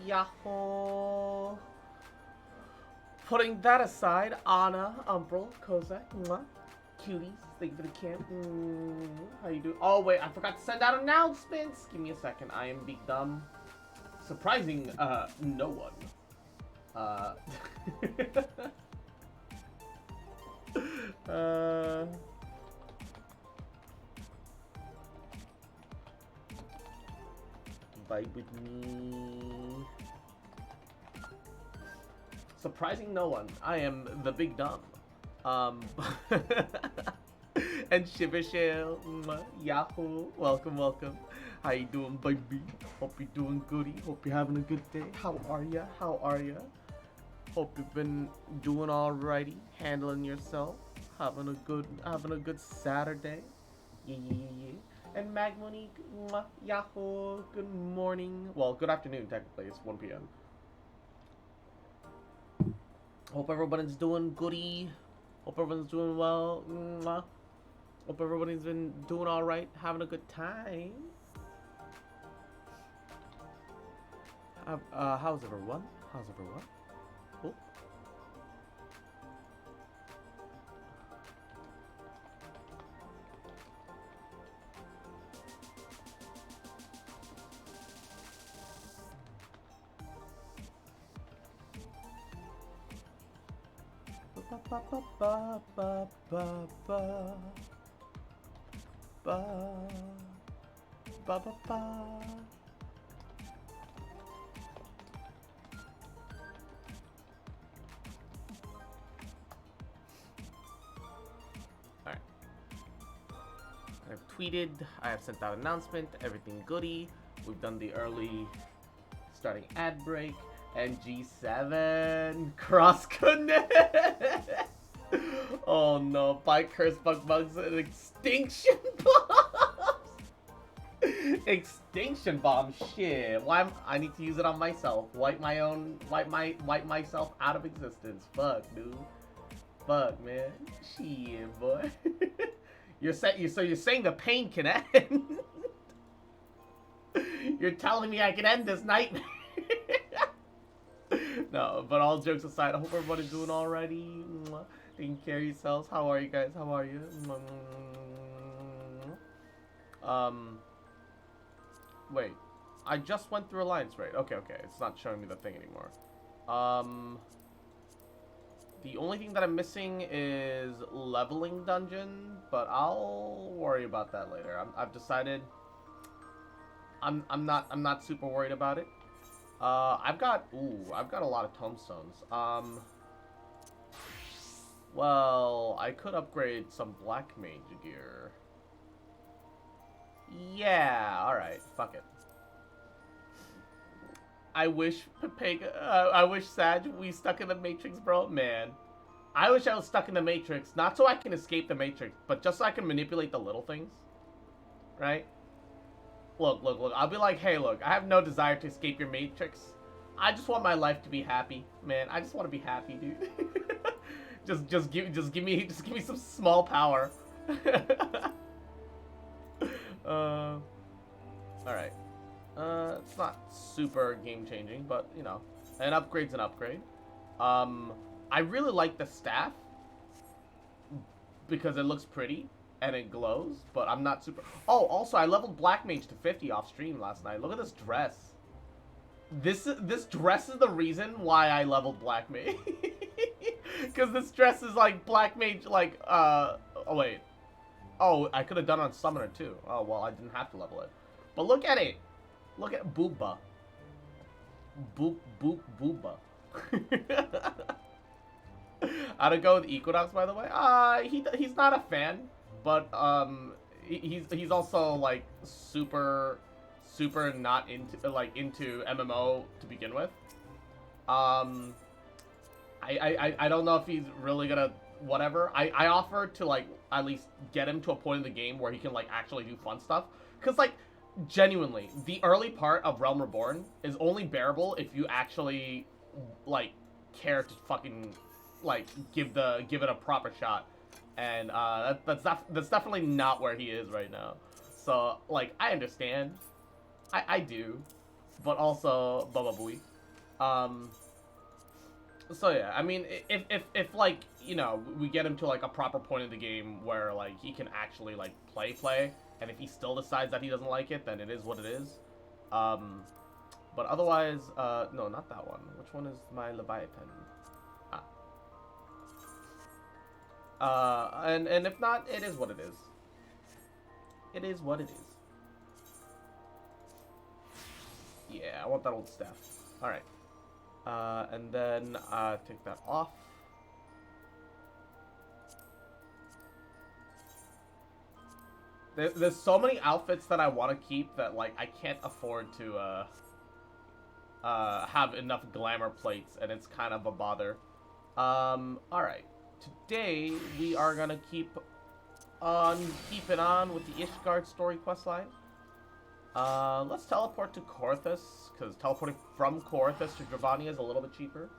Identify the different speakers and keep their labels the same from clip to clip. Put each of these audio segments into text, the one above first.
Speaker 1: Yahoo! Putting that aside, Anna, Umbral, Kozak, mwah, cuties, thank you for the camp. How you doing? Oh wait, I forgot to send out announcements. Give me a second. I am big dumb. Surprising, no one. Vibe with me. Surprising no one. I am the big dumb. And Shivishale, Yahoo, welcome, welcome. How you doing, baby? Hope you're doing goody. Hope you're having a good day. How are ya? How are ya? Hope you've been doing alrighty, handling yourself, having a good Saturday. Yeah, yeah, yeah, yeah. And Magmonique, Yahoo, good morning. Well, good afternoon, technically. It's 1 p.m. Hope everybody's doing goody. Hope everyone's doing well. Hope everybody's been doing alright, having a good time. How's everyone? How's everyone? Cool. Ba ba ba ba ba ba ba ba ba ba. Alright. I've tweeted, I have sent out an announcement, everything goody. We've done the early starting ad break. And G7 cross connect. Oh no, by curse bug bugs and extinction bombs. Extinction bomb shit. Why I need to use it on myself. Wipe myself out of existence. Fuck, dude. Fuck, man. Shit, boy. So you're saying the pain can end. You're telling me I can end this nightmare. No, but all jokes aside, I hope everybody's doing alrighty. Taking care of yourselves. How are you guys? How are you? Wait. I just went through Alliance Raid. Okay. It's not showing me the thing anymore. The only thing that I'm missing is leveling dungeon, but I'll worry about that later. I've decided I'm not super worried about it. I've got a lot of tombstones. Well, I could upgrade some black mage gear. Yeah, alright, fuck it. I wish I wish Sag, we stuck in the Matrix, bro. Man, I wish I was stuck in the Matrix, not so I can escape the Matrix, but just so I can manipulate the little things. Right? Look. I'll be like, hey, look, I have no desire to escape your Matrix. I just want my life to be happy, man. I just want to be happy, dude. just give me some small power. All right. It's not super game changing, but you know, an upgrade's an upgrade. I really like the staff because it looks pretty. And it glows, but I'm not super... Oh, also, I leveled Black Mage to 50 off stream last night. Look at this dress. This dress is the reason why I leveled Black Mage. Because this dress is like Black Mage, like, oh, wait. Oh, I could have done it on Summoner, too. Oh, well, I didn't have to level it. But look at it. Look at Booba. Booba. How'd it go with Equinox, by the way? He's not a fan. But he's also like super not into MMO to begin with. I don't know if he's really gonna whatever. I offered to like at least get him to a point in the game where he can like actually do fun stuff. Cause like genuinely, the early part of Realm Reborn is only bearable if you actually like care to fucking like give it a proper shot. And that's definitely not where he is right now. So like I understand, I do, but also Baba Booey. Um, so yeah, I mean, if like, you know, we get him to like a proper point in the game where like he can actually like play, and if he still decides that he doesn't like it, then it is what it is. Um, but otherwise, no, not that one. Which one is my Leviathan? Ah. And if not, it is what it is. It is what it is. Yeah, I want that old staff. All right. And then take that off. There's so many outfits that I want to keep that like I can't afford to have enough glamour plates, and it's kind of a bother. All right. Today we are gonna keep on keeping on with the Ishgard story questline. Let's teleport to Korthus, because teleporting from Korthus to Dravania is a little bit cheaper.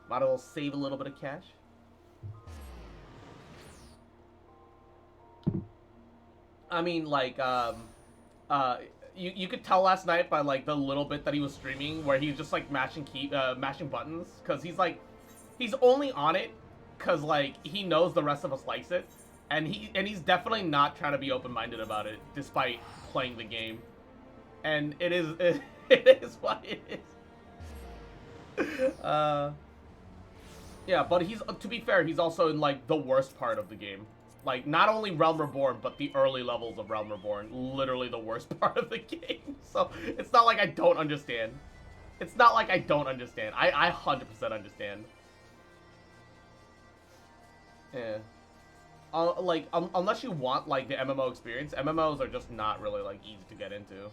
Speaker 1: Might as well save a little bit of cash. I mean, like, you could tell last night by like the little bit that he was streaming, where he's just like mashing buttons, because he's only on it, because like he knows the rest of us likes it, and he's definitely not trying to be open-minded about it, despite playing the game, and it is what it is. Yeah, but he's, to be fair, he's also in like the worst part of the game. Like, not only Realm Reborn, but the early levels of Realm Reborn. Literally the worst part of the game. So, it's not like I don't understand. It's not like I don't understand. I 100% understand. Yeah. Unless you want, like, the MMO experience, MMOs are just not really, like, easy to get into.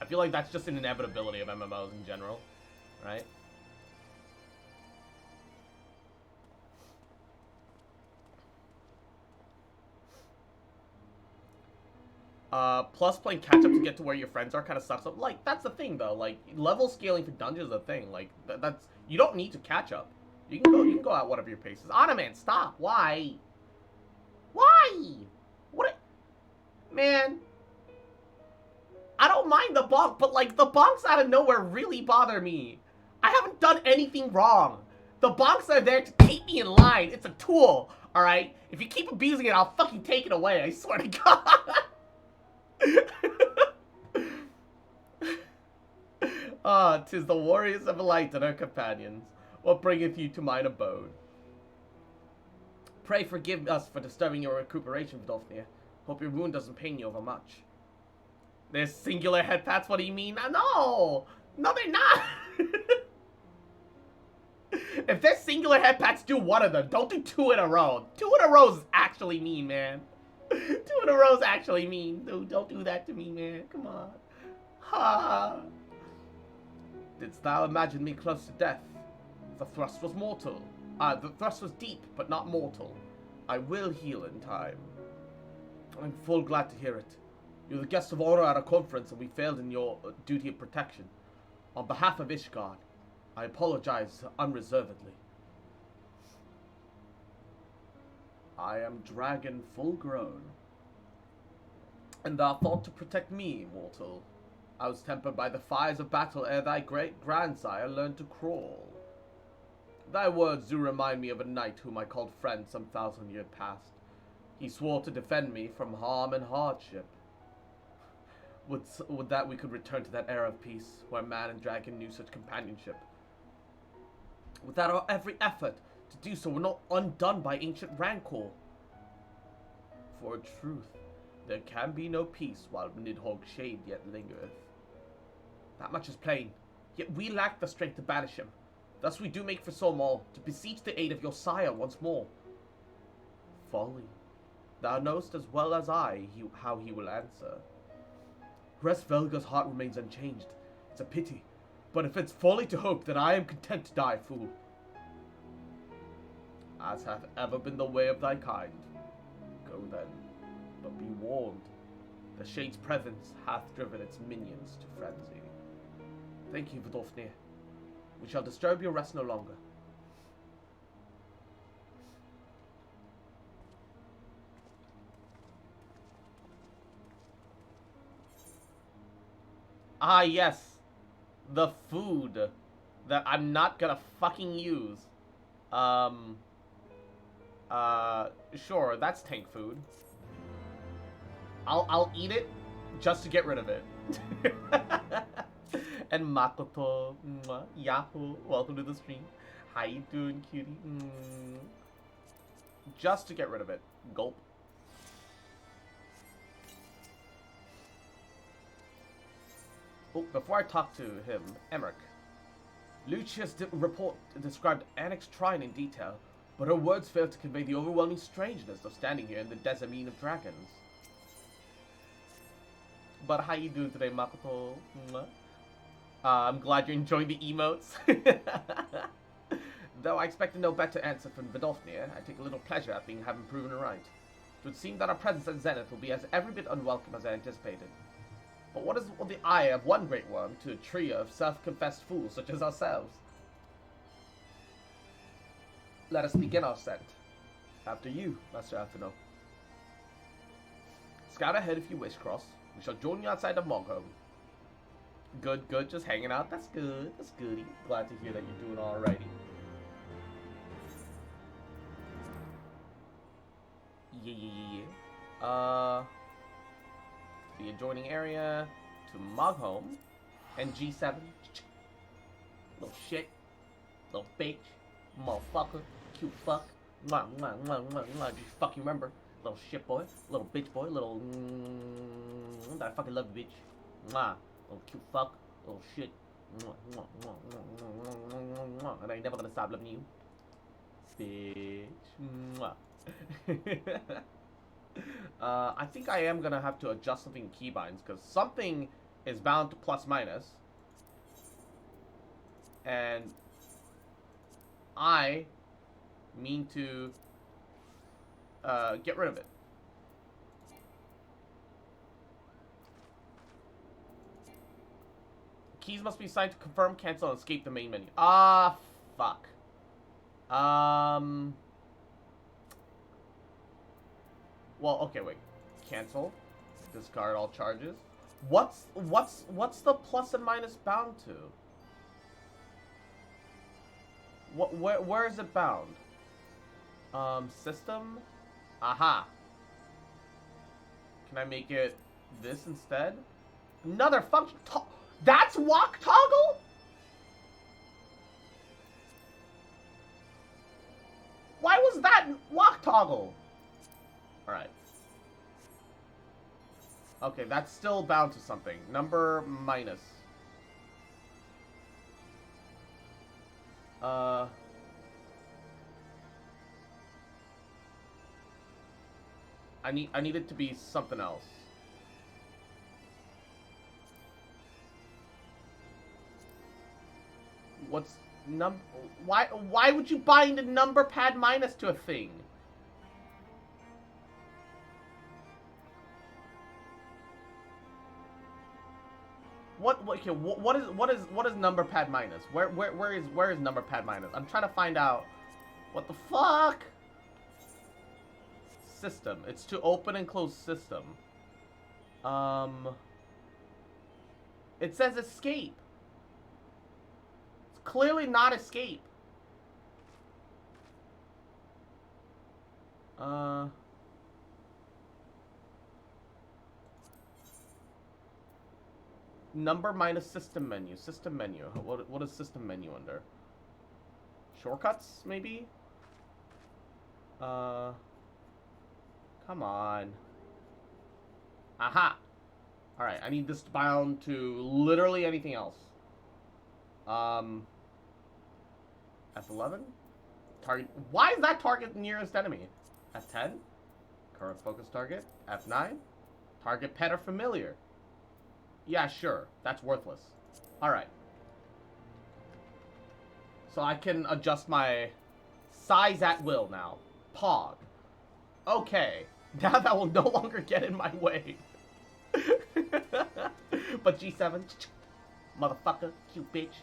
Speaker 1: I feel like that's just an inevitability of MMOs in general, right? Plus playing catch up to get to where your friends are kind of sucks up. Like, that's the thing though. Like, level scaling for dungeons is a thing. Like, that's, you don't need to catch up. You can go at whatever your pace is. Ottoman, stop. Why? Why? What? Man, I don't mind the bonk, but like the bonks out of nowhere really bother me. I haven't done anything wrong. The bonks are there to keep me in line. It's a tool, all right? If you keep abusing it, I'll fucking take it away. I swear to God. Ah, 'tis the warriors of light and her companions. What bringeth you to mine abode? Pray forgive us for disturbing your recuperation, Vidolfnir. Hope your wound doesn't pain you overmuch. There's singular head pats, what do you mean? No! No, they're not! If there's singular head pats, do one of them. Don't do two in a row. Two in a row is actually mean, man. Two in a row is actually mean. Dude, don't do that to me, man. Come on. Ha! Didst thou imagine me close to death? The thrust was mortal. The thrust was deep, but not mortal. I will heal in time. I'm full glad to hear it. You're the guest of honor at a conference, and we failed in your duty of protection. On behalf of Ishgard, I apologize unreservedly. I am dragon full grown. And thou thought to protect me, mortal. I was tempered by the fires of battle ere thy great grandsire learned to crawl. Thy words do remind me of a knight whom I called friend some 1,000 years past. He swore to defend me from harm and hardship. Would that we could return to that era of peace, where man and dragon knew such companionship. Without our every effort to do so, we're not undone by ancient rancor. For a truth, there can be no peace while Nidhogg's shade yet lingereth. That much is plain, yet we lack the strength to banish him. Thus we do make for Solmol, to beseech the aid of your sire once more. Folly. Thou knowest as well as I how he will answer. Rest Velga's heart remains unchanged. It's a pity, but if it's folly to hope, then I am content to die, fool. As hath ever been the way of thy kind. Go then, but be warned. The Shade's presence hath driven its minions to frenzy. Thank you, Vidolfnir. We shall disturb your rest no longer. Ah, yes. The food that I'm not gonna fucking use. Um, sure, that's tank food. I'll eat it just to get rid of it. And Makoto, Yahoo, welcome to the stream. How you doing, cutie? Just to get rid of it. Gulp. Oh, before I talk to him, Emmerich. Lucia's report described Annex Trine in detail, but her words failed to convey the overwhelming strangeness of standing here in the Desamine of Dragons. But how you doing today, Makoto? I'm glad you're enjoying the emotes. Though I expected no better answer from Vidofnir, I take a little pleasure at having proven her right. It would seem that our presence at Zenith will be as every bit unwelcome as I anticipated. But what is the eye of one great worm to a trio of self-confessed fools such as ourselves? Let us begin our scent. After you, Master Atheno. Scout ahead if you wish, Cross. We shall join you outside of Mogholm. Good, good, just hanging out. That's good, that's goody. Glad to hear that you're doing alrighty. Yeah. The adjoining area to Mogholm and G7. Little shit. Little bitch. Motherfucker. Cute fuck. Mwah, mwah, mwah, mwah, mwah. Just fucking remember. Little shit boy. Little bitch boy. Little. I fucking love you, bitch. Mwah. Little cute fuck. Little shit. Mwah, mwah, mwah, mwah, mwah, mwah, mwah. And I ain't never gonna stop loving you. Bitch. Mwah. I think I am gonna have to adjust something in keybinds because something is bound to plus minus, and I mean to get rid of it. Keys must be assigned to confirm, cancel, and escape the main menu. Ah, fuck. Well, okay, wait. Cancel. Discard all charges. What's the plus and minus bound to? Where is it bound? System? Aha. Can I make it this instead? Another function. That's walk toggle? Why was that walk toggle? Alright. Okay, that's still bound to something. Number minus. I need it to be something else. What's why would you bind a number pad minus to a thing? What is number pad minus? Where is number pad minus? I'm trying to find out what the fuck. System. It's to open and close system. It says escape. It's clearly not escape. Number minus system menu. System menu. What is system menu under? Shortcuts, maybe? Come on. Aha! Alright, I need this bound to literally anything else. F11? Target. Why is that target nearest enemy? F10? Current focus target. F9? Target pet or familiar. Yeah, sure. That's worthless. Alright. So I can adjust my size at will now. Pog. Okay. Now that will no longer get in my way. But G7, motherfucker, cute bitch.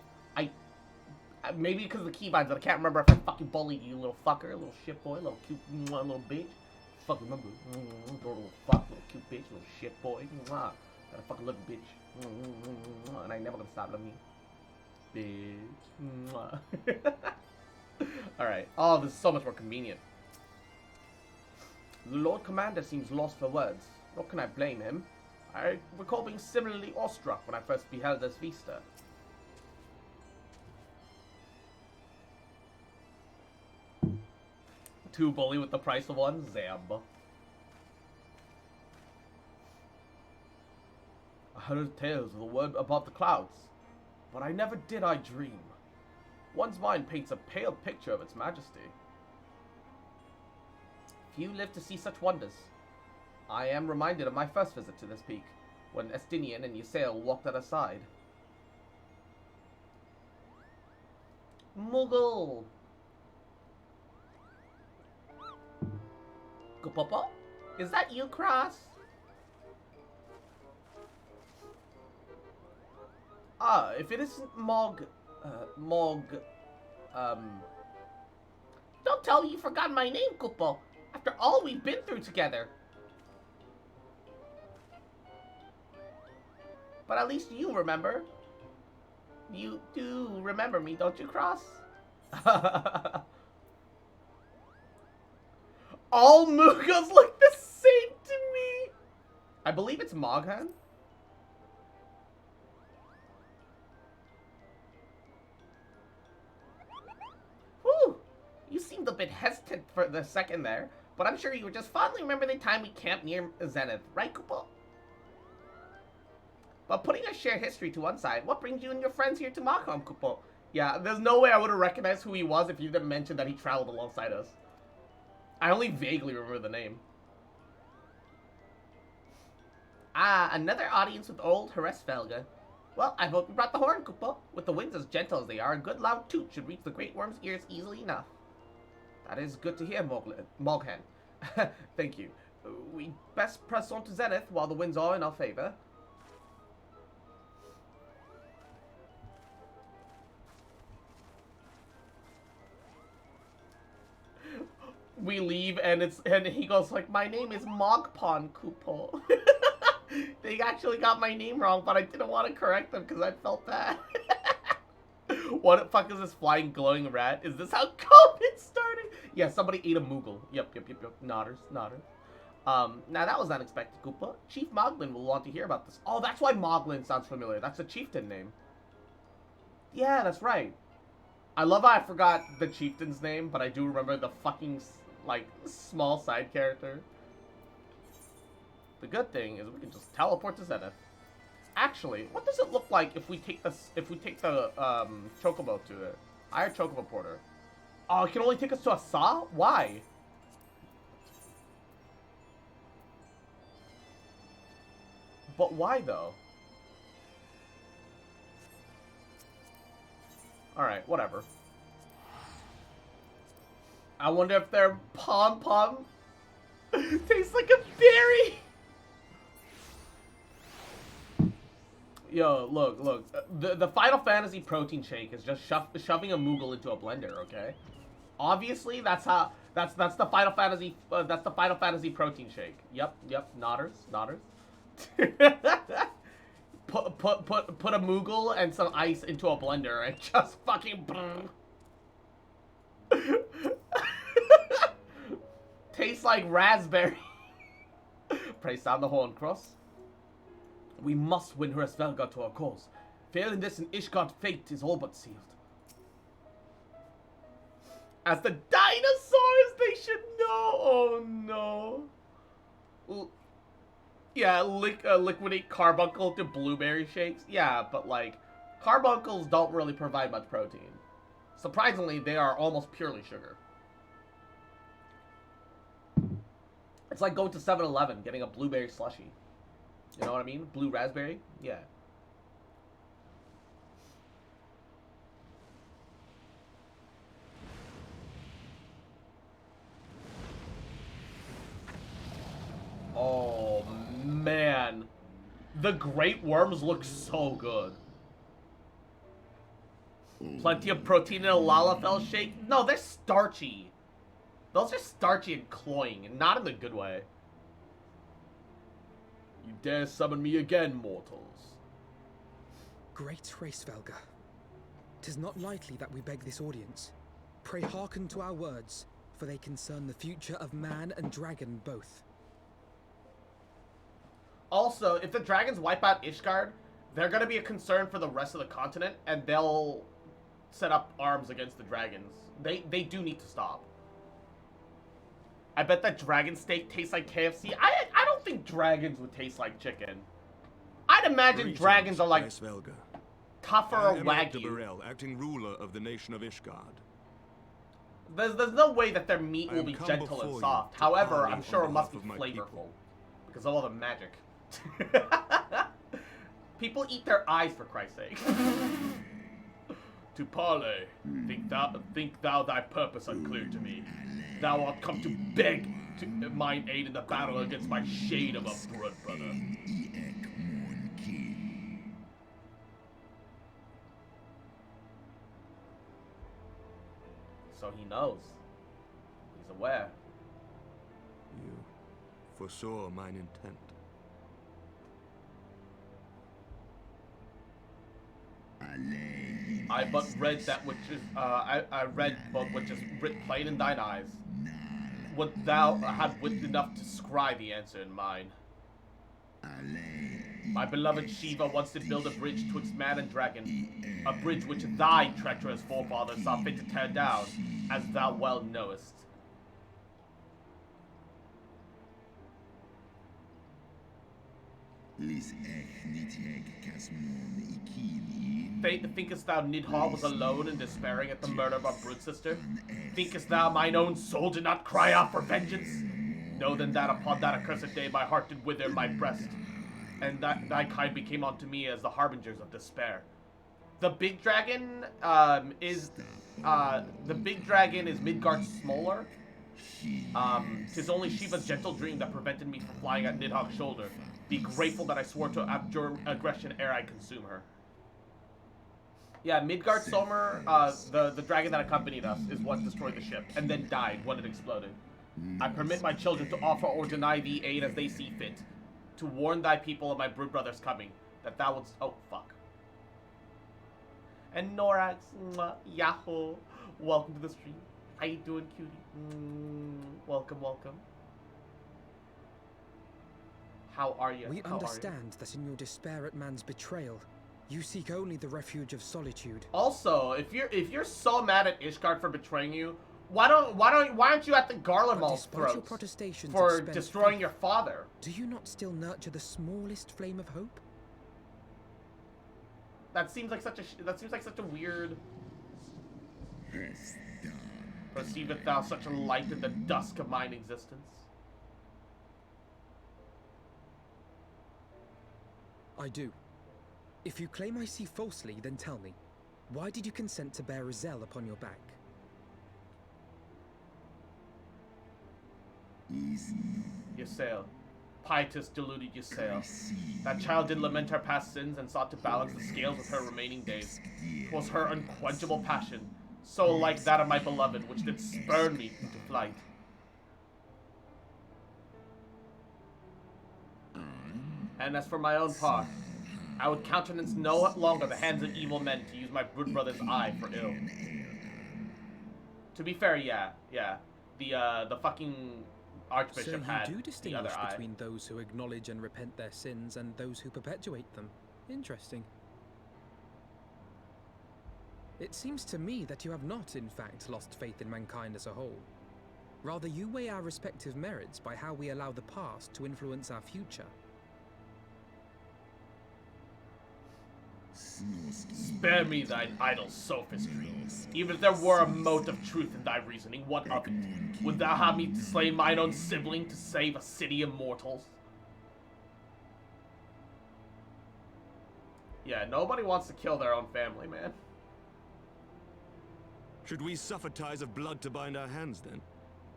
Speaker 1: Maybe because of the keybinds, but I can't remember if I fucking bullied you, little fucker, little shit boy, little cute, little bitch. Fucking remember, little fuck, little cute bitch, little shit boy. That I fucking love you, bitch. And I ain't never gonna stop loving you. Bitch. Alright. Oh, this is so much more convenient. The Lord Commander seems lost for words. Nor can I blame him. I recall being similarly awestruck when I first beheld this vista. Two bully with the price of one? Zamba. I heard tales of the word above the clouds, but I never did I dream. One's mind paints a pale picture of its majesty. Few live to see such wonders. I am reminded of my first visit to this peak, when Estinian and Ysael walked at her side. Moogle! Kupapa? Is that you, Cross? Ah, if it isn't Mog... Don't tell me you forgot my name, Kupo. After all we've been through together. But at least you remember. You do remember me, don't you, Cross? All Mughals look the same to me. I believe it's Moghan. Whew. You seemed a bit hesitant for the second there, but I'm sure you were just fondly remembering the time we camped near Zenith, right, Kupo? But putting our shared history to one side, what brings you and your friends here to Macom, Kupo? Yeah, there's no way I would have recognized who he was if you didn't mention that he traveled alongside us. I only vaguely remember the name. Ah, another audience with old Hresvelga. Well, I hope you brought the horn, Kupo. With the winds as gentle as they are, a good loud toot should reach the Great Worm's ears easily enough. That is good to hear, Moghan. Thank you. We best press on to Zenith while the winds are in our favor. We leave and he goes like, my name is Mogpon, Kupo. They actually got my name wrong, but I didn't want to correct them because I felt bad. What the fuck is this flying glowing rat? Is this how COVID started? Yeah, somebody ate a Moogle. Yep. Nodders. Now that was unexpected, Koopa. Chief Moglin will want to hear about this. Oh, that's why Moglin sounds familiar. That's a chieftain name. Yeah, that's right. I love how I forgot the chieftain's name, but I do remember the fucking, like, small side character. The good thing is we can just teleport to Zenith. Actually, what does it look like if we take the chocobo to it? Hire chocobo porter. Oh, it can only take us to Asa? Why? But why though? Alright, whatever. I wonder if their pom-pom tastes like a berry. Yo, look. The Final Fantasy protein shake is just shoving a Moogle into a blender, okay? Obviously, that's the Final Fantasy protein shake. Yep. Nodders. Put a Moogle and some ice into a blender and just fucking tastes like raspberry. Praise down the horn, Cross. We must win Hresvelga to our cause. Failing this, an Ishgard fate is all but sealed. As the dinosaurs, they should know. Oh no. Yeah, liquidate carbuncle to blueberry shakes. Yeah, but like, carbuncles don't really provide much protein. Surprisingly, they are almost purely sugar. It's like going to 7-Eleven, getting a blueberry slushie. You know what I mean? Blue raspberry? Yeah. Oh, man. The Great Worms look so good. Plenty of protein in a Lalafell shake? No, they're starchy. Those are starchy and cloying, and not in the good way. You dare summon me again, mortals.
Speaker 2: Great Racevelga, 'tis not lightly that we beg this audience. Pray hearken to our words, for they concern the future of man and dragon both.
Speaker 1: Also, if the dragons wipe out Ishgard, they're gonna be a concern for the rest of the continent, and they'll set up arms against the dragons. They do need to stop. I bet that dragon steak tastes like KFC. I don't think dragons would taste like chicken. I'd imagine dragons are like tougher or wagyu.
Speaker 3: Burrell, acting ruler of the nation of Ishgard.
Speaker 1: There's no way that their meat will be gentle and soft. However, I'm sure it must be flavorful because of all the magic. People eat their eyes, for Christ's sake. To parley, think thou thy purpose unclear to me. Thou art come to beg to mine aid in the battle against my shade of a blood brother. So he knows. He's aware.
Speaker 3: You foresaw mine intent.
Speaker 1: I but read that which is I read but which is writ plain in thine eyes. Would thou have wit enough to scry the answer in mine? My beloved Shiva once did build a bridge twixt man and dragon, a bridge which thy treacherous forefathers saw fit to tear down, as thou well knowest. Thinkest thou Nidhal was alone and despairing at the murder of our brood sister? Thinkest thou mine own soul did not cry out for vengeance? Know then that upon that accursed day my heart did wither in my breast, and that thy kind became unto me as the harbingers of despair. The big dragon is Midgard's smolar. 'Tis only Shiva's gentle dream that prevented me from flying at Nidhal's shoulder. Be grateful that I swore to abjure aggression ere I consume her. Yeah, Midgard Somer, the dragon that accompanied us, is what destroyed the ship, and then died when it exploded. I permit my children to offer or deny thee aid as they see fit, to warn thy people of my brood brother's coming, that thou wouldst— oh, fuck. And Norax, Yahoo, welcome to the stream. How you doing, cutie? Welcome, welcome. How are you?
Speaker 2: We understand that in your despair at man's betrayal, you seek only the refuge of solitude.
Speaker 1: Also, if you're so mad at Ishgard for betraying you, why aren't you at the Garlemald's throat for destroying your father?
Speaker 2: Do you not still nurture the smallest flame of hope?
Speaker 1: That seems like such a weird. Perceiveth thou such a light in the dusk of mine existence?
Speaker 2: I do. If you claim I see falsely, then tell me, why did you consent to bear Rizel upon your back?
Speaker 1: Ysael. Pietous, deluded Ysael. That child did lament her past sins and sought to balance the scales with her remaining days. 'Twas her unquenchable passion, so like that of my beloved, which did spurn me into flight. And as for my own part, I would countenance no longer the hands of evil men to use my brood brother's eye for ill. To be fair, yeah. The fucking Archbishop had
Speaker 2: so you do
Speaker 1: the other
Speaker 2: distinguish
Speaker 1: eye.
Speaker 2: between those who acknowledge and repent their sins and those who perpetuate them. Interesting. It seems to me that you have not, in fact, lost faith in mankind as a whole. Rather, you weigh our respective merits by how we allow the past to influence our future.
Speaker 1: Spare me thine idle sophistry. Even if there were a mote of truth in thy reasoning, what of it? Would thou have me slay mine own sibling to save a city of mortals? Yeah, nobody wants to kill their own family, man.
Speaker 3: Should we suffer ties of blood to bind our hands, then?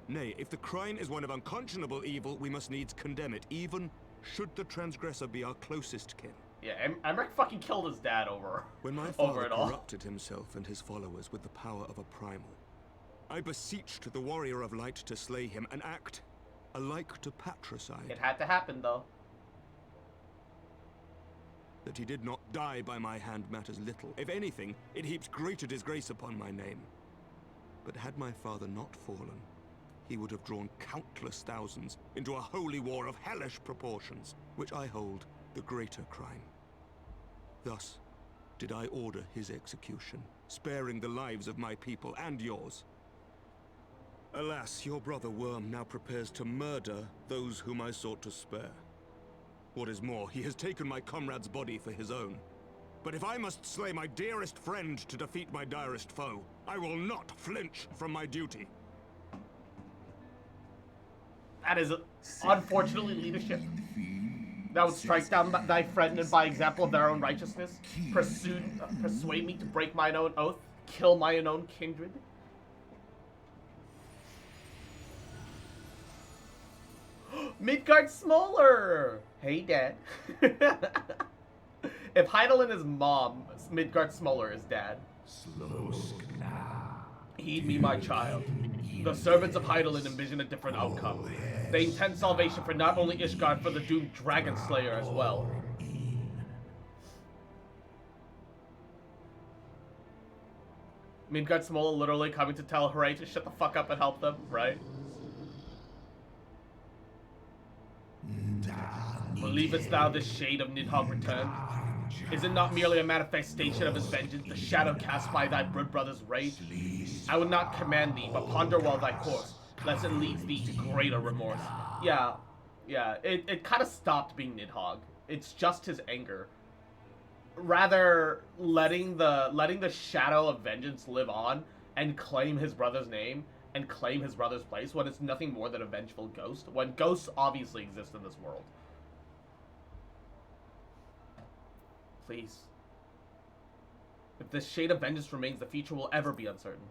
Speaker 3: Nay, if the crime is one of unconscionable evil, we must needs condemn it, even should the transgressor be our closest kin.
Speaker 1: Yeah, Emmerich fucking killed his dad over
Speaker 3: When my
Speaker 1: over
Speaker 3: father
Speaker 1: it all.
Speaker 3: corrupted himself and his followers with the power of a primal, I beseeched the warrior of light to slay him, an act alike to patricide.
Speaker 1: It had to happen, though.
Speaker 3: that he did not die by my hand matters little. If anything, it heaps greater disgrace upon my name. But had my father not fallen, he would have drawn countless thousands into a holy war of hellish proportions, which I hold the greater crime. Thus did I order his execution, sparing the lives of my people and yours. Alas, your brother Worm now prepares to murder those whom I sought to spare. What is more, he has taken my comrade's body for his own. But if I must slay my dearest friend to defeat my direst foe, I will not flinch from my duty.
Speaker 1: That is, unfortunately, leadership. That would strike down thy friend and by example of their own righteousness, persuade me to break mine own oath, kill mine own kindred. Midgard Smoller! Hey, Dad. If Hydaelyn is mom, Midgard Smoller is dad. Heed me, my child. The servants of Hydaelyn envision a different outcome. They intend salvation for not only Ishgard, for the doomed Dragon Slayer as well. Midgard Smoller literally coming to tell Hooray to shut the fuck up and help them, right? Believest thou this shade of Nidhogg returned? Is it not merely a manifestation of his vengeance, the shadow cast by thy brood brother's rage? I would not command thee, but ponder well thy course, lest it leads thee to greater remorse. Yeah, it kind of stopped being Nidhogg. It's just his anger. Rather, letting the shadow of vengeance live on and claim his brother's name and claim his brother's place when it's nothing more than a vengeful ghost, when ghosts obviously exist in this world. Please. If this shade of vengeance remains, the future will ever be uncertain.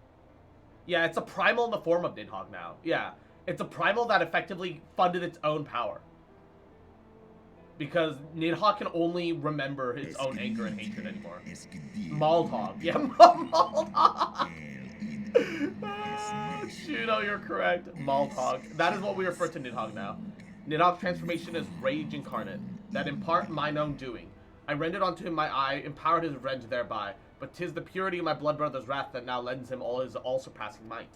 Speaker 1: Yeah, it's a primal in the form of Nidhogg now. Yeah, it's a primal that effectively funded its own power. Because Nidhogg can only remember his own anger and hatred anymore. Maldhogg. Yeah, Maldhogg. Shuno, you're correct. Maldhogg. That is what we refer to Nidhogg now. Nidhogg's transformation is rage incarnate, that in part mine own doing. I rendered unto him my eye, empowered his revenge thereby, but 'tis the purity of my blood brother's wrath that now lends him all his all-surpassing might.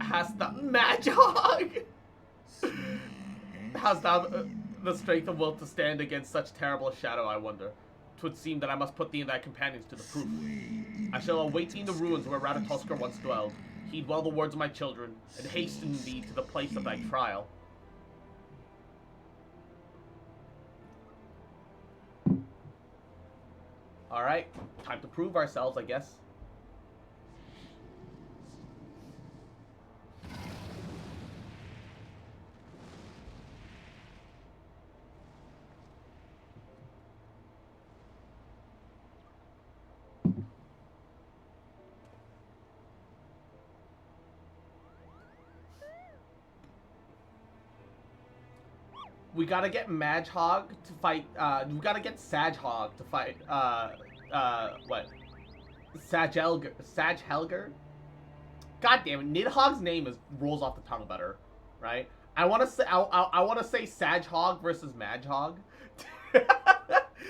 Speaker 1: Hast thou, Magog? Hast thou the strength of will to stand against such terrible shadow, I wonder? 'Twould seem that I must put thee and thy companions to the proof. I shall await thee in the ruins where Ratatoskr once dwelled. Heed well the words of my children, and hasten thee to the place of thy trial. Alright, time to prove ourselves, I guess. We gotta get Magog to fight, we gotta get Sajhog to fight, what? Sajhelger? God damn it, Nidhogg's name rolls off the tongue better, right? I wanna say, I wanna say Sajhog versus Magog.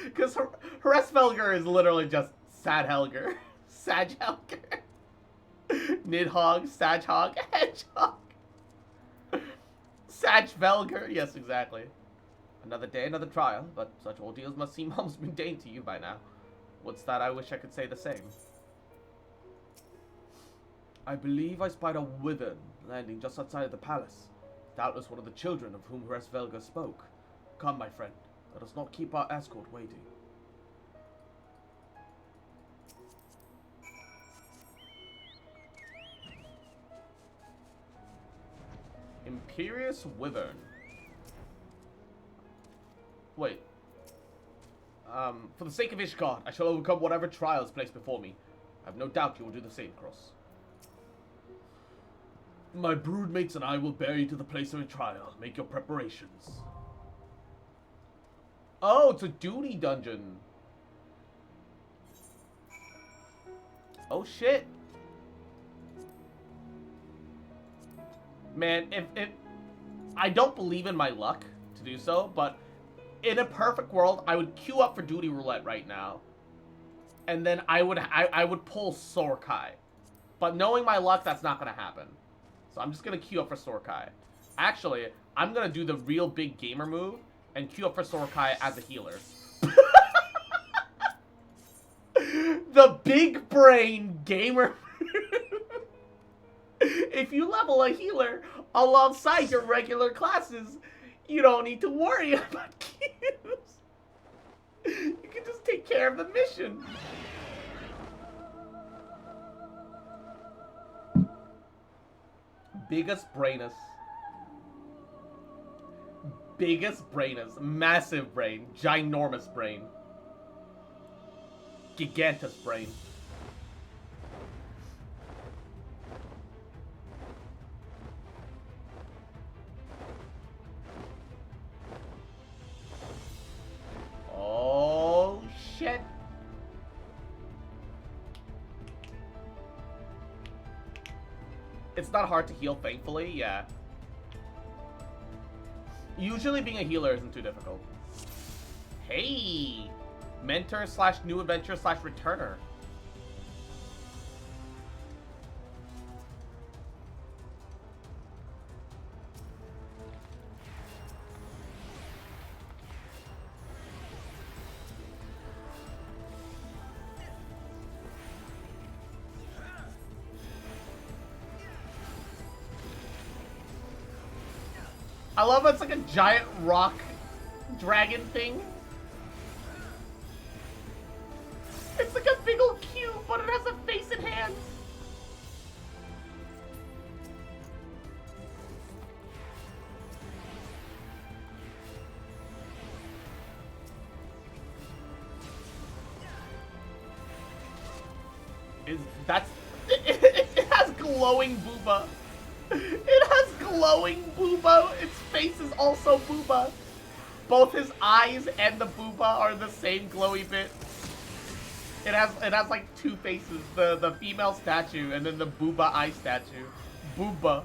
Speaker 1: Because Hresvelger is literally just Sadhelger. Sajhelger. Nidhogg, Sajhog, Hedgehog. Sajvelger, yes, exactly. Another day, another trial, but such ordeals must seem almost mundane to you by now. Wouldst that I wish I could say the same. I believe I spied a wyvern landing just outside of the palace. Doubtless one of the children of whom Hresvelger spoke. Come, my friend, let us not keep our escort waiting. Imperious Wyvern. Wait. For the sake of Ishgard, I shall overcome whatever trial is placed before me. I have no doubt you will do the same, Cross. My broodmates and I will bear you to the place of a trial. Make your preparations. Oh, it's a duty dungeon. Oh, shit. Man, if I don't believe in my luck, to to do so, but in a perfect world, I would queue up for Duty Roulette right now. And then I would pull Succ. But knowing my luck, that's not going to happen. So I'm just going to queue up for Succ. Actually, I'm going to do the real big gamer move and queue up for Succ as a healer. The big brain gamer. If you level a healer alongside your regular classes, you don't need to worry about queues. You can just take care of the mission. Biggest brainus. Biggest brainus. Massive brain. Ginormous brain. Gigantus brain. Oh, shit. It's not hard to heal, thankfully, yeah. Usually being a healer isn't too difficult. Hey! Mentor slash new adventure slash returner. I love it's like a giant rock dragon thing. It's like a big old cube, but it has a face and hands. It has glowing booba. It has glowing booba. Its face is also booba. Both his eyes and the booba are the same glowy bit. It has like two faces, the female statue and then the booba eye statue. Booba.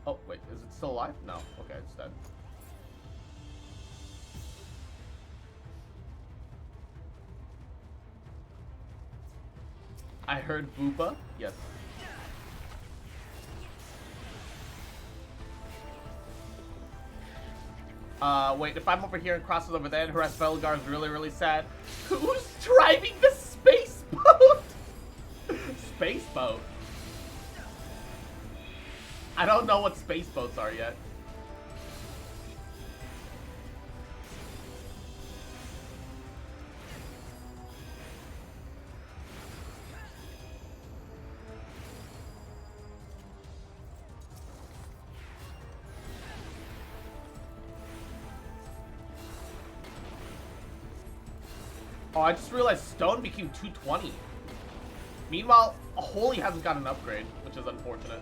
Speaker 1: Oh wait, is it still alive? No. Okay, it's dead. I heard booba. Yes. Wait, if I'm over here and Cross is over there and Harass Belgar is really, really sad. Who's driving the space boat? Space boat? I don't know what space boats are yet. Oh, I just realized Stone became 220. Meanwhile, Holy hasn't got an upgrade, which is unfortunate.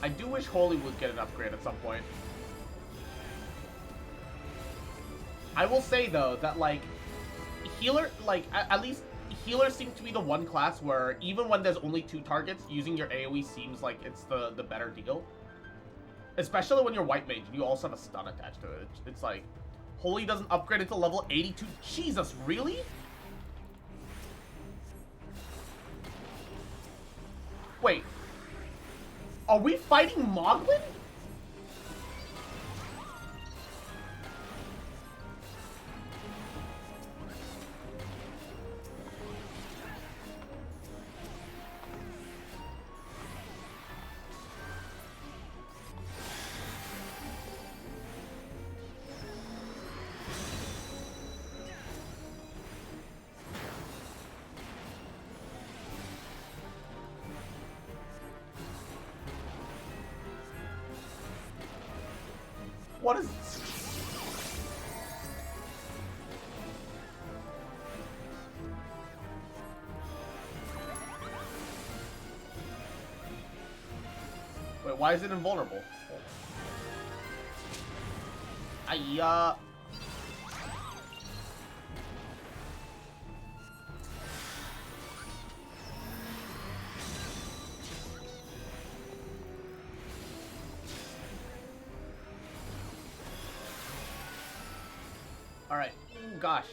Speaker 1: I do wish Holy would get an upgrade at some point. I will say though that like healer, like at least healers seem to be the one class where even when there's only 2 targets, using your AoE seems like it's the better deal. Especially when you're white mage and you also have a stun attached to it. It's like Holy doesn't upgrade until level 82. Jesus, really? Wait. Are we fighting Moglin? What is this? Wait, why is it invulnerable? Ayya. Alright. Ooh, gosh.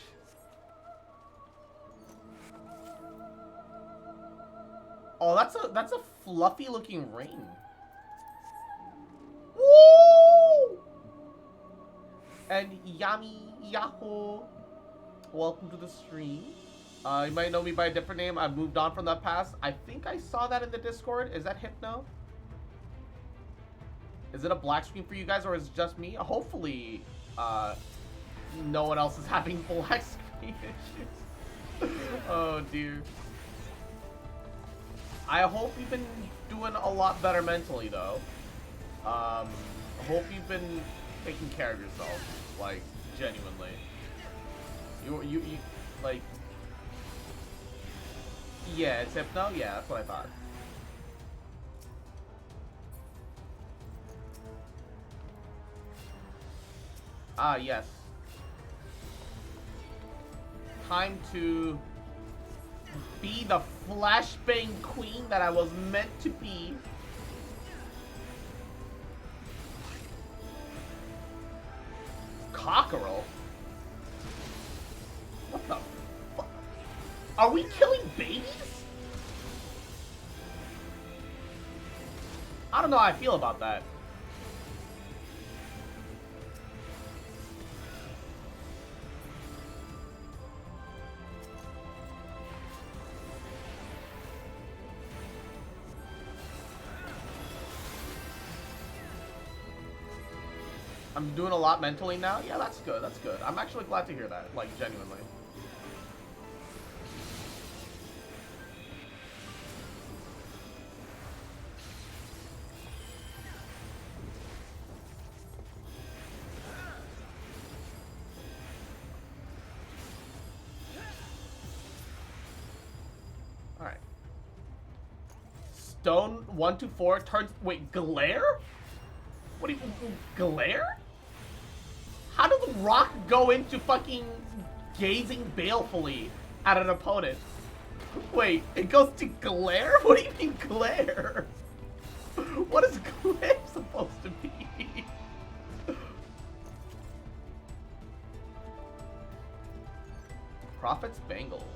Speaker 1: Oh, that's a fluffy looking ring. Woo! And Yami Yahoo. Welcome to the stream. You might know me by a different name. I've moved on from that past. I think I saw that in the Discord. Is that Hypno? Is it a black screen for you guys, or is it just me? Hopefully, no one else is having black screen issues. Oh, dear. I hope you've been doing a lot better mentally, though. I hope you've been taking care of yourself, like, genuinely. You like... Yeah, it's Hypno? Yeah, that's what I thought. Ah, yes. Time to be the flashbang queen that I was meant to be. Cockerel? What the fuck? Are we killing babies? I don't know how I feel about that. I'm doing a lot mentally now? Yeah, that's good, that's good. I'm actually glad to hear that, like, genuinely. Alright. Stone 124 turns... Wait, glare? What do you... Glare? How does the rock go into fucking gazing balefully at an opponent? Wait, it goes to glare? What do you mean glare? What is glare supposed to be? Prophet's Bangle.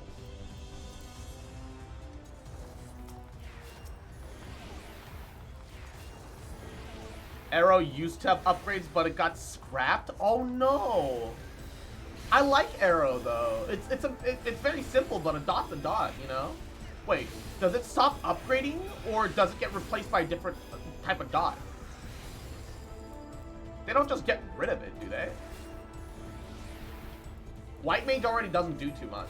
Speaker 1: Arrow used to have upgrades, but it got scrapped. Oh no! I like Arrow though. It's very simple, but a dot's a dot, you know. Wait, does it stop upgrading, or does it get replaced by a different type of dot? They don't just get rid of it, do they? White Mage already doesn't do too much.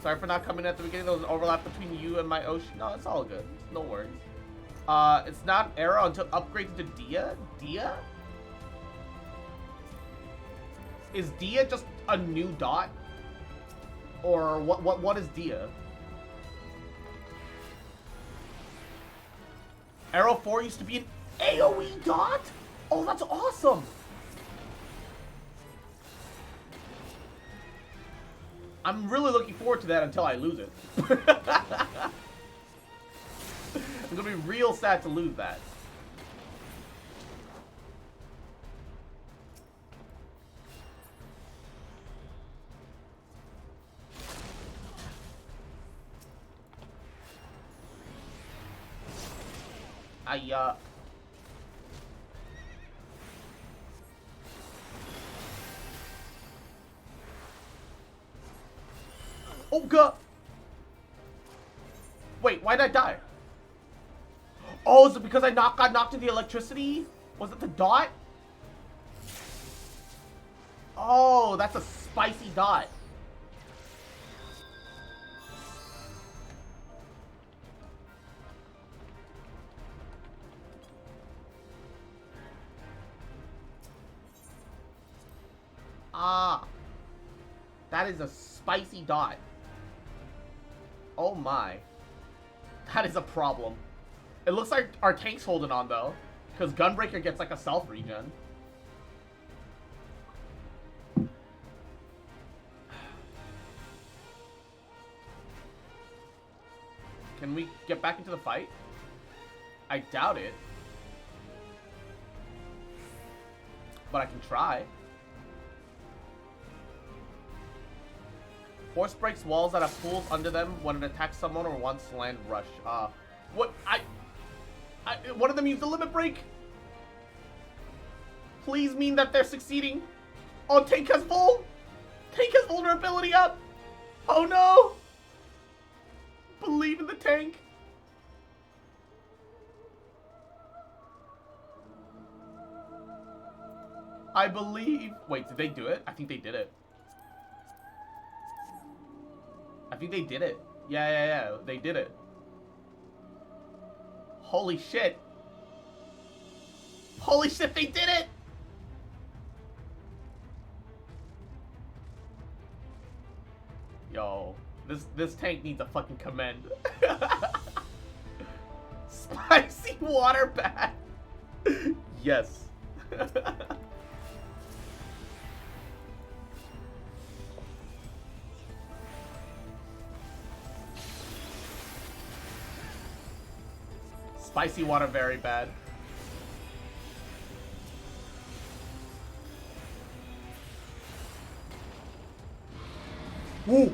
Speaker 1: Sorry for not coming at the beginning. There was an overlap between you and my Ocean. No, it's all good. No worries. It's not Arrow until upgrades to Dia. Dia? Is Dia just a new dot? Or what is Dia? Arrow 4 used to be an AoE dot? Oh, that's awesome! I'm really looking forward to that until I lose it. I'm gonna be real sad to lose that. Oh god! Wait, why'd I die? Oh, is it because I got knocked into the electricity? Was it the dot? Oh, that's a spicy dot. Ah. That is a spicy dot. Oh my. That is a problem. It looks like our tank's holding on though. Because Gunbreaker gets like a self regen. Can we get back into the fight? I doubt it. But I can try. Force breaks walls that have pools under them when it attacks someone or wants land rush. What? One of them used the limit break. Please mean that they're succeeding. Oh, tank has full. Tank has vulnerability up. Oh no. Believe in the tank. I believe. Wait, did they do it? I think they did it. I think they did it. Yeah. They did it. Holy shit. Holy shit, they did it! Yo, this tank needs a fucking commend. Spicy water bath. Yes. Spicy water very bad. Woo!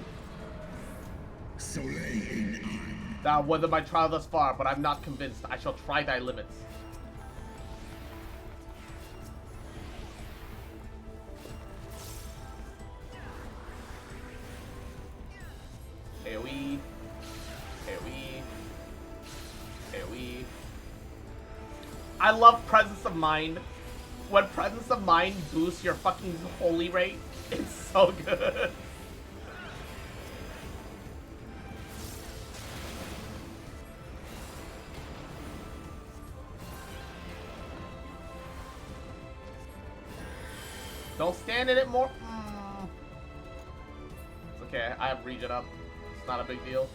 Speaker 1: Thou weather my trial thus far, but I'm not convinced. I shall try thy limits. AoE. AoE. AoE. I love Presence of Mind. When Presence of Mind boosts your fucking holy rate, it's so good. Don't stand in it more. It's okay, I have regen up. It's not a big deal.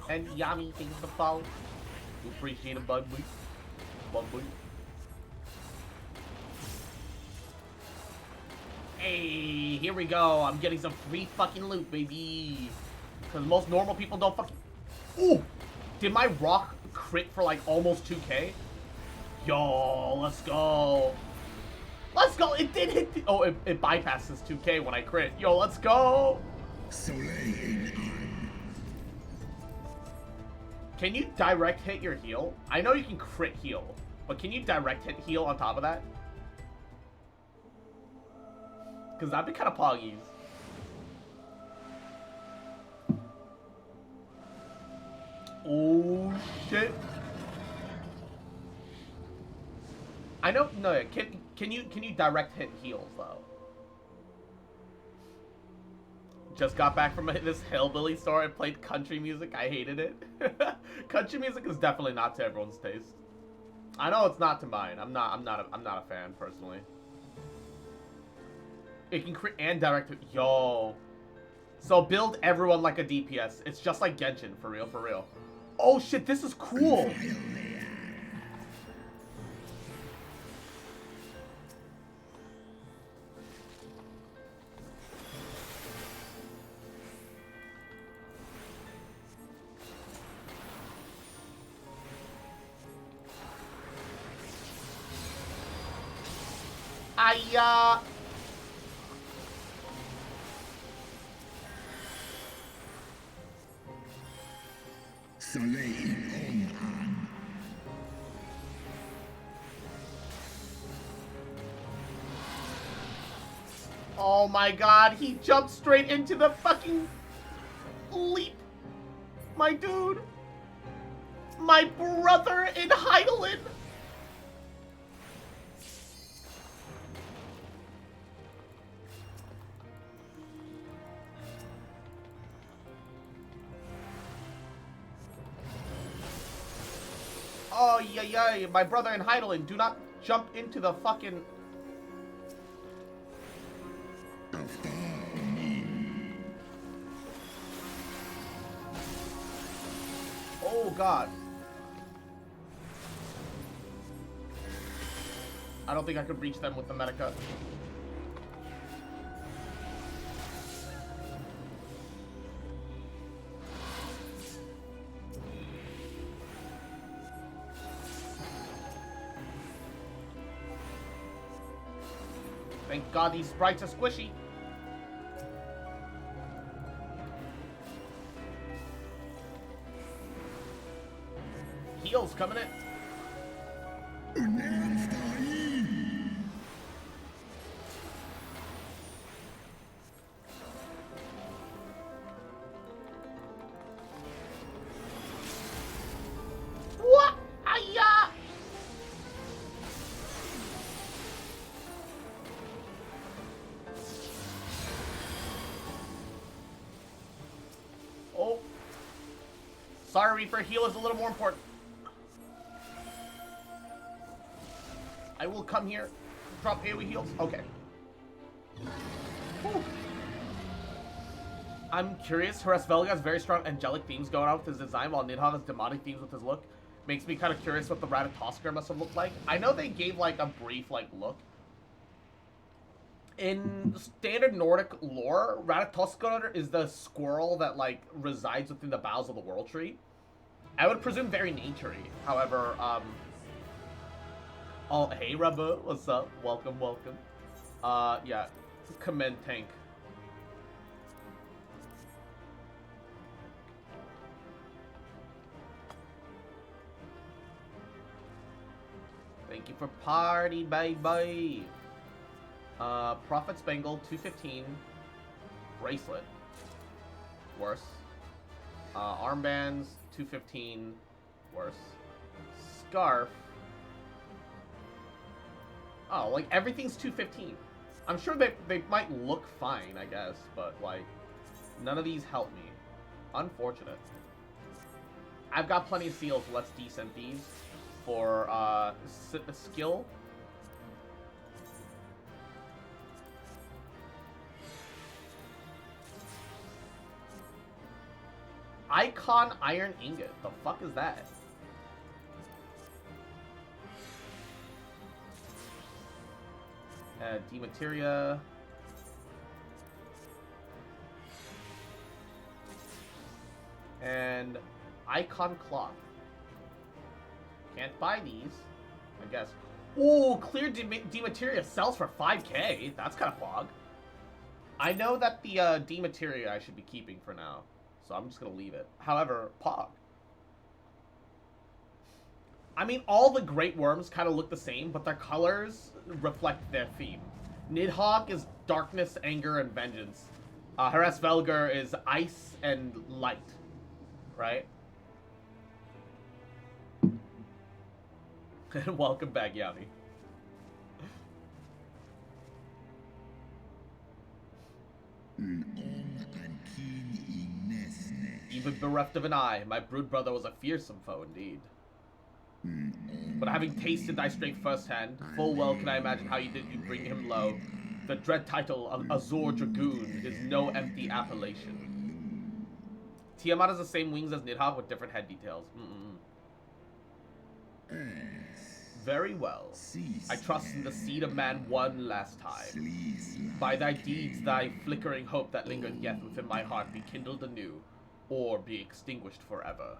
Speaker 1: And Yami things to follow. We appreciate a bug boot. Bug boot. Hey, here we go. I'm getting some free fucking loot, baby. Because most normal people don't fucking... Ooh! Did my rock crit for like almost 2k? Yo, let's go. Let's go. It did hit... Oh, it bypasses 2k when I crit. Yo, let's go. Can you direct hit your heal? I know you can crit heal, but can you direct hit heal on top of that? Because that'd be kind of poggies. Oh, shit. I know, no, can you direct hit heals, though? Just got back from this hillbilly store and played country music. I hated it. Country music is definitely not to everyone's taste. I know it's not to mine. I'm not a fan personally. It can crit and direct it. Yo. So build everyone like a DPS. It's just like Genshin, for real, for real. Oh shit, this is cool. Oh my god, he jumped straight into the fucking leap. My dude. My brother in Heidelin. Oh, yeah, my brother in Heidelin, do not jump into the fucking... Oh, God. I don't think I could reach them with the Medica. Thank God these sprites are squishy. Heals coming in. What? Aya! Oh. Sorry, Reaper. Heal is a little more important. I will come here. Drop AoE heals. Okay. Whew. I'm curious. Helga has very strong angelic themes going on with his design, while Nidhogg has demonic themes with his look. Makes me kind of curious what the Ratatoskr must have looked like. I know they gave like a brief like look. In standard Nordic lore, Ratatoskr is the squirrel that like resides within the boughs of the World Tree. I would presume very naturey. However, oh, hey, Rabu, what's up? Welcome, welcome. Yeah, commend tank. Thank you for party, baby. Prophet Spangled, 215. Bracelet. Worse. Armbands, 215. Worse. Scarf. Oh, like, everything's 215. I'm sure they might look fine, I guess, but, like, none of these help me. Unfortunate. I've got plenty of seals, so let's descent these for, skill. Icon Iron Ingot. The fuck is that? Demateria. And Icon Cloth. Can't buy these, I guess. Ooh, clear Demateria sells for 5k. That's kind of pog. I know that the Demateria I should be keeping for now, so I'm just gonna leave it. However, pog. I mean, all the Great Worms kind of look the same, but their colors reflect their theme. Nidhogg is darkness, anger, and vengeance. Helga is ice and light, right? Welcome back, Yami. Even bereft of an eye, my brood brother was a fearsome foe indeed. But having tasted thy strength firsthand, full well can I imagine how you bring him low. The dread title of Azure Dragoon is no empty appellation. Tiamat has the same wings as Nidhogg with different head details. Very well. I trust in the seed of man one last time. By thy deeds, thy flickering hope that lingered yet within my heart be kindled anew, or be extinguished forever.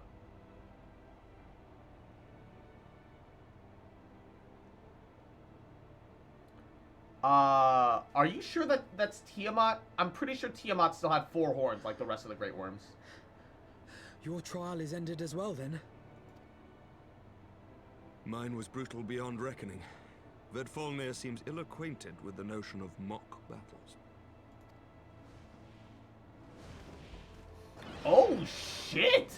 Speaker 1: Are you sure that that's Tiamat? I'm pretty sure Tiamat still had 4 horns like the rest of the Great Worms.
Speaker 2: Your trial is ended as well, then?
Speaker 3: Mine was brutal beyond reckoning. Vedfalnir seems ill-acquainted with the notion of mock battles.
Speaker 1: Oh, shit!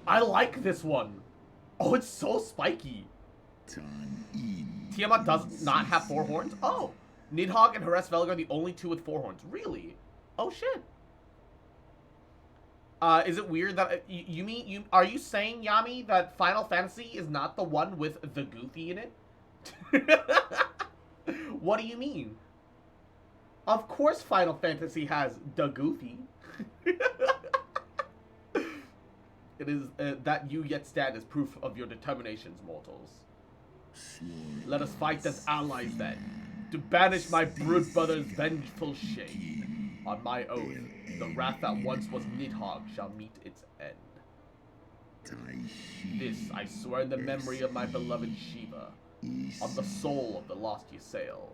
Speaker 1: I like this one. Oh, it's so spiky. Tiamat does not have 4 horns? Oh. Nidhogg and Helga are the only 2 with 4 horns. Really? Oh, shit. Is it weird that you mean are you saying, Yami, that Final Fantasy is not the one with the Goofy in it? What do you mean? Of course Final Fantasy has the Goofy. It is that you yet stand as proof of your determinations, mortals. Let us fight as allies then, to banish my brood brother's vengeful shade. On my oath, the wrath that once was Nidhogg shall meet its end. This I swear in the memory of my beloved Shiva, on the soul of the lost Ysael.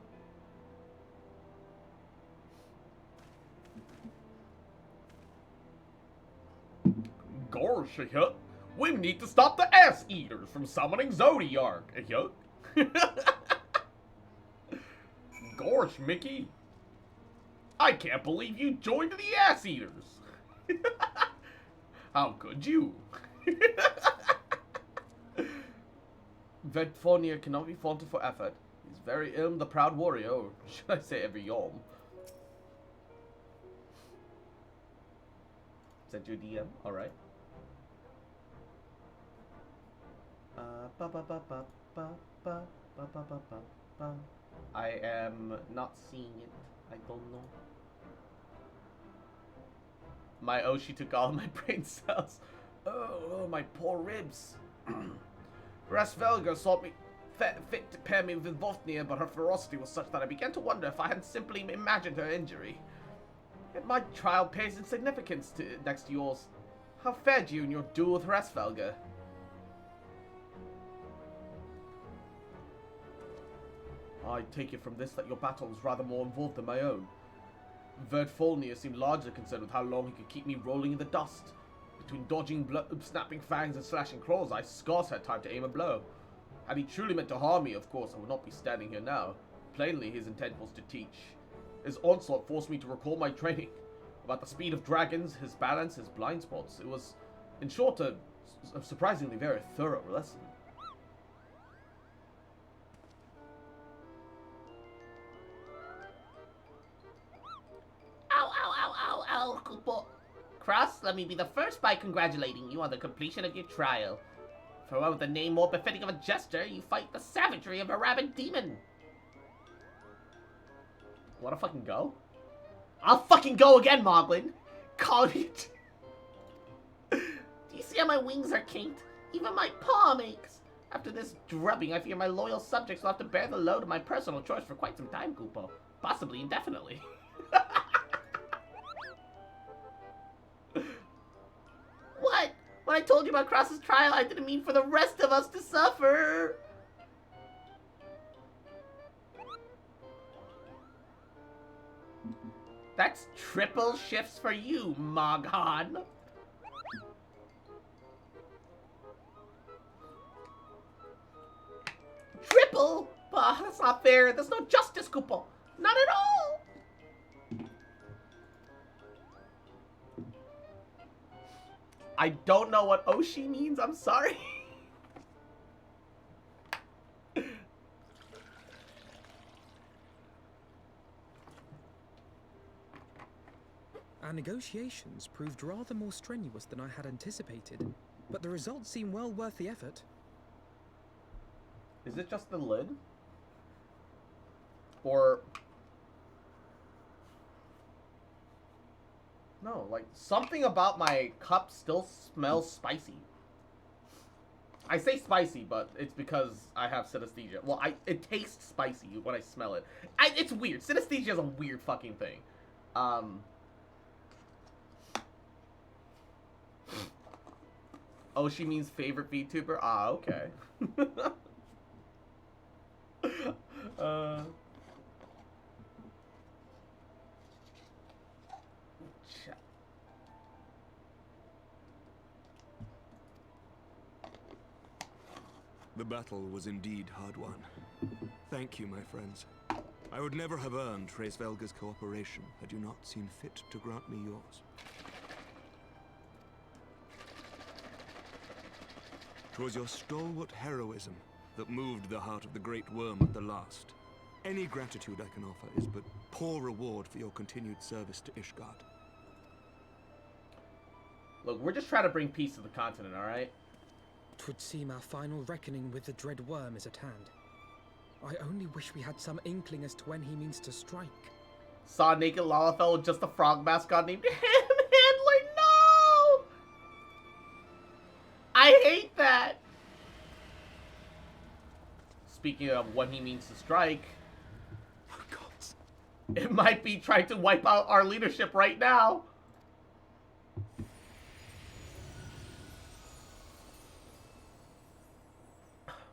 Speaker 1: Gosh, we need to stop the ass eaters from summoning Zodiark. Gosh, Mickey. I can't believe you joined the ass eaters. How could you? Vedfonia cannot be faulted for effort. He's very the proud warrior, or should I say every yom. Sent you a DM? Alright. I am not seeing it. I don't know. My Oshi took all my brain cells. Oh, my poor ribs. Rasvelga sought me fit to pair me with Votnia, but her ferocity was such that I began to wonder if I hadn't simply imagined her injury. Yet my trial pays in significance next to yours. How fared you in your duel with Rasvelga? I take it from this that your battle was rather more involved than my own. Verdfolnir seemed largely concerned with how long he could keep me rolling in the dust. Between dodging snapping fangs and slashing claws, I scarce had time to aim a blow. Had he truly meant to harm me, of course, I would not be standing here now. Plainly, his intent was to teach. His onslaught forced me to recall my training. About the speed of dragons, his balance, his blind spots. It was, in short, a surprisingly very thorough lesson. Cross, let me be the first by congratulating you on the completion of your trial. For one with a name more befitting of a jester, you fight the savagery of a rabid demon. Wanna fucking go? I'll fucking go again, Moglin! Call it. Do you see how my wings are kinked? Even my palm aches. After this drubbing, I fear my loyal subjects will have to bear the load of my personal choice for quite some time, Kupo. Possibly indefinitely. What? When I told you about Cross's trial, I didn't mean for the rest of us to suffer. That's triple shifts for you, Moghan. Triple? Bah, that's not fair. There's no justice, Kupo. Not at all. I don't know what Oshi means. I'm sorry.
Speaker 2: Our negotiations proved rather more strenuous than I had anticipated, but the results seem well worth the effort.
Speaker 1: Is it just the lid? Or... No, like, something about my cup still smells spicy. I say spicy, but it's because I have synesthesia. Well, it tastes spicy when I smell it. It's weird. Synesthesia is a weird fucking thing. Oh, she means favorite VTuber? Ah, okay.
Speaker 3: The battle was indeed hard won. Thank you, my friends. I would never have earned Hraesvelga's cooperation had you not seen fit to grant me yours. 'Twas your stalwart heroism that moved the heart of the Great Worm at the last. Any gratitude I can offer is but poor reward for your continued service to Ishgard.
Speaker 1: Look, we're just trying to bring peace to the continent, alright?
Speaker 2: 'Twould seem our final reckoning with the dread worm is at hand. I only wish we had some inkling as to when he means to strike.
Speaker 1: Saw a naked Lalafell with just a frog mascot named Handler. No! I hate that! Speaking of when he means to strike,
Speaker 3: Oh, gods.
Speaker 1: it might be trying to wipe out our leadership right now.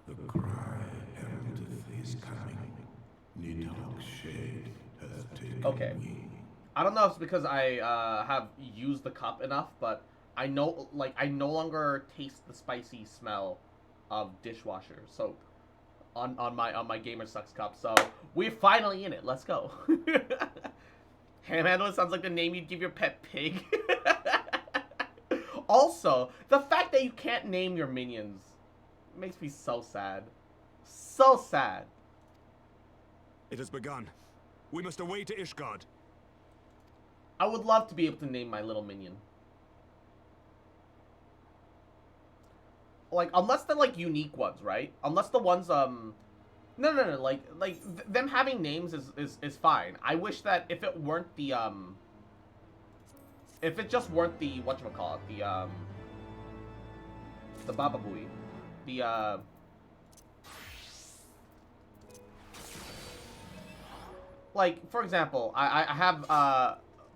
Speaker 4: The cry heraldeth his coming. Nidhogg's shade has taken
Speaker 1: Okay.
Speaker 4: wing.
Speaker 1: I don't know if it's because I have used the cup enough, but I know, like, I no longer taste the spicy smell of dishwasher soap on my Gamer Sucks cup. So we're finally in it. Let's go. Hamhandler sounds like the name you'd give your pet pig. Also, the fact that you can't name your minions makes me so sad. So sad.
Speaker 3: It has begun. We must away to Ishgard.
Speaker 1: I would love to be able to name my little minion. Like, unless they're, like, unique ones, right? Unless the ones, no, them having names is fine. I wish that if it weren't the, if it just weren't the, whatchamacallit, the Bababooey, like, for example, I have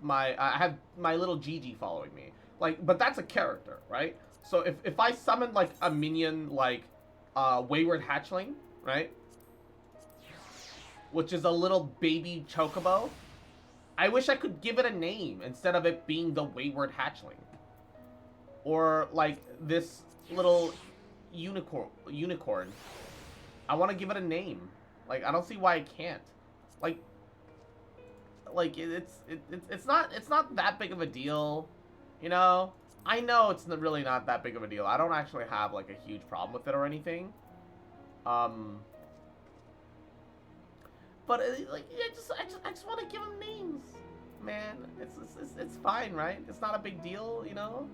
Speaker 1: my little Gigi following me. Like, but that's a character, right? So if I summon, like, a minion like Wayward Hatchling, right? Which is a little baby chocobo, I wish I could give it a name instead of it being the Wayward Hatchling. Or, like, this little unicorn. I want to give it a name. Like, I don't see why I can't. Like it's not that big of a deal, you know. I know it's really not that big of a deal. I don't actually have, like, a huge problem with it or anything. But like, I just want to give them names, man. It's fine, right? It's not a big deal, you know.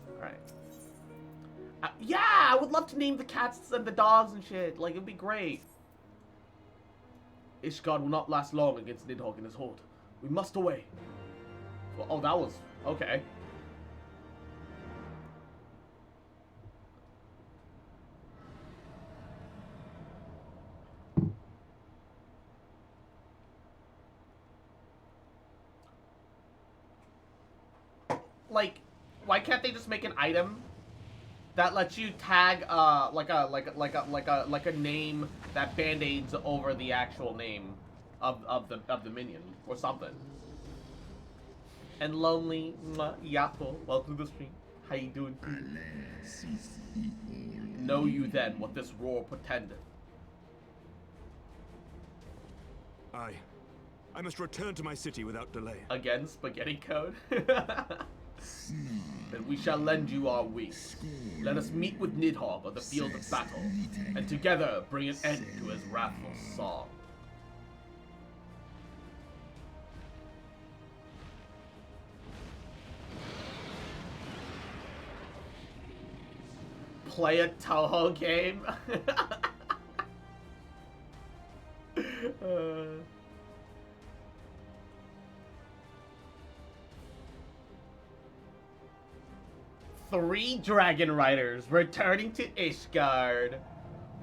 Speaker 1: All right. Yeah, I would love to name the cats and the dogs and shit. Like, it'd be great. Ishgard will not last long against Nidhogg and his horde. We must away. Well, oh, that was... okay. Like, why can't they just make an item that lets you tag like a name that band-aids over the actual name of the minion or something? And Lonely Yapo, welcome to the stream. How you doing? Know you then what this roar portended?
Speaker 3: I must return to my city without delay.
Speaker 1: Again, spaghetti code. Then we shall lend you our wings. Let us meet with Nidhogg on the field of battle, and together bring an end to his wrathful song. Play a Toho game? Three dragon riders returning to Ishgard.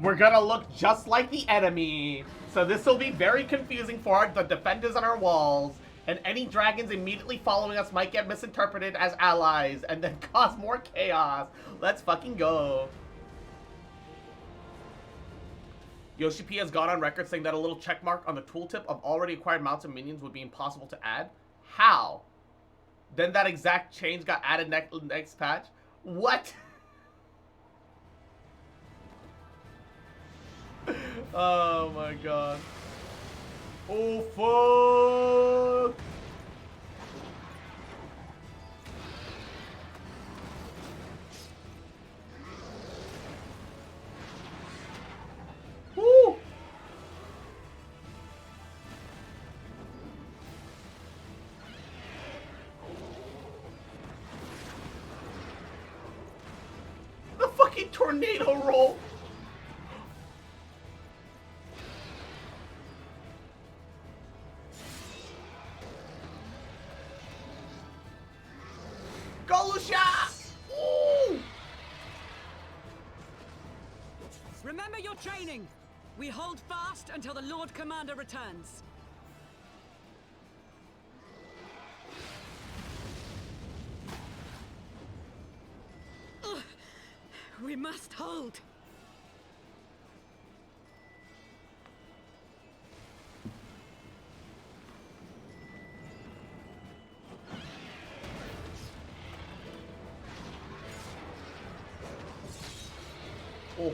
Speaker 1: We're gonna look just like the enemy, so this will be very confusing for the defenders on our walls, and any dragons immediately following us might get misinterpreted as allies and then cause more chaos. Let's fucking go. Yoshi P has gone on record saying that a little checkmark on the tooltip of already acquired mounts and minions would be impossible to add. How? Then that exact change got added next patch? What? Oh my god. Oh fuck! Woo! tornado roll. Go, Lucia! Ooh!
Speaker 5: Remember your training. We hold fast until the Lord Commander returns. Ugh. We must hold.
Speaker 1: Oh.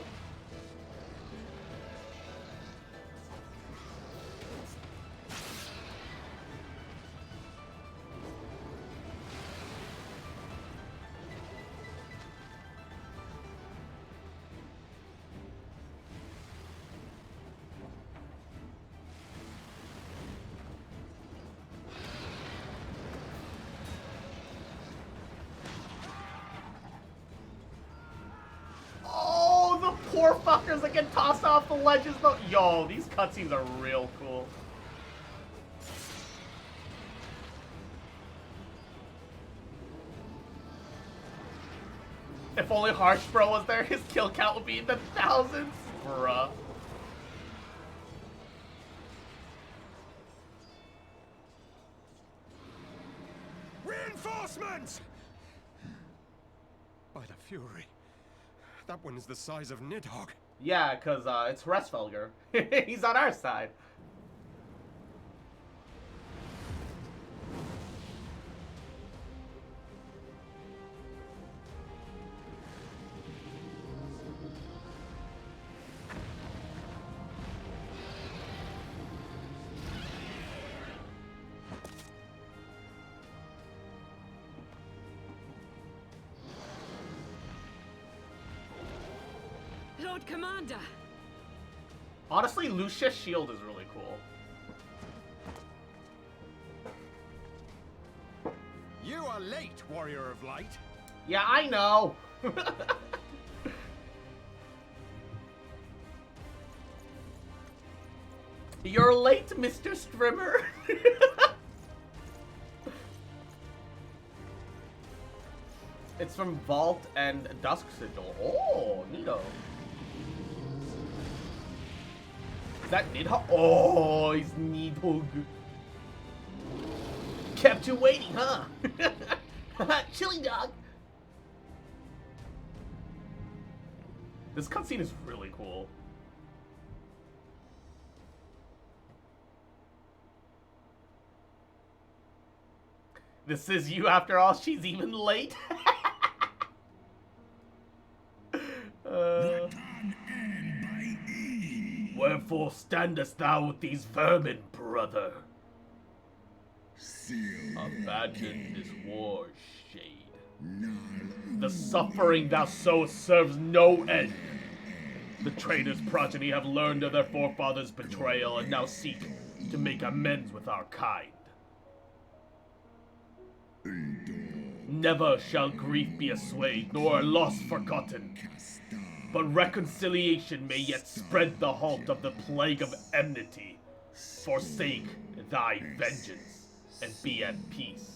Speaker 1: Oh, the poor fuckers that get tossed off the ledges though. Yo, these cutscenes are real cool. If only Harsh Bro was there, his kill count would be in the thousands. Bruh.
Speaker 3: Reinforcements! By the Fury. That one is the size of Nidhogg.
Speaker 1: Yeah, because it's Hresvelger. He's on our side.
Speaker 5: Lord Commander.
Speaker 1: Honestly, Lucia's shield is really cool.
Speaker 3: You are late, Warrior of Light.
Speaker 1: Yeah, I know. You're late, Mr. Strimmer. It's from Vault and Dusk Sigil. Oh, neato. Is that Nidhogg? Oh, he's Nidhogg. Kept you waiting, huh? Chili dog. This cutscene is really cool. This is you after all, she's even late. Wherefore standest thou with these vermin, brother? Abandon this war, shade. The suffering thou sowest serves no end. The traitor's progeny have learned of their forefathers' betrayal and now seek to make amends with our kind. Never shall grief be assuaged, nor loss forgotten. But reconciliation may yet spread the halt of the plague of enmity. Forsake thy vengeance, and be at peace.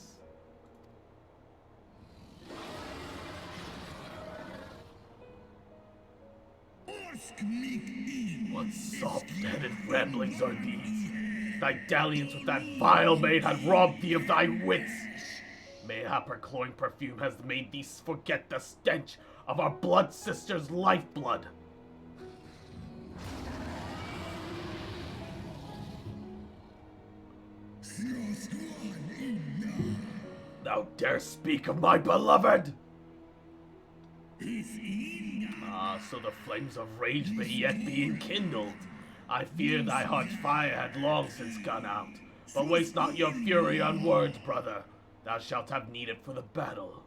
Speaker 1: What soft-headed ramblings are these? Thy dalliance with that vile maid had robbed thee of thy wits. Mayhap her cloying perfume has made thee forget the stench of our blood sister's lifeblood. Thou darest speak of my beloved? Ah, so the flames of rage may yet be enkindled. I fear thy heart's fire had long since gone out. But waste not your fury on words, brother. Thou shalt have need it for the battle.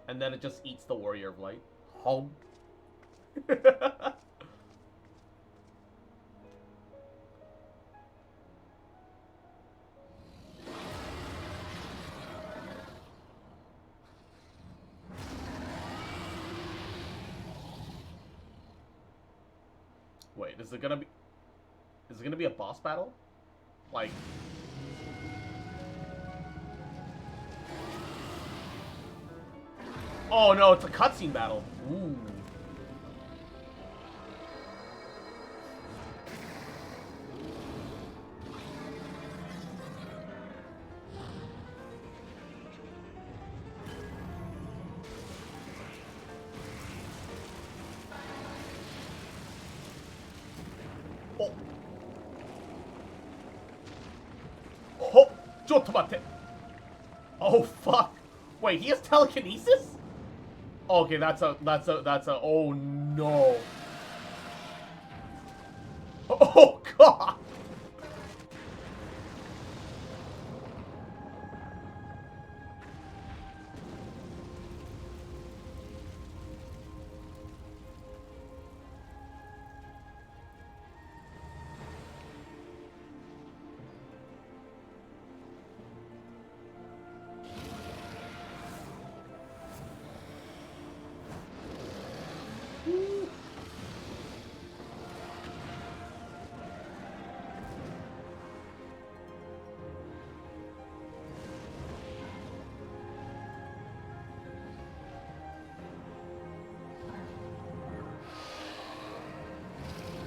Speaker 1: And then it just eats the Warrior of Light. Home. Wait, is it gonna be a boss battle? Like... Oh no, it's a cutscene battle. Ooh. Oh. Oh, ちょっと待って. Oh fuck. Wait, he has telekinesis? Okay, that's a, oh no. Oh god.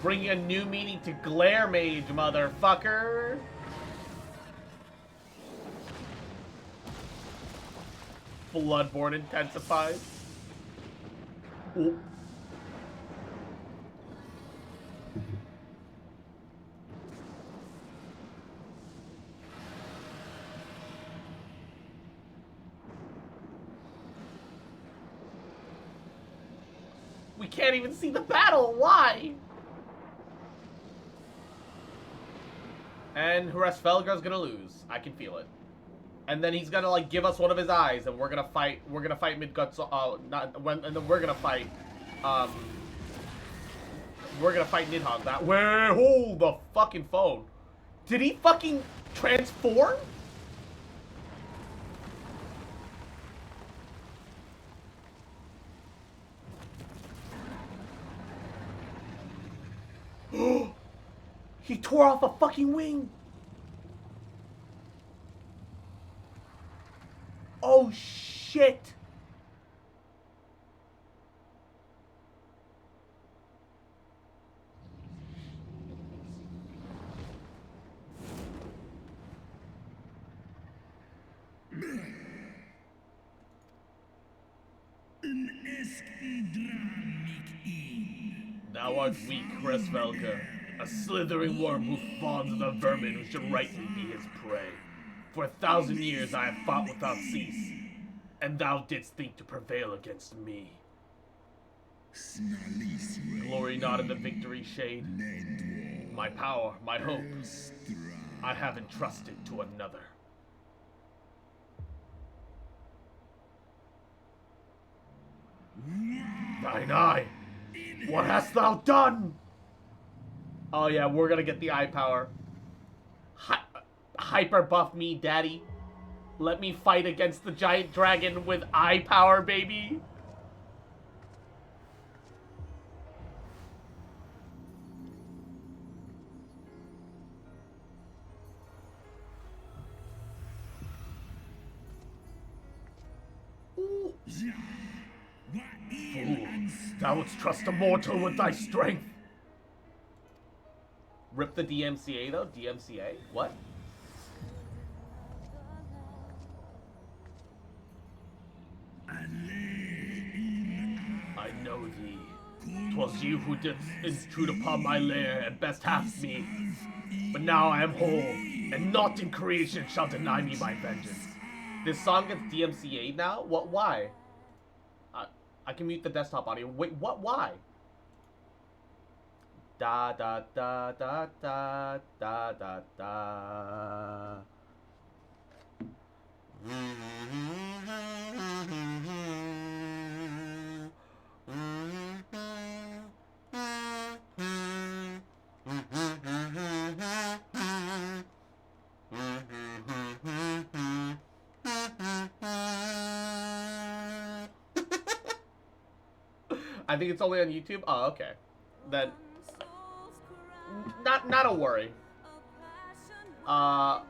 Speaker 1: Bringing a new meaning to Glare Mage, motherfucker. Bloodborne intensifies. Ooh. We can't even see the battle. Why? And Hresvelgar's gonna lose. I can feel it. And then he's gonna like give us one of his eyes, and we're gonna fight Midgard. And then we're gonna fight. We're gonna fight Nidhogg that way. Hold the fucking phone. Did he fucking transform? He tore off a fucking wing. Oh shit. Thou art weak, Hresvelgar, a slithering worm who fawns on the vermin who should rightly be his prey. For 1,000 years I have fought without cease, and thou didst think to prevail against me. Glory not in the victory shade. My power, my hope, I have entrusted to another. Thine eye! What hast thou done? Oh yeah, we're gonna get the eye power. Hyper buff me, daddy. Let me fight against the giant dragon with eye power, baby. Ooh. Fool, thou wouldst trust a mortal with thy strength. Rip the DMCA though? DMCA? What? I know thee. 'Twas you who did intrude upon my lair and best half me. But now I am whole, and naught in creation shall deny me my vengeance. This song gets DMCA'd now? What? Why? I can mute the desktop audio. Wait, what? Why? Da da da da da da da da. I think it's only on YouTube. Oh, okay. Then not a worry. The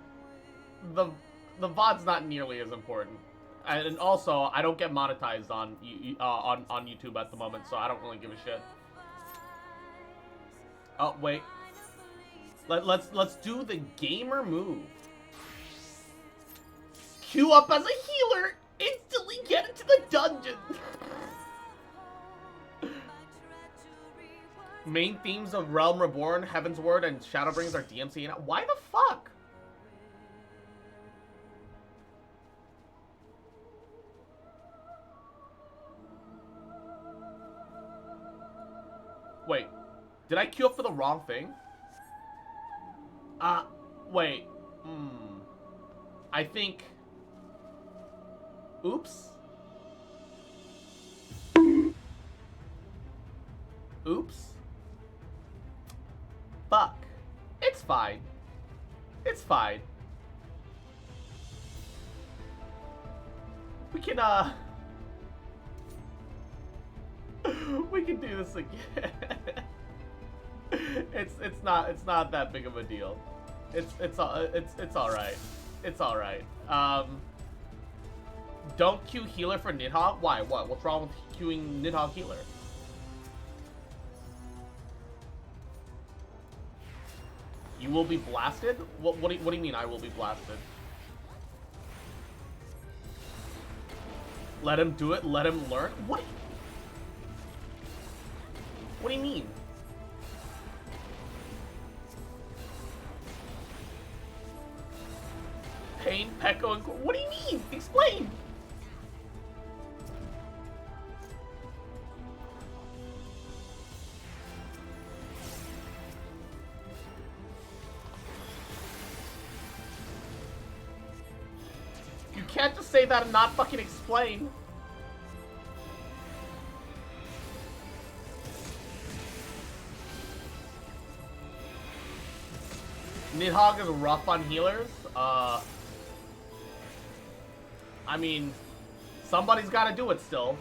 Speaker 1: VOD's not nearly as important, and also I don't get monetized on YouTube at the moment, so I don't really give a shit. Oh wait, let's do the gamer move. Queue up as a healer, instantly get into the dungeon. Main themes of Realm Reborn, Heaven's Word, and Shadowbringers are DMC. Why the fuck? Wait, did I queue up for the wrong thing? Wait. I think... Oops. Oops. Fuck. It's fine. It's fine. We can, we can do this again. It's not that big of a deal. It's alright. It's alright. Don't queue healer for Nidhogg? Why? What? What's wrong with queuing Nidhogg healer? You will be blasted? What do you mean I will be blasted? Let him do it? Let him learn? What do you mean? Pain, Pekko, and... What do you mean? Explain! You can't just say that and not fucking explain. Nidhogg is rough on healers. I mean, somebody's got to do it still.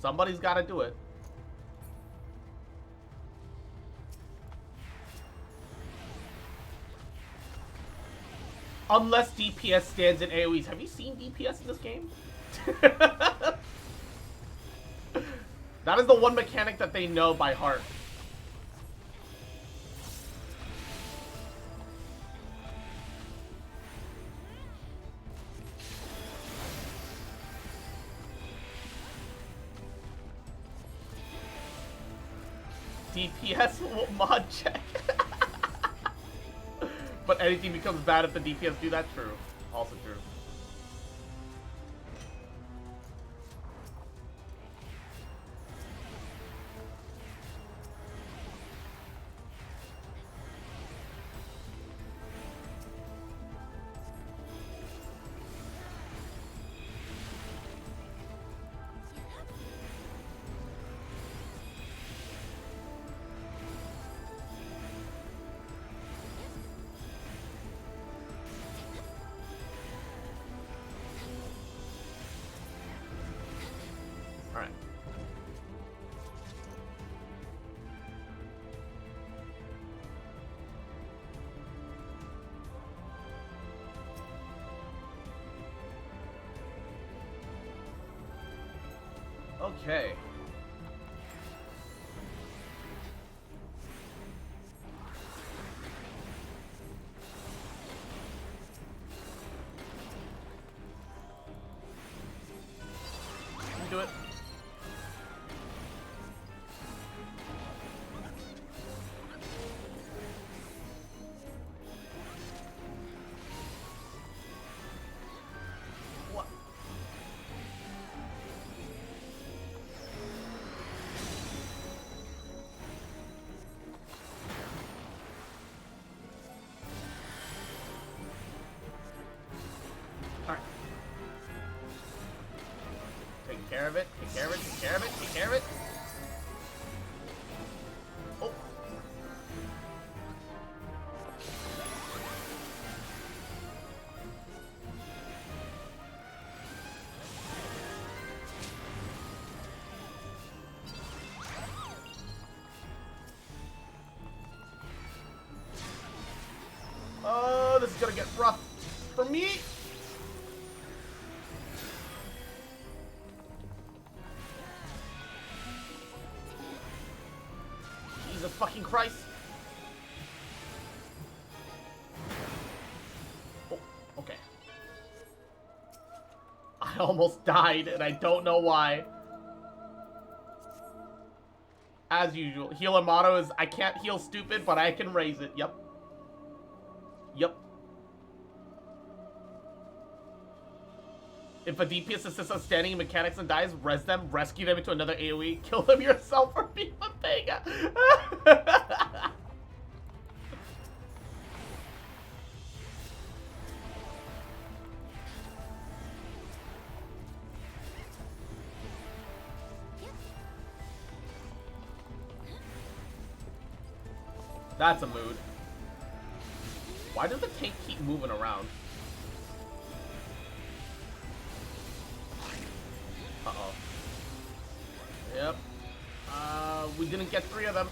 Speaker 1: Somebody's got to do it. Unless DPS stands in AoEs. Have you seen DPS in this game? That is the one mechanic that they know by heart. DPS mod check. But anything becomes bad if the DPS do that? True. Also true. Okay. Do it. What? Alright. Take care of it, take care of it, take care of it, take care of it. Oh. Yeet! Jesus fucking Christ. Oh, okay. I almost died, and I don't know why. As usual, healer motto is, I can't heal stupid, but I can raise it. Yep. Yep. If a DPS assists on standing in mechanics and dies, res them, rescue them into another AoE, kill them yourself, or beat the Vega. That's a mood. Why does the tank keep moving around? Uh-oh. Yep. We didn't get 3 of them.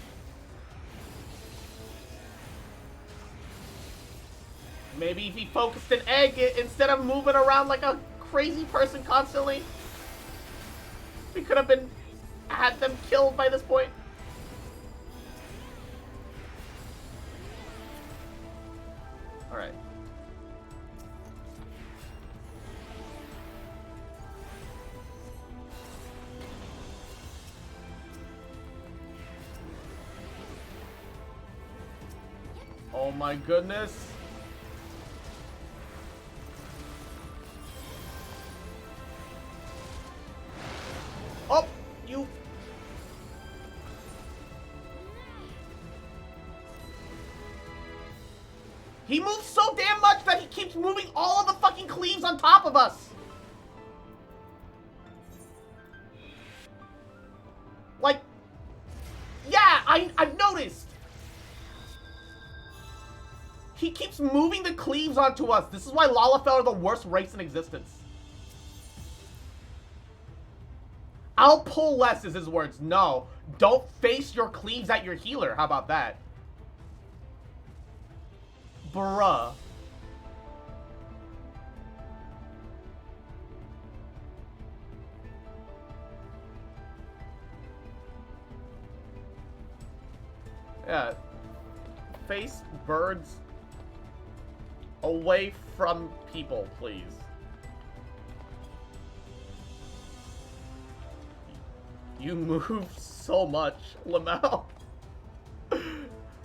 Speaker 1: Maybe if he focused an egg instead of moving around like a crazy person constantly, we could have had them killed by this point. Alright. Oh my goodness. Oh, you. He moves so damn much that he keeps moving all of the fucking cleaves on top of us. Like, yeah, I've noticed. He keeps moving the cleaves onto us. This is why Lalafell are the worst race in existence. I'll pull less is his words. No, don't face your cleaves at your healer. How about that? Bruh. Yeah. Face birds away from people, please. You move so much, Lamau.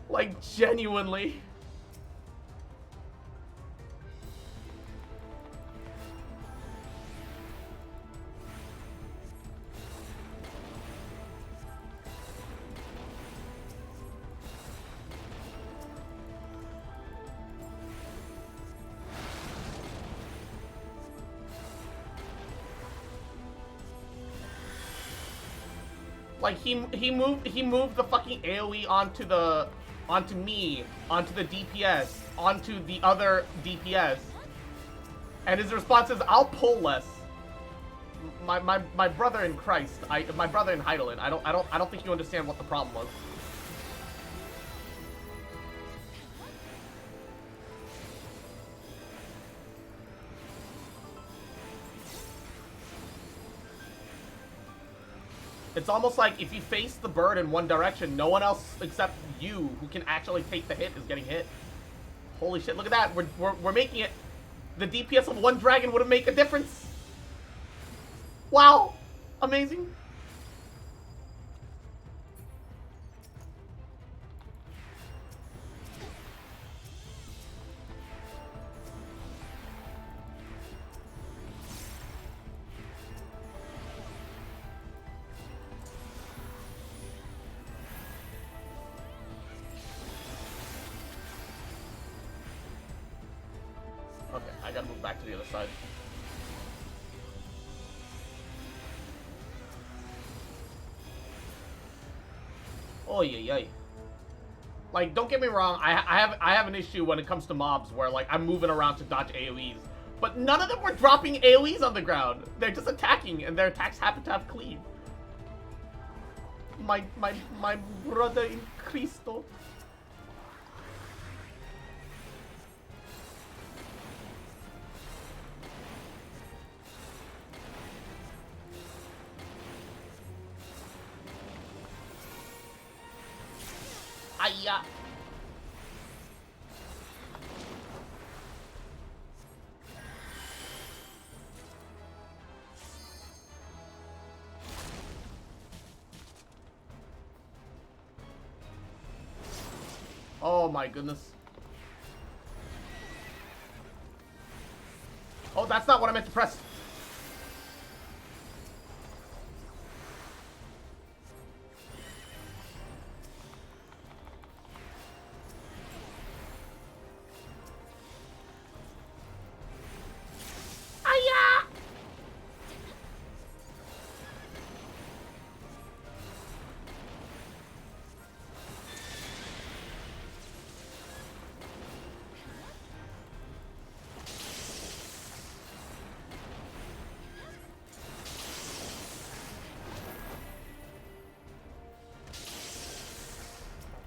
Speaker 1: Like, genuinely. Like he moved the fucking AoE onto me, onto the DPS, onto the other DPS. And his response is, I'll pull less. My brother in Christ, my brother in Heidelin, I don't think you understand what the problem was. It's almost like if you face the bird in one direction, no one else except you who can actually take the hit is getting hit. Holy shit, look at that. We're making it. The DPS of one dragon would make a difference. Wow. Amazing. Okay, I gotta move back to the other side. Oh yeah. Like, don't get me wrong, I have an issue when it comes to mobs where like I'm moving around to dodge AoEs, but none of them were dropping AoEs on the ground. They're just attacking, and their attacks happen to have cleave. My brother in Cristo. Aya. Oh my goodness. Oh, that's not what I meant to press. Aya!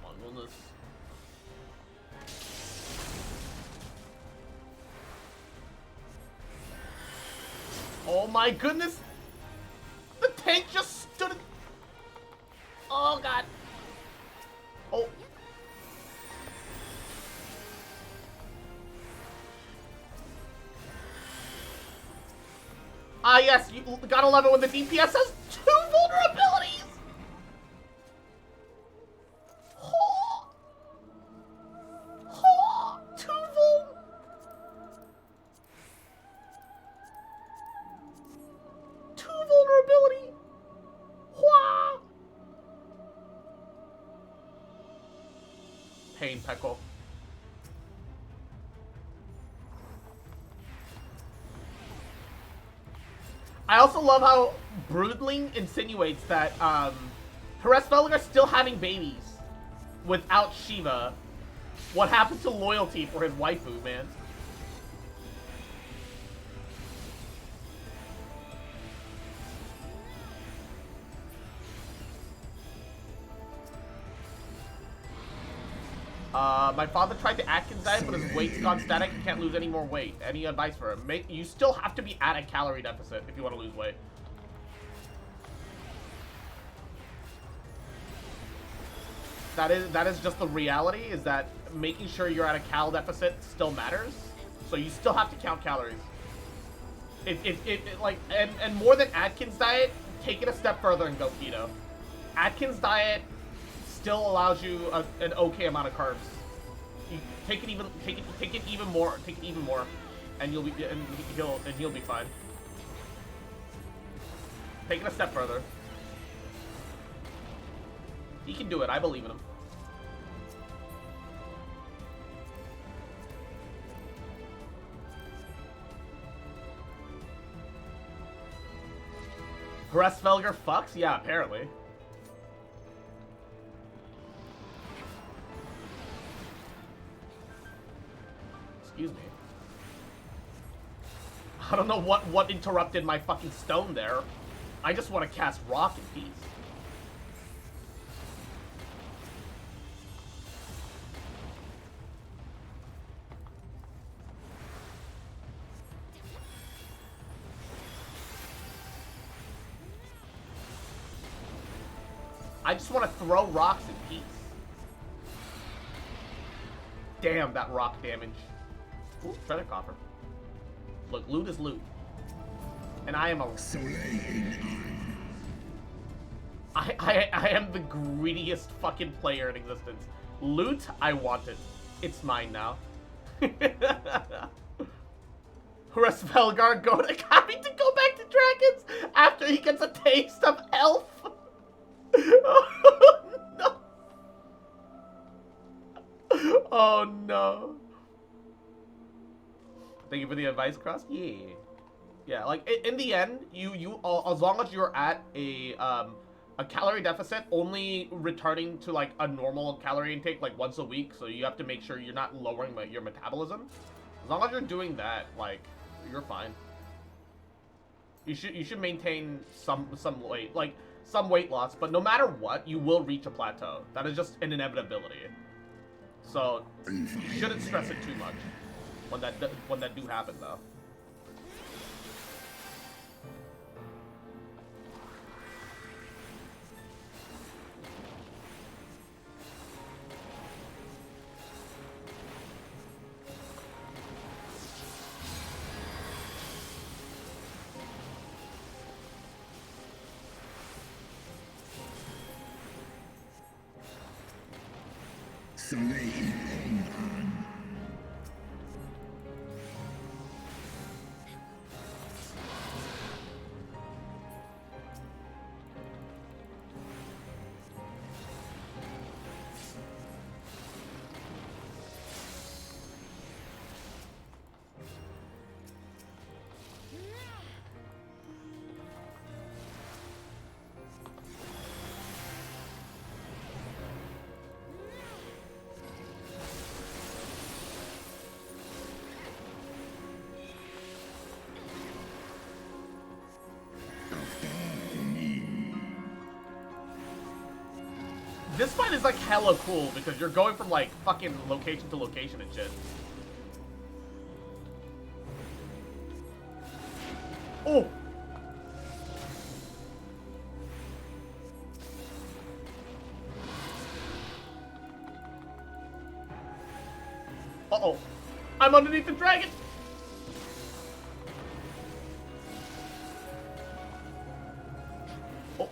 Speaker 1: Oh my goodness. Oh my goodness! The tank just stood. Oh god. Oh. Ah yes, you gotta love it when the DPS has 2 vulnerabilities! Oh. Oh. 2 vul. 2 vulnerability. Wah. Pain, Pekko. I also love how Broodling insinuates that Hresvelgar still having babies without Shiva. What happened to loyalty for his waifu, man? My father tried to Atkins diet, but his weight's gone static. He can't lose any more weight. Any advice for him? You still have to be at a calorie deficit if you want to lose weight. That is just the reality, is that making sure you're at a cal deficit still matters. So you still have to count calories. And more than Atkins diet, take it a step further and go keto. Atkins diet still allows you an okay amount of carbs. You take it even more, and you'll be fine. Take it a step further. He can do it. I believe in him. Hresvelgar fucks? Yeah, apparently. Excuse me. I don't know what interrupted my fucking stone there. I just want to cast rock in peace. I just want to throw rocks in peace. Damn, that rock damage. Ooh, treasure coffer. Look, loot is loot. And I am a... I am the greediest fucking player in existence. Loot, I want it. It's mine now. Hresvelgar having to go back to dragons after he gets a taste of elf. Oh no. Oh no. Thank you for the advice, Cross. Yeah. Yeah, like in the end, you as long as you're at a calorie deficit, only returning to like a normal calorie intake like once a week, so you have to make sure you're not lowering your metabolism. As long as you're doing that, like, you're fine. You should maintain some weight, like some weight loss, but no matter what, you will reach a plateau. That is just an inevitability. So you shouldn't stress it too much when that do happen, though. This fight is like hella cool because you're going from like fucking location to location and shit. Oh! Uh-oh. I'm underneath the dragon! Oh.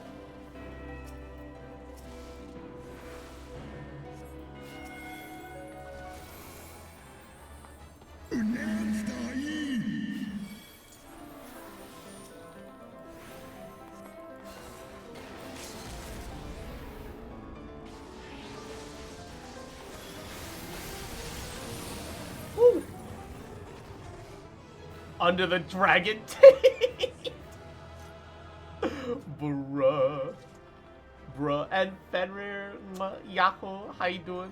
Speaker 1: Woo. Under the dragon tape. Bruh. Bruh. And Fenrir, Yahoo, how you doing?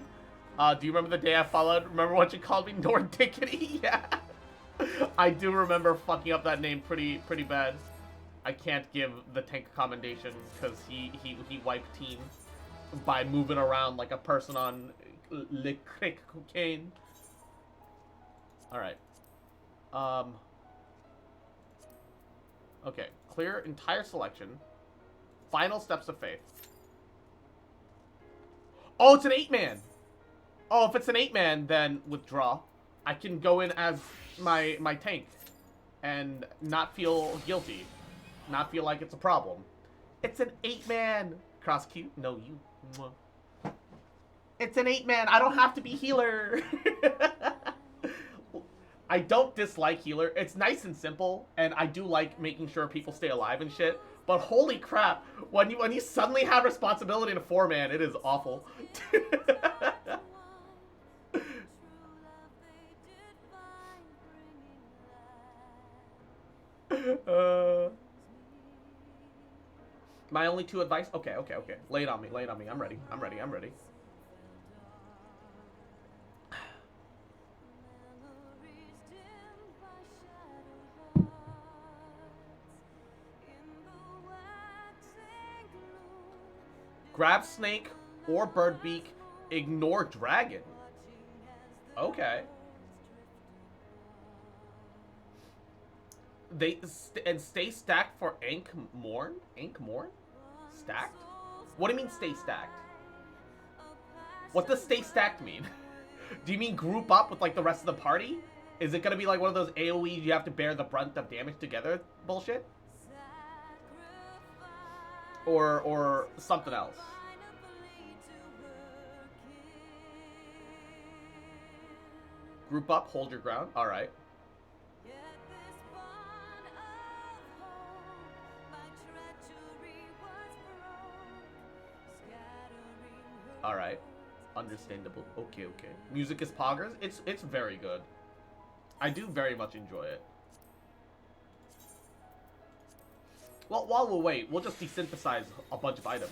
Speaker 1: Do you remember the day I followed? Remember what you called me? Nordickity? Yeah. I do remember fucking up that name pretty bad. I can't give the tank a commendation because he wiped team by moving around like a person on liquid cocaine. Alright. Okay. Clear entire selection. Final steps of faith. Oh, it's an 8-man! Oh, if it's an 8-man, then withdraw. I can go in as my tank and not feel guilty. Not feel like it's a problem. It's an 8-man! Cross cute? No, you. Mwah. It's an 8-man! I don't have to be healer! I don't dislike healer. It's nice and simple, and I do like making sure people stay alive and shit. But holy crap, when you suddenly have responsibility in a 4-man, it is awful. My only 2 advice? Okay. Lay it on me. I'm ready. Grab snake or bird beak. Ignore dragon. Okay. And stay stacked for Ankh Morn? Ankh Morn? Stacked? What do you mean stay stacked? What does stay stacked mean? Do you mean group up with like the rest of the party? Is it gonna be like one of those AoEs you have to bear the brunt of damage together bullshit? Or something else? Group up, hold your ground. Alright. Alright. Understandable. Okay. Music is poggers. It's very good. I do very much enjoy it. Well, while we wait, we'll just desynthesize a bunch of items.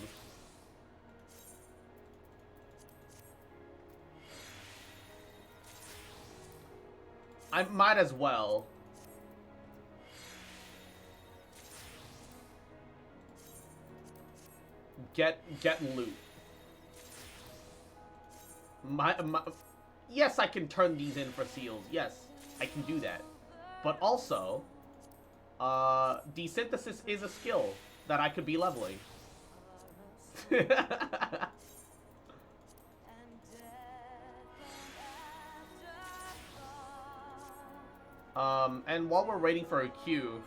Speaker 1: I might as well. Get loot. Yes, I can turn these in for seals. Yes, I can do that. But also, desynthesis is a skill that I could be leveling. And while we're waiting for a queue,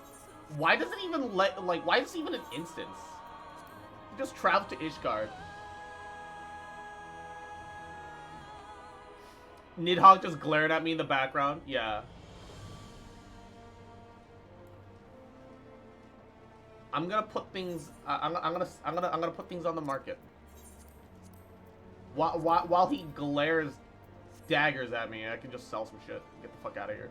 Speaker 1: why does it even why is it even an instance? You just travel to Ishgard. Nidhogg just glared at me in the background. Yeah. I'm gonna put things. I'm gonna put things on the market. While he glares daggers at me, I can just sell some shit. Get the fuck out of here.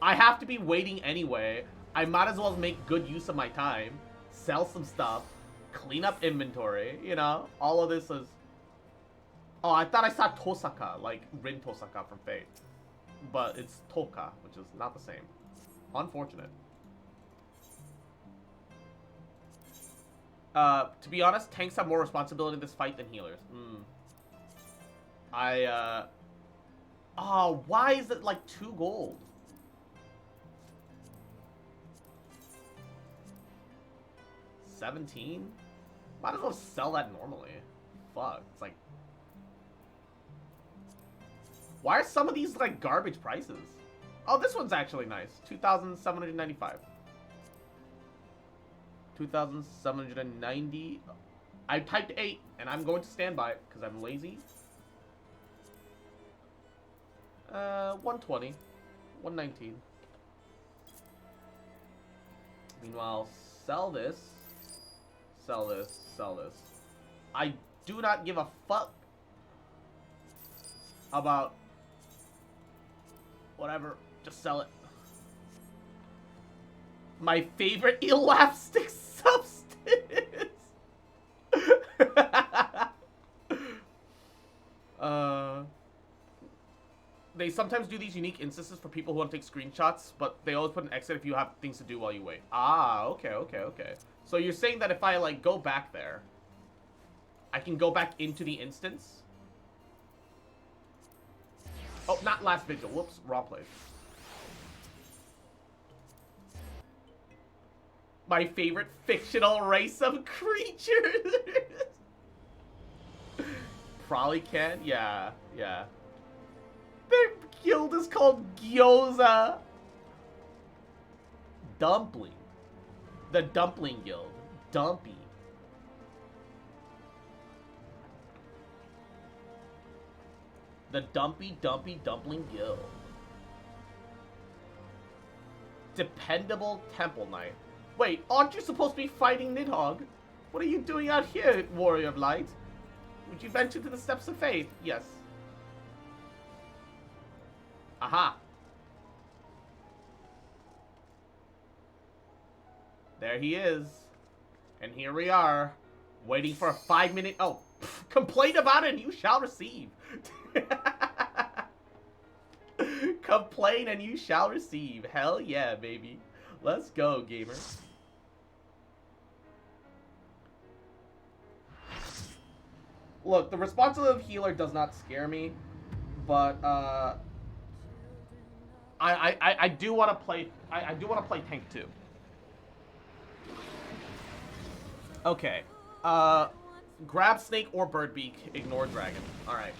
Speaker 1: I have to be waiting anyway. I might as well make good use of my time. Sell some stuff. Clean up inventory. You know, all of this is. Oh, I thought I saw Tosaka, like Rin Tosaka from Fate. But it's Toka, which is not the same. Unfortunate. To be honest, tanks have more responsibility in this fight than healers. Oh, why is it like 2 gold? $17? Might as well sell that normally. Fuck, it's like... Why are some of these like garbage prices? Oh, this one's actually nice. 2,795. 2,790. I typed 8, and I'm going to stand by it because I'm lazy. 120. 119. Meanwhile, sell this. Sell this. Sell this. I do not give a fuck about whatever. Just sell it. My favorite elastic substance. They sometimes do these unique instances for people who want to take screenshots, but they always put an exit if you have things to do while you wait. Ah, okay, okay, okay. So you're saying that if I, like, go back there, I can go back into the instance? Oh, not last vigil. Whoops, wrong place. My favorite fictional race of creatures. Probably can. Yeah, yeah. Their guild is called Gyoza. Dumpling. The Dumpling Guild. Dumpy. The Dumpy Dumpling Guild. Dependable Temple Knight. Wait, aren't you supposed to be fighting Nidhogg? What are you doing out here, Warrior of Light? Would you venture to the steps of faith? Yes. Aha. There he is. And here we are, waiting for a 5-minute... Oh, complain about it and you shall receive. Complain and you shall receive. Hell yeah, baby. Let's go, gamer. Look, the responsive healer does not scare me, but I do want to play. I do want to play tank too. Okay. Grab snake or birdbeak. Ignore dragon. All right.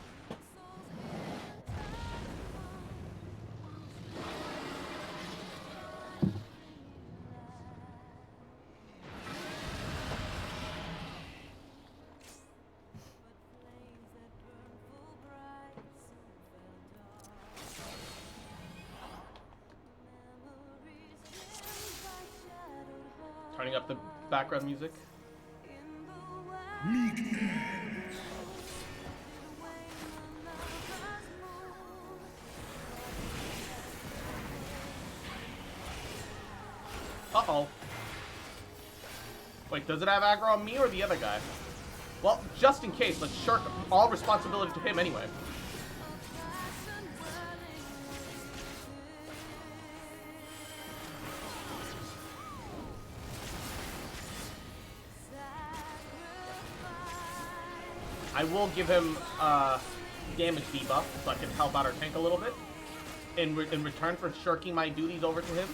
Speaker 1: Turning up the background music. Uh-oh. Wait, does it have aggro on me or the other guy? Well, just in case, let's shirk all responsibility to him anyway. I will give him damage debuff so I can help out our tank a little bit in return for shirking my duties over to him.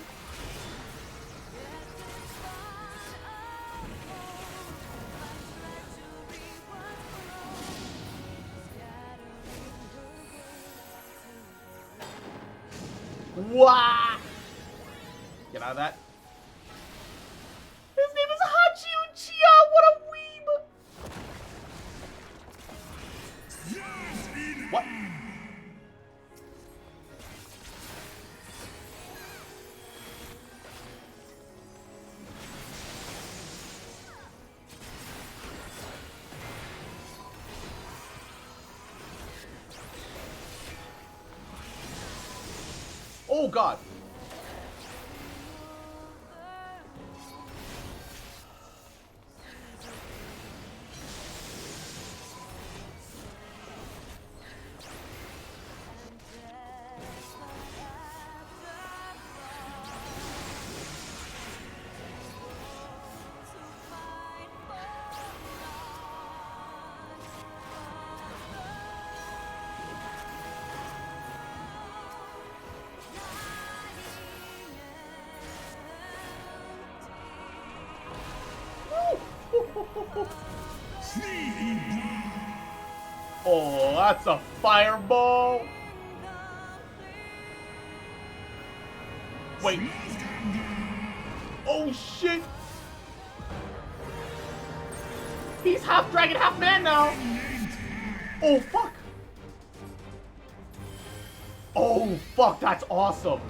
Speaker 1: Wah! Get out of that. His name is Hachi Uchiha! What a weeb! What? Oh god. Oh, that's a fireball. Wait. Oh shit. He's half dragon, half man now. Oh fuck. Oh fuck, that's awesome.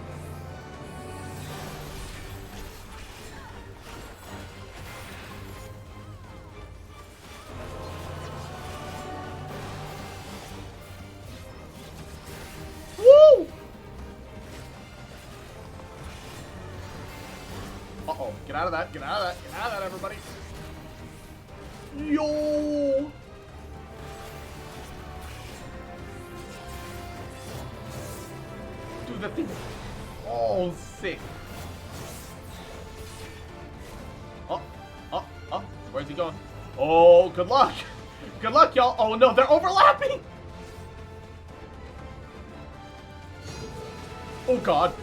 Speaker 1: Woo! Uh-oh, get out of that, get out of that, get out of that, everybody. Yo! Do the thing. Oh, sick. Where's he going? Oh, good luck. Good luck, y'all. Oh, no, they're overlapping. Oh, God.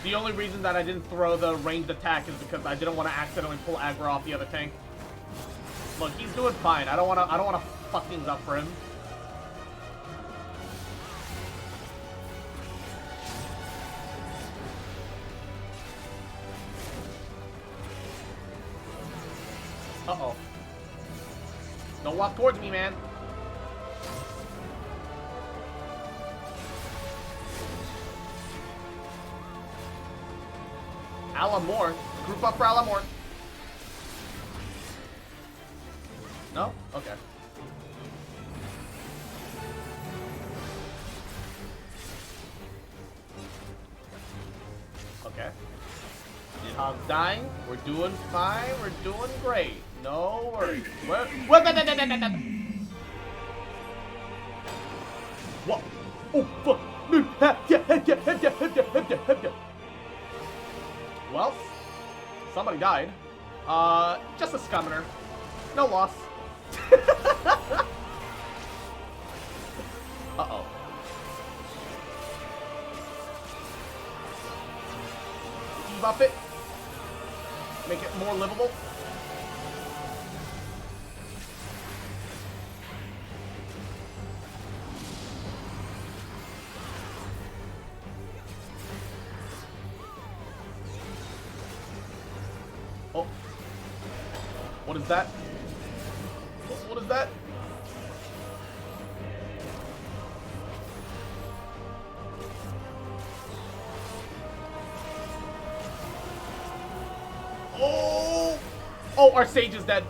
Speaker 1: The only reason that I didn't throw the ranged attack is because I didn't want to accidentally pull aggro off the other tank. Look, he's doing fine. I don't want to fuck things up for him. Uh-oh. Don't walk towards me, man. Alamore. Group up for Alamore. No? Okay. Okay. Tom's dying. We're doing fine. We're doing great. No worries. What? Oh, fuck. Well, somebody died. Just a scummoner. No loss. Uh-oh. Debuff it. Make it more livable. Oh. What is that? What is that? Oh! Oh, our sage is dead.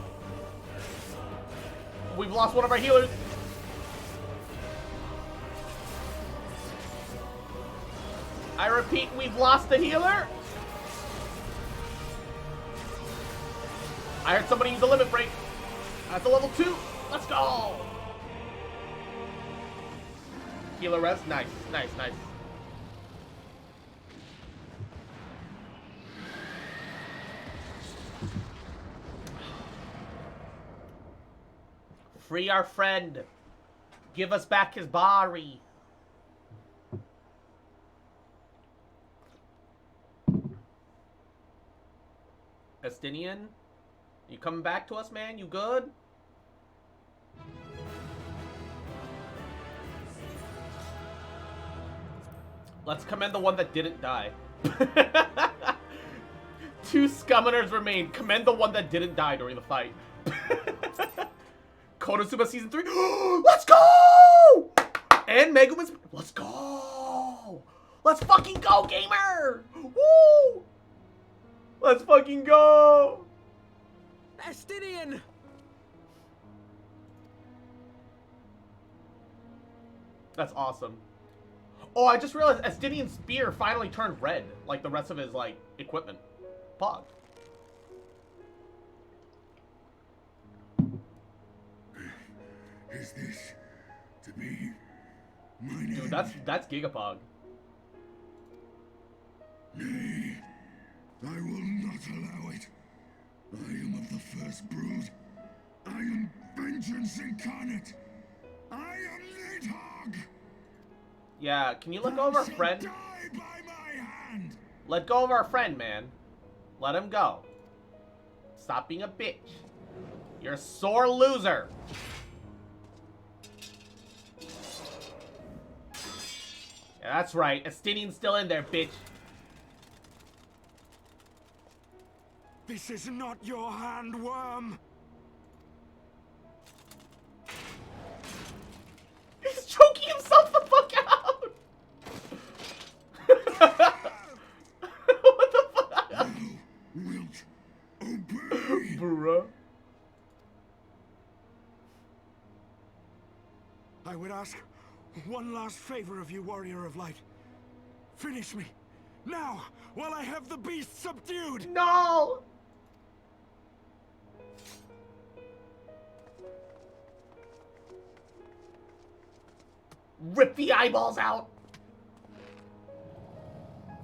Speaker 1: We've lost one of our healers. I repeat, we've lost the healer. I heard somebody use a limit break. That's a level 2. Let's go. Healer res. Nice, nice, nice. Free our friend. Give us back his bari. Estinian? You coming back to us, man? You good? Let's commend the one that didn't die. 2 Scummoners remain. Commend the one that didn't die during the fight. Konosuba Season 3. Let's go! And Megumin's... Let's go! Let's fucking go, gamer! Woo! Let's fucking go!
Speaker 2: Estinian!
Speaker 1: That's awesome. Oh, I just realized Estinian's spear finally turned red, like the rest of his, like, equipment. Pog.
Speaker 3: Is this to be my name?
Speaker 1: Dude, that's Gigapog.
Speaker 3: Nay, I will not allow it. I am of the first brood. I am vengeance incarnate. I am Nidhogg.
Speaker 1: Yeah, can you let go of our friend?
Speaker 3: Die by my hand.
Speaker 1: Let go of our friend, man. Let him go. Stop being a bitch. You're a sore loser. Yeah, that's right. Estinian's still in there, bitch.
Speaker 3: This is not your handworm.
Speaker 1: He's choking himself the fuck out. What the fuck?
Speaker 3: Thou wilt obey.
Speaker 1: Bruh.
Speaker 3: I would ask one last favor of you, Warrior of Light. Finish me, now, while I have the beast subdued!
Speaker 1: No! Rip the eyeballs out!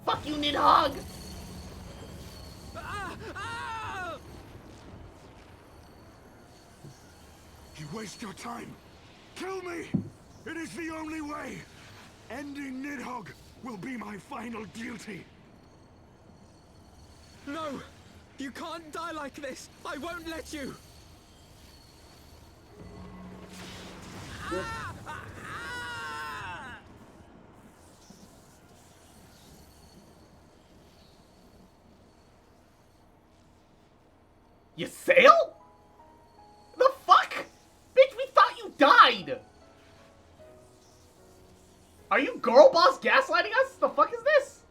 Speaker 1: Fuck you, Nidhogg!
Speaker 2: Ah! Ah!
Speaker 3: You waste your time! Kill me! It is the only way! Ending Nidhogg will be my final duty!
Speaker 2: No! You can't die like this! I won't let you! Ah! Ah! Ah!
Speaker 1: You sail? The fuck? Bitch, we thought you died! Are you girl boss gaslighting us? The fuck is this?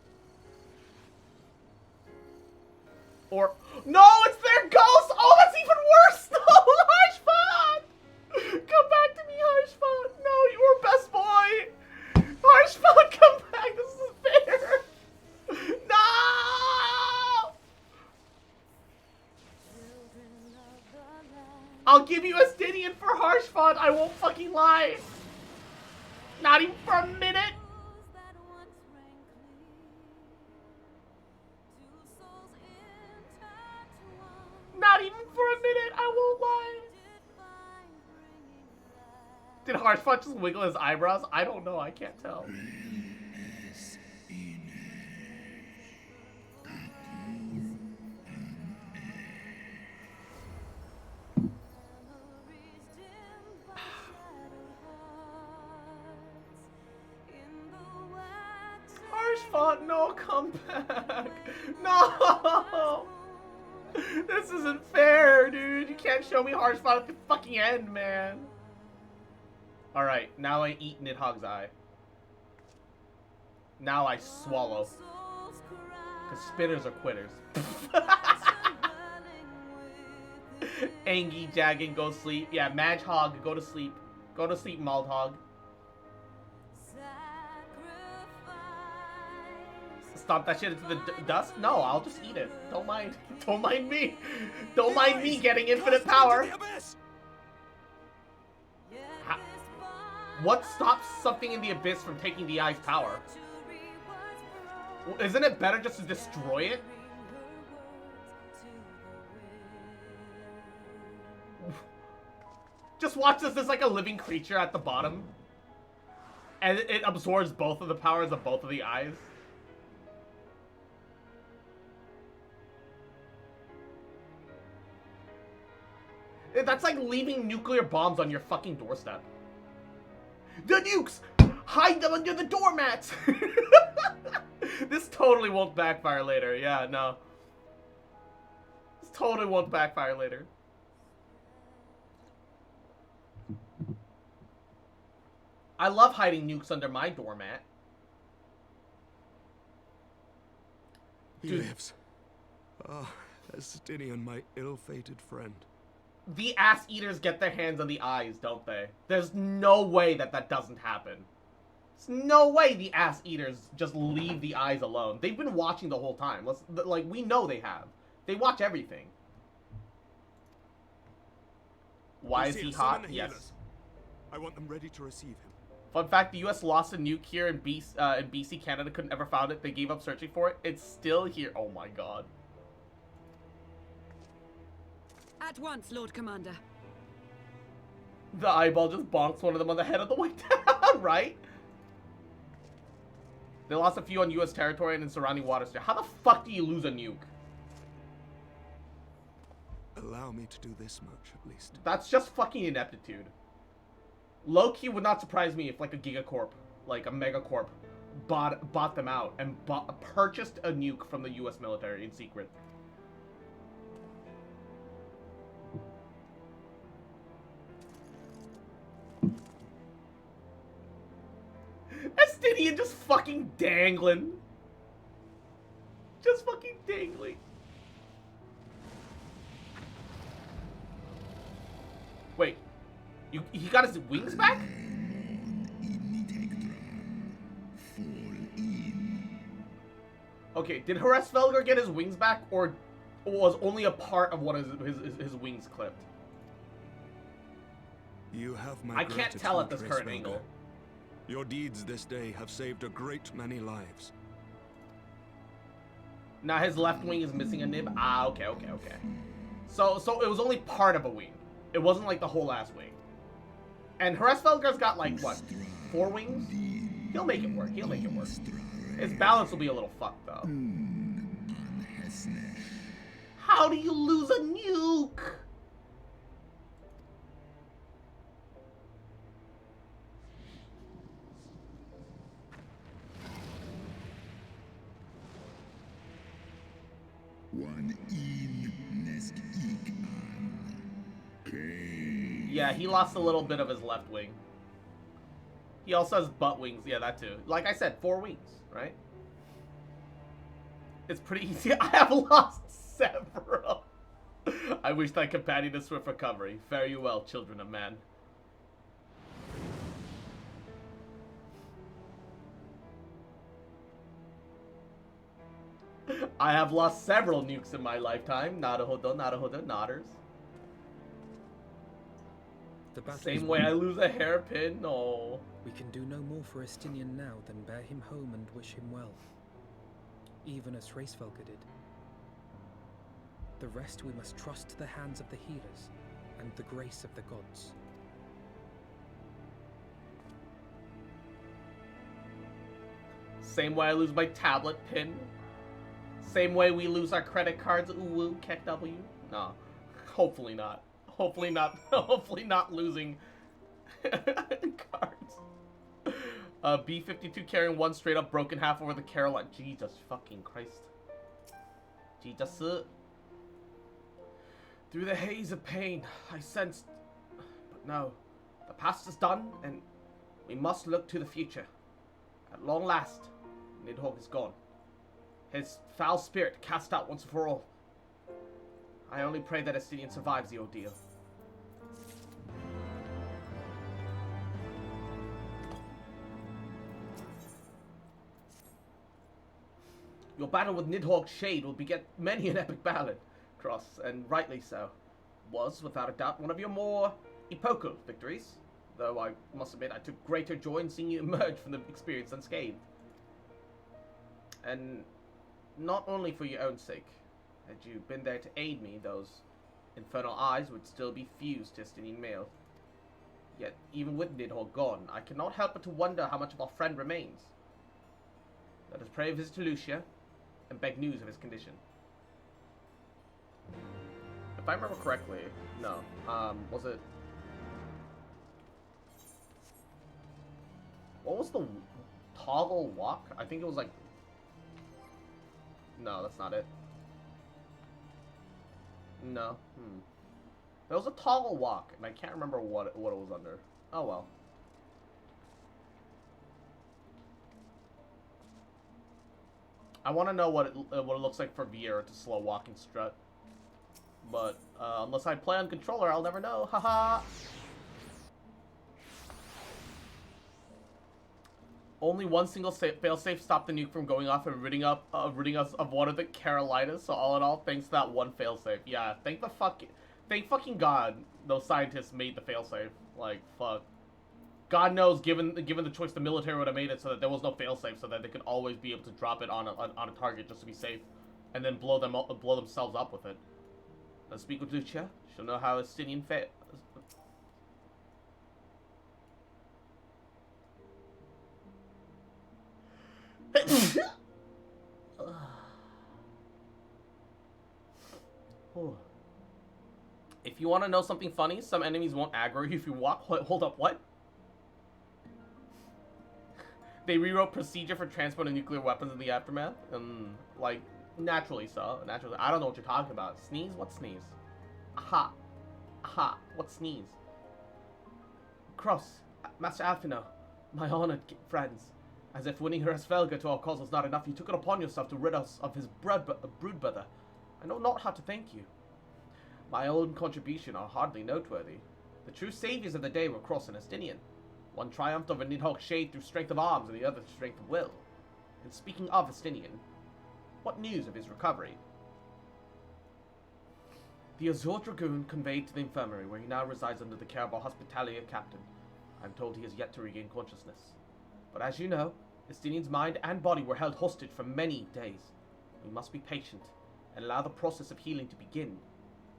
Speaker 1: Or... No, it's their ghost! Oh, that's even worse! No, Harshpot! Come back to me, Harshpot! No, you were best boy! Harshpot, come back! This isn't fair! No! I'll give you Estinian for Harshpot, I won't fucking lie! Not even for a minute! Not even for a minute, I won't lie. Did Harshpot just wiggle his eyebrows? I don't know, I can't tell. Harshpot, no, come back. No! This isn't fair, dude. You can't show me Harshpot at the fucking end, man. Alright, now I eat Nidhogg's eye. Now I swallow. Because spinners are quitters. Angie, Jagging, go sleep. Yeah, Madhog, go to sleep. Go to sleep, Maldhog. Stomp that shit into the dust? No, I'll just eat it. Don't mind. Don't mind me. Don't mind me getting infinite power. What stops something in the abyss from taking the eye's power? Isn't it better just to destroy it? Just watch this as like a living creature at the bottom. And it absorbs both of the powers of both of the eyes. That's like leaving nuclear bombs on your fucking doorstep. The nukes! Hide them under the doormats! This totally won't backfire later. Yeah, no. This totally won't backfire later. I love hiding nukes under my doormat.
Speaker 3: He lives. Ah, Estinian, my ill-fated friend.
Speaker 1: The ass eaters get their hands on the eyes, don't they? There's no way that that doesn't happen. There's no way the ass eaters just leave the eyes alone. They've been watching the whole time. Like, we know they have. They watch everything. Why is he hot? Yes.
Speaker 3: I want them ready to receive him.
Speaker 1: Fun fact, the US lost a nuke here in BC. Canada couldn't ever found it. They gave up searching for it. It's still here. Oh my god.
Speaker 5: At once, Lord Commander.
Speaker 1: The eyeball just bonks one of them on the head on the way down, right? They lost a few on US territory and in surrounding waters. How the fuck do you lose a nuke?
Speaker 3: Allow me to do this much, at least.
Speaker 1: That's just fucking ineptitude. Low-key would not surprise me if like a gigacorp, like a megacorp, bought them out and purchased a nuke from the US military in secret. Estinian just fucking dangling. Just fucking dangling. Wait. He got his wings back? Okay, did Hresvelgar get his wings back, or was only a part of what his wings clipped?
Speaker 3: You have my
Speaker 1: I can't tell at this current angle.
Speaker 3: Your deeds this day have saved a great many lives.
Speaker 1: Now his left wing is missing a nib? Ah, okay. So it was only part of a wing. It wasn't like the whole ass wing. And Hresvelgar's got like, what, 4 wings? He'll make it work. His balance will be a little fucked, though. How do you lose a nuke? Yeah, he lost a little bit of his left wing. He also has butt wings. Yeah, that too. Like I said, 4 wings, right? It's pretty easy. I have lost several. I wish thy companion a swift recovery. Fare you well, children of man. I have lost several nukes in my lifetime. Naruhodo, nodders. Same way I lose a hairpin. No.
Speaker 2: We can do no more for Estinian now than bear him home and wish him well. Even as Hresvelgar did. The rest we must trust to the hands of the healers and the grace of the gods.
Speaker 1: Same way I lose my tablet pin. Same way we lose our credit cards. Ooh, Keck W. No. Hopefully not. Hopefully not losing cards. B-52 carrying 1 straight up broken half over the Caroline. Jesus fucking Christ. Jesus. Through the haze of pain, I sensed... But no. The past is done, and we must look to the future. At long last, Nidhogg is gone. His foul spirit cast out once and for all. I only pray that Estinian survives the ordeal. Your battle with Nidhogg's Shade will beget many an epic ballad, Cross, and rightly so. Was, without a doubt, one of your more epochal victories, though I must admit I took greater joy in seeing you emerge from the experience unscathed. And not only for your own sake. Had you been there to aid me, those infernal eyes would still be fused to Estinian mail. Yet, even with Nidhogg gone, I cannot help but to wonder how much of our friend remains. Let us pray a visit to Lucia, and beg news of his condition. If I remember correctly, no. Was it... What was the toggle walk? I think it was like... No, that's not it. No. There was a toggle walk, and I can't remember what it was under. Oh well. I want to know what it looks like for Vieira to slow walking strut. But unless I play on controller, I'll never know. Haha. Only one single failsafe stopped the nuke from going off and ridding us of one of the Carolinas. So all in all, thanks to that one failsafe. Yeah, thank fucking God those scientists made the failsafe. Like, fuck. God knows, given the choice, the military would have made it so that there was no failsafe, so that they could always be able to drop it on a target just to be safe, and then blow themselves up with it. Let's speak with Lucia. She'll know how Estinian If you want to know something funny, some enemies won't aggro you if you walk. Hold up, what? They rewrote procedure for transporting nuclear weapons in the aftermath. Like, naturally so. Naturally. I don't know what you're talking about. Sneeze? What sneeze? Aha. Aha. What sneeze? Cross. Master Alfino. My honored friends. As if winning her Svelga to our cause was not enough, you took it upon yourself to rid us of his brood brother. I know not how to thank you. My own contribution are hardly noteworthy. The true saviors of the day were Cross and Estinian. One triumphed over Nidhogg Shade through strength of arms, and the other through strength of will. And speaking of Estinian, what news of his recovery? The Azure Dragoon conveyed to the infirmary, where he now resides under the care of our Hospitalia captain. I am told he has yet to regain consciousness. But as you know, Estinian's mind and body were held hostage for many days. We must be patient, and allow the process of healing to begin.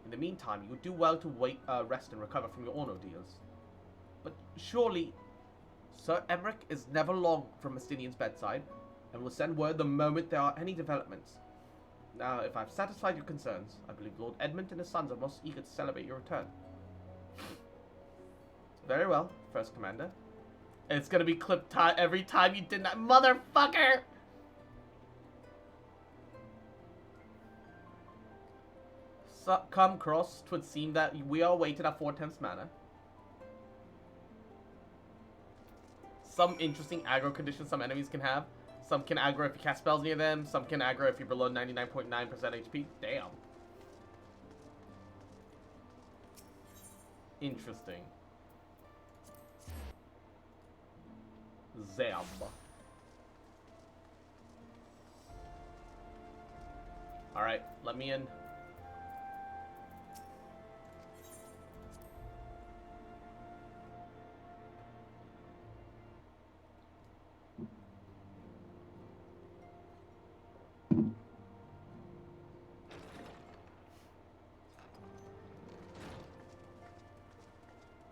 Speaker 1: In the meantime, you would do well to rest and recover from your own ordeals. But surely, Sir Emmerich is never long from Estinian's bedside, and will send word the moment there are any developments. Now, if I've satisfied your concerns, I believe Lord Edmund and his sons are most eager to celebrate your return. Very well, First Commander. It's gonna be clipped every time you did that, motherfucker! So, come, Cross. 'Twould seem that we are waited at 4/10 mana. Some interesting aggro conditions some enemies can have. Some can aggro if you cast spells near them. Some can aggro if you're below 99.9% HP. Damn. Interesting. Zab. Alright, let me in.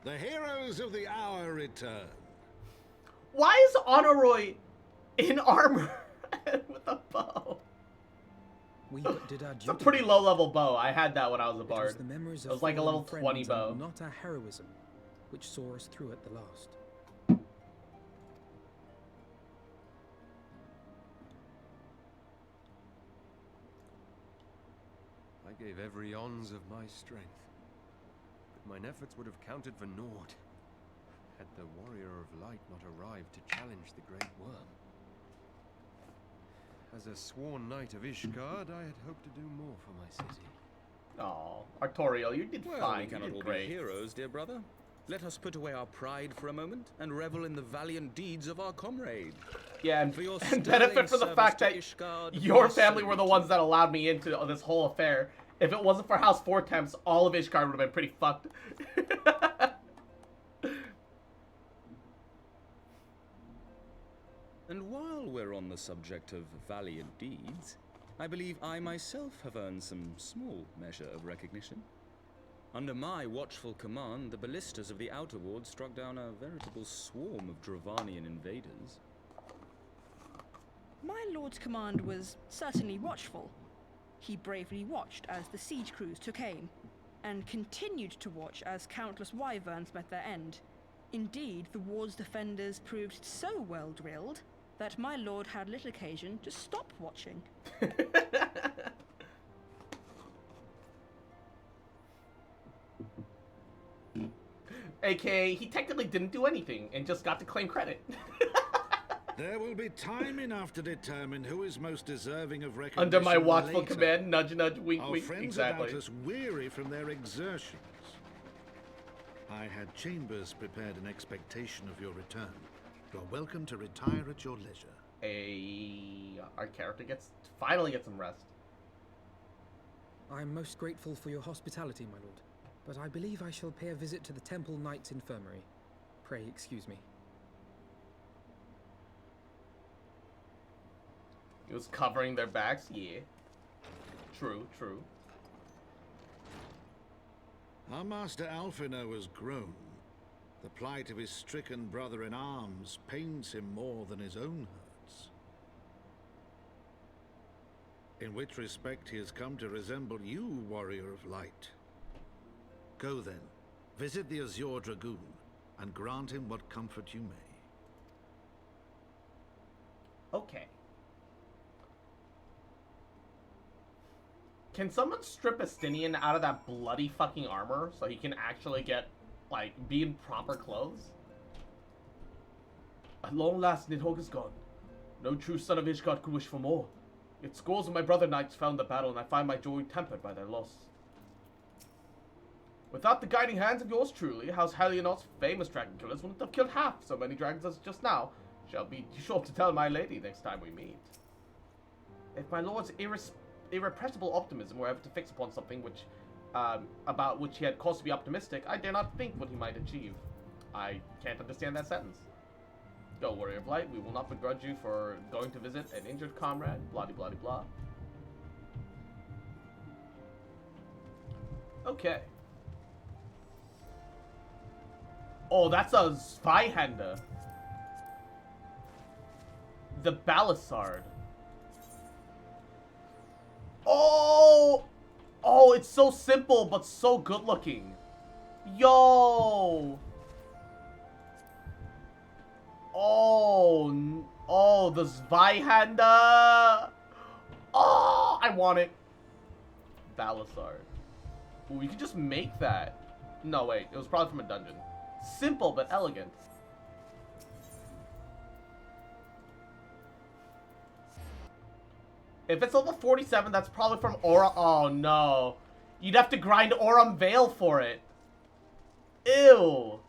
Speaker 6: The heroes of the hour return.
Speaker 1: Why is Honoroy in armor with a bow?
Speaker 2: We but did our
Speaker 1: It's a
Speaker 2: duty.
Speaker 1: pretty low level bow. I had that when I was a
Speaker 2: It was
Speaker 1: bard.
Speaker 2: the memories
Speaker 1: It
Speaker 2: of
Speaker 1: was like a
Speaker 2: fallen
Speaker 1: level 20
Speaker 2: friends
Speaker 1: bow.
Speaker 2: and not our heroism, which saw us through at the last.
Speaker 7: I gave every ounce of my strength, but mine efforts would have counted for naught had the Warrior of Light not arrived to challenge the Great Worm. As a sworn knight of Ishgard, I had hoped to do more for my city.
Speaker 1: Oh, Artoriel, you did
Speaker 8: Well,
Speaker 1: fine.
Speaker 8: we
Speaker 1: You
Speaker 8: cannot
Speaker 1: did
Speaker 8: all
Speaker 1: great.
Speaker 8: be heroes, dear brother. Let us put away our pride for a moment and revel in the valiant deeds of our comrade.
Speaker 1: Yeah, and,
Speaker 8: For your
Speaker 1: and benefit
Speaker 8: sterling
Speaker 1: from the
Speaker 8: service
Speaker 1: fact
Speaker 8: to
Speaker 1: that
Speaker 8: Ishgard,
Speaker 1: your
Speaker 8: we
Speaker 1: family were the
Speaker 8: salute
Speaker 1: ones
Speaker 8: you.
Speaker 1: that allowed me into this whole affair. If it wasn't for House 4 Temps, all of Ishgard would have been pretty fucked.
Speaker 8: And while we're on the subject of valiant deeds, I believe I myself have earned some small measure of recognition. Under my watchful command, the ballistas of the Outer Ward struck down a veritable swarm of Dravanian invaders.
Speaker 9: My lord's command was certainly watchful. He bravely watched as the siege crews took aim, and continued to watch as countless wyverns met their end. Indeed, the ward's defenders proved so well drilled that my lord had little occasion to stop watching.
Speaker 1: AKA, he technically didn't do anything and just got to claim credit.
Speaker 6: There will be time enough to determine who is most deserving of recognition.
Speaker 1: Under my watchful
Speaker 6: later.
Speaker 1: command, nudge, nudge, wink,
Speaker 6: Our
Speaker 1: wink.
Speaker 6: friends
Speaker 1: Exactly.
Speaker 6: are doubtless weary from their exertions. I had chambers prepared in expectation of your return. You're welcome to retire at your leisure.
Speaker 1: Our character finally gets some rest.
Speaker 2: I am most grateful for your hospitality, my lord, but I believe I shall pay a visit to the Temple Knight's Infirmary. Pray excuse me.
Speaker 1: He was covering their backs? Yeah. True, true.
Speaker 6: Our master Alphino has grown. The plight of his stricken brother-in-arms pains him more than his own hurts. In which respect he has come to resemble you, warrior of light. Go then, visit the Azure Dragoon, and grant him what comfort you may.
Speaker 1: Okay. Can someone strip Estinian out of that bloody fucking armor so he can actually get, like, be in proper clothes? At long last, Nidhogg is gone. No true son of Ishgard could wish for more. Yet scores of my brother knights found the battle, and I find my joy tempered by their loss. Without the guiding hands of yours truly, House Halionot's famous dragon killers wouldn't have killed half so many dragons as just now. Shall be sure to tell my lady next time we meet. If my lord's irrepressible optimism were ever to fix upon something which, about which he had cause to be optimistic, I dare not think what he might achieve. I can't understand that sentence. Go, warrior of light, we will not begrudge you for going to visit an injured comrade, blah blah blah blah. Okay. Oh, that's a Zweihander. The Balisard. Oh! Oh, it's so simple, but so good looking. Yo! Oh, oh, the Zweihander. Oh, I want it. Balisard. Ooh, we could just make that. No, wait, it was probably from a dungeon. Simple, but elegant. If it's level 47, that's probably from Aura. Oh, no. You'd have to grind Aurum Vale for it. Ew.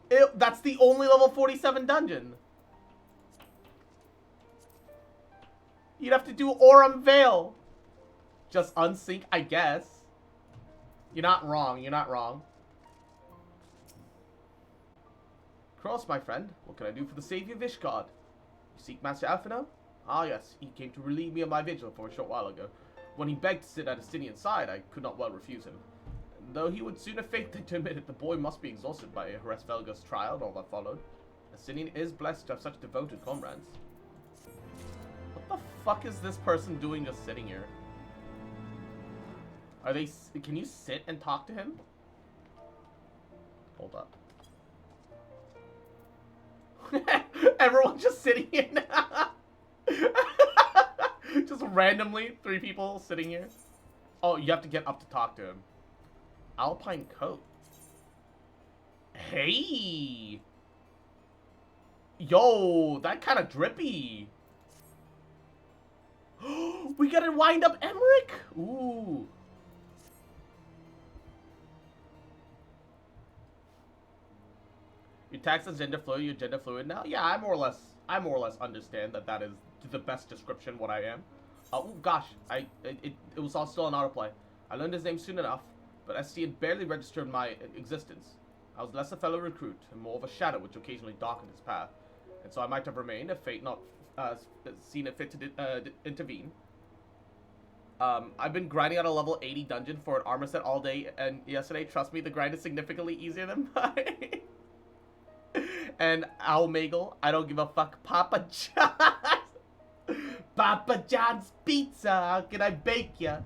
Speaker 1: Ew. That's the only level 47 dungeon. You'd have to do Aurum Vale. Just unsync, I guess. You're not wrong. You're not wrong. Cross, my friend. What can I do for the savior of Ishgard? You seek Master Alphino? Ah, yes. He came to relieve me of my vigil for a short while ago. When he begged to sit at Estinian's side, I could not well refuse him. And though he would sooner faint than to admit it, the boy must be exhausted by Hresvelga's trial and all that followed. Estinian is blessed to have such devoted comrades. What the fuck is this person doing just sitting here? Are they... Can you sit and talk to him? Hold up. Everyone's just sitting here now. Just randomly, 3 people sitting here. Oh, you have to get up to talk to him. Alpine coat. Hey! Yo, that kind of drippy. We gotta wind up Emmerich? Ooh. Your tax is gender fluid, you're gender fluid now? Yeah, I more or less understand that is the best description what I am. Oh gosh, it was all still an autoplay. I learned his name soon enough, but Estienne barely registered my existence. I was less a fellow recruit and more of a shadow which occasionally darkened his path, and so I might have remained if fate not seen it fit to intervene. I've been grinding out a level 80 dungeon for an armor set all day, and yesterday, trust me, the grind is significantly easier than mine. And Almagel, I don't give a fuck. Papa John's. Papa John's pizza. How can I bake ya?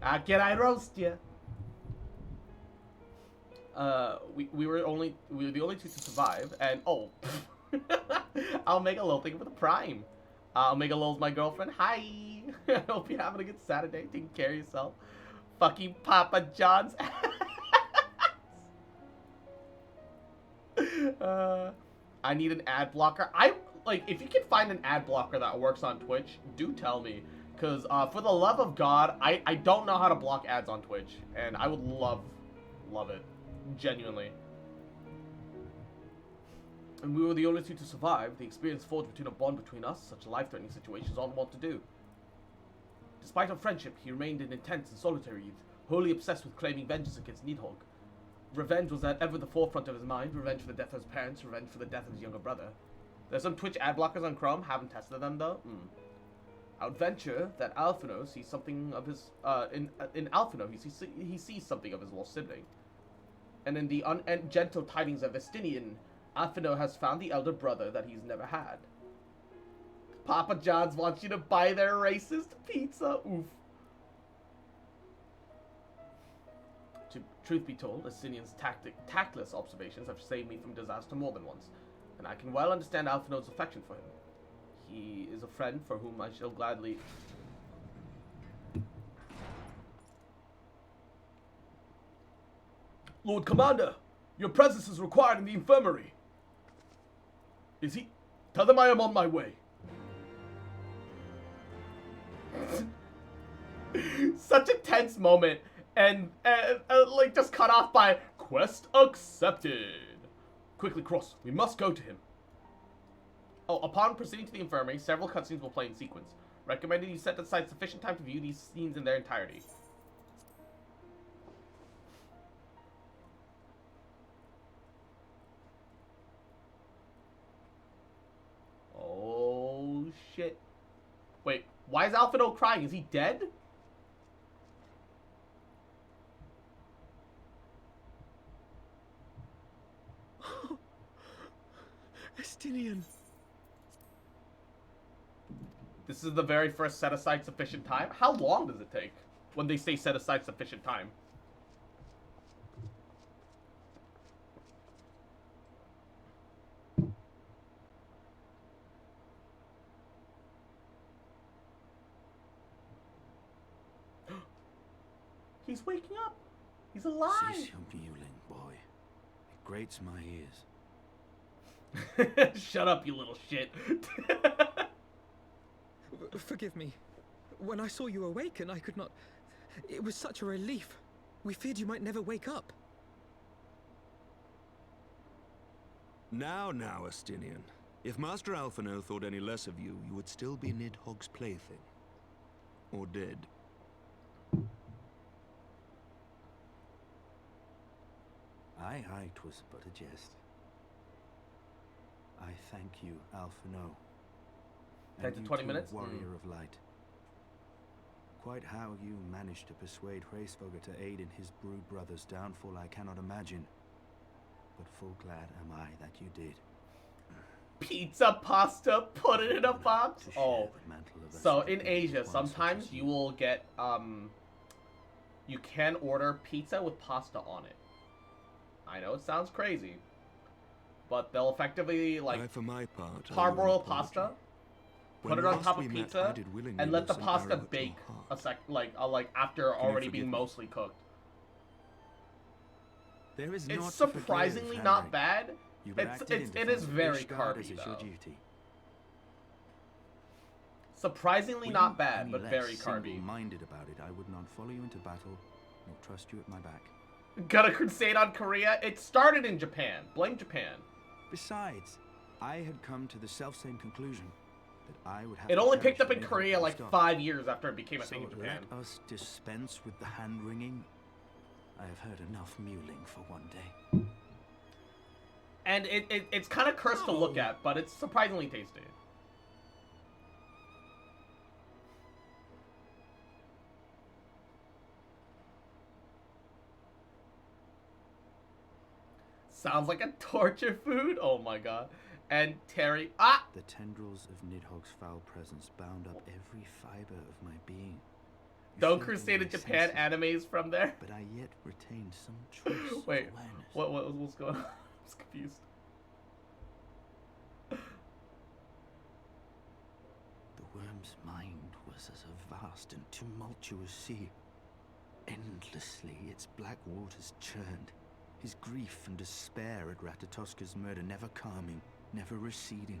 Speaker 1: How can I roast ya? we were the only two to survive, and oh, Omega Lol, thank you for the prime. Omega Lol's my girlfriend. Hi. I hope you're having a good Saturday. Taking care of yourself. Fucking Papa John's. I need an ad blocker. If you can find an ad blocker that works on Twitch, do tell me. Because, for the love of God, I don't know how to block ads on Twitch. And I would love it. Genuinely. And we were the only two to survive. The experience forged between a bond between us. Such life-threatening situations aren't what to do. Despite our friendship, he remained an intense and solitary youth, wholly obsessed with claiming vengeance against Nidhogg. Revenge was at ever the forefront of his mind. Revenge for the death of his parents. Revenge for the death of his younger brother. There's some Twitch ad blockers on Chrome. Haven't tested them though. I would venture that Alphino sees something of his. In Alphino, he sees something of his lost sibling. And in the ungentle tidings of Estinian, Alphino has found the elder brother that he's never had. Papa John's wants you to buy their racist pizza. Oof. Truth be told, Estinian's tactless observations have saved me from disaster more than once, and I can well understand Alphino's affection for him. He is a friend for whom I shall gladly... Lord Commander, your presence is required in the infirmary. Is he? Tell them I am on my way. Such a tense moment, and like just cut off by quest accepted. Quickly cross. We must go to him. Oh, upon proceeding to the infirmary, several cutscenes will play in sequence. Recommended you set aside sufficient time to view these scenes in their entirety. Oh shit. Wait, why is Alphino crying? Is he dead?
Speaker 2: Estinian.
Speaker 1: This is the very first set aside sufficient time? How long does it take when they say set aside sufficient time? He's waking up. He's alive.
Speaker 10: Cease your mewling, boy. It grates my ears.
Speaker 1: Shut up, you little shit.
Speaker 2: Forgive me. When I saw you awaken, I could not... It was such a relief. We feared you might never wake up.
Speaker 3: Now, Estinian. If Master Alphino thought any less of you, you would still be Nidhogg's plaything. Or dead.
Speaker 10: Aye, 'twas but a jest. I thank you, Alphino.
Speaker 1: 10 to 20 minutes?
Speaker 10: Warrior of Light. Quite how you managed to persuade Hraesvelgr to aid in his brood brother's downfall I cannot imagine. But full glad am I that you did.
Speaker 1: Pizza, pasta, put it in a box? Oh, so in Asia, sometimes you will get, you can order pizza with pasta on it. I know it sounds crazy, but they'll effectively, like,
Speaker 3: for my part,
Speaker 1: parboil pasta, put it on top of pizza, and let the pasta bake after already being mostly cooked. It's surprisingly not bad. It is very carby, though. Surprisingly not bad, but very carby.
Speaker 10: Minded about it, I would not follow you into battle, nor trust you at my back.
Speaker 1: Got a crusade on Korea? It started in Japan. Blame Japan.
Speaker 10: Besides, I had come to the selfsame conclusion that I would have.
Speaker 1: It only picked up in Korea like 5 years after it became a thing in Japan.
Speaker 10: Let us dispense with the hand wringing. I have heard enough mewling for one day.
Speaker 1: And it's kind of cursed to look at, but it's surprisingly tasty. Sounds like a torture food. Oh my god. And Terry. Ah!
Speaker 10: The tendrils of Nidhogg's foul presence bound up every fiber of my being.
Speaker 1: Don't Crusade in Japan animes from there?
Speaker 10: But I yet retain some trace
Speaker 1: Wait,
Speaker 10: of awareness.
Speaker 1: what's going on? I'm just confused.
Speaker 10: The worm's mind was as a vast and tumultuous sea. Endlessly its black waters churned, his grief and despair at Ratatoska's murder never calming, never receding.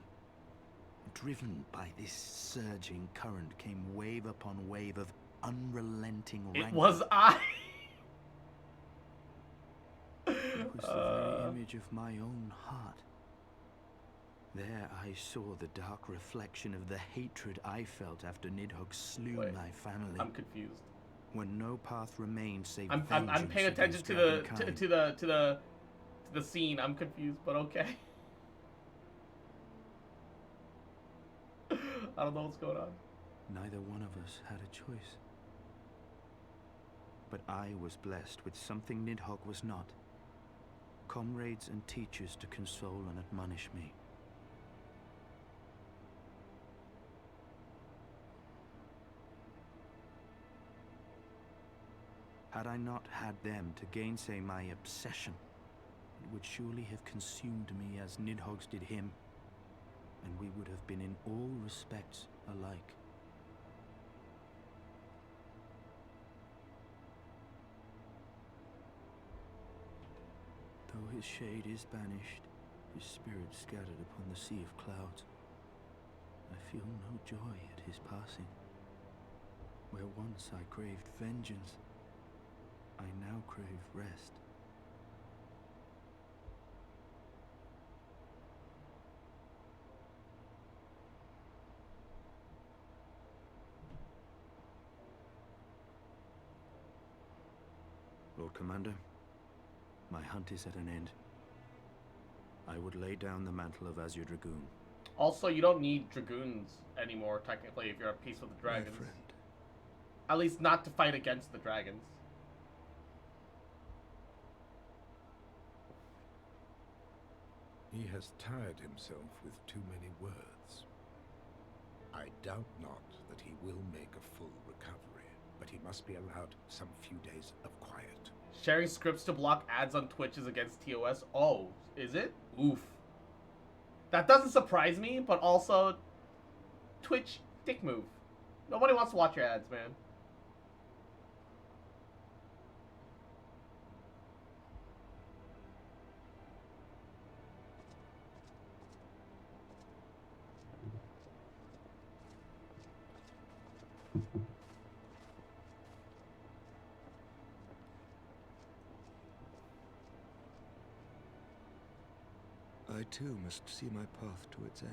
Speaker 10: Driven by this surging current came wave upon wave of unrelenting rancor.
Speaker 1: It was I!
Speaker 10: It was the very image of my own heart. There I saw the dark reflection of the hatred I felt after Nidhogg slew my family.
Speaker 1: I'm confused.
Speaker 10: When no path remained save
Speaker 1: I'm paying attention to the scene. I'm confused, but okay. I don't know what's going on.
Speaker 10: Neither one of us had a choice. But I was blessed with something Nidhogg was not. Comrades and teachers to console and admonish me. Had I not had them to gainsay my obsession, it would surely have consumed me as Nidhogg's did him, and we would have been in all respects alike. Though his shade is banished, his spirit scattered upon the sea of clouds, I feel no joy at his passing. Where once I craved vengeance, I now crave rest. Lord Commander, my hunt is at an end. I would lay down the mantle of Azure Dragoon.
Speaker 1: Also, you don't need Dragoons anymore, technically, if you're at peace with the dragons.
Speaker 10: My friend.
Speaker 1: At least not to fight against the dragons.
Speaker 4: He has tired himself with too many words. I doubt not that he will make a full recovery, but he must be allowed some few days of quiet.
Speaker 1: Sharing scripts to block ads on Twitch is against TOS. Oh, is it? Oof. That doesn't surprise me, but also Twitch dick move. Nobody wants to watch your ads, man.
Speaker 3: I too must see my path to its end.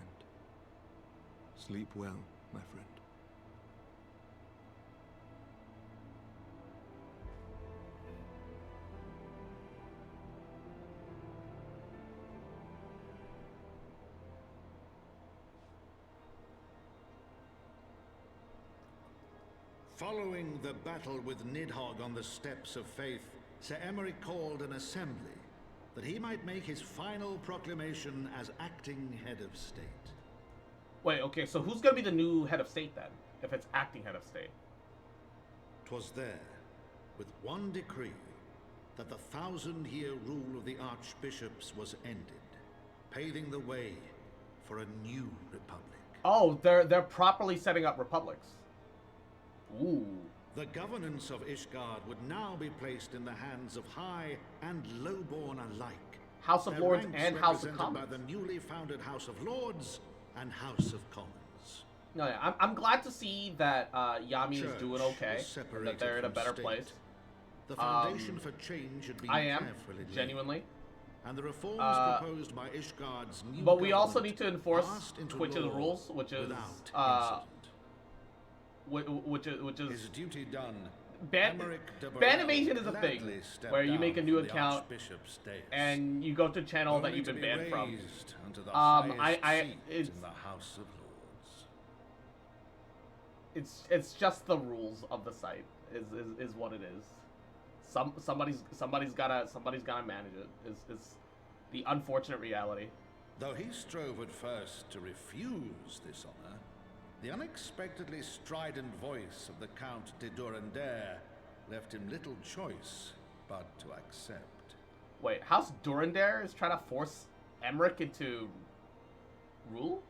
Speaker 3: Sleep well, my friend.
Speaker 6: Following the battle with Nidhogg on the steps of faith, Sir Emeric called an assembly that he might make his final proclamation as acting head of state.
Speaker 1: Wait, okay, so who's gonna be the new head of state then, if it's acting head of state?
Speaker 6: 'Twas there, with one decree, that the 1,000-year rule of the archbishops was ended, paving the way for a new republic.
Speaker 1: Oh, they're properly setting up republics. Ooh.
Speaker 6: The governance of Ishgard would now be placed in the hands of high and lowborn alike.
Speaker 1: House of
Speaker 6: Their
Speaker 1: Lords
Speaker 6: ranks
Speaker 1: and House of
Speaker 6: represented
Speaker 1: Commons.
Speaker 6: by the newly founded House of Lords and House of Commons.
Speaker 1: No, yeah, I'm glad to see that Yami is doing okay,
Speaker 6: is
Speaker 1: and that they're in a
Speaker 6: separated
Speaker 1: better
Speaker 6: from
Speaker 1: place.
Speaker 6: state. The foundation for change had been
Speaker 1: I am,
Speaker 6: carefully laid,
Speaker 1: genuinely.
Speaker 6: and the reforms proposed by Ishgard's new
Speaker 1: But we also
Speaker 6: government
Speaker 1: need to enforce
Speaker 6: passed into
Speaker 1: Twitch's
Speaker 6: law
Speaker 1: rules, which is
Speaker 6: without incident.
Speaker 1: which is
Speaker 6: His duty done.
Speaker 1: ban evasion is a thing where you make a new account and you go to a channel that you've been banned from. It's
Speaker 6: in the House of Lords.
Speaker 1: it's just the rules of the site is what it is. Somebody's gotta manage it. Is the unfortunate reality.
Speaker 6: Though he strove at first to refuse this honor, The unexpectedly strident voice of the Count de Durandare left him little choice but to accept.
Speaker 1: Wait, House Durandare is trying to force Emmerich into rule?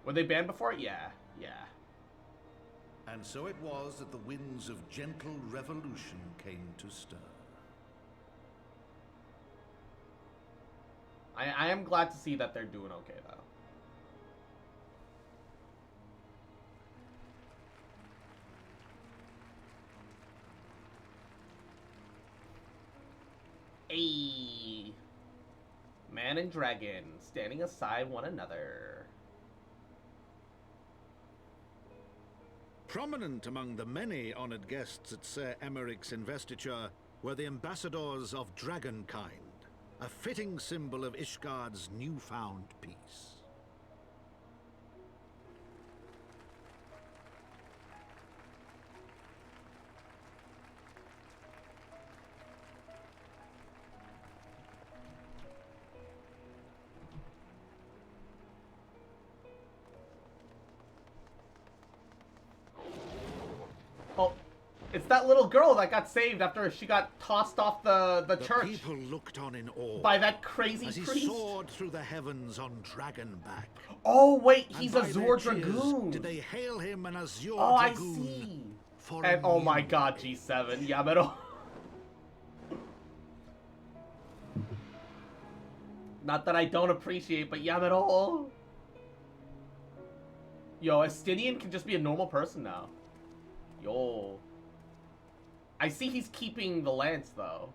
Speaker 1: Were they banned before? Yeah.
Speaker 6: And so it was that the winds of gentle revolution came to stir.
Speaker 1: I am glad to see that they're doing okay, though. Ayy. Man and dragon, standing aside one another.
Speaker 6: Prominent among the many honored guests at Sir Emmerich's investiture were the ambassadors of Dragonkind, a fitting symbol of Ishgard's newfound peace.
Speaker 1: Oh, it's that little girl that got saved after she got tossed off the church.
Speaker 6: The people looked on in awe
Speaker 1: by that crazy
Speaker 6: as he
Speaker 1: priest.
Speaker 6: soared through the heavens on Dragonback.
Speaker 1: Oh wait,
Speaker 6: And
Speaker 1: he's
Speaker 6: by
Speaker 1: Azure
Speaker 6: their cheers
Speaker 1: Dragoon.
Speaker 6: Did they hail him an Azure
Speaker 1: Oh, I
Speaker 6: Dragoon?
Speaker 1: see.
Speaker 6: For
Speaker 1: And
Speaker 6: a
Speaker 1: oh my
Speaker 6: new
Speaker 1: god,
Speaker 6: day.
Speaker 1: G7, Yamero. Not that I don't appreciate, but Yamero. Yo, Estinian can just be a normal person now. Yo. I see he's keeping the lance, though.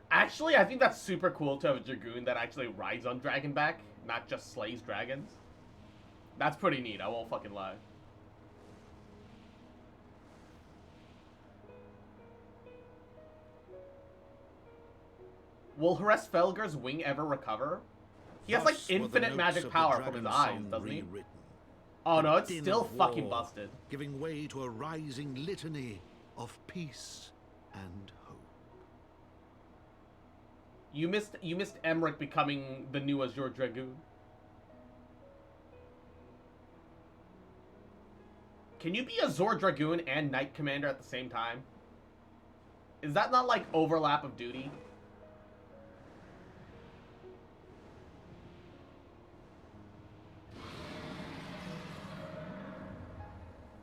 Speaker 1: Actually, I think that's super cool to have a Dragoon that actually rides on Dragonback, not just slays dragons. That's pretty neat, I won't fucking lie. Will Hresfelger's wing ever recover? He has, like,
Speaker 6: Thus were the
Speaker 1: infinite
Speaker 6: notes
Speaker 1: magic
Speaker 6: of the
Speaker 1: power from his
Speaker 6: dragon
Speaker 1: eyes,
Speaker 6: song
Speaker 1: doesn't he?
Speaker 6: rewritten.
Speaker 1: Oh no,
Speaker 6: The
Speaker 1: it's
Speaker 6: din
Speaker 1: still
Speaker 6: of
Speaker 1: fucking
Speaker 6: war,
Speaker 1: busted.
Speaker 6: Giving way to a rising litany of peace and hope.
Speaker 1: You missed Emmerich becoming the new Azure Dragoon. Can you be Azure Dragoon and Knight Commander at the same time? Is that not like overlap of duty?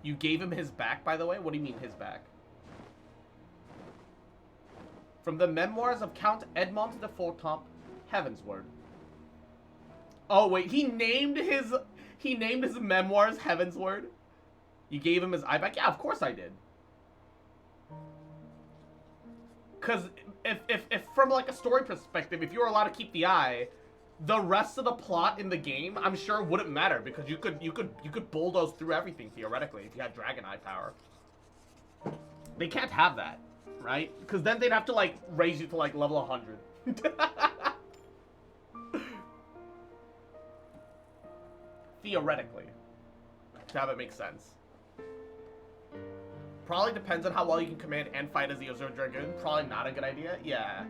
Speaker 1: You gave him his back, by the way? What do you mean, his back? From the memoirs of Count Edmond de Fortemps, Heavensward. Oh, wait, he named his memoirs Heavensward? You gave him his eye back? Yeah, of course I did. Because if from, like, a story perspective, if you were allowed to keep the eye, the rest of the plot in the game, I'm sure wouldn't matter because you could bulldoze through everything theoretically if you had Dragon Eye power. They can't have that, right? Because then they'd have to like raise you to like level 100. Theoretically, to have it make sense. Probably depends on how well you can command and fight as the Azure Dragoon. Probably not a good idea. Yeah.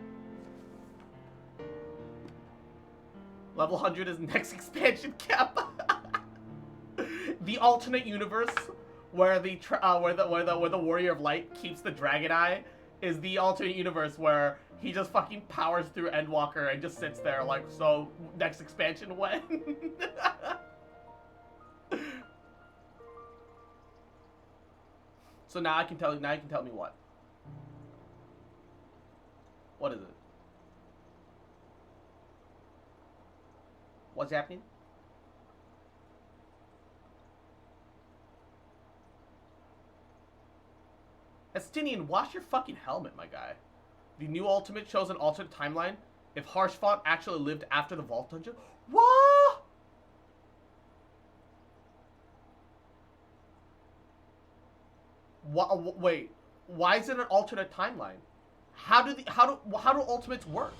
Speaker 1: Level 100 is next expansion cap. The alternate universe where the Warrior of Light keeps the Dragon Eye is the alternate universe where he just fucking powers through Endwalker and just sits there like, so next expansion when? So now you can tell me what? What is it? What's happening? Estinian, wash your fucking helmet, my guy. The new ultimate shows an alternate timeline. If Harshfont actually lived after the Vault Dungeon. What? Wait, why is it an alternate timeline? How do ultimates work?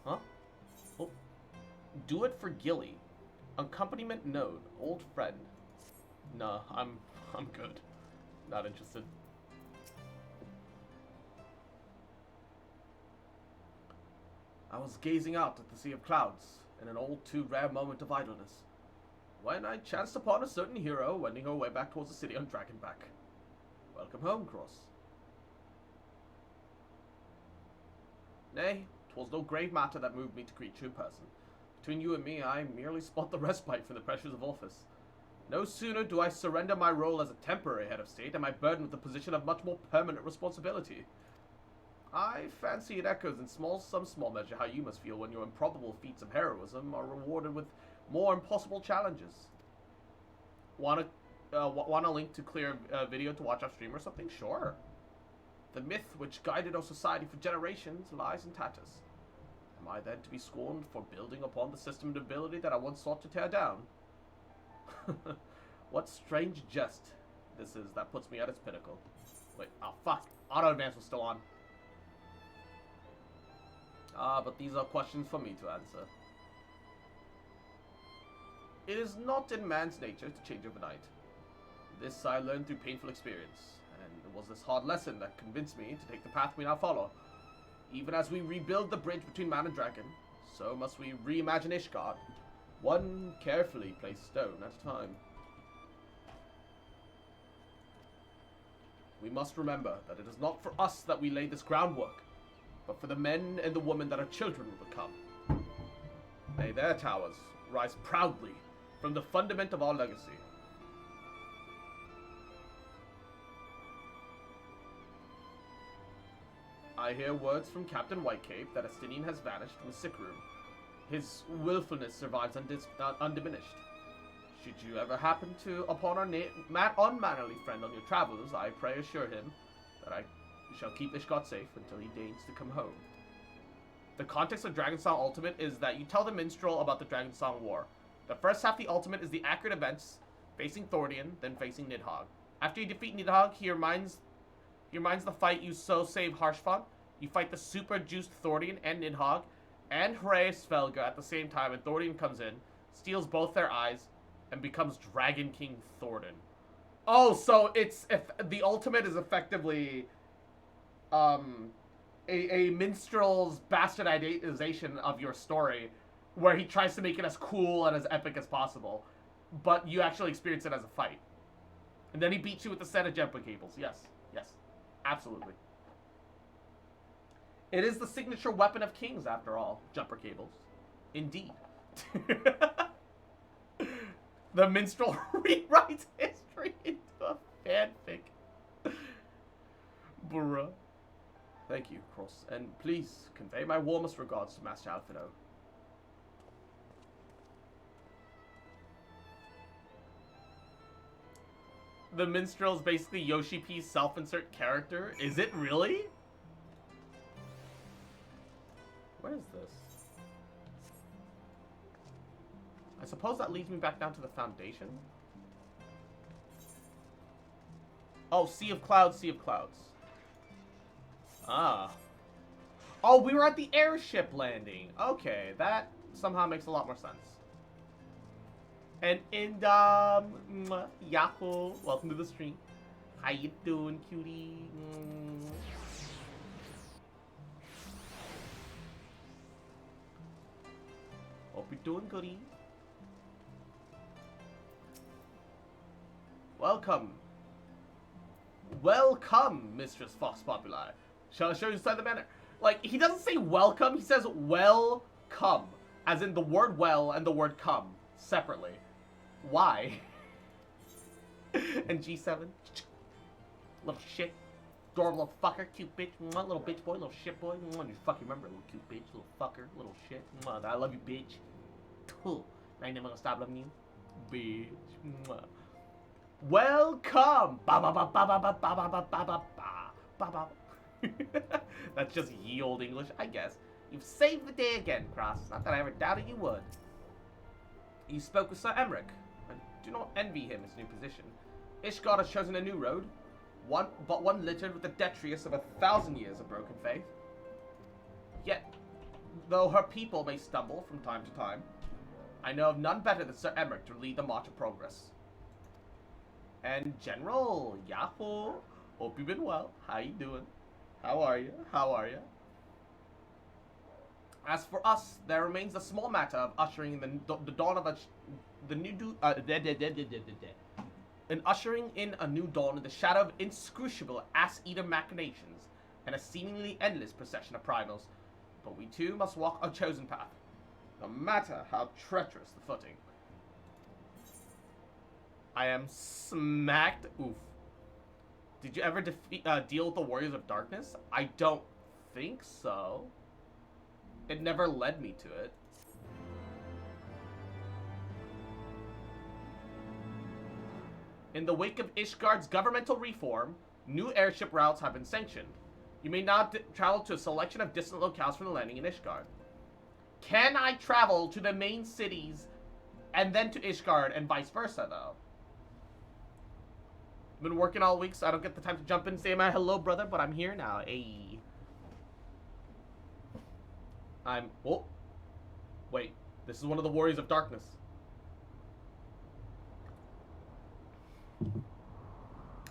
Speaker 1: Huh? Oh. Do it for Gilly. Accompaniment node. Old friend. Nah, I'm good. Not interested. I was gazing out at the sea of clouds in an all too rare moment of idleness, when I chanced upon a certain hero wending her way back towards the city on Dragonback. Welcome home, Cross. Nay, 'twas no grave matter that moved me to greet you in person. Between you and me, I merely spot the respite from the pressures of office. No sooner do I surrender my role as a temporary head of state am I burdened with the position of much more permanent responsibility. I fancy it echoes in some small measure how you must feel when your improbable feats of heroism are rewarded with more impossible challenges. Want a link to clear video to watch off stream or something? Sure. The myth which guided our society for generations lies in tatters. Am I then to be scorned for building upon the system of ability that I once sought to tear down? What strange jest this is that puts me at its pinnacle. Wait, oh fuck. Auto advance was still on. But these are questions for me to answer. It is not in man's nature to change overnight. This I learned through painful experience, and it was this hard lesson that convinced me to take the path we now follow. Even as we rebuild the bridge between man and dragon, so must we reimagine Ishgard, one carefully placed stone at a time. We must remember that it is not for us that we lay this groundwork, but for the men and the women that our children will become. May their towers rise proudly from the fundament of our legacy. I hear words from Captain Whitecape that Estinian has vanished from the sick room. His willfulness survives undiminished. Should you ever happen to upon our unmannerly friend on your travels, I pray assure him that I shall keep Ishgard safe until he deigns to come home. The context of Dragonsong Ultimate is that you tell the minstrel about the Dragonsong War. The first half of the Ultimate is the accurate events, facing Thordian, then facing Nidhogg. After you defeat Nidhogg, he reminds the fight you so save Harshfang. You fight the super juiced Thordian and Nidhogg and Hraesvelgr at the same time, and Thordian comes in, steals both their eyes, and becomes Dragon King Thordan. Oh, so the Ultimate is effectively a minstrel's bastardization of your story, where he tries to make it as cool and as epic as possible, but you actually experience it as a fight. And then he beats you with a set of jumper cables. Yes, absolutely. It is the signature weapon of kings, after all, jumper cables. Indeed. The minstrel rewrites history into a fanfic. Bruh. Thank you, Cross. And please, convey my warmest regards to Master Alfredo. The minstrel is basically Yoshi P's self-insert character. Is it really? Where is this? I suppose that leads me back down to the foundation. Oh, Sea of Clouds, Sea of Clouds. Ah. Oh, we were at the airship landing. Okay, that somehow makes a lot more sense. And Yahoo, welcome to the stream. How you doing, cutie? Hope you're doing goody. Welcome. Welcome, Mistress Fox Populi. Shall I show you inside the manor? Like, he doesn't say welcome, he says welcome. As in the word well and the word come, separately. Why? And G7. Little shit. Adorable little fucker, cute bitch. Little bitch boy, little shit boy. You fucking remember, little cute bitch, little fucker, little shit. I love you, bitch. I ain't never gonna stop loving you. Bitch. Welcome! Ba ba ba ba ba ba ba ba ba ba ba ba. That's just ye old English, I guess. You've saved the day again, Cross. Not that I ever doubted you would. You spoke with Sir Emmerich. I do not envy him his new position. Ishgard has chosen a new road, one littered with the detritus of 1,000 years of broken faith. Yet, though her people may stumble from time to time, I know of none better than Sir Emmerich to lead the march of progress. And General, Yahoo, hope you've been well. How you doing? How are you? How are you? As for us, there remains the small matter of ushering the dawn of the new and ushering in a new dawn in the shadow of inscrutable ass-eater machinations and a seemingly endless procession of primals. But we too must walk a chosen path, no matter how treacherous the footing. I am smacked. Oof. Did you ever deal with the Warriors of Darkness? I don't think so. It never led me to it. In the wake of Ishgard's governmental reform, new airship routes have been sanctioned. You may now travel to a selection of distant locales from the landing in Ishgard. Can I travel to the main cities and then to Ishgard and vice versa, though? Been working all week, so I don't get the time to jump in and say my hello, brother, but I'm here now. Ayy. Oh. Wait. This is one of the Warriors of Darkness.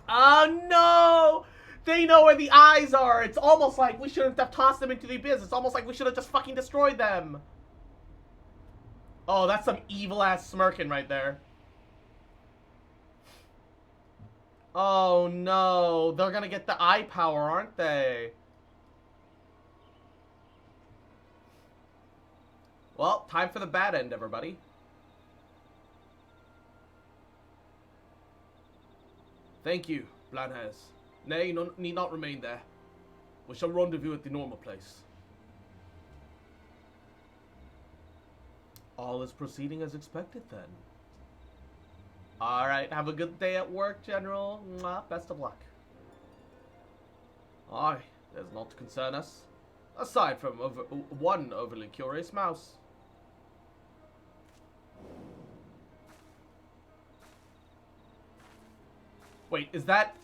Speaker 1: Oh, no! They know where the eyes are! It's almost like we shouldn't have tossed them into the abyss. It's almost like we should have just fucking destroyed them. Oh, that's some evil-ass smirking right there. Oh, no. They're gonna get the eye power, aren't they? Well, time for the bad end, everybody. Thank you, Blanhaz. Nay, need not remain there. We shall rendezvous at the normal place. All is proceeding as expected, then. Alright, have a good day at work, General. Mwah, best of luck. Aye, there's naught to concern us. Aside from one overly curious mouse. Wait, is that...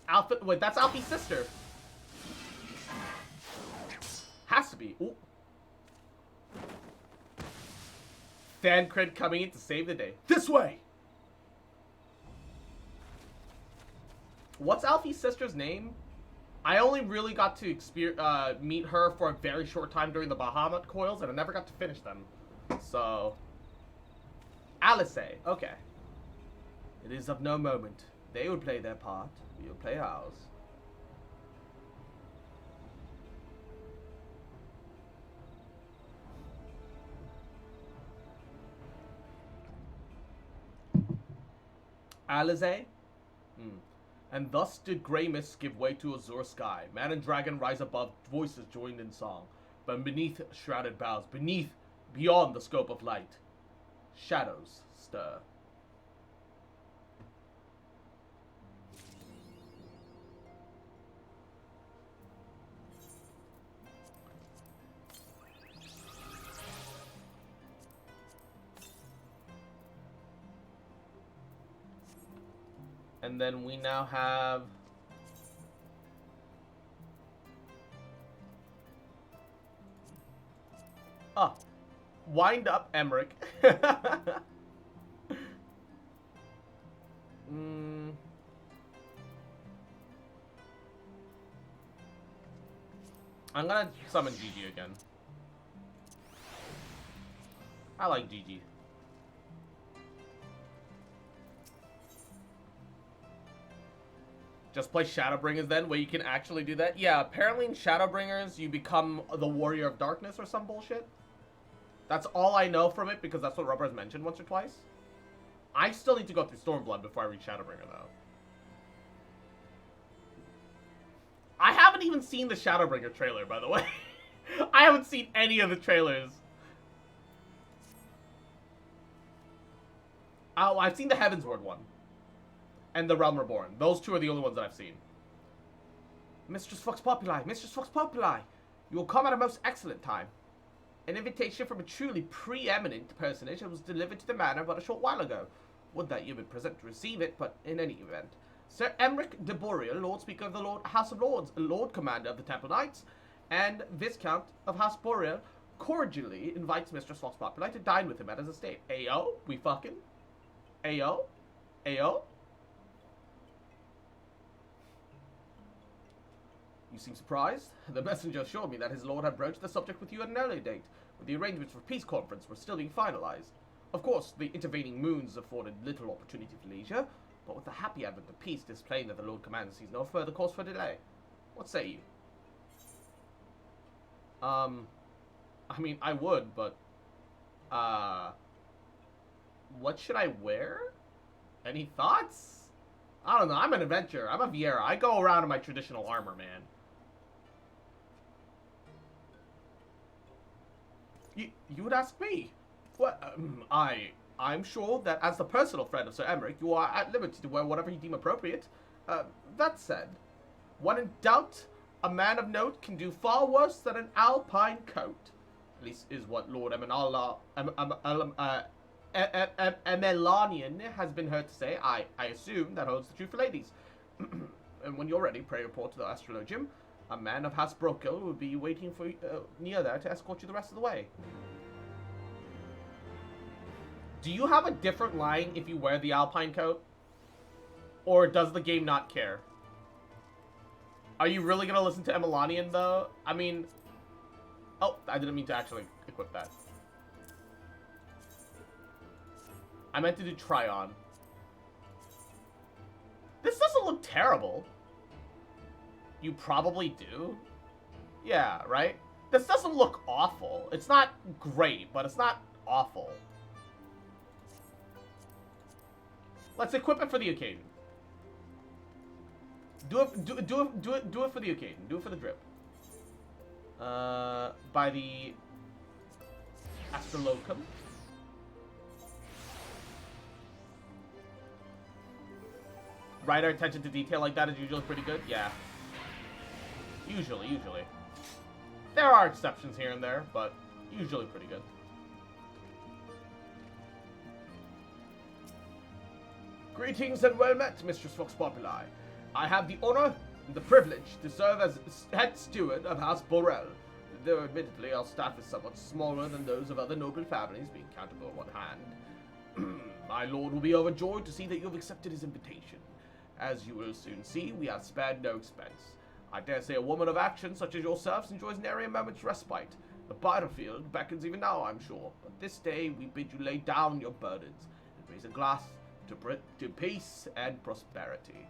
Speaker 1: Alpha? Wait, that's Alfie's sister. Has to be. Ooh. Thancred coming in to save the day. This way! What's Alfie's sister's name? I only really got to meet her for a very short time during the Bahamut coils, and I never got to finish them. So... Alice, okay. It is of no moment. They will play their part. We will play ours. Alize? And thus did grey mists give way to azure sky. Man and dragon rise above, voices joined in song. But beneath shrouded boughs, beyond the scope of light, shadows stir. And then we now have... Oh. Wind up Emmerich. I'm gonna summon Gigi again. I like Gigi. Just play Shadowbringers then, where you can actually do that? Yeah, apparently in Shadowbringers, you become the Warrior of Darkness or some bullshit. That's all I know from it, because that's what Rubber has mentioned once or twice. I still need to go through Stormblood before I reach Shadowbringer, though. I haven't even seen the Shadowbringer trailer, by the way. I haven't seen any of the trailers. Oh, I've seen the Heavensward one. And the Realm Reborn. Those two are the only ones that I've seen. Mistress Vox Populi, Mistress Vox Populi, you will come at a most excellent time. An invitation from a truly preeminent personage was delivered to the manor but a short while ago. Would that you be present to receive it, but in any event. Sir Emmerich de Boreal, Lord Speaker of the House of Lords, Lord Commander of the Temple Knights, and Viscount of House Boreal, cordially invites Mistress Vox Populi to dine with him at his estate. Ayo? We fucking? Ayo? Ayo? You seem surprised? The messenger assured me that his lord had broached the subject with you at an earlier date, when the arrangements for peace conference were still being finalized. Of course, the intervening moons afforded little opportunity for leisure, but with the happy advent of peace, it is plain that the Lord Commander sees no further cause for delay. What say you? I mean, I would, but, what should I wear? Any thoughts? I don't know, I'm an adventurer, I'm a Viera, I go around in my traditional armor, man. You would ask me? What, I'm sure that as the personal friend of Sir Emmerich, you are at liberty to wear whatever you deem appropriate. That said, when in doubt, a man of note can do far worse than an alpine coat. At least is what Lord Emelanian has been heard to say. I assume that holds the true for ladies. And when you're ready, pray report to the astrologium. A man of House Brokel will be waiting for you near there to escort you the rest of the way. Do you have a different line if you wear the alpine coat? Or does the game not care? Are you really gonna listen to Emelanian though? I mean... Oh, I didn't mean to actually equip that. I meant to do try on. This doesn't look terrible. You probably do. Yeah, right? This doesn't look awful. It's not great, but it's not awful. Let's equip it for the occasion. Do it for the occasion. Do it for the drip. By the Astrolocum. Writer attention to detail like that is usually pretty good. Yeah. Usually. There are exceptions here and there, but usually pretty good. Greetings and well met, Mistress Vox Populi. I have the honor and the privilege to serve as head steward of House Borel, though admittedly our staff is somewhat smaller than those of other noble families, being counted on one hand. My lord will be overjoyed to see that you have accepted his invitation. As you will soon see, we have spared no expense. I dare say a woman of action such as yourselves enjoys nary a moment's respite. The battlefield beckons even now, I'm sure, but this day we bid you lay down your burdens and raise a glass to peace and prosperity.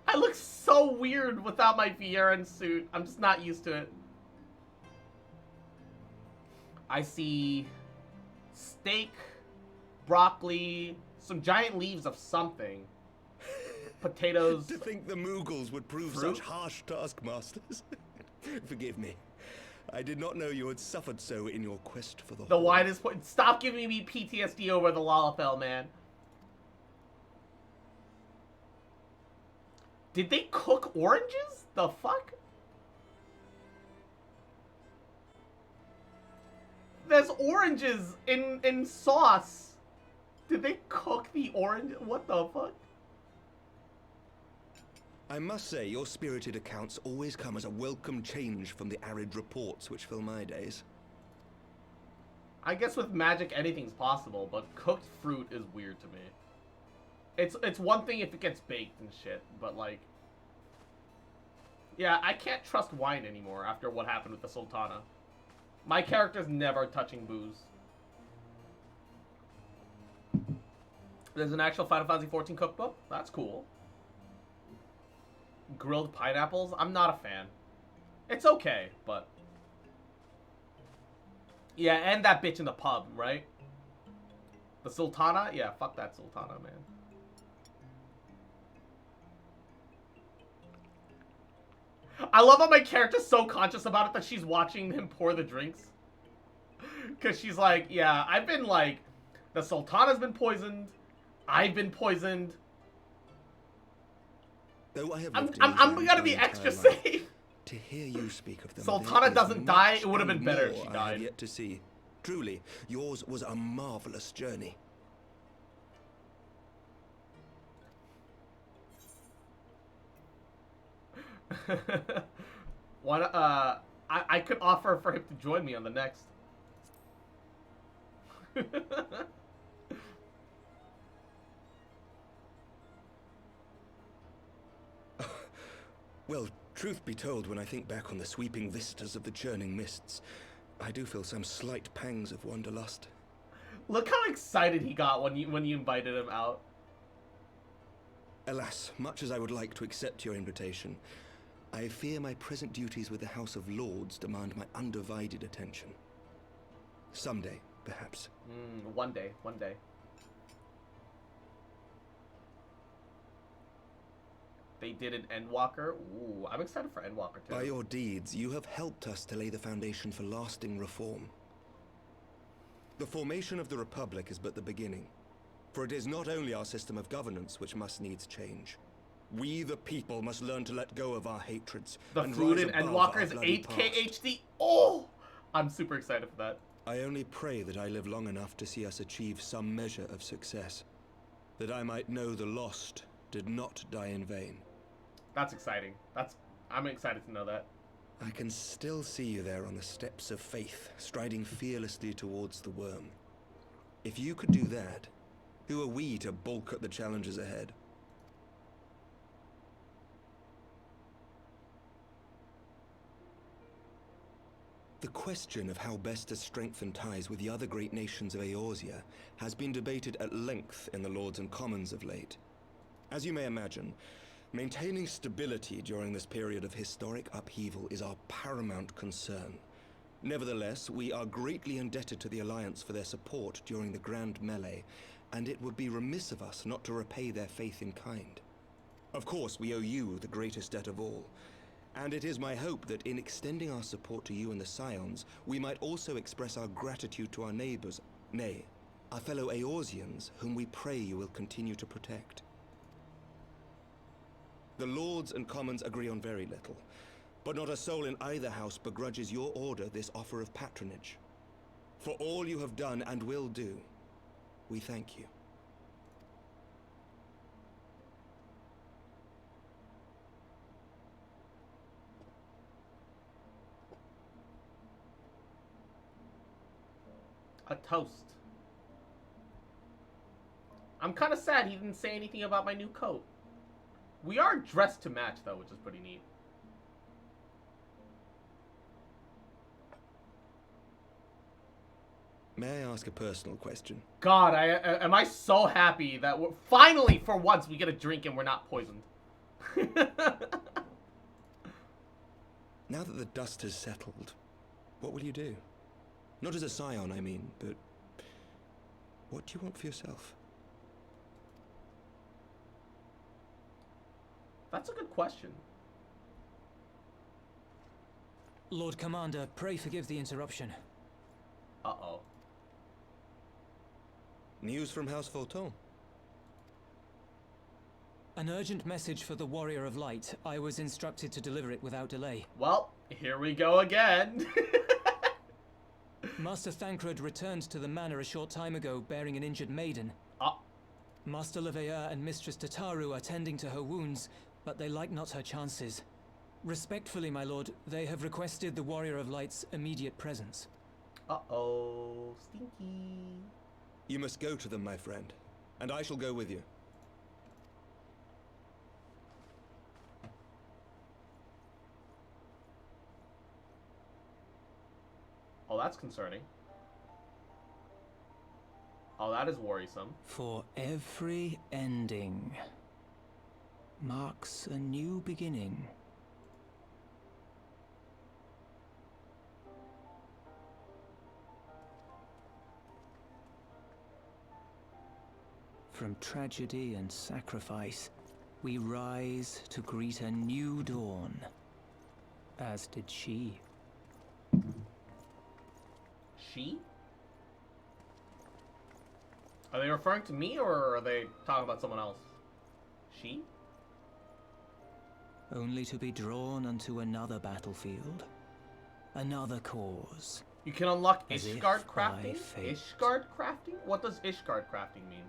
Speaker 1: I look so weird without my Vieran suit. I'm just not used to it. I see steak, broccoli, some giant leaves of something. Potatoes.
Speaker 3: To think the Mughals would prove
Speaker 1: fruit?
Speaker 3: Such harsh taskmasters. Forgive me. I did not know you had suffered so in your quest for the
Speaker 1: The widest point. Stop giving me PTSD over the Lalafell, man. Did they cook oranges? The fuck? There's oranges in sauce. Did they cook the orange? What the fuck?
Speaker 3: I must say, your spirited accounts always come as a welcome change from the arid reports which fill my days.
Speaker 1: I guess with magic anything's possible, but cooked fruit is weird to me. It's one thing if it gets baked and shit, but like... Yeah, I can't trust wine anymore after what happened with the Sultana. My character's never touching booze. There's an actual Final Fantasy XIV cookbook? That's cool. Grilled pineapples? I'm not a fan. It's okay, but... Yeah, and that bitch in the pub, right? The Sultana? Yeah, fuck that Sultana, man. I love how my character's so conscious about it that she's watching him pour the drinks. Because she's like, yeah, I've been like... The Sultana's been poisoned. I've been poisoned.
Speaker 3: Though I have
Speaker 1: I'm gonna be extra safe.
Speaker 3: To hear you speak of them,
Speaker 1: Sultana doesn't die, it would have been better if she
Speaker 3: I have
Speaker 1: died.
Speaker 3: yet to see. Truly, yours was a marvelous journey.
Speaker 1: Why not, I could offer for him to join me on the next.
Speaker 3: Well, truth be told, when I think back on the sweeping vistas of the churning mists, I do feel some slight pangs of wanderlust.
Speaker 1: Look how excited he got when you invited him out.
Speaker 3: Alas, much as I would like to accept your invitation, I fear my present duties with the House of Lords demand my undivided attention. Someday, perhaps.
Speaker 1: One day, one day. They did an Endwalker. Ooh, I'm excited for Endwalker too.
Speaker 3: By your deeds, you have helped us to lay the foundation for lasting reform. The formation of the Republic is but the beginning, for it is not only our system of governance which must needs change. We, the people, must learn to let go of our hatreds.
Speaker 1: The
Speaker 3: and
Speaker 1: food
Speaker 3: rise
Speaker 1: in
Speaker 3: above
Speaker 1: Endwalker
Speaker 3: our
Speaker 1: is
Speaker 3: bloody
Speaker 1: 8K
Speaker 3: past.
Speaker 1: HD. Oh, I'm super excited for that.
Speaker 3: I only pray that I live long enough to see us achieve some measure of success, that I might know the lost did not die in vain.
Speaker 1: That's exciting. I'm excited to know that.
Speaker 3: I can still see you there on the steps of faith, striding fearlessly towards the worm. If you could do that, who are we to balk at the challenges ahead? The question of how best to strengthen ties with the other great nations of Eorzea has been debated at length in the Lords and Commons of late. As you may imagine, maintaining stability during this period of historic upheaval is our paramount concern. Nevertheless, we are greatly indebted to the Alliance for their support during the Grand Melee, and it would be remiss of us not to repay their faith in kind. Of course, we owe you the greatest debt of all, and it is my hope that in extending our support to you and the Scions, we might also express our gratitude to our neighbors, nay, our fellow Eorzeans, whom we pray you will continue to protect. The Lords and Commons agree on very little, but not a soul in either house begrudges your order this offer of patronage. For all you have done and will do, we thank you.
Speaker 1: A toast. I'm kind of sad he didn't say anything about my new coat. We are dressed to match, though, which is pretty neat.
Speaker 3: May I ask a personal question?
Speaker 1: God, am I so happy that finally, for once, we get a drink and we're not poisoned.
Speaker 3: Now that the dust has settled, what will you do? Not as a scion, I mean, but what do you want for yourself?
Speaker 1: That's a good question.
Speaker 2: Lord Commander, pray forgive the interruption.
Speaker 1: Uh-oh.
Speaker 3: News from House Fulton.
Speaker 2: An urgent message for the Warrior of Light. I was instructed to deliver it without delay.
Speaker 1: Well, here we go again.
Speaker 2: Master Thancred returned to the manor a short time ago, bearing an injured maiden. Master Leveilleur and Mistress Tataru are tending to her wounds, but they like not her chances. Respectfully, my lord, they have requested the Warrior of Light's immediate presence.
Speaker 1: Uh-oh, stinky.
Speaker 3: You must go to them, my friend, and I shall go with you.
Speaker 1: Oh, that's concerning. Oh, that is worrisome.
Speaker 2: For every ending marks a new beginning. From tragedy and sacrifice, we rise to greet a new dawn, as did she.
Speaker 1: She? Are they referring to me, or are they talking about someone else? She?
Speaker 2: Only to be drawn unto another battlefield, another cause.
Speaker 1: You can unlock
Speaker 2: As if
Speaker 1: Ishgard
Speaker 2: by
Speaker 1: crafting?
Speaker 2: fate.
Speaker 1: Ishgard crafting? What does Ishgard crafting mean?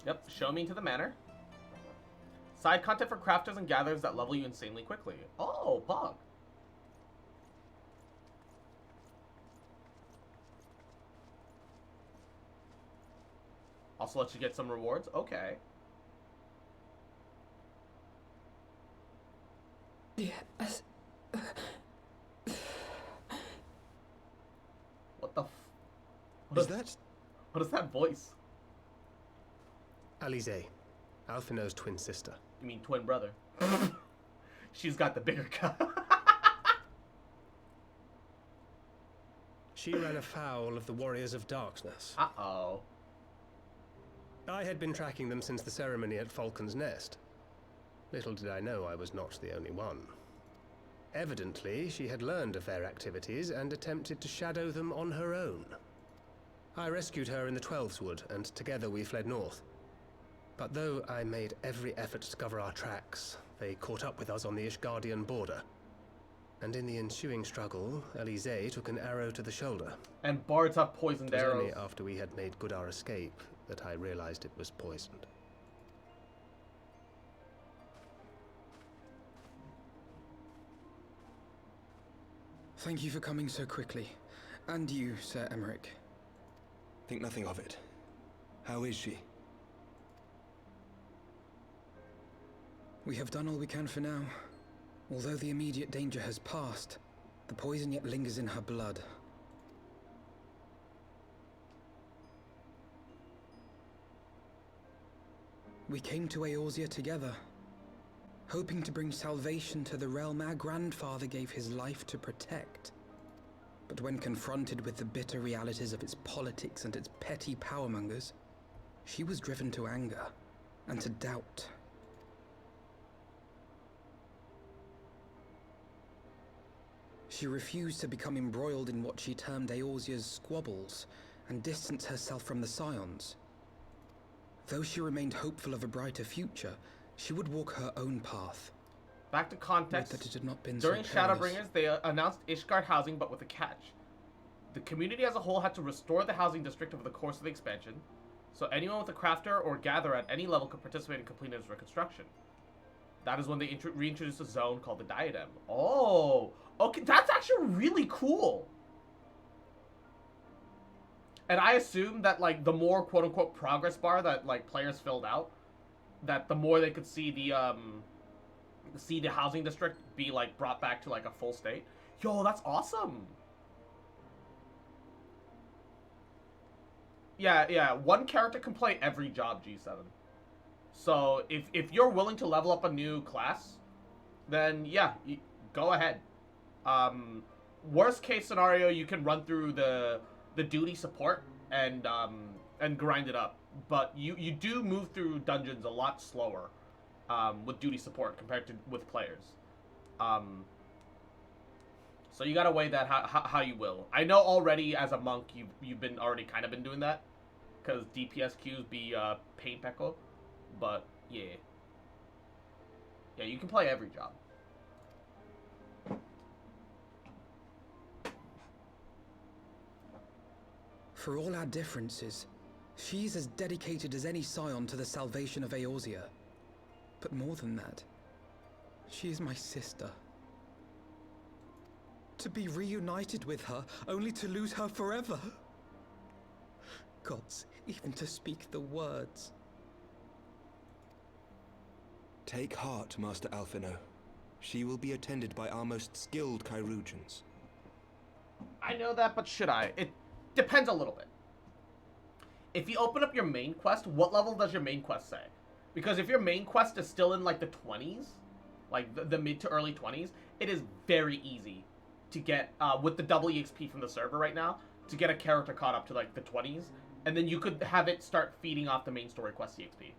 Speaker 1: Yep, show me into the manor. Side content for crafters and gatherers that level you insanely quickly. Oh, bug. Also lets you get some rewards. Okay.
Speaker 2: Yes.
Speaker 1: What the what is that voice?
Speaker 11: Alize, Alphinaud's twin sister.
Speaker 1: You mean twin brother? She's got the bigger cut.
Speaker 11: She ran afoul of the Warriors of Darkness.
Speaker 1: Uh-oh.
Speaker 11: I had been tracking them since the ceremony at Falcon's Nest. Little did I know I was not the only one. Evidently, she had learned of their activities and attempted to shadow them on her own. I rescued her in the Twelveswood, and together we fled north. But though I made every effort to cover our tracks, they caught up with us on the Ishgardian border. And in the ensuing struggle, Alize took an arrow to the shoulder.
Speaker 1: And bards have poisoned arrows.
Speaker 11: It was only after we had made good our escape that I realized it was poisoned.
Speaker 2: Thank you for coming so quickly. And you, Sir Emmerich.
Speaker 3: Think nothing of it. How is she?
Speaker 2: We have done all we can for now. Although the immediate danger has passed, the poison yet lingers in her blood. We came to Eorzea together, hoping to bring salvation to the realm our grandfather gave his life to protect. But when confronted with the bitter realities of its politics and its petty powermongers, she was driven to anger and to doubt. She refused to become embroiled in what she termed Eorzea's squabbles and distance herself from the Scions. Though she remained hopeful of a brighter future, she would walk her own path.
Speaker 1: Back to context.
Speaker 2: That it had not been
Speaker 1: During
Speaker 2: so perilous.
Speaker 1: Shadowbringers, they announced Ishgard housing, but with a catch. The community as a whole had to restore the housing district over the course of the expansion, so anyone with a crafter or gatherer at any level could participate in completing its reconstruction. That is when they reintroduced a zone called the Diadem. Oh, okay, that's actually really cool. And I assume that, like, the more quote-unquote progress bar that, like, players filled out, that the more they could see the housing district be, like, brought back to, like, a full state. Yo, that's awesome. Yeah, one character can play every job, G7. So, if you're willing to level up a new class, then, yeah, go ahead. Worst case scenario, you can run through the duty support and grind it up. But you do move through dungeons a lot slower with duty support compared to with players. So you gotta weigh that how you will. I know already as a monk you've been already kind of been doing that, because DPS queues be pain peckle. But yeah, you can play every job.
Speaker 2: For all our differences, she's as dedicated as any scion to the salvation of Eorzea. But more than that, she is my sister. To be reunited with her, only to lose her forever. Gods, even to speak the words.
Speaker 3: Take heart, Master Alphinaud. She will be attended by our most skilled Chirurgeons.
Speaker 1: I know that, but should I? It depends a little bit. If you open up your main quest, what level does your main quest say? Because if your main quest is still in, like, the 20s, like, the mid to early 20s, it is very easy to get, with the double EXP from the server right now, to get a character caught up to, like, the 20s, and then you could have it start feeding off the main story quest EXP.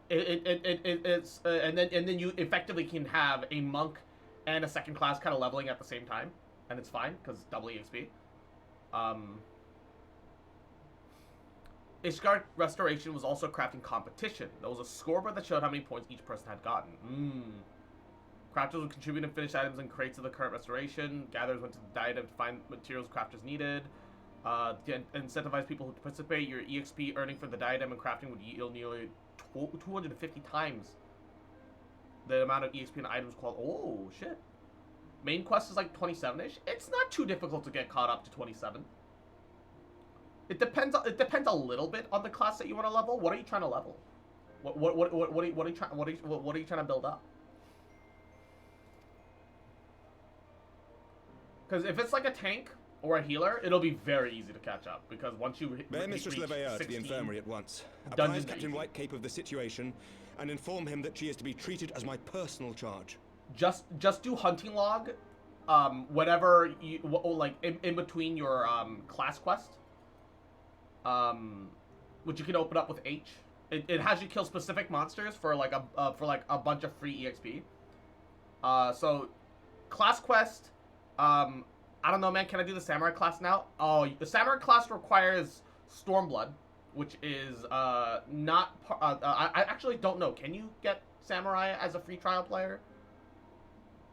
Speaker 1: And then you effectively can have a monk and a second class kind of leveling at the same time, and it's fine because double EXP. Ishgard Restoration was also a crafting competition. There was a scoreboard that showed how many points each person had gotten. Crafters would contribute and finish items in crates of the current restoration. Gatherers went to the diadem to find materials crafters needed. To incentivize people who participate, your EXP earning for the diadem and crafting would yield nearly 250 times the amount of EXP and items quality. Oh, shit. Main quest is like 27-ish. It's not too difficult to get caught up to 27. It depends a little bit on the class that you want to level. What are you trying to level? What are you trying to build up? Because if it's like a tank or a healer, it'll be very easy to catch up. Because once you
Speaker 3: Bear Mistress Leveilleur to the infirmary at once.
Speaker 1: Dungeons
Speaker 3: Apprise Captain Whitecape of the situation, and inform him that she is to be treated as my personal charge.
Speaker 1: Just do hunting log, whatever you like in between your class quest. Which you can open up with H. It has you kill specific monsters for like a bunch of free EXP. So class quest. I don't know, man. Can I do the samurai class now? Oh, the samurai class requires Stormblood, which is not. I actually don't know. Can you get samurai as a free trial player?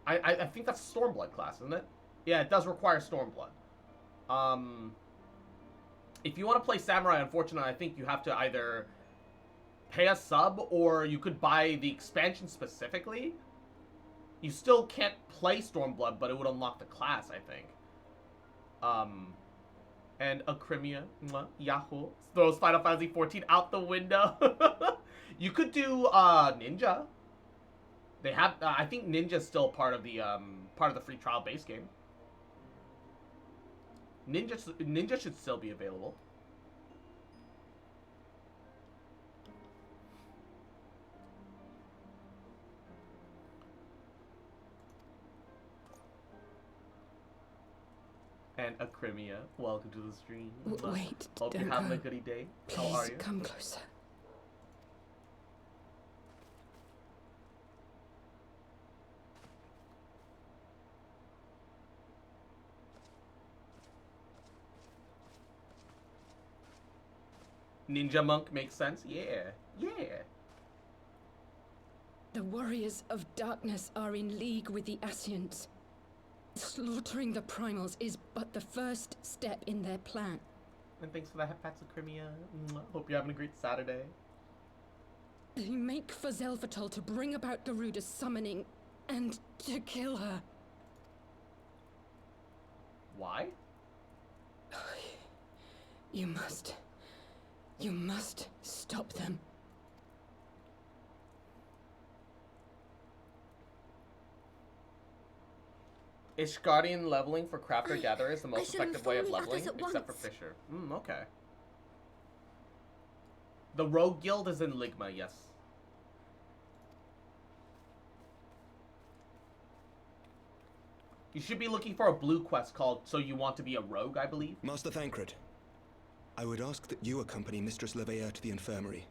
Speaker 1: I think that's Stormblood class, isn't it? Yeah, it does require Stormblood. If you want to play samurai, unfortunately, I think you have to either pay a sub or you could buy the expansion specifically. You still can't play Stormblood, but it would unlock the class, I think. And a Crimea, Yahoo, throws Final Fantasy 14 out the window. You could do Ninja. They have, I think Ninja's still part of the free trial base game. Ninja should still be available. And a Crimea, welcome to the stream.
Speaker 12: Wait,
Speaker 1: hope you're having a goody day. How are you?
Speaker 12: Come closer.
Speaker 1: Ninja monk makes sense. Yeah.
Speaker 12: The warriors of darkness are in league with the Ascients. Slaughtering the primals is but the first step in their plan.
Speaker 1: And thanks for the pats of Crimea. Hope you're having a great Saturday.
Speaker 12: They make for Zelvatol to bring about Garuda's summoning and to kill her.
Speaker 1: Why?
Speaker 12: You must stop them.
Speaker 1: Ishgardian leveling for Crafter Gatherer is the most effective way of leveling, except
Speaker 12: once.
Speaker 1: for Fisher. Okay. The Rogue Guild is in Ligma, yes. You should be looking for a blue quest called So You Want to Be a Rogue, I believe.
Speaker 3: Master Thancred, I would ask that you accompany Mistress Leveilleur to the infirmary.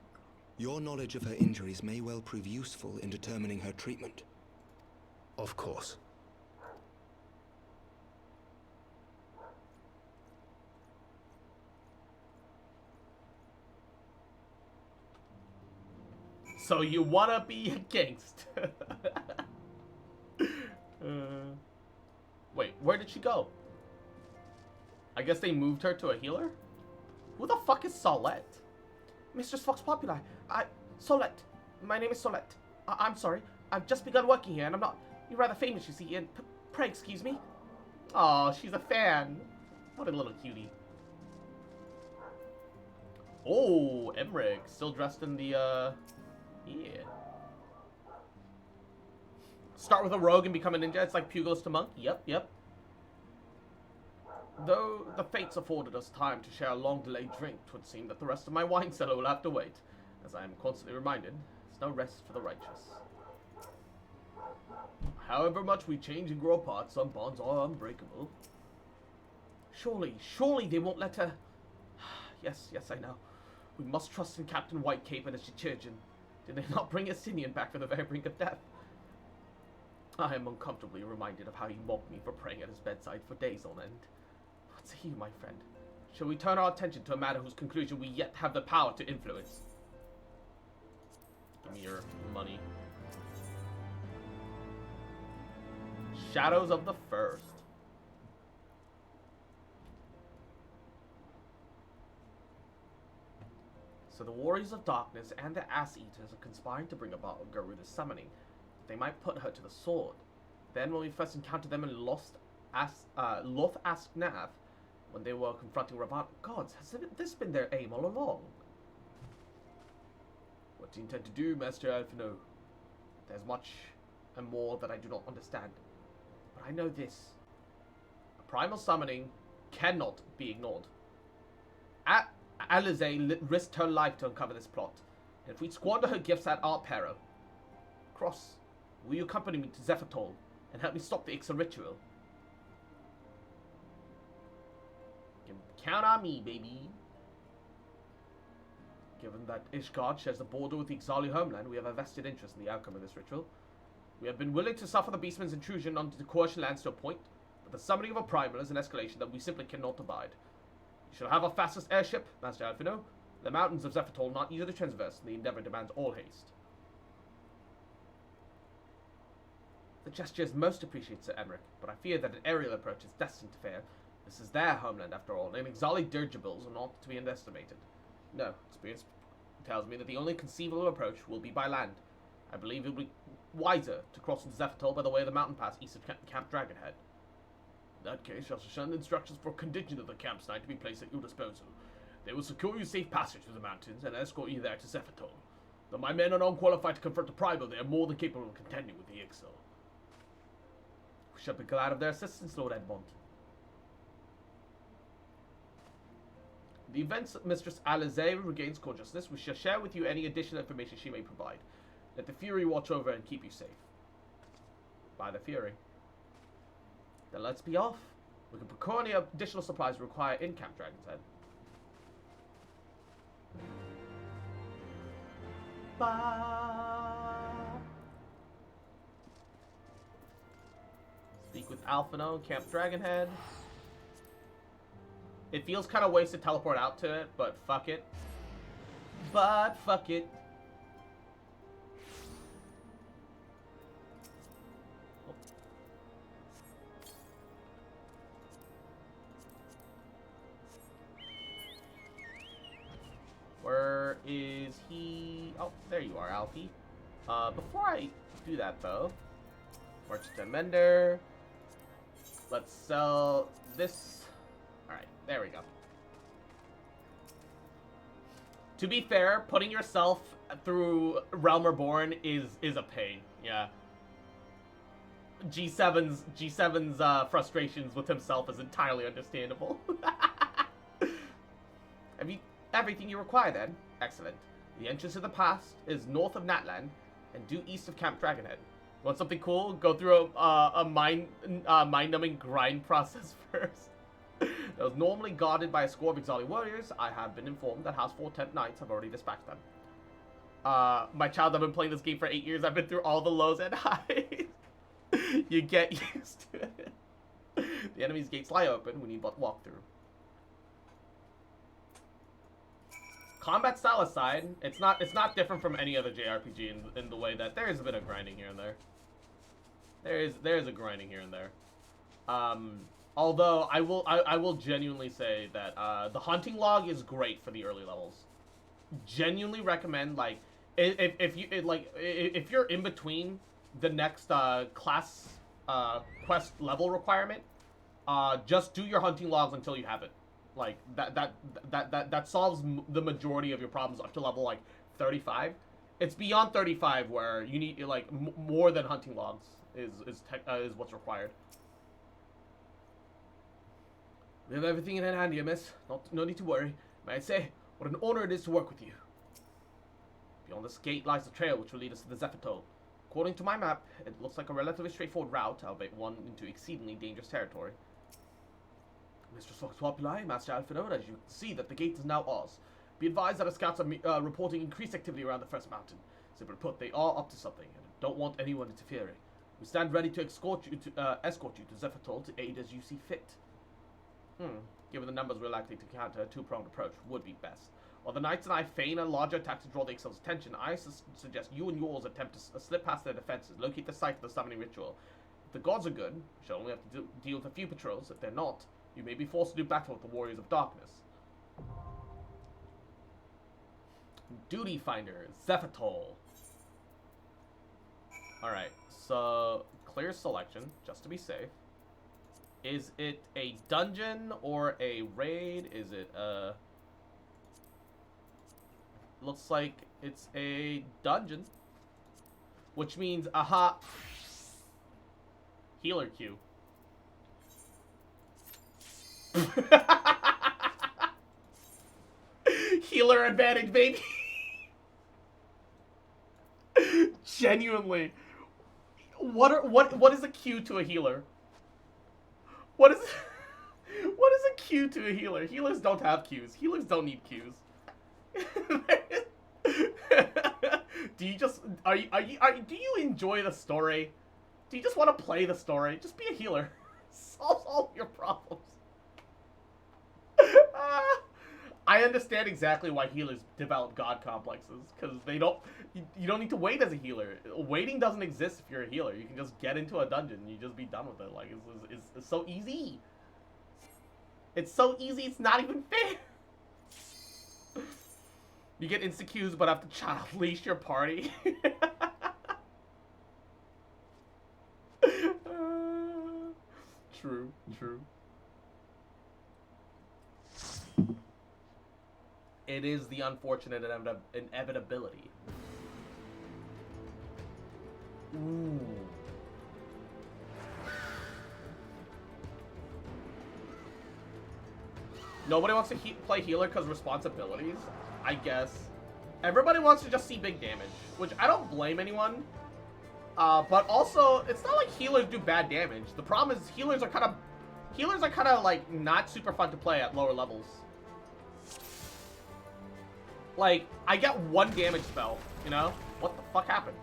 Speaker 3: Your knowledge of her injuries may well prove useful in determining her treatment.
Speaker 11: Of course.
Speaker 1: So you wanna be a gangster. Wait, where did she go? I guess they moved her to a healer? Who the fuck is Solette?
Speaker 13: Mistress Fox Populi. Solette. My name is Solette. I'm sorry. I've just begun working here and I'm not... You're rather famous, you see, and... Pray excuse me.
Speaker 1: Oh, she's a fan. What a little cutie. Oh, Emmerich. Still dressed in the, yeah. Start with a rogue and become a ninja. It's like pugilist to monk. Yep.
Speaker 13: Though the fates afforded us time to share a long-delayed drink, 'twould seem that the rest of my wine cellar will have to wait. As I am constantly reminded, there's no rest for the righteous. However much we change and grow apart, some bonds are unbreakable. Surely they won't let her... Yes, I know. We must trust in Captain Whitecape and his Chirurgeon. Did they not bring Estinian back from the very brink of death? I am uncomfortably reminded of how he mocked me for praying at his bedside for days on end. What say you, my friend? Shall we turn our attention to a matter whose conclusion we yet have the power to influence? Give me your money. Shadows of the First. So the Warriors of Darkness and the Ass Eaters are conspiring to bring about Garuda's summoning. They might put her to the sword. Then when we first encountered them in Loth Asknath, when they were confronting Ravana gods, has this been their aim all along? What do you intend to do, Master Alphino? There's much and more that I do not understand. But I know this. A primal summoning cannot be ignored. Alize risked her life to uncover this plot, and if we squander her gifts at our peril. Cross, will you accompany me to Zephytol and help me stop the Ixa ritual? You can count on me, baby. Given that Ishgard shares the border with the Ixali homeland, we have a vested interest in the outcome of this ritual. We have been willing to suffer the Beastman's intrusion onto the Coercion lands to a point, but the summoning of a primal is an escalation that we simply cannot abide. You shall have our fastest airship, Master Alphino. The mountains of Zephytol not easy to traverse, and the endeavor demands all haste. The gesture is most appreciated, Sir Emmerich, but I fear that an aerial approach is destined to fail. This is their homeland, after all, and Ixali dirigibles are not to be underestimated. No, experience tells me that the only conceivable approach will be by land. I believe it will be wiser to cross into Zephytol by the way of the mountain pass east of Camp Dragonhead. In that case, I shall send instructions for a contingent of the camp's knight to be placed at your disposal. They will secure you safe passage through the mountains and escort you there to Zephytol. Though my men are not qualified to confront the primal, they are more than capable of contending with the Ixal. We shall be glad of their assistance, Lord Edmond. In the event that Mistress Alize regains consciousness, we shall share with you any additional information she may provide. Let the Fury watch over and keep you safe. By the Fury. Then let's be off. We can procure any additional supplies required in Camp Dragon's Head. Bye. Speak with Alphino in Camp Dragonhead. It feels kind of wasted to teleport out to it, but fuck it. But fuck it. Oh. Where is he? Oh, there you are, Alfie. Before I do that, though, Merchant Mender. Let's sell this. Alright, there we go. To be fair, putting yourself through Realm Reborn is a pain, yeah. G7's frustrations with himself is entirely understandable. Have you everything you require then? Excellent. The entrance to the pass is north of Natland and due east of Camp Dragonhead. Want something cool? Go through a mind-numbing grind process first. That was normally guarded by a score of Ixali warriors. I have been informed that House 4 Tent Knights have already dispatched them. My child, I've been playing this game for 8 years. I've been through all the lows and highs. You get used to it. The enemy's gates lie open. We need but walk through. Combat style aside, it's not different from any other JRPG in the way that there is a bit of grinding here and there. There is a grinding here and there. Although I will genuinely say that the hunting log is great for the early levels. Genuinely recommend, like, if you're in between the next class quest level requirement, just do your hunting logs until you have it. Like that solves the majority of your problems up to level like 35. It's beyond 35 where you need like more than hunting logs is what's required. We have everything in hand here, miss. No need to worry. May I say, what an honor it is to work with you. Beyond this gate lies the trail which will lead us to the Zephytol. According to my map, it looks like a relatively straightforward route, albeit one into exceedingly dangerous territory. Mr. Succ Populi, Master Alphino, as you see that the gate is now ours. Be advised that our scouts are reporting increased activity around the first mountain. Simply put, they are up to something, and don't want anyone interfering. We stand ready to escort you to Zephytol to aid as you see fit. Given the numbers we're likely to encounter, a two-pronged approach would be best. While the knights and I feign a larger attack to draw the Ixal's attention, I suggest you and yours attempt to slip past their defenses, locate the site of the summoning ritual. If the gods are good, we shall only have to deal with a few patrols. If they're not, you may be forced to do battle with the Warriors of Darkness.
Speaker 1: Duty Finder, Zephitol. Alright, so clear selection, just to be safe. Is it a dungeon or a raid? Is it a... Looks like it's a dungeon. Which means, aha, healer queue. Healer advantage, baby. Genuinely. What is a Q to a healer? What is a Q to a healer? Healers don't have Qs. Healers don't need Qs. Do you just do you enjoy the story? Do you just want to play the story? Just be a healer. Solve all your problems. I understand exactly why healers develop god complexes, because they don't. You don't need to wait as a healer. Waiting doesn't exist if you're a healer. You can just get into a dungeon and you just be done with it. Like it's so easy. It's so easy. It's not even fair. You get insta-Qs but have to child leash your party. True. It is the unfortunate inevitability. Ooh. Nobody wants to play healer because responsibilities, I guess. Everybody wants to just see big damage, which I don't blame anyone. But also, it's not like healers do bad damage. The problem is healers are kind of like not super fun to play at lower levels. Like, I get one damage spell, you know? What the fuck happened?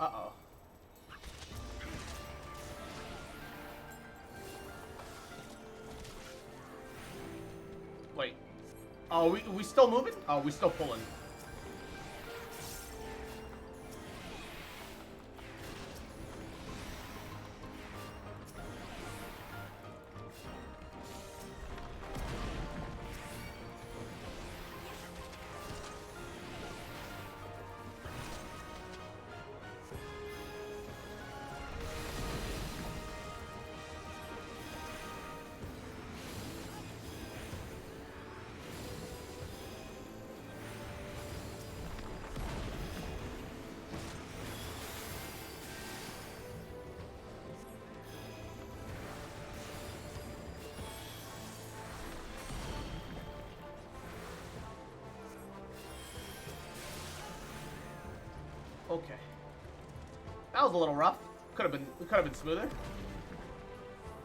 Speaker 1: Uh-oh. Wait. Oh, we still moving? Oh, we still pulling. Okay. That was a little rough. Could have been smoother.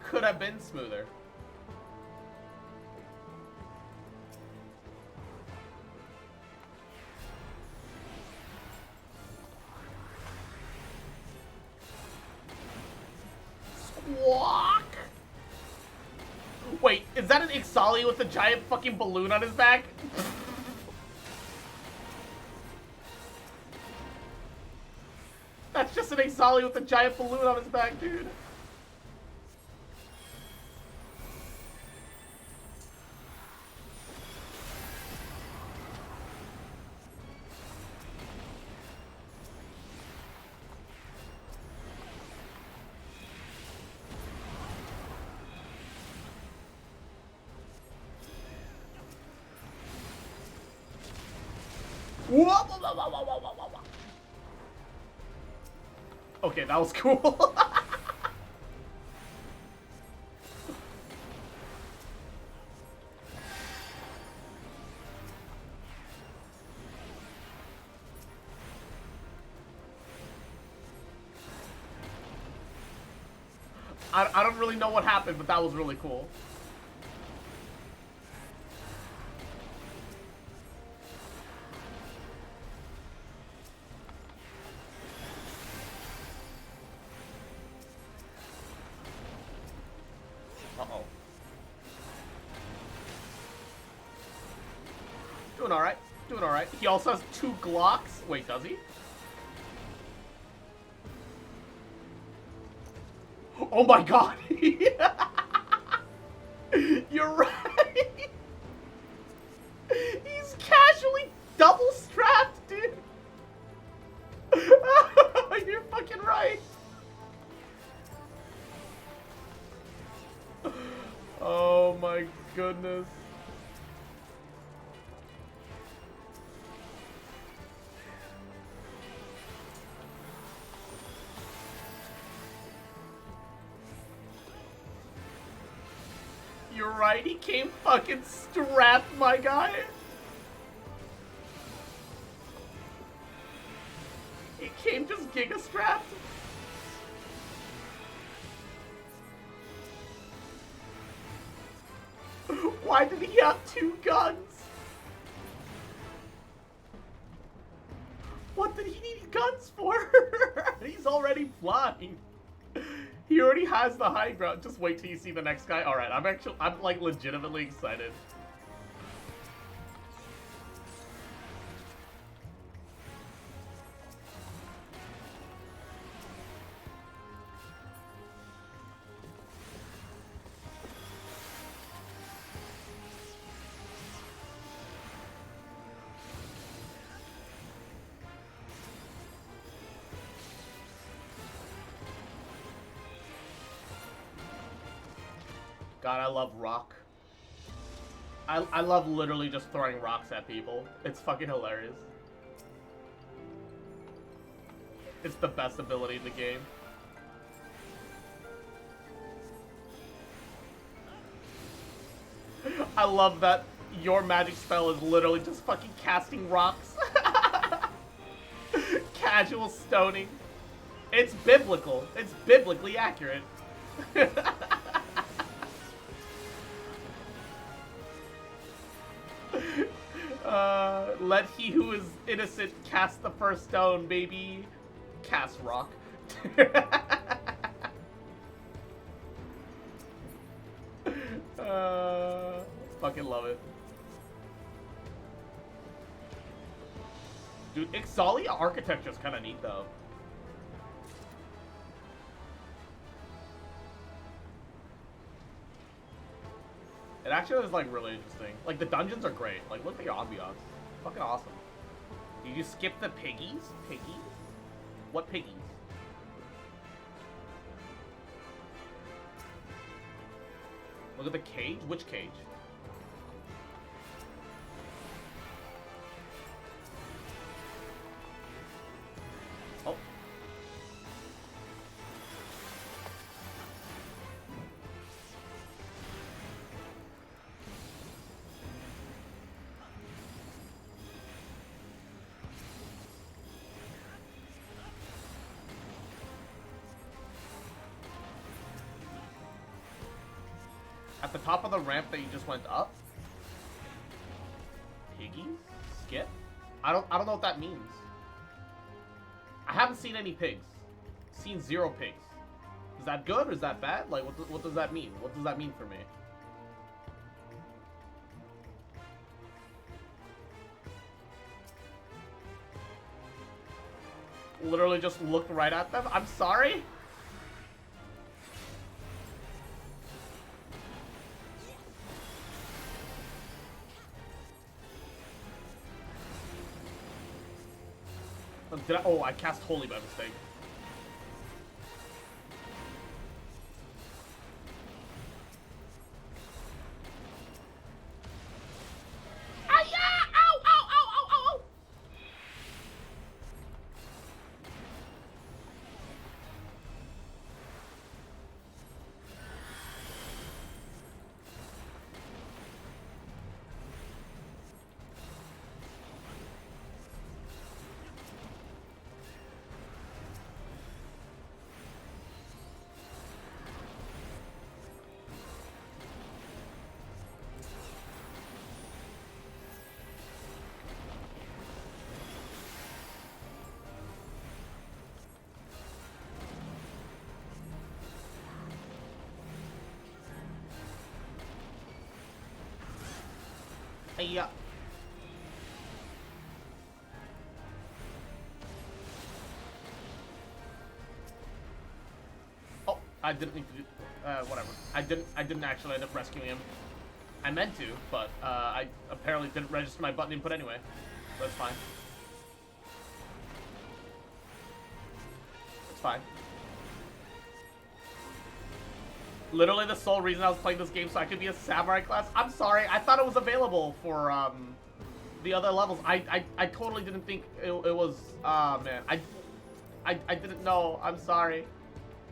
Speaker 1: Could have been smoother. Squawk! Wait, is that an Ixali with a giant fucking balloon on his back? That's just an Ixali with a giant balloon on his back, dude. Whoa, whoa, whoa, whoa, whoa, whoa, whoa, whoa. Okay, that was cool. I don't really know what happened, but that was really cool. Uh-oh. Doing alright. Doing alright. He also has 2 Glocks. Wait, does he? Oh my god! You're right! He's casually double strapped, dude! You're fucking right! Oh my goodness. You're right, he came fucking strapped, my guy. He came just giga strapped. Why did he have 2 guns? What did he need guns for? He's already flying. He already has the high ground. Just wait till you see the next guy. Alright, I'm like legitimately excited. God, I love rock. I love literally just throwing rocks at people. It's fucking hilarious. It's the best ability in the game. I love that your magic spell is literally just fucking casting rocks. Casual stoning. It's biblical. It's biblically accurate. Let he who is innocent cast the first stone, baby. Cast rock. Fucking love it. Dude, Ixalia architecture is kind of neat, though. It actually is, like, really interesting. Like, the dungeons are great. Like, look at your ambiance. Fucking awesome. Did you skip the piggies? Piggies? What piggies? Look at the cage? Which cage? Oh. At the top of the ramp that you just went up? Piggies? Skip? I don't know what that means. I haven't seen any pigs. Seen 0 pigs. Is that good or is that bad? Like, what does that mean? What does that mean for me? Literally just looked right at them? I'm sorry? Oh, I cast Holy by mistake. Ow, ow, ow, ow, ow, ow. Yeah. Oh, I didn't need to do, whatever. I didn't actually end up rescuing him. I meant to, but I apparently didn't register my button input anyway. That's fine. It's fine. Literally the sole reason I was playing this game so I could be a samurai class. I'm sorry, I thought it was available for the other levels. I totally didn't think it was. Man, I didn't know. I'm sorry.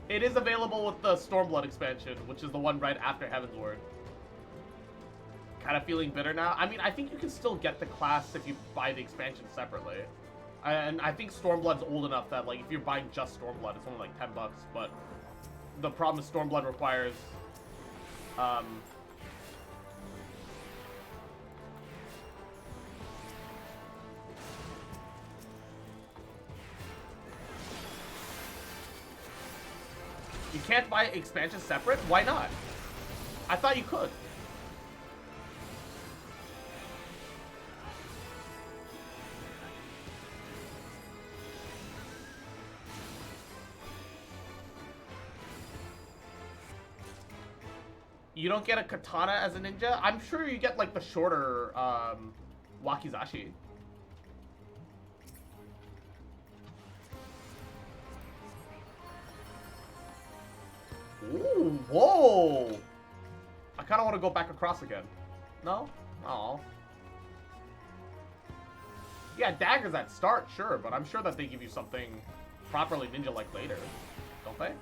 Speaker 1: It is available with the Stormblood expansion, which is the one right after Heavensward. Kind of feeling bitter now. I mean, I think you can still get the class if you buy the expansion separately. And I think Stormblood's old enough that, like, if you're buying just Stormblood, it's only like $10, but the problem is Stormblood requires, you can't buy expansion separate? Why not? I thought you could. You don't get a katana as a ninja? I'm sure you get, like, the shorter, wakizashi. Ooh, whoa! I kind of want to go back across again. No? Oh. Yeah, daggers at start, sure, but I'm sure that they give you something properly ninja-like later. Don't they?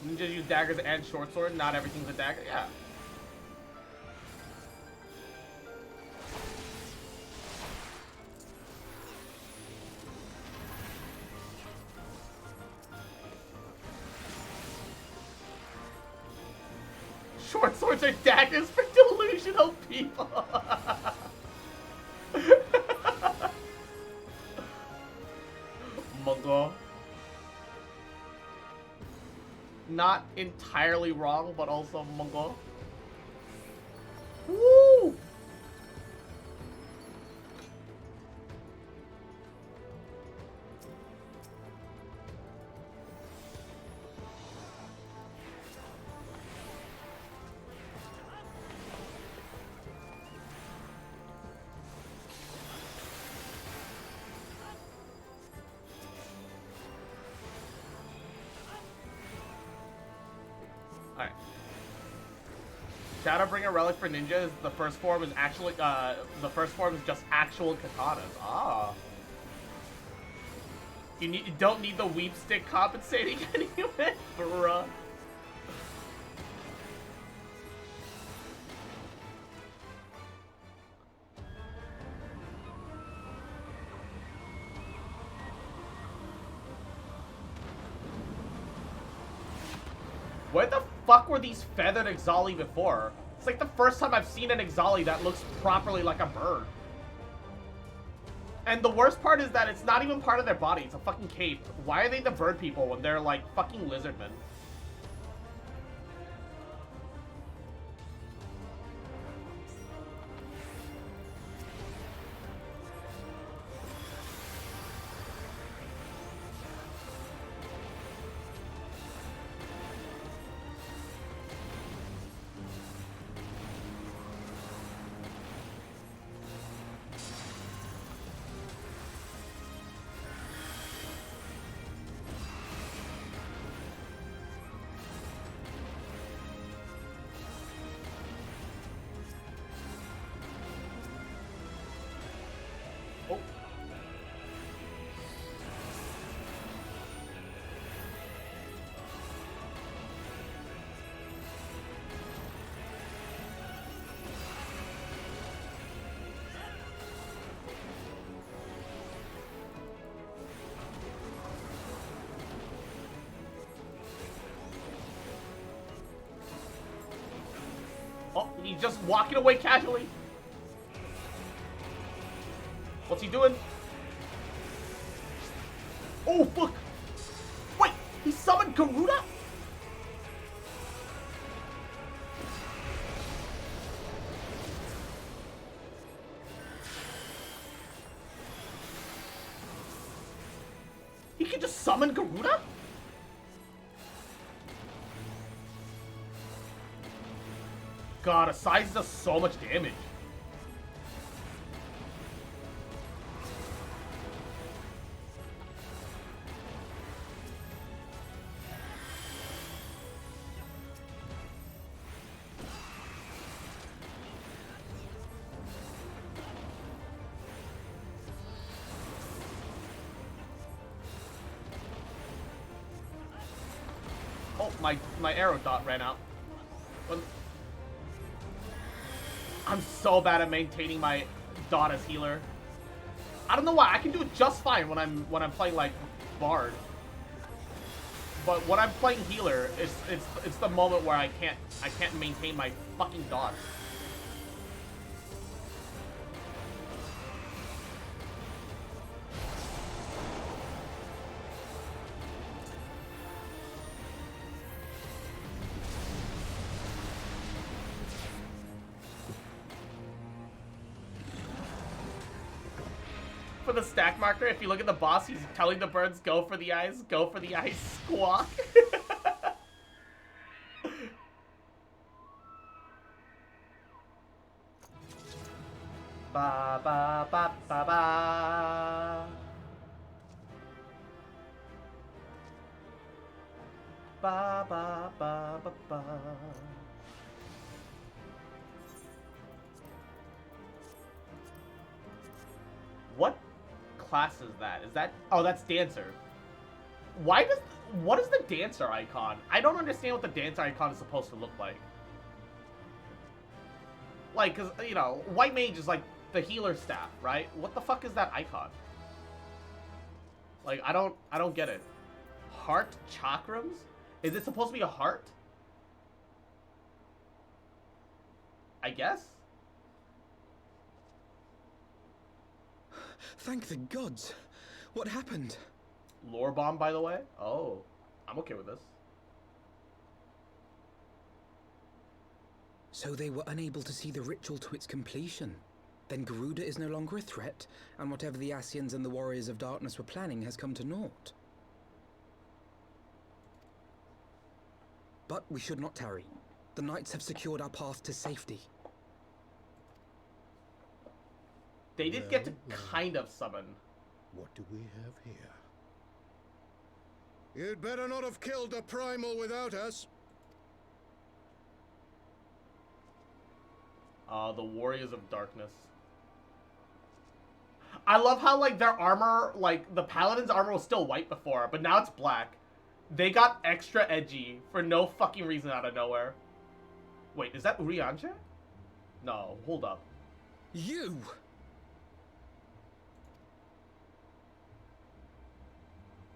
Speaker 1: Ninjas use daggers and short sword. Not everything's a dagger. Yeah. Short swords are daggers for delusional people. Mungo. Not entirely wrong, but also Mungo. Woo! Alright. Shadowbringer Relic for ninjas, the first form is actually, the first form is just actual katanas. Ah. You don't need the weep stick compensating anyway, bruh. Where the fuck were these feathered Exali before? It's like the first time I've seen an Exali that looks properly like a bird. And the worst part is that it's not even part of their body. It's a fucking cape. Why are they the bird people when they're like fucking lizardmen? He's just walking away casually. What's he doing? Oh, fuck! Wait, he summoned Garuda? He can just summon Garuda? God, a size does so much damage. Oh, my arrow dot ran out. I'm so bad at maintaining my dot as healer. I don't know why. I can do it just fine when I'm playing like Bard. But when I'm playing healer, it's the moment where I can't maintain my fucking dot. For the stack marker, if you look at the boss, he's telling the birds, go for the eyes, squawk. Ba ba ba ba ba. Ba ba ba ba ba. What class is that? Is that... Oh, that's Dancer. What is the Dancer icon? I don't understand what the Dancer icon is supposed to look like. Like, cause, you know, White Mage is like the healer staff, right? What the fuck is that icon? Like, I don't get it. Heart chakrams? Is it supposed to be a heart? I guess?
Speaker 2: Thank the gods! What happened?
Speaker 1: Lore bomb, by the way? Oh, I'm okay with this.
Speaker 2: So they were unable to see the ritual to its completion. Then Garuda is no longer a threat, and whatever the Ascians and the Warriors of Darkness were planning has come to naught. But we should not tarry. The knights have secured our path to safety.
Speaker 1: They did get to kind of summon.
Speaker 14: What do we have here? You'd better not have killed the primal without us.
Speaker 1: The Warriors of Darkness. I love how, like, their armor, like, the Paladin's armor was still white before, but now it's black. They got extra edgy for no fucking reason out of nowhere. Wait, is that Urianger? No, hold up.
Speaker 2: You!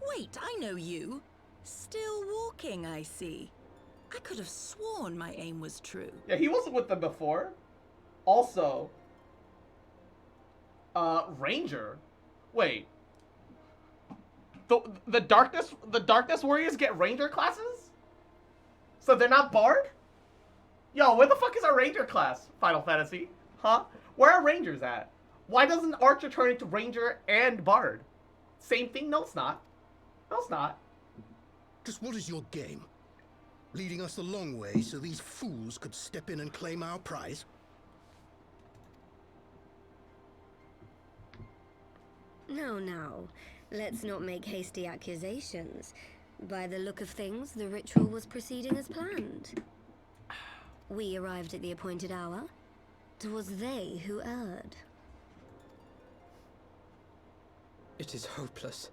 Speaker 15: Wait, I know you. Still walking, I see. I could have sworn my aim was true.
Speaker 1: Yeah, he wasn't with them before. Also, Ranger. Wait. The Darkness Warriors get Ranger classes? So they're not Bard? Yo, where the fuck is our Ranger class, Final Fantasy? Huh? Where are Rangers at? Why doesn't Archer turn into Ranger and Bard? Same thing? No, it's not. No, it's not.
Speaker 14: Just what is your game? Leading us the long way so these fools could step in and claim our prize?
Speaker 16: No. Let's not make hasty accusations. By the look of things, the ritual was proceeding as planned. We arrived at the appointed hour. 'Twas they who erred.
Speaker 2: It is hopeless.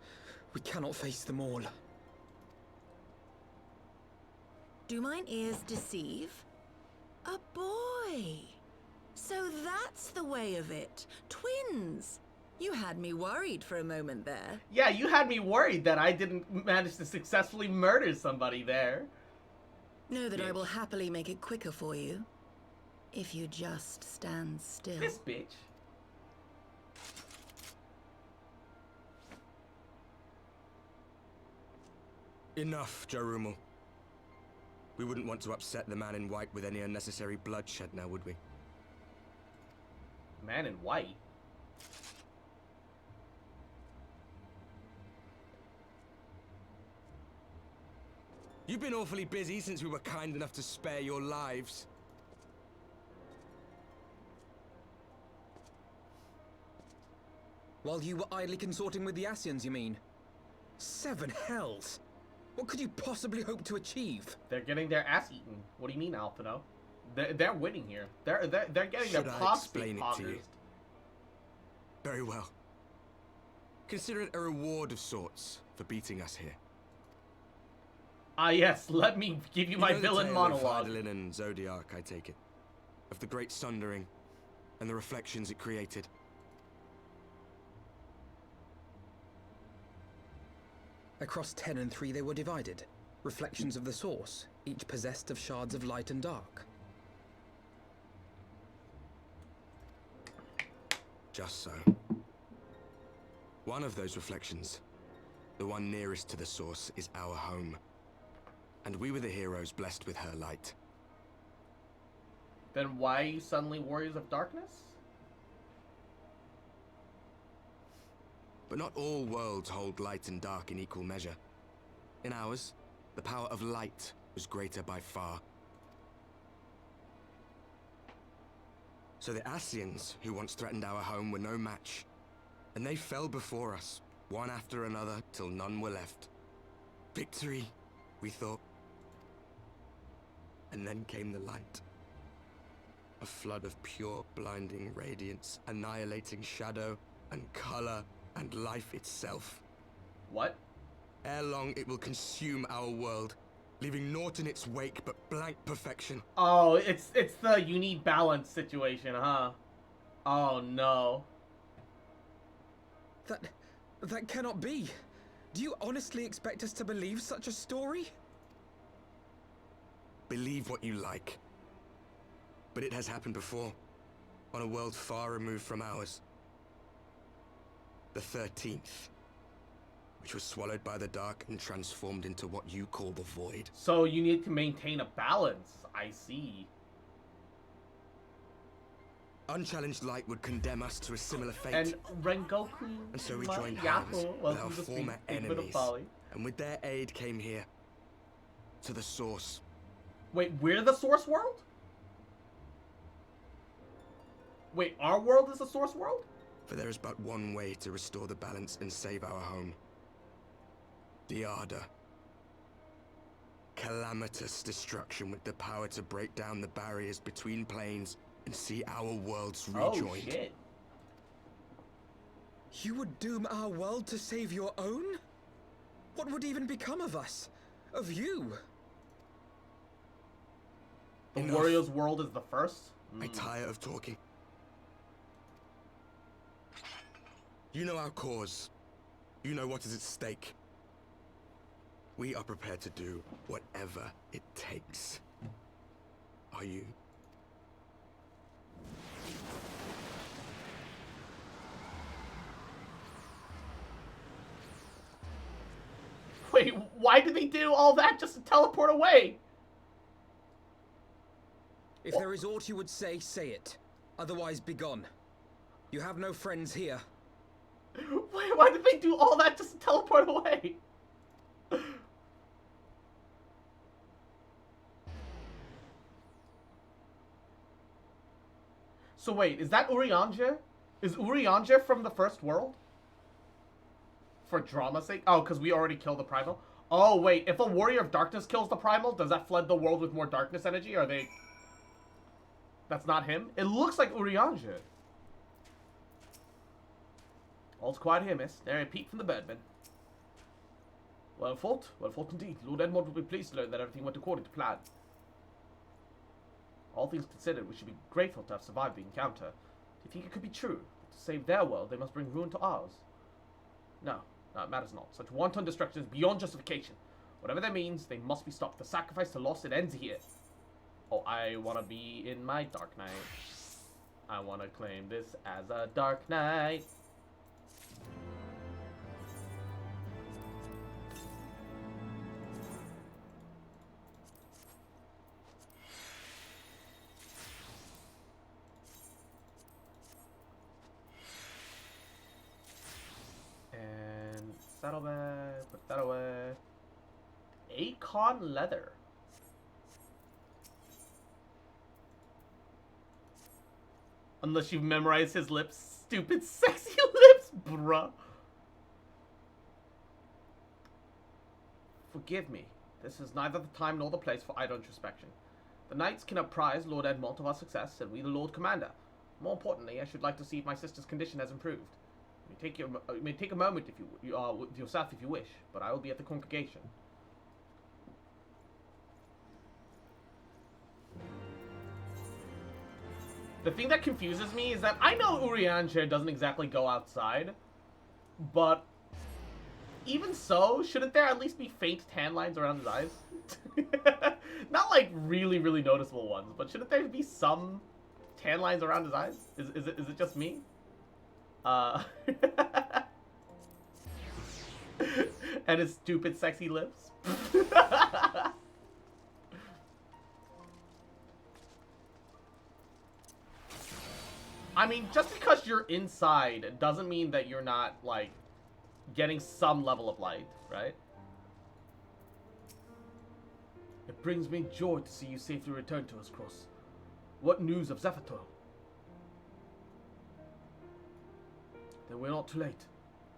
Speaker 2: We cannot face them all.
Speaker 15: Do mine ears deceive? A boy! So that's the way of it. Twins! You had me worried for a moment there.
Speaker 1: Yeah, you had me worried that I didn't manage to successfully murder somebody there.
Speaker 15: Know that I will happily make it quicker for you. If you just stand still.
Speaker 1: This bitch.
Speaker 3: Enough, Jarumul. We wouldn't want to upset the man in white with any unnecessary bloodshed now, would we?
Speaker 1: Man in white?
Speaker 3: You've been awfully busy since we were kind enough to spare your lives.
Speaker 2: While you were idly consorting with the Asians, you mean? 7 hells! What could you possibly hope to achieve?
Speaker 1: They're getting their ass eaten. What do you mean, Alphino? They're winning here. They're getting
Speaker 3: Should
Speaker 1: their
Speaker 3: I
Speaker 1: pops
Speaker 3: explain it to you? Very well. Consider it a reward of sorts for beating us here.
Speaker 1: Ah, yes. Let me give you my
Speaker 3: know
Speaker 1: villain
Speaker 3: the tale
Speaker 1: monologue.
Speaker 3: Of Hydaelyn and Zodiac, I take it. Of the Great Sundering and the reflections it created.
Speaker 2: Across 10 and 3 they were divided. Reflections of the source, each possessed of shards of light and dark.
Speaker 3: Just so. One of those reflections, the one nearest to the source, is our home. And we were the heroes blessed with her light.
Speaker 1: Then why are you suddenly Warriors of Darkness?
Speaker 3: But not all worlds hold light and dark in equal measure. In ours, the power of light was greater by far. So the Asians, who once threatened our home, were no match. And they fell before us, one after another, till none were left. Victory, we thought. And then came the light. A flood of pure, blinding radiance, annihilating shadow and color and life itself.
Speaker 1: What?
Speaker 3: Ere long, it will consume our world, leaving naught in its wake but blank perfection.
Speaker 1: Oh, it's the you need balance situation, huh? Oh no.
Speaker 2: That cannot be. Do you honestly expect us to believe such a story?
Speaker 3: Believe what you like. But it has happened before, on a world far removed from ours. The 13th, which was swallowed by the dark and transformed into what you call the Void.
Speaker 1: So you need to maintain a balance. I see.
Speaker 3: Unchallenged light would condemn us to a similar fate.
Speaker 1: And Rengoku,
Speaker 3: and so we joined hands with our former enemies. And with their aid came here, to the Source.
Speaker 1: Wait, we're the Source world? Wait, our world is the Source world?
Speaker 3: For there is but one way to restore the balance and save our home. The Ardor. Calamitous destruction with the power to break down the barriers between planes and see our worlds rejoined.
Speaker 1: Oh, shit.
Speaker 2: You would doom our world to save your own? What would even become of us? Of you?
Speaker 1: The Warriors world is the first?
Speaker 3: I tire of talking. You know our cause. You know what is at stake. We are prepared to do whatever it takes. Are you?
Speaker 1: Wait, why did they do all that just to teleport away?
Speaker 2: If there is aught you would say, say it. Otherwise, begone. You have no friends here.
Speaker 1: Wait, why did they do all that just to teleport away? So wait, is that Urianger? Is Urianger from the first world? For drama's sake? Oh, because we already killed the Primal? Oh, wait, if a Warrior of Darkness kills the Primal, does that flood the world with more darkness energy? Are they... That's not him? It looks like Urianger. All's quiet here, miss. Nary a peep from the birdman. Well fought indeed. Lord Edmund will be pleased to learn that everything went according to plan. All things considered, we should be grateful to have survived the encounter. Do you think it could be true? To save their world, they must bring ruin to ours. No, it matters not. Such wanton destruction is beyond justification. Whatever that means, they must be stopped. The sacrifice to loss, it ends here. Oh, I want to be in my Dark Knight. I want to claim this as a Dark Knight. And saddlebag, put that away. Acon leather. Unless you've memorized his lips. Stupid sexy lips, bruh. Forgive me. This is neither the time nor the place for idle introspection. The knights can apprise Lord Edmont of our success, and we the Lord Commander. More importantly, I should like to see if my sister's condition has improved. You may take a moment if you with yourself if you wish, but I will be at the congregation. The thing that confuses me is that I know Urianger doesn't exactly go outside, but even so, shouldn't there at least be faint tan lines around his eyes? Not like really, really noticeable ones, but shouldn't there be some tan lines around his eyes? Is it just me? And his stupid, sexy lips. I mean, just because you're inside doesn't mean that you're not, like, getting some level of light, right? It brings me joy to see you safely return to us, Cross. What news of Zephyr? Then we're not too late.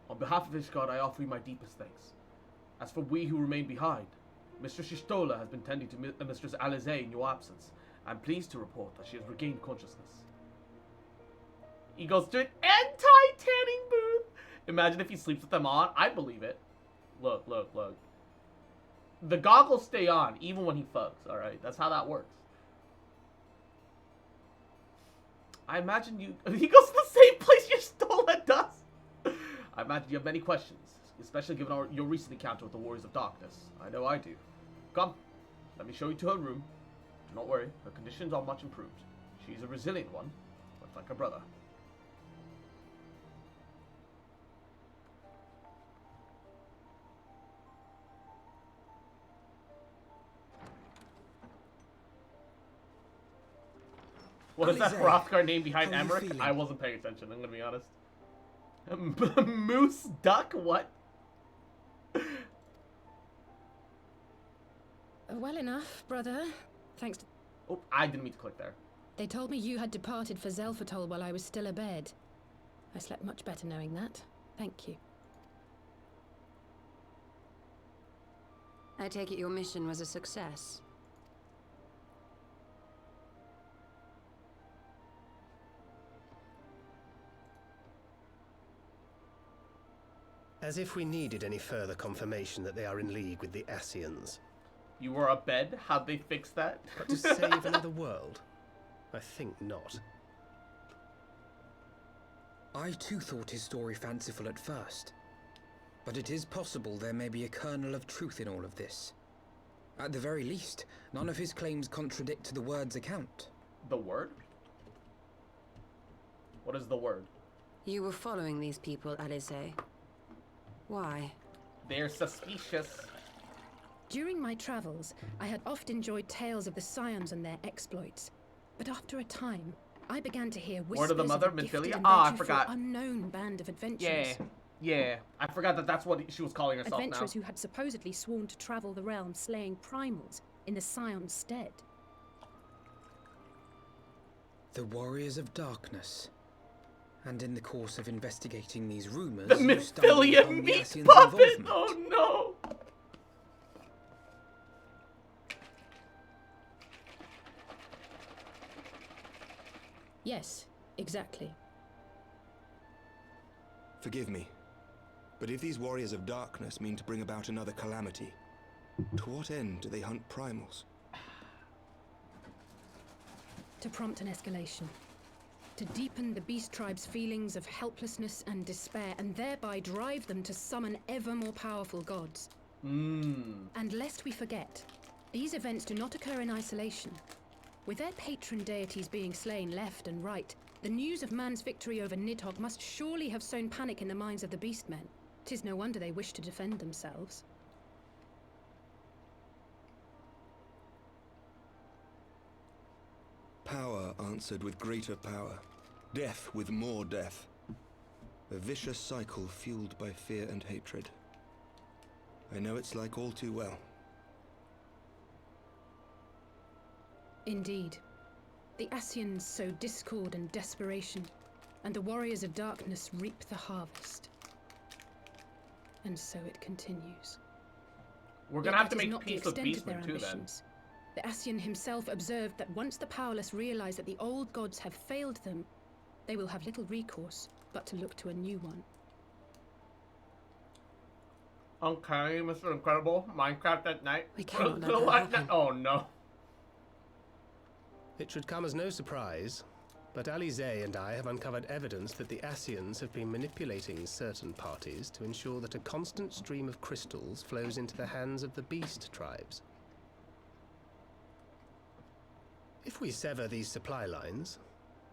Speaker 1: On behalf of Ishgard, I offer you my deepest thanks. As for we who remain behind, Mistress Y'shtola has been tending to Mistress Alize in your absence. I'm pleased to report that she has regained consciousness. He goes to an anti-tanning booth. Imagine if he sleeps with them on. I believe it. Look, look, look. The goggles stay on even when he fucks, alright? That's how that works. I imagine you... He goes to the same place Y'shtola does. I imagine you have many questions, especially given your recent encounter with the Warriors of Darkness. I know I do. Come, let me show you to her room. Do not worry, her conditions are much improved. She's a resilient one, much like her brother. What is that Hrothgar name behind Emmerich? I wasn't paying attention, I'm gonna be honest. Moose duck? What?
Speaker 12: Well enough, brother. Thanks to...
Speaker 1: Oh, I didn't mean to click there.
Speaker 12: They told me you had departed for Zelfatol while I was still abed. I slept much better knowing that. Thank you.
Speaker 17: I take it your mission was a success.
Speaker 11: As if we needed any further confirmation that they are in league with the Ascians.
Speaker 1: You were abed? How'd they fix that?
Speaker 11: But to save another world? I think not.
Speaker 2: I too thought his story fanciful at first. But it is possible there may be a kernel of truth in all of this. At the very least, none of his claims contradict the word's account.
Speaker 1: The word? What is the word?
Speaker 17: You were following these people, Alize. Why?
Speaker 1: They're suspicious.
Speaker 12: During my travels, I had oft enjoyed tales of the Scions and their exploits. But after a time, I began to hear whispers
Speaker 1: Word of the Mother,
Speaker 12: of a gifted
Speaker 1: Minfilia?
Speaker 12: and
Speaker 1: Ah, I
Speaker 12: vengeful
Speaker 1: forgot.
Speaker 12: unknown band of adventurers.
Speaker 1: Yeah. I forgot that that's what she was calling herself
Speaker 12: Adventurers
Speaker 1: now.
Speaker 12: who had supposedly sworn to travel the realm slaying primals in the Scion's stead.
Speaker 2: The Warriors of Darkness. And in the course of investigating these rumors,
Speaker 1: The Minfilia meat puppet! Oh no!
Speaker 12: Yes, exactly.
Speaker 3: Forgive me, but if these Warriors of Darkness mean to bring about another calamity, to what end do they hunt primals?
Speaker 12: To prompt an escalation. To deepen the beast tribe's feelings of helplessness and despair, and thereby drive them to summon ever more powerful gods. And lest we forget, these events do not occur in isolation. With their patron deities being slain left and right, the news of man's victory over Nidhogg must surely have sown panic in the minds of the Beastmen. 'Tis no wonder they wish to defend themselves.
Speaker 3: Power answered with greater power. Death with more death. A vicious cycle fueled by fear and hatred. I know it's like all too well.
Speaker 12: Indeed. The Ascians sow discord and desperation, and the warriors of darkness reap the harvest. And so it continues.
Speaker 1: We're gonna have to make peace with Beastmen too, then.
Speaker 12: The Ascian himself observed that once the powerless realize that the old gods have failed them, they will have little recourse but to look to a new one.
Speaker 1: Okay, Mr. Incredible. Minecraft at night.
Speaker 17: We cannot let that happen.
Speaker 1: Oh no.
Speaker 11: It should come as no surprise, but Alizé and I have uncovered evidence that the Ascians have been manipulating certain parties to ensure that a constant stream of crystals flows into the hands of the beast tribes. If we sever these supply lines,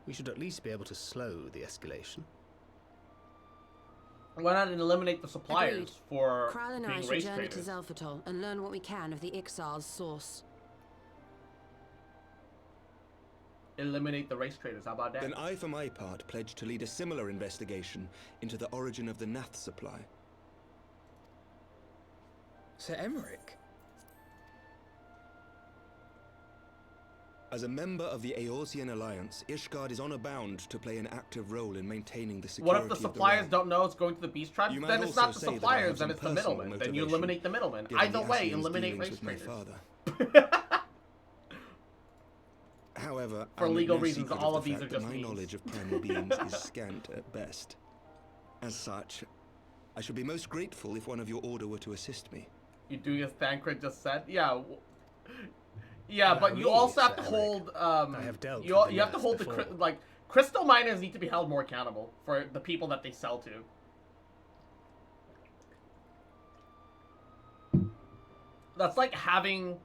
Speaker 11: we should at least be able to slow the escalation.
Speaker 1: Why not eliminate the suppliers
Speaker 17: Agreed.
Speaker 1: for
Speaker 17: Kral and I
Speaker 1: being
Speaker 17: should
Speaker 1: race
Speaker 17: journey to
Speaker 1: traders?
Speaker 17: Zelphatol and learn what we can of the Ixal's source.
Speaker 1: Eliminate the race traders, how about that?
Speaker 3: Then I, for my part, pledge to lead a similar investigation into the origin of the Nath supply.
Speaker 2: Sir Emmerich?
Speaker 3: As a member of the Eorzean Alliance, Ishgard is honor bound to play an active role in maintaining the security
Speaker 1: What if the suppliers don't know it's going to the beast tribes? Then it's not the suppliers, then it's the middlemen. Then you eliminate the middlemen. Either way, eliminate race traders.
Speaker 3: However,
Speaker 1: for legal reasons, all of these are just
Speaker 3: my knowledge of primal beings is scant at best. As such, I should be most grateful if one of your order were to assist me.
Speaker 1: You do as Thancred just said? Yeah. Yeah, but you also have to hold, you have to hold the, crystal miners need to be held more accountable for the people that they sell to. That's like having,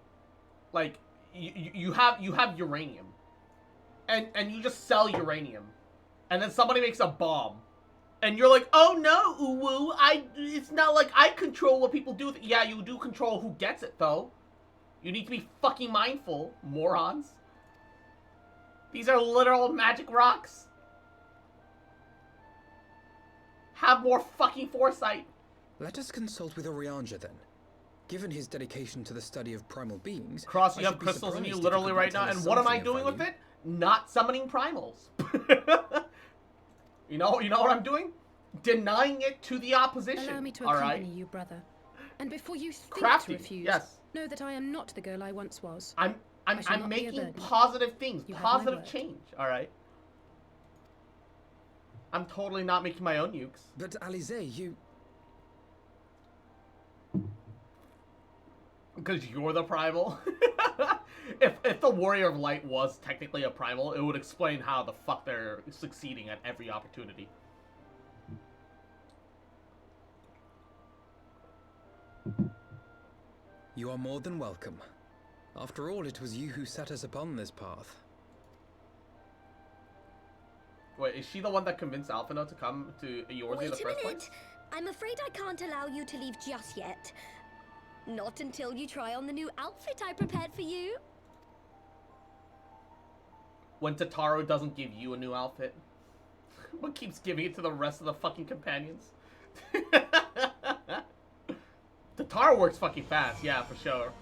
Speaker 1: like, you have uranium, and you just sell uranium, and then somebody makes a bomb, and you're like, oh no, Uwu, it's not like I control what people do with it. Yeah, you do control who gets it, though. You need to be fucking mindful, morons. These are literal magic rocks. Have more fucking foresight.
Speaker 2: Let us consult with Orianja then. Given his dedication to the study of primal beings...
Speaker 1: Cross, you have crystals in you literally right now, and what am I doing with it? Not summoning primals. You know what I'm doing? Denying it to the opposition.
Speaker 12: Allow me to accompany you, brother. And before you think to refuse, know that I am not the girl I once was.
Speaker 1: I'm making positive things, positive change, alright? I'm totally not making my own nukes.
Speaker 2: But Alizé, you...
Speaker 1: Because you're the primal? If the Warrior of Light was technically a primal, it would explain how the fuck they're succeeding at every opportunity.
Speaker 2: You are more than welcome. After all, it was you who set us upon this path.
Speaker 1: Wait, is she the one that convinced Alphinaud to come to Eorzea in the first place?
Speaker 16: I'm afraid I can't allow you to leave just yet. Not until you try on the new outfit I prepared for you.
Speaker 1: When Tataru doesn't give you a new outfit, but keeps giving it to the rest of the fucking companions. Tataru works fucking fast, yeah, for sure.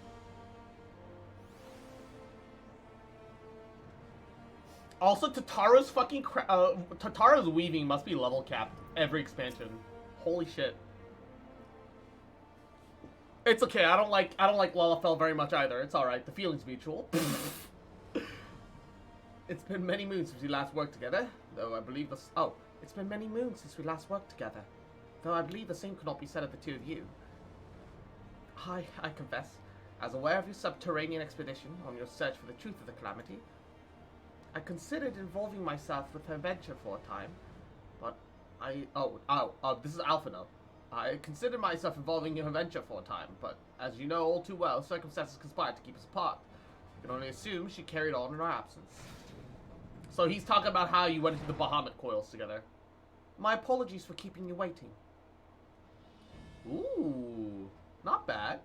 Speaker 1: Also, Tataru's fucking Tataru's weaving must be level capped every expansion. Holy shit. It's okay. I don't like Lalafell very much either. It's all right. The feeling's mutual. It's been many moons since we last worked together, though I believe the it's been many moons since we last worked together, though I believe the same could not be said of the two of you. I confess, as aware of your subterranean expedition on your search for the truth of the calamity, I considered involving myself with her venture for a time, but this is Alphinaud. I considered myself involving in her venture for a time, but as you know all too well, circumstances conspired to keep us apart. Can only assume she carried on in our absence. So he's talking about how you went into the Bahamut coils together. My apologies for keeping you waiting. Ooh, not bad.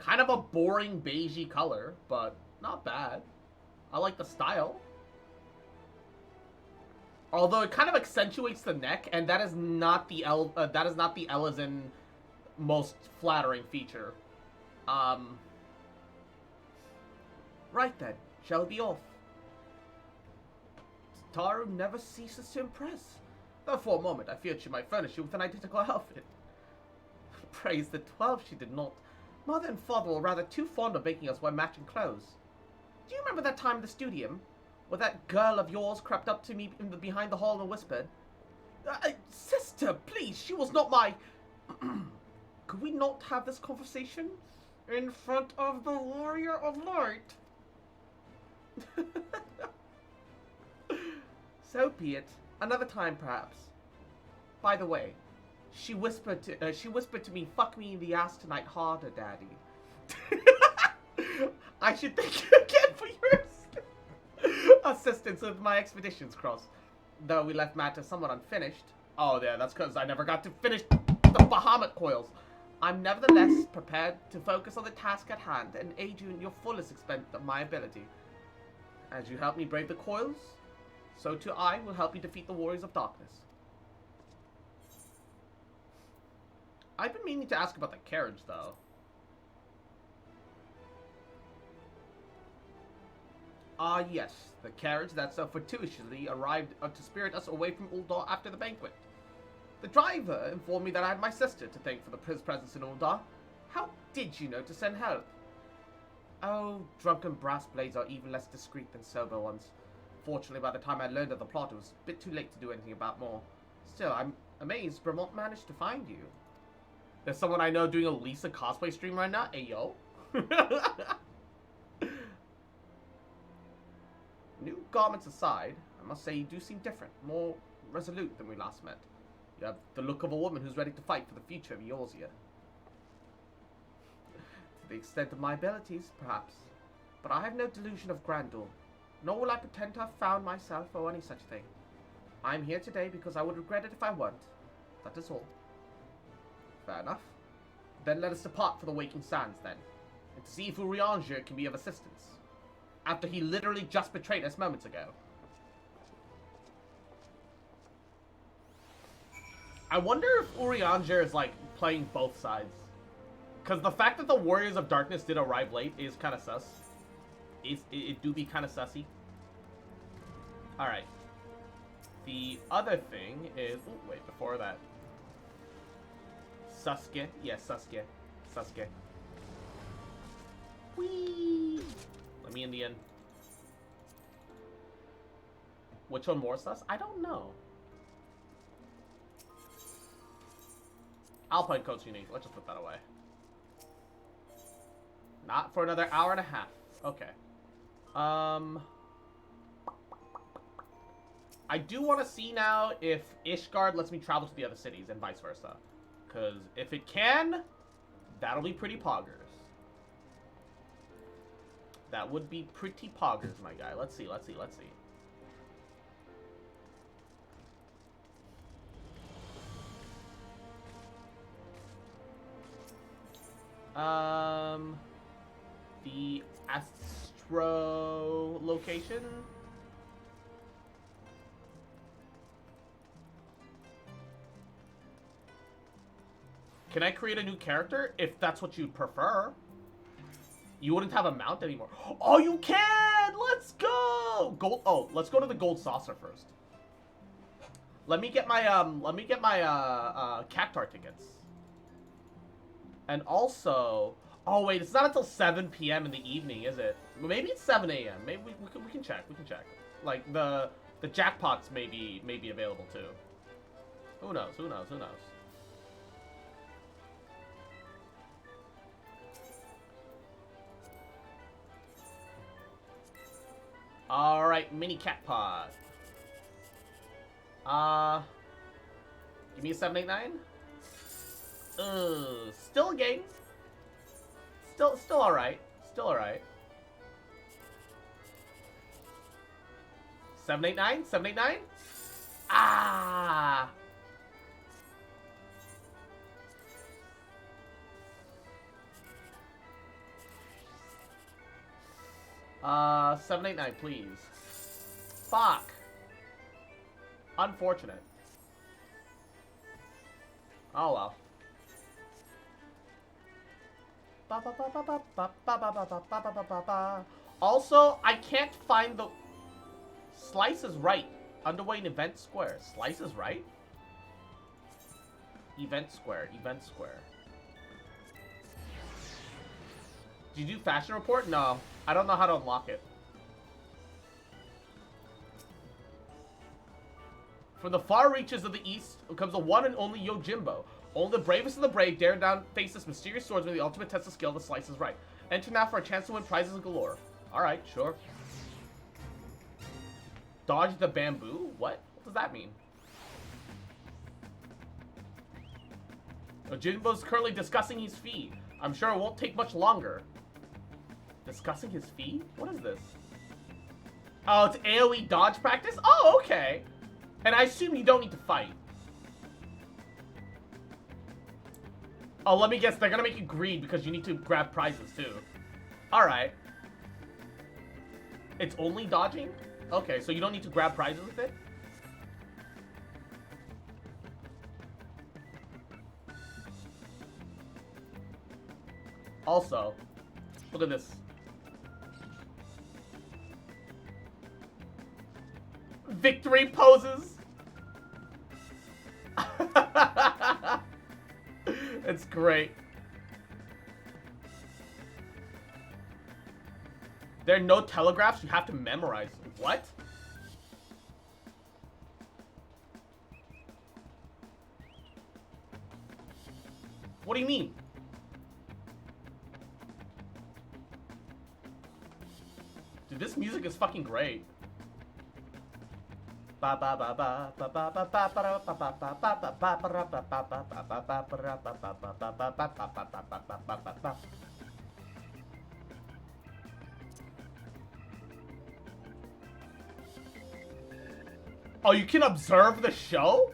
Speaker 1: Kind of a boring beigey color, but not bad. I like the style. Although it kind of accentuates the neck, and that is not the Elezen most flattering feature. Right then, shall we be off? Taru never ceases to impress. Though for a moment I feared she might furnish you with an identical outfit. Praise the 12 she did not. Mother and father were rather too fond of making us wear matching clothes. Do you remember that time in the studium, where that girl of yours crept up to me behind the hall and whispered, Sister, please, she was not my... Could we not have this conversation in front of the Warrior of Light? So be it. Another time, perhaps. By the way, she whispered to me, "Fuck me in the ass tonight harder, Daddy." I should thank you again for your assistance with my expeditions, Cross. Though we left matters somewhat unfinished. Oh, yeah, that's because I never got to finish the Bahamut coils. I'm nevertheless prepared to focus on the task at hand and aid you in your fullest extent of my ability. As you help me brave the coils, so too I will help you defeat the Warriors of Darkness. I've been meaning to ask about the carriage, though. Ah, yes, the carriage that so fortuitously arrived to spirit us away from Uldar after the banquet. The driver informed me that I had my sister to thank for his presence in Uldar. How did you know to send help? Oh, drunken brass blades are even less discreet than sober ones. Fortunately, by the time I learned of the plot, it was a bit too late to do anything about more. Still, I'm amazed Vermont managed to find you. There's someone I know doing a Lisa cosplay stream right now. Hey, yo. New garments aside, I must say you do seem different, more resolute than we last met. You have the look of a woman who's ready to fight for the future of Eorzea. To the extent of my abilities, perhaps. But I have no delusion of grandeur, nor will I pretend to have found myself or any such thing. I am here today because I would regret it if I weren't. That is all. Fair enough. Then let us depart for the Waking Sands, then, and to see if Urianger can be of assistance, after he literally just betrayed us moments ago. I wonder if Urianger is, like, playing both sides. Because the fact that the Warriors of Darkness did arrive late is kind of sus. It do be kind of sussy. Alright. The other thing is... Oh, wait, before that. Succ. Yes, Succ. Succ. Whee! Let me in the end. Which one more sus? I don't know. Alpine coats unique. Let's just put that away. Not for another hour and a half. Okay. I do want to see now if Ishgard lets me travel to the other cities and vice versa. Because if it can, that'll be pretty poggers. That would be pretty poggers, my guy. Let's see, let's see, let's see. The Astro location. Can I create a new character if that's what you prefer? You wouldn't have a mount anymore. Oh, you can! Let's go! Gold. Oh, let's go to the gold saucer first. Let me get my Cactar tickets. And also, oh wait, it's not until 7 p.m. in the evening, is it? Maybe it's 7 a.m. Maybe we can check. We can check. Like the jackpots may be available too. Who knows? Who knows? Who knows? All right, mini cat pod. Give me a 789. Still a game. Still all right. Still all right. 789? 789? Ah! 789, please. Fuck. Unfortunate. Oh well. Also, I can't find the... Slice is right. Underway in Event Square. Slice is right? Event Square. Event Square. Did you do Fashion Report? No. I don't know how to unlock it. From the far reaches of the east comes the one and only Yojimbo. Only the bravest of the brave dare down face this mysterious swordsman, the ultimate test of skill. The Slice is right. Enter now for a chance to win prizes galore. Alright, sure. Dodge the bamboo? What? What does that mean? Yojimbo's currently discussing his fee. I'm sure it won't take much longer. Discussing his fee? What is this? Oh, it's AoE dodge practice? Oh, okay. And I assume you don't need to fight. Oh, let me guess. They're gonna make you greed because you need to grab prizes, too. Alright. It's only dodging? Okay, so you don't need to grab prizes with it? Also, look at this. Victory poses. It's great. There are no telegraphs you have to memorize. What? What do you mean? Dude, this music is fucking great. Oh, you can observe the show?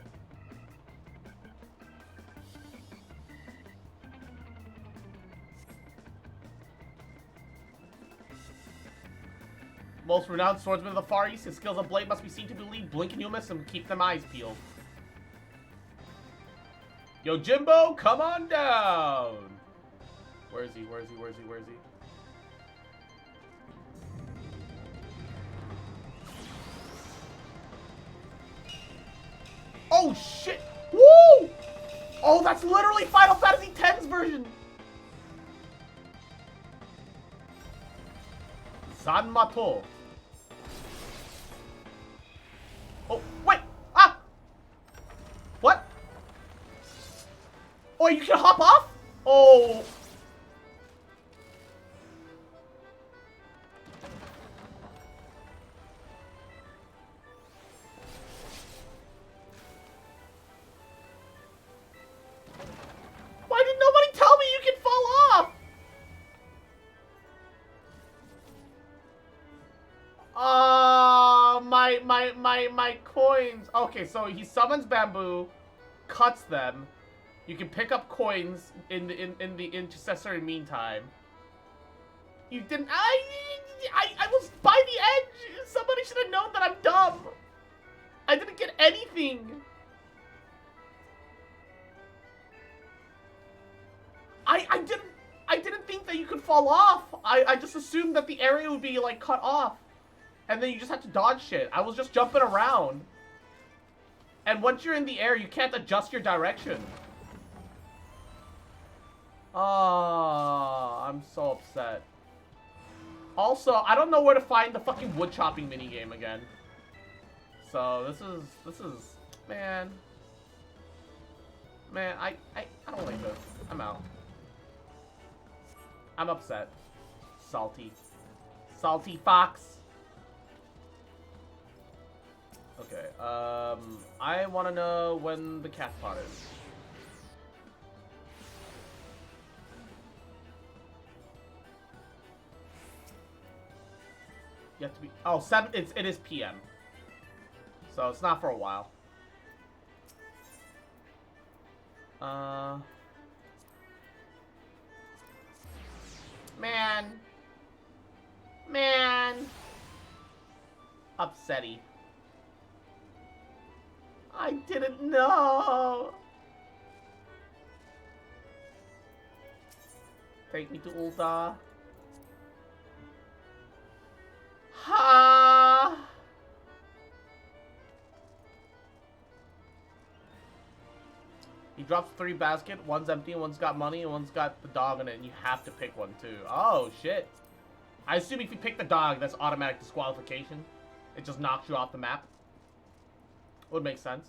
Speaker 1: Most renowned swordsman of the Far East, his skills of blade must be seen to believe. Blink and you'll miss him. Keep them eyes peeled. Yo, Jimbo, come on down. Where is he? Where is he? Where is he? Where is he? Oh, shit. Woo! Oh, that's literally Final Fantasy X's version. San Mato. Oh, wait! Ah! What? Oh, you can hop off? Oh. Why did nobody tell me you can fall off? My coins. Okay, so he summons bamboo, cuts them. You can pick up coins in the intercessory meantime. You didn't. I was by the edge. Somebody should have known that I'm dumb. I didn't get anything. I didn't think that you could fall off. I just assumed that the area would be like cut off. And then you just have to dodge shit. I was just jumping around. And once you're in the air, you can't adjust your direction. Oh, I'm so upset. Also, I don't know where to find the fucking wood chopping minigame again. So this is man. Man, I don't like this. I'm out. I'm upset. Salty. Salty fox. Okay, I want to know when the cat pot is. You have to be... Oh, it is PM. So it's not for a while. Man. Upsetty. I didn't know. Take me to Ulta. Ha! He drops 3 baskets. One's empty, one's got money, and one's got the dog in it, and you have to pick one too. Oh, shit. I assume if you pick the dog, that's automatic disqualification. It just knocks you off the map. Would make sense.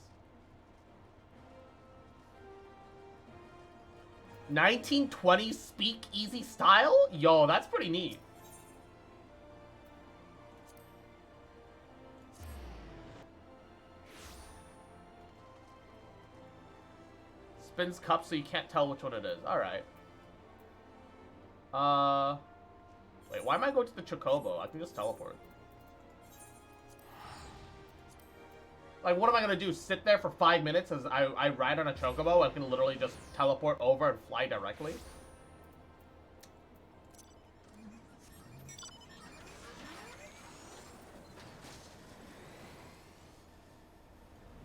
Speaker 1: 1920 speakeasy style? Yo, that's pretty neat. Spins cup so you can't tell which one it is. Alright. Wait, why am I going to the Chocobo? I can just teleport. Like, what am I gonna do? Sit there for 5 minutes as I ride on a Chocobo? I can literally just teleport over and fly directly?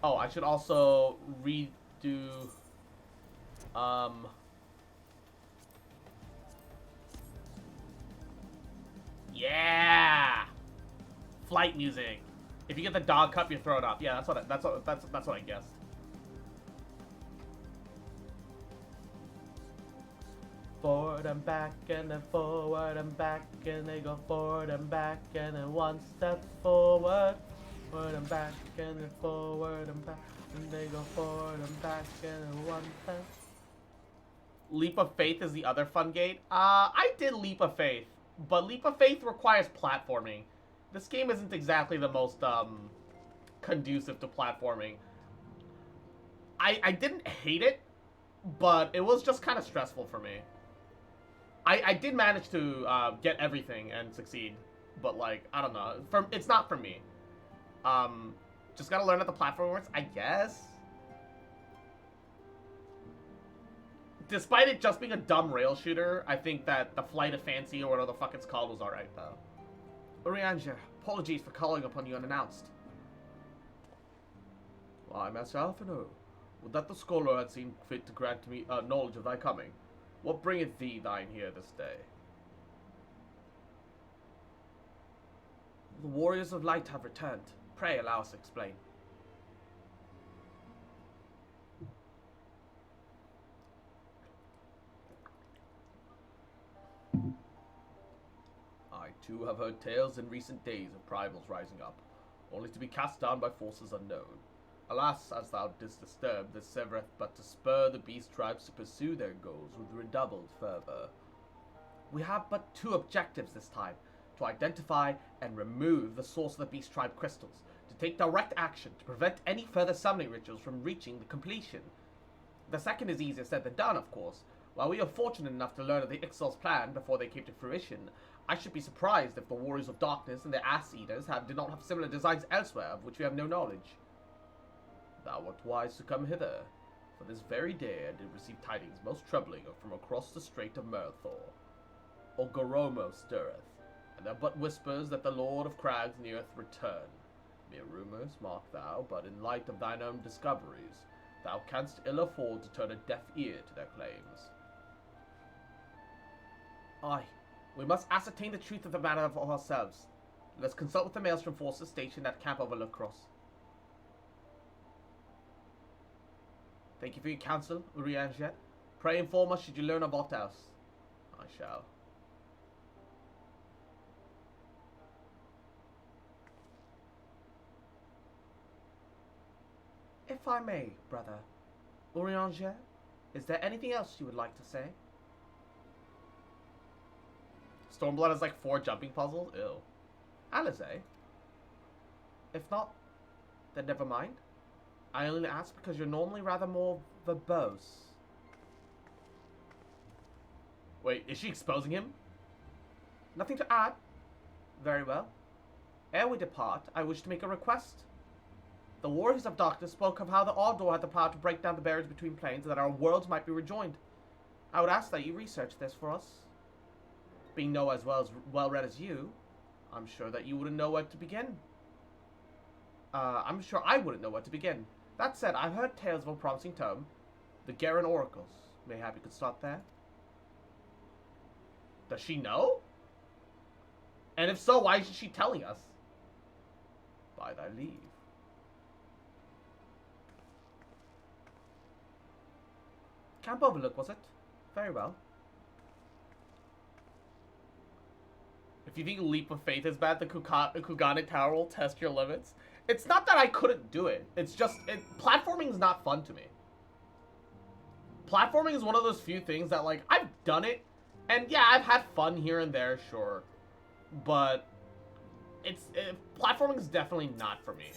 Speaker 1: Oh, I should also redo... Yeah! Flight music. If you get the dog cup, you throw it up. Yeah, that's what I guessed. Forward and back, and then forward and back, and they go forward and back, and then one step forward. Forward and back, and then forward and back, and they go forward and back, and then one step. Leap of Faith is the other fun gate. I did Leap of Faith, but Leap of Faith requires platforming. This game isn't exactly the most, conducive to platforming. I didn't hate it, but it was just kind of stressful for me. I did manage to, get everything and succeed, but, like, I don't know. It's not for me. Just gotta learn how the platform works, I guess. Despite it just being a dumb rail shooter, I think that the Flight of Fancy, or whatever the fuck it's called, was alright, though. Urianger, apologies for calling upon you unannounced. I myself know. Would that the scholar had seen fit to grant me knowledge of thy coming? What bringeth thee thine here this day? The warriors of light have returned. Pray allow us to explain. I too have heard tales in recent days of primals rising up, only to be cast down by forces unknown. Alas, as thou didst disturb, this serveth but to spur the beast tribes to pursue their goals with redoubled fervor. We have but 2 objectives this time, to identify and remove the source of the beast tribe crystals, to take direct action to prevent any further summoning rituals from reaching the completion. The second is easier said than done, of course. While we are fortunate enough to learn of the Ixal's plan before they came to fruition, I should be surprised if the Warriors of Darkness and their Ass-Eaters did not have similar designs elsewhere of which we have no knowledge. Thou wert wise to come hither, for this very day I did receive tidings most troubling from across the Strait of Mirthor. Ogoromo stirreth, and there are but whispers that the Lord of Crags neareth return. Mere rumours, mark thou, but in light of thine own discoveries, thou canst ill afford to turn a deaf ear to their claims. Aye, we must ascertain the truth of the matter of ourselves. Let us consult with the Maelstrom forces stationed at Camp Overlook Cross. Thank you for your counsel, Urianger. Pray inform us should you learn of aught else. I shall. If I may, brother, Urianger, is there anything else you would like to say? Stormblood has like 4 jumping puzzles? Ew. Alize? If not, then never mind. I only ask because you're normally rather more verbose. Wait, is she exposing him? Nothing to add. Very well. Ere we depart, I wish to make a request.
Speaker 13: The Warriors of Darkness spoke of how the Ardor had the power to break down the barriers between planes and that our worlds might be rejoined. I would ask that you research this for us. Being no as well-read as you, I'm sure that you wouldn't know where to begin. I'm sure I wouldn't know where to begin. That said, I've heard tales of a promising tome, the Garen Oracles. Mayhap you could start there? Does she know? And if so, why is she telling us? By thy leave. Camp Overlook, was it? Very well. If you think Leap of Faith is bad, the Kugane Tower will test your limits. It's not that I couldn't do it. It's just, platforming is not fun to me. Platforming is one of those few things that, like, I've done it, and yeah, I've had fun here and there, sure. But, platforming is definitely not for me.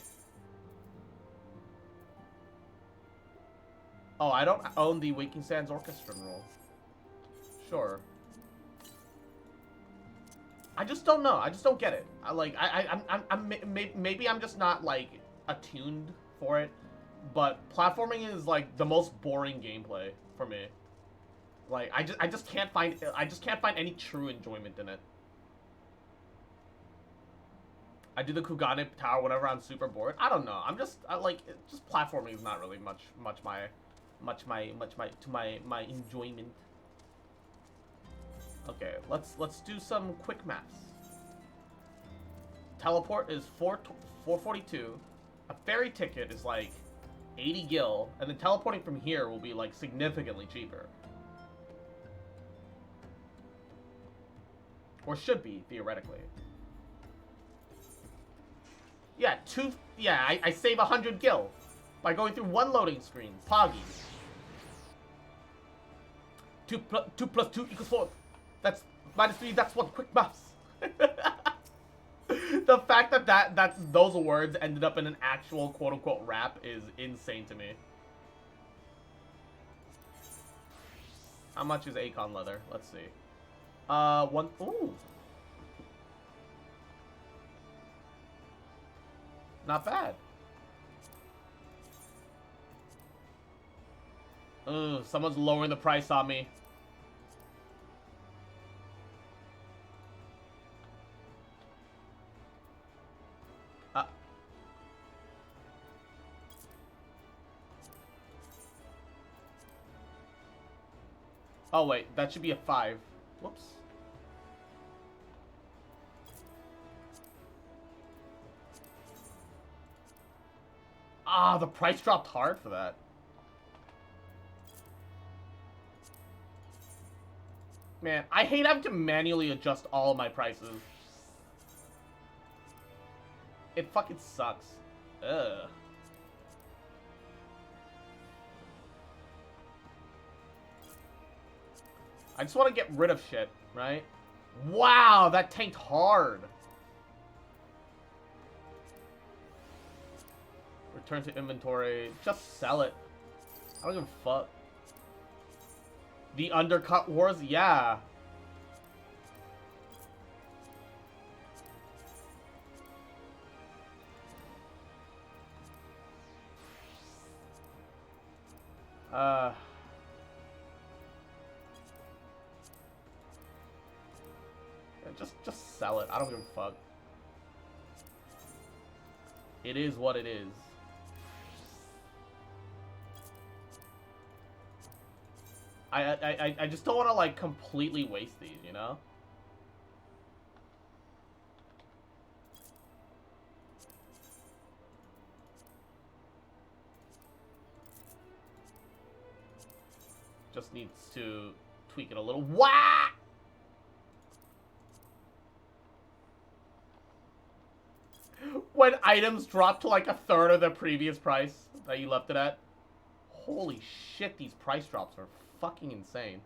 Speaker 13: Oh, I don't own the Waking Sands Orchestra roll. Sure. I just don't know. I just don't get it. Maybe I'm just not, like, attuned for it. But platforming is, like, the most boring gameplay for me. Like, I just can't find any true enjoyment in it. I do the Kugane Tower whenever I'm super bored. I don't know. I'm just just platforming is not really much my enjoyment. Okay, let's do some quick maths. Teleport is 442. A ferry ticket is like 80 gil, and then teleporting from here will be like significantly cheaper. Or should be, theoretically. Yeah, I save 100 gil by going through one loading screen. Poggy. 2 plus 2 equals 4. That's minus 3, that's 1. Quick maths. The fact that those words ended up in an actual quote-unquote rap is insane to me. How much is Acon leather? Let's see. Ooh. Not bad. Ugh, someone's lowering the price on me. Oh wait, that should be a 5. Whoops. Ah, the price dropped hard for that. Man, I hate having to manually adjust all of my prices. It fucking sucks. Ugh. I just want to get rid of shit, right? Wow, that tanked hard. Return to inventory. Just sell it. I don't give a fuck. The undercut wars? Yeah. Just sell it. I don't give a fuck. It is what it is. I just don't want to, like, completely waste these, you know? Just needs to tweak it a little. Wah! When items drop to like a third of the previous price that you left it at. Holy shit, these price drops are fucking insane.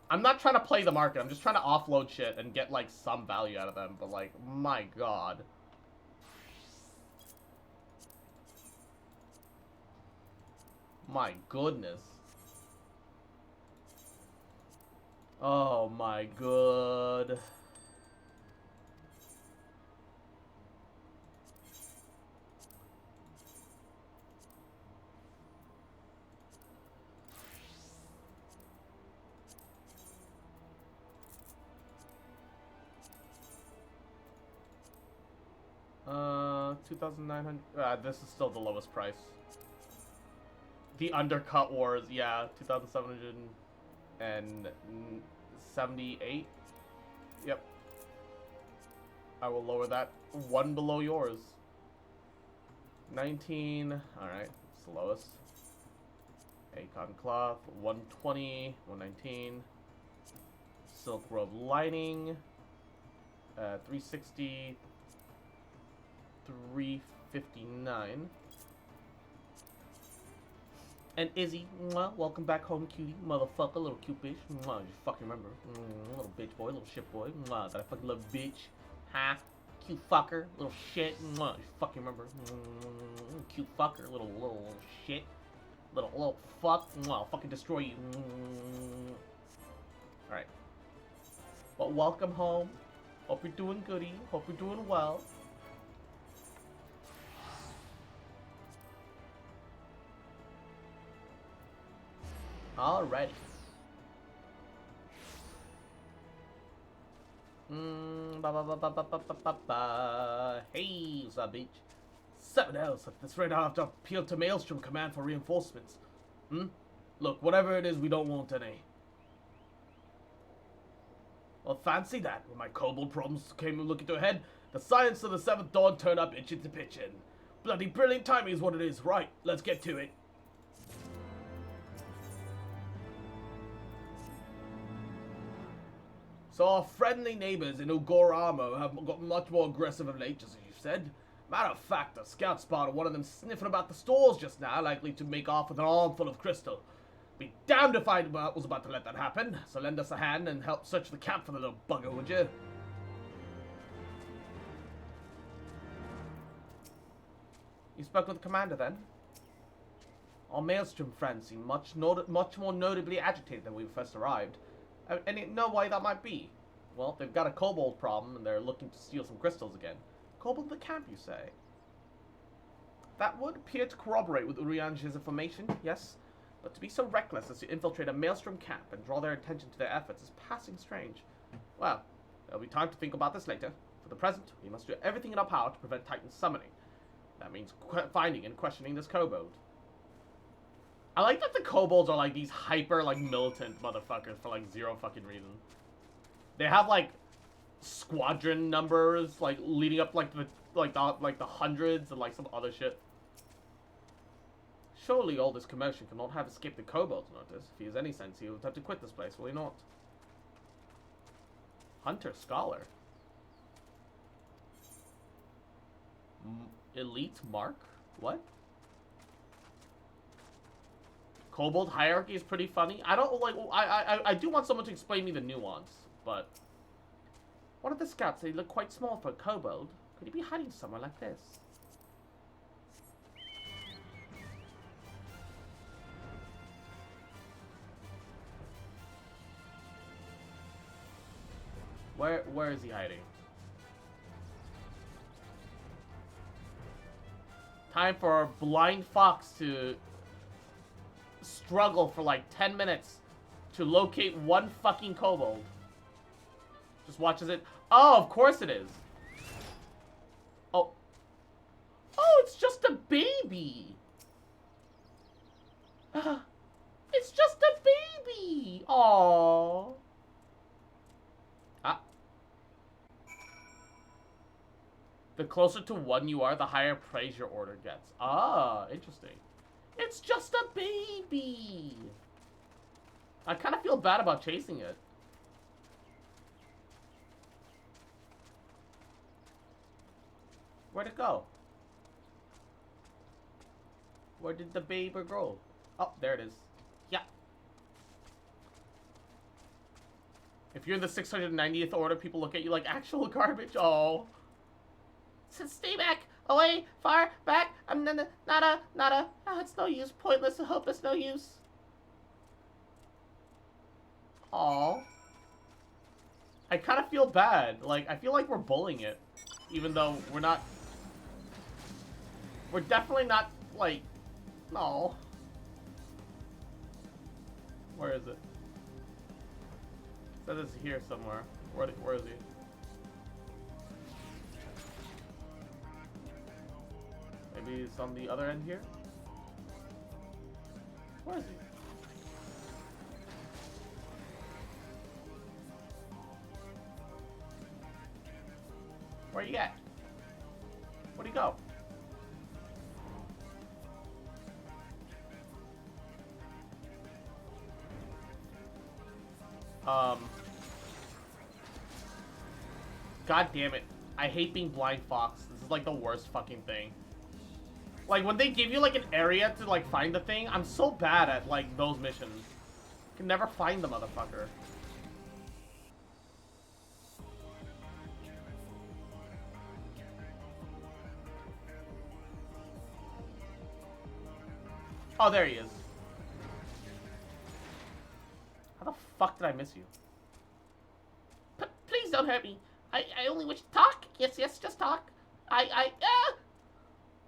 Speaker 13: I'm not trying to play the market. I'm just trying to offload shit and get like some value out of them. But like, my god. My goodness. Oh my god.
Speaker 1: 2,900. This is still the lowest price. The Undercut Wars, yeah, 2,778. Yep. I will lower that one below yours. 19. Alright, it's the lowest. Acon Cloth, 120, 119. Silk Robe Lining, 360, 359. And Izzy, mwah, welcome back home, cutie, motherfucker, little cute bitch. Mwah, you fucking remember, little bitch boy, little shit boy. Mwah, that I fucking love, bitch. Ha, cute fucker, little shit. Mwah, you fucking remember, cute fucker, little shit, little fuck. Mwah, I'll fucking destroy you. All right. But welcome home. Hope you're doing goody. Hope you're doing well. Alrighty. Hey, what's up, bitch? 7 hours. At this rate, I'll have to appeal to Maelstrom Command for reinforcements. Look, whatever it is, we don't want any. Well, fancy that. When my kobold problems came looking to a head, the science of the 7th Dawn turned up itching to pitch in. Bloody brilliant timing is what it is. Right, let's get to it. So our friendly neighbors in Ugoramo have got much more aggressive of late, just as you said. Matter of fact, a scout spotted one of them sniffing about the stores just now, likely to make off with an armful of crystal. Be damned if I was about to let that happen, so lend us a hand and help search the camp for the little bugger, would you? You spoke with the commander then? Our Maelstrom friends seem much more notably agitated than when we first arrived. And you know why that might be? Well, they've got a kobold problem and they're looking to steal some crystals again. Kobold in the camp, you say? That would appear to corroborate with Uriange's information, yes. But to be so reckless as to infiltrate a Maelstrom camp and draw their attention to their efforts is passing strange. Well, there'll be time to think about this later. For the present, we must do everything in our power to prevent Titan's summoning. That means finding and questioning this kobold. I like that the kobolds are like these hyper like militant motherfuckers for like zero fucking reason. They have like squadron numbers like leading up like the hundreds and like some other shit. Surely all this commotion cannot have escaped the kobold's notice. If he has any sense, he would have to quit this place, will he not? Hunter Scholar. Elite Mark? What? Kobold hierarchy is pretty funny. I don't like. I do want someone to explain me the nuance, but one of the scouts said he looked quite small for a kobold. Could he be hiding somewhere like this? Where is he hiding? Time for Blind Fox to struggle for like 10 minutes to locate one fucking kobold. Just watches it. Oh, of course it is. Oh. Oh, it's just a baby. It's just a baby. Aww. Ah. The closer to one you are, the higher praise your order gets. Ah, interesting. It's just a baby. I kind of feel bad about chasing it. Where'd it go? Where did the baby go? Oh, there it is. Yeah. If you're in the 690th order, people look at you like actual garbage. Oh. So stay back. Away, far, back, nada. Oh, it's no use, pointless, hopeless, no use. Aww. I kind of feel bad. Like, I feel like we're bullying it. Even though we're not... We're definitely not, like... No. Where is it? It says it's here somewhere. Where is he? Maybe it's on the other end here? Where is he? Where you at? Where'd he go? God damn it. I hate being blind fox. This is like the worst fucking thing. Like when they give you like an area to like find the thing, I'm so bad at like those missions. I can never find the motherfucker. Oh, there he is. How the fuck did I miss you? Please don't hurt me. I only wish to talk. Yes, just talk. Is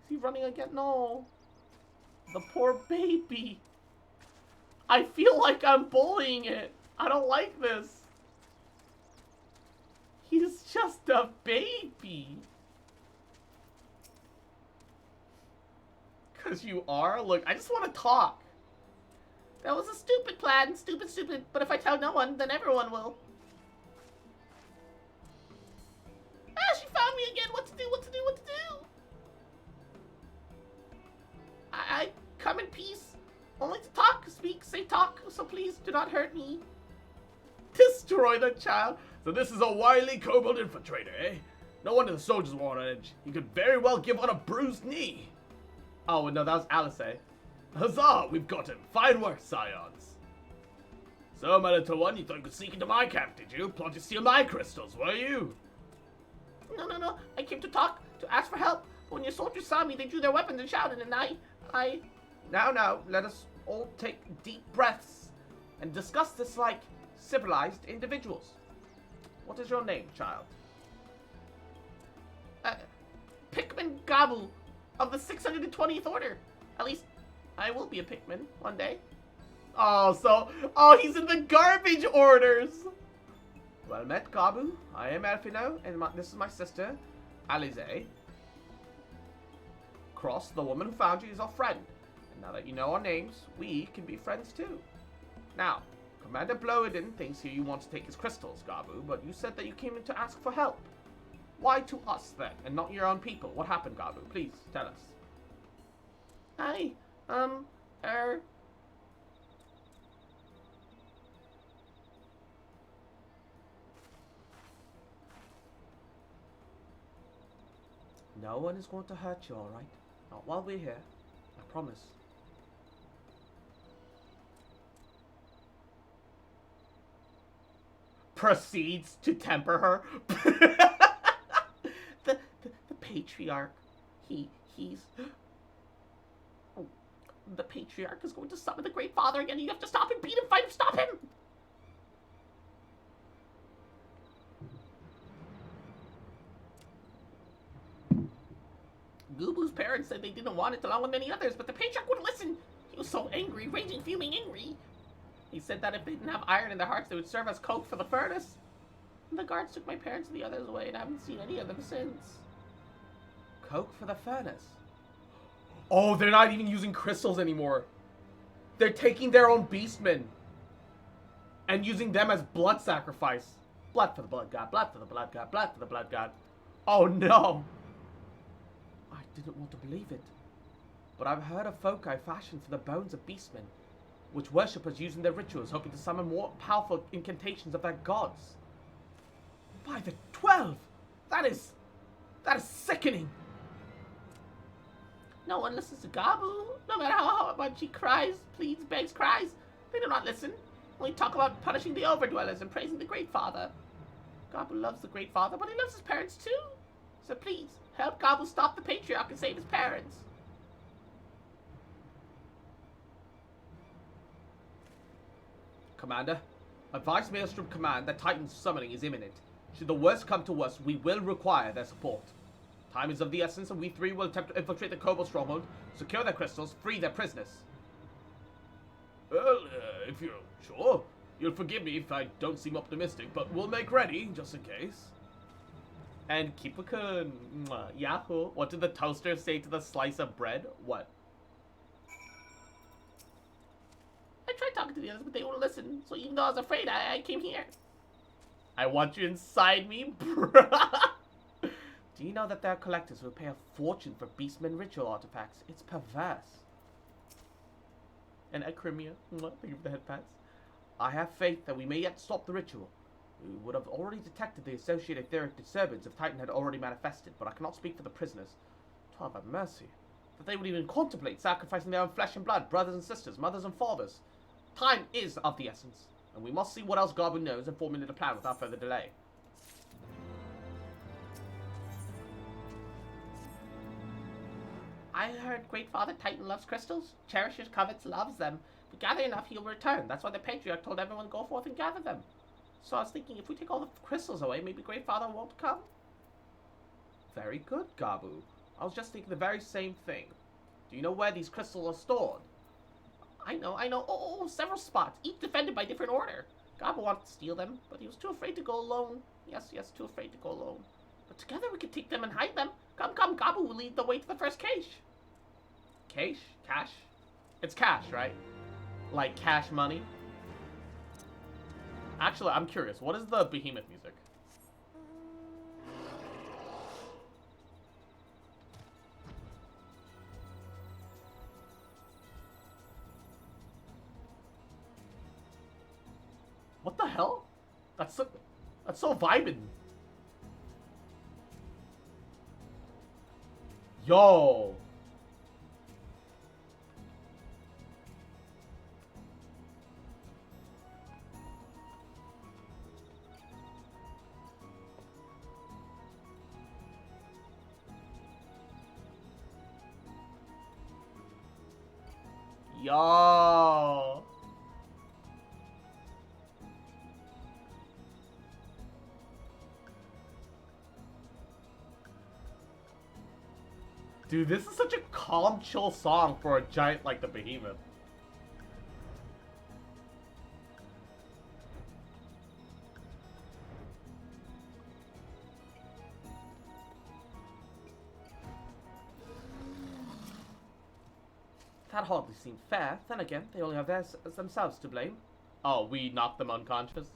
Speaker 1: he running again? No. The poor baby. I feel like I'm bullying it. I don't like this. He's just a baby. Because you are? Look, I just want to talk. That was a stupid plan. Stupid. But if I tell no one, then everyone will. She found me again. What to do? I come in peace. Only to talk, speak, say talk. So please do not hurt me. Destroy the child. So this is a wily kobold infiltrator, eh? No wonder the soldiers were on edge. He could very well give one a bruised knee. Oh, no, that was Alice. Huzzah, we've got him. Fine work, scions. So, my little one, you thought you could sneak into my camp, did you? Plot to steal my crystals, were you? No. I came to talk, to ask for help. But when your soldiers saw me, they drew their weapons and shouted, and I... Now, let us all take deep breaths and discuss this like civilized individuals. What is your name, child? Pikmin Gabu of the 620th Order. At least, I will be a Pikmin one day. Oh, he's in the garbage orders. Well met, Gabu. I am Elfino, and this is my sister, Alize. Cross, the woman who found you, is our friend. And now that you know our names, we can be friends too. Now, Commander Bloedin thinks you want to take his crystals, Gabu, but you said that you came in to ask for help. Why to us, then, and not your own people? What happened, Gabu? Please, tell us. No one is going to hurt you, alright? Not while we're here. I promise. Proceeds to temper her. the patriarch. He's... Oh, the patriarch is going to summon the Great Father again. You have to stop him, beat him, fight him, stop him! Gubu's parents said they didn't want it along with many others, but the patriarch wouldn't listen. He was so angry, raging, fuming, angry. He said that if they didn't have iron in their hearts, they would serve as coke for the furnace. And the guards took my parents and the others away, and I haven't seen any of them since. Coke for the furnace? Oh, they're not even using crystals anymore. They're taking their own beastmen and using them as blood sacrifice. Blood for the blood god, blood for the blood god, blood for the blood god. Oh no! I didn't want to believe it, but I've heard of foci fashioned for the bones of beastmen, which worshippers use in their rituals, hoping to summon more powerful incantations of their gods. By the 12! That is sickening! No one listens to Gabu, no matter how much he cries, pleads, begs, cries. They do not listen. Only talk about punishing the overdwellers and praising the Great Father. Gabu loves the Great Father, but he loves his parents too. So please, help Gabu stop the Patriarch and save his parents. Commander, advise Maelstrom Command that Titan's summoning is imminent. Should the worst come to worst, we will require their support. Time is of the essence, and we three will attempt to infiltrate the Kobold stronghold, secure their crystals, free their prisoners. Well, if you're sure, you'll forgive me if I don't seem optimistic, but we'll make ready, just in case. And Kipukun. Yahoo. What did the toaster say to the slice of bread? What?
Speaker 13: I tried talking to the others, but they wouldn't listen. So even though I was afraid, I came here.
Speaker 1: I want you inside me, bruh.
Speaker 13: Do you know that there are collectors who pay a fortune for beastmen ritual artifacts? It's perverse.
Speaker 1: And Acrimia. Thank you for the head pats. I have faith that we may yet stop the ritual. We would have already detected the associated etheric disturbance if Titan had already manifested, but I cannot speak for the prisoners.
Speaker 13: God have mercy. That they would even contemplate sacrificing their own flesh and blood, brothers and sisters, mothers and fathers. Time is of the essence, and we must see what else Garbu knows and formulate a plan without further delay. I heard Great Father Titan loves crystals, cherishes, covets, loves them. If we gather enough, he'll return. That's why the Patriarch told everyone to go forth and gather them. So I was thinking, if we take all the crystals away, maybe Great Father won't come?
Speaker 1: Very good, Gabu. I was just thinking the very same thing. Do you know where these crystals are stored?
Speaker 13: I know. Oh, several spots, each defended by different order. Gabu wanted to steal them, but he was too afraid to go alone. Yes, too afraid to go alone. But together we could take them and hide them. Come, Gabu will lead the way to the first cache.
Speaker 1: Cache? Cash? It's cash, right? Like cash money? Actually, I'm curious. What is the behemoth music? What the hell? That's so vibing. Yo. Yo. Dude, this is such a calm, chill song for a giant like the Behemoth.
Speaker 13: That hardly seemed fair. Then again, they only have themselves to blame.
Speaker 1: Oh, we knocked them unconscious?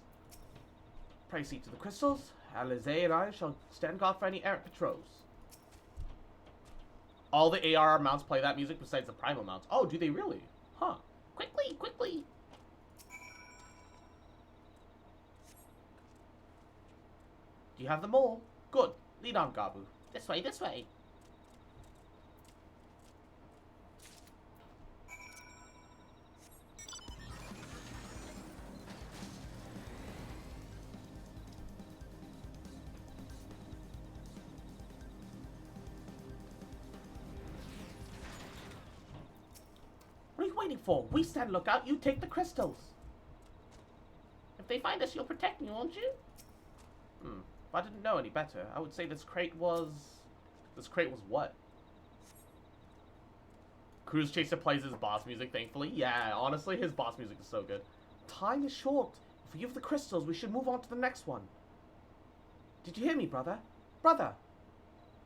Speaker 13: Pray see to the crystals. Alizé and I shall stand guard for any errant patrols.
Speaker 1: All the ARR mounts play that music besides the primal mounts. Oh, do they really? Huh.
Speaker 13: Quickly!
Speaker 1: Do you have them all? Good. Lead on, Gabu.
Speaker 13: This way. What are you waiting for? We stand lookout, you take the crystals. If they find us, you'll protect me, won't you?
Speaker 1: If I didn't know any better, I would say this crate was what? Cruise Chaser plays his boss music, thankfully. Yeah, honestly, his boss music is so good.
Speaker 13: Time is short. If we give the crystals, we should move on to the next one. Did you hear me, brother? Brother!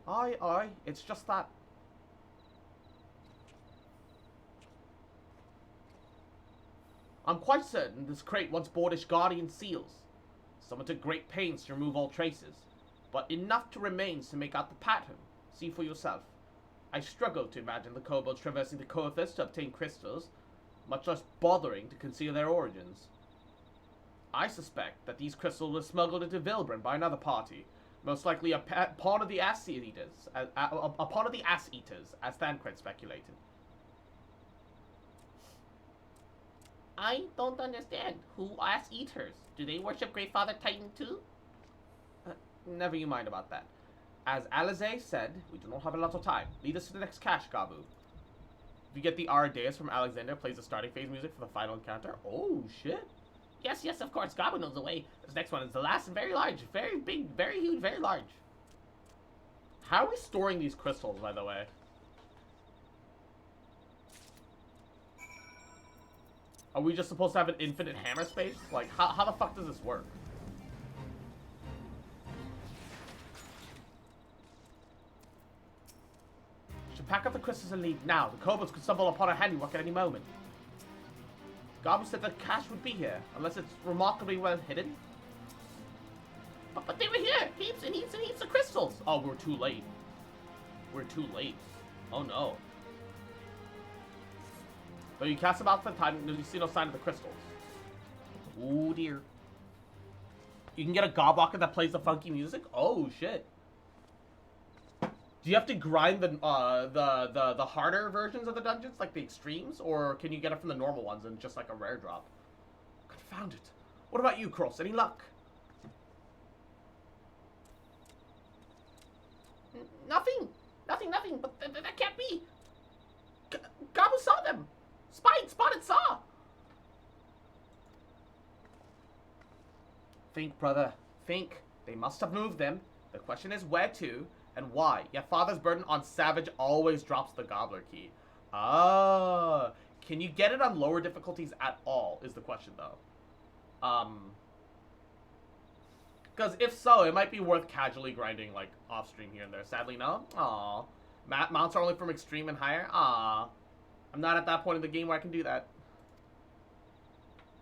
Speaker 1: Aye, it's just that...
Speaker 13: I'm quite certain this crate once bore Ishgardian seals. Someone took great pains to remove all traces, but enough to remains to make out the pattern. See for yourself. I struggle to imagine the kobolds traversing the Kothas to obtain crystals, much less bothering to conceal their origins. I suspect that these crystals were smuggled into Vilbren by another party, most likely a pawn of the Ass Eaters, as Thancred speculated. I don't understand. Who Ass Eaters? Do they worship Great Father Titan too?
Speaker 1: Never you mind about that. As Alizé said, we do not have a lot of time. Lead us to the next cache, Gabu. If you get the Aradeus from Alexander plays the starting phase music for the final encounter. Oh, shit.
Speaker 13: Yes, of course. Gabu knows the way. This next one is the last and very large. Very big, very huge, very large.
Speaker 1: How are we storing these crystals, by the way? Are we just supposed to have an infinite hammer space? Like, how the fuck does this work? pack up the crystals and leave now. The kobolds could stumble upon our handiwork at any moment. Gabu said the cache would be here, unless it's remarkably well hidden. But they were here! Heaps and heaps and heaps of crystals! Oh, we're too late. We're too late. Oh no. But you cast them out for the time, and you see no sign of the crystals. Oh dear. You can get a goblocker that plays the funky music? Oh shit. Do you have to grind the harder versions of the dungeons, like the extremes, or can you get it from the normal ones and just like a rare drop? Confound it. What about you, Cross? Any luck? Nothing. Nothing. But that can't be. Gabu saw them. Spotted saw. Think, brother. Think. They must have moved them. The question is where to and why. Yet Father's burden on Savage always drops the Gobbler key. Ah. Can you get it on lower difficulties at all is the question, though. Because if so, it might be worth casually grinding, like, off-stream here and there. Sadly, no. Aww. Mounts are only from extreme and higher. Aww. I'm not at that point in the game where I can do that.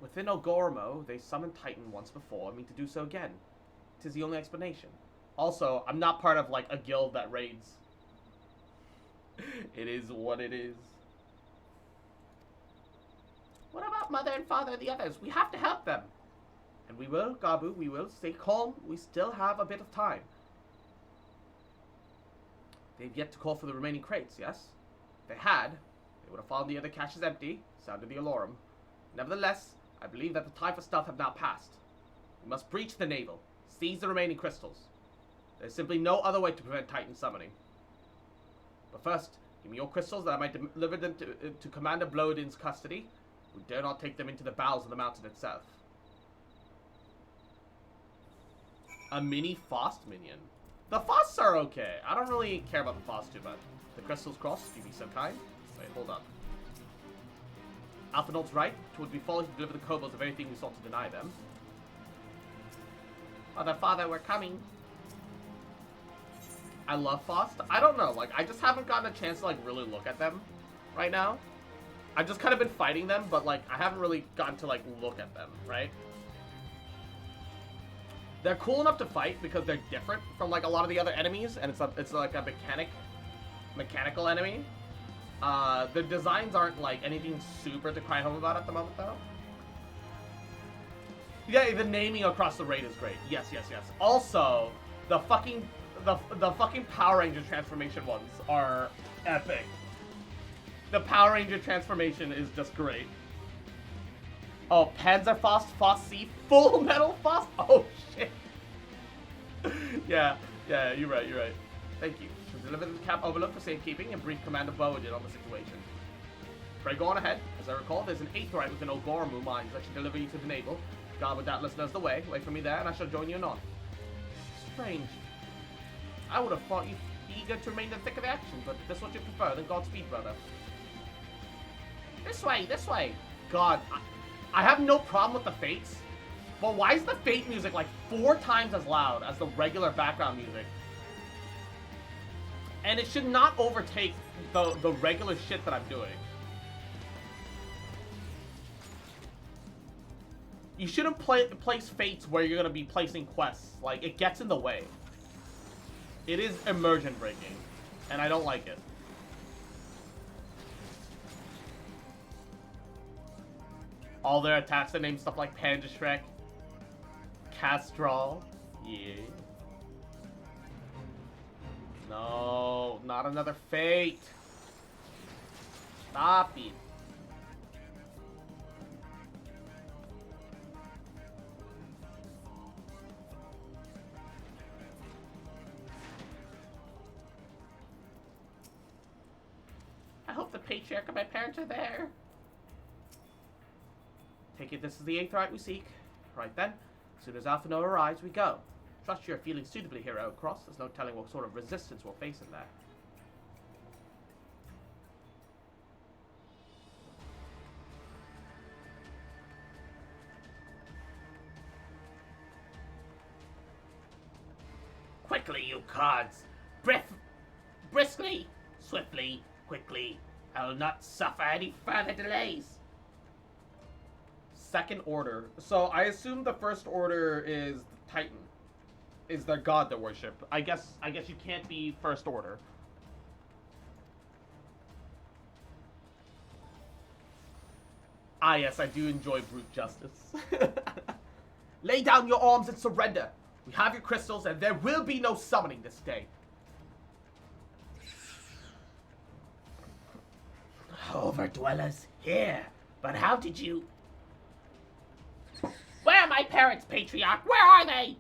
Speaker 1: Within Ogormo, they summoned Titan once before. I mean to do so again. 'Tis the only explanation. Also, I'm not part of, like, a guild that raids. It is what it is. What about Mother and Father and the others? We have to help them. And we will, Gabu, we will. Stay calm. We still have a bit of time. They've yet to call for the remaining crates, yes? If they had, they would have found the other caches empty, sounded the alarm. Nevertheless, I believe that the time for stealth have now passed. We must breach the navel, seize the remaining crystals. There's simply no other way to prevent Titan summoning. But first, give me your crystals that I might deliver them to Commander Blodin's custody, who dare not take them into the bowels of the mountain itself. A mini Fost minion. The Fosts are okay. I don't really care about the Fost too much. The crystals crossed, you be so kind. Wait, hold up. Alphanolt's right. It would be folly to deliver the kobolds of anything we sought to deny them. Father, we're coming. I love Fost. I don't know, like, I just haven't gotten a chance to, like, really look at them right now. I've just kind of been fighting them, but, like, I haven't really gotten to, like, look at them, right? They're cool enough to fight because they're different from, like, a lot of the other enemies, and it's like a mechanical enemy. The designs aren't, like, anything super to cry home about at the moment, though. Yeah, the naming across the raid is great. Yes. Also, the fucking Power Ranger transformation ones are epic. The Power Ranger transformation is just great. Oh, Panzerfaust, Faust C, Full Metal Faust? Oh, shit. Yeah, you're right. Thank you. To deliver the Cap Overlook for safekeeping and brief Commander Bowadin on the situation. Pray go on ahead. As I recall, there's an Aetheryte within Ogormu mines that should deliver you to the navel. God doubtless knows the way. Wait for me there, and I shall join you anon. Strange. I would have thought you'd be eager to remain in the thick of the action, but if this is what you prefer, then Godspeed, brother. This way. God, I have no problem with the Fates, but why is the Fate music like 4 times as loud as the regular background music? And it should not overtake the regular shit that I'm doing. You shouldn't place Fates where you're going to be placing quests. Like, it gets in the way. It is immersion breaking, and I don't like it. All their attacks are named stuff like Panzerschreck, Castrol, yeah. No, not another Fate. Stop it. I hope the patriarch and my parents are there. Take it this is the Aetheryte we seek. Right then, as soon as Alphino arrives, we go. Trust you're feeling suitably here, Oak Cross. There's no telling what sort of resistance we'll face in there. Quickly, you cards! Briskly!
Speaker 13: Swiftly, quickly. I will not suffer any further delays.
Speaker 1: Second order. So I assume the first order is Titan. Is their god they worship. I guess you can't be first order. Ah yes, I do enjoy brute justice. Lay down your arms and surrender. We have your crystals and there will be no summoning this day.
Speaker 13: Overdwellers, here. But how did you... Where are my parents, Patriarch? Where are they?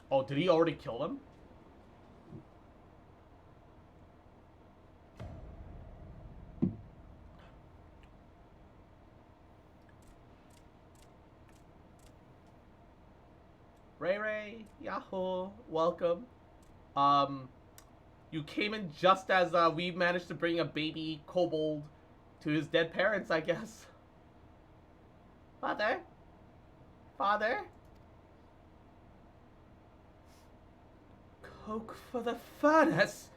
Speaker 1: Oh, did he already kill them? Ray, Yahoo, welcome. You came in just as we managed to bring a baby kobold to his dead parents, I guess. Father? Father? Coke for the furnace?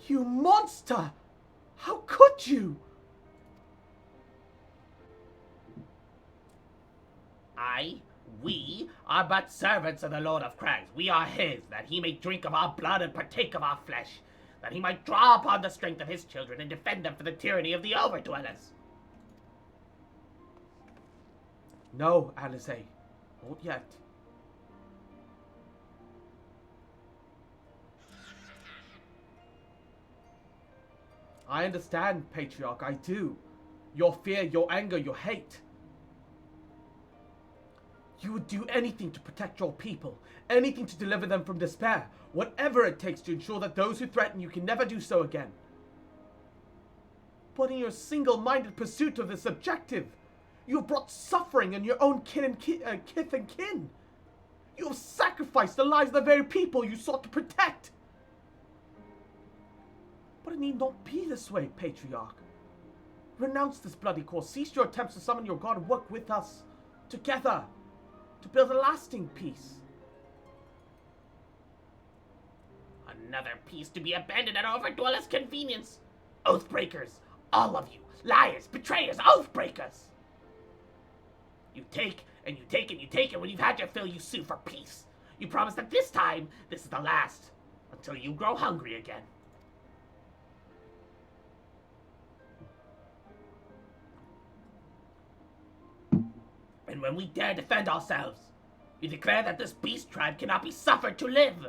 Speaker 1: You monster! How could you?
Speaker 13: We are but servants of the Lord of Crags. We are his, that he may drink of our blood and partake of our flesh, that he might draw upon the strength of his children and defend them from the tyranny of the Overdwellers.
Speaker 1: No, Alice, not yet. I understand, Patriarch, I do. Your fear, your anger, your hate. You would do anything to protect your people, anything to deliver them from despair, whatever it takes to ensure that those who threaten you can never do so again. But in your single-minded pursuit of this objective, you have brought suffering on your own kith and kin. You have sacrificed the lives of the very people you sought to protect. But it need not be this way, Patriarch. Renounce this bloody course, cease your attempts to summon your god and work with us, together, to build a lasting peace.
Speaker 13: Another peace to be abandoned at Overdweller's convenience. Oathbreakers, all of you, liars, betrayers, oathbreakers. You take, and you take, and you take, and when you've had your fill, you sue for peace. You promise that this time, this is the last, until you grow hungry again. And when we dare defend ourselves, you declare that this beast tribe cannot be suffered to live.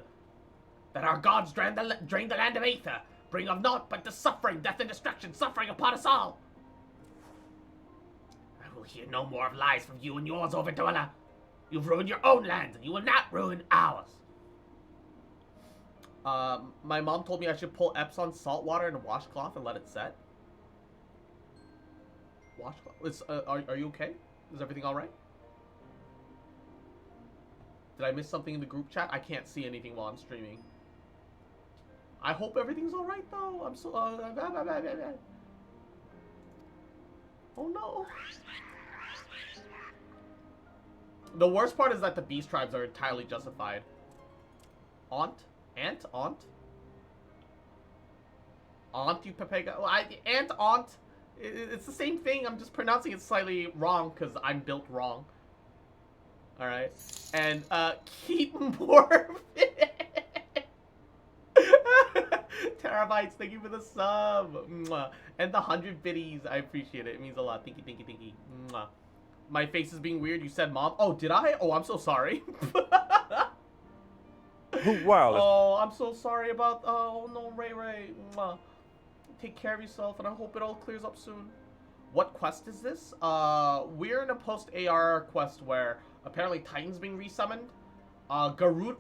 Speaker 13: That our gods drain the land of Aether, bring of naught but the suffering, death and destruction, suffering upon us all. I will hear no more of lies from you and yours, Overdweller. You've ruined your own lands, and you will not ruin ours.
Speaker 1: My mom told me I should pull Epsom salt water in a washcloth and let it set. Washcloth? Are you okay? Is everything alright? Did I miss something in the group chat? I can't see anything while I'm streaming. I hope everything's alright though. I'm so... Oh no. The worst part is that the beast tribes are entirely justified. Aunt? Aunt, you Pepega? Well, aunt. It's the same thing. I'm just pronouncing it slightly wrong because I'm built wrong. Alright. And, keep morphing. Terabytes, thank you for the sub. Mwah. And the 100 biddies. I appreciate it. It means a lot. Thank you. Mwah. My face is being weird. You said mom. Oh, did I? Oh, I'm so sorry.
Speaker 18: Wow.
Speaker 1: Oh, I'm so sorry about... Oh, no, Ray. Mwah. Take care of yourself, and I hope it all clears up soon. What quest is this? We're in a post-AR quest where apparently Titan's being resummoned.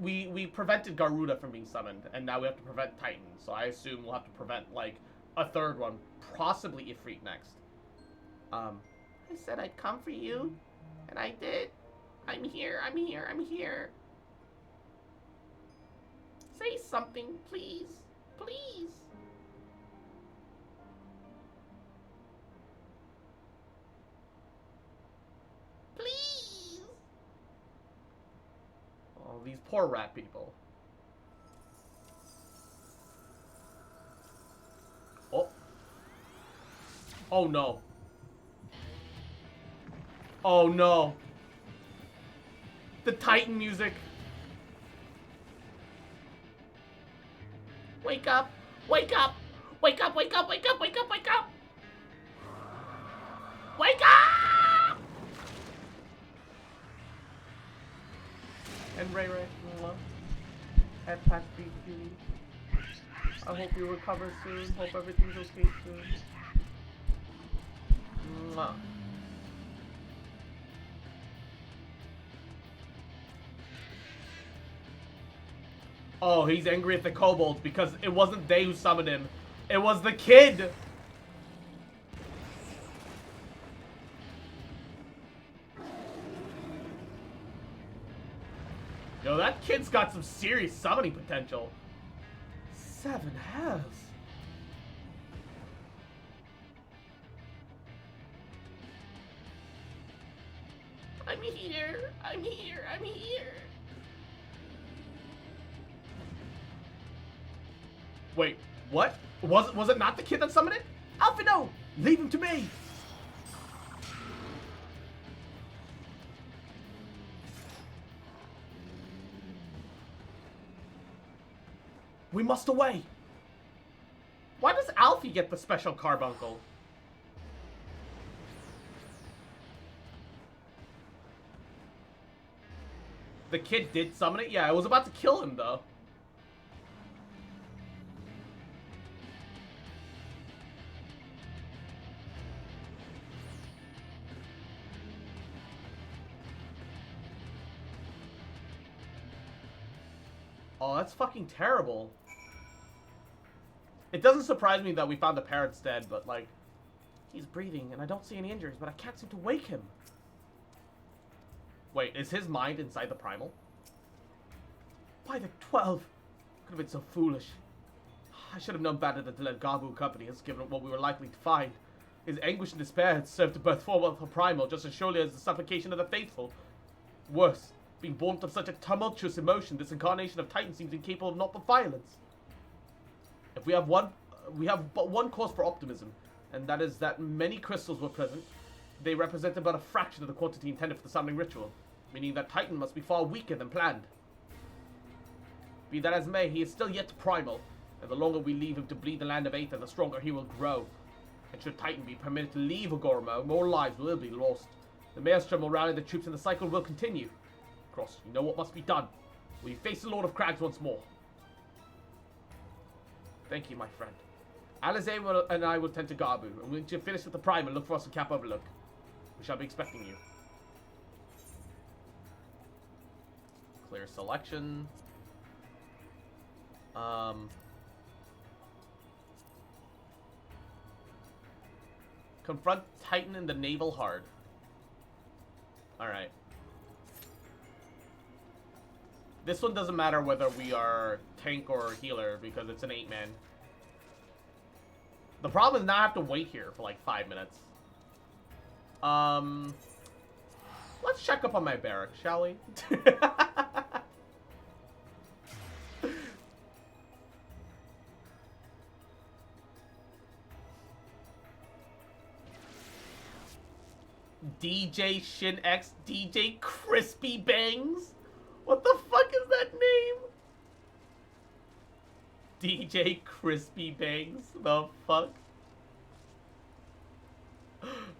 Speaker 1: We prevented Garuda from being summoned, and now we have to prevent Titan. So I assume we'll have to prevent, like, a third one. Possibly Ifrit next. I said I'd come for you, and I did. I'm here. Say something, please. Please. these poor rat people. Oh. Oh no. Oh no. The Titan music. Wake up! Wake up! Wake up! Wake up! Wake up! Wake up! Wake up! Wake up! And Ray Ray, love. At Pat BQ. I hope you recover soon. Hope everything's okay soon. Mwah. Oh, he's angry at the kobolds because it wasn't they who summoned him. It was the kid! Yo, that kid's got some serious summoning potential. 7 hells. I'm here. I'm here. I'm here. Wait, what? Was it not the kid that summoned it? Alpha, no! Leave him to me! We must away! Why does Alfie get the special carbuncle? The kid did summon it? Yeah, I was about to kill him, though. Oh, that's fucking terrible. It doesn't surprise me that we found the parrot's dead, but, like, he's breathing, and I don't see any injuries, but I can't seem to wake him. Wait, is his mind inside the primal? By the 12! Could have been so foolish. I should have known better than to let Gabu Company us given what we were likely to find. His anguish and despair had served to birth forth of a primal just as surely as the suffocation of the faithful. Worse, being born of such a tumultuous emotion, this incarnation of Titan seems incapable of naught but violence. If we have but one cause for optimism, and that is that many crystals were present. They represent about a fraction of the quantity intended for the summoning ritual, meaning that Titan must be far weaker than planned. Be that as may, he is still yet primal, and the longer we leave him to bleed the land of Aether, the stronger he will grow. And should Titan be permitted to leave Ogormo, more lives will be lost. The Maelstrom will rally the troops and the cycle will continue. Cross, you know what must be done. Will you face the Lord of Crags once more? Thank you, my friend. Alize and I will tend to Gabu, and when you finish with the Prime and look for us in Cap Overlook. We shall be expecting you. Clear selection. Confront Titan in the Naval Hard. Alright. This one doesn't matter whether we are tank or healer because it's an 8-man. The problem is now I have to wait here for like 5 minutes. Let's check up on my barracks, shall we? DJ Shin X DJ Crispy Bangs? What the fuck is that name? DJ Crispy Bangs? The fuck?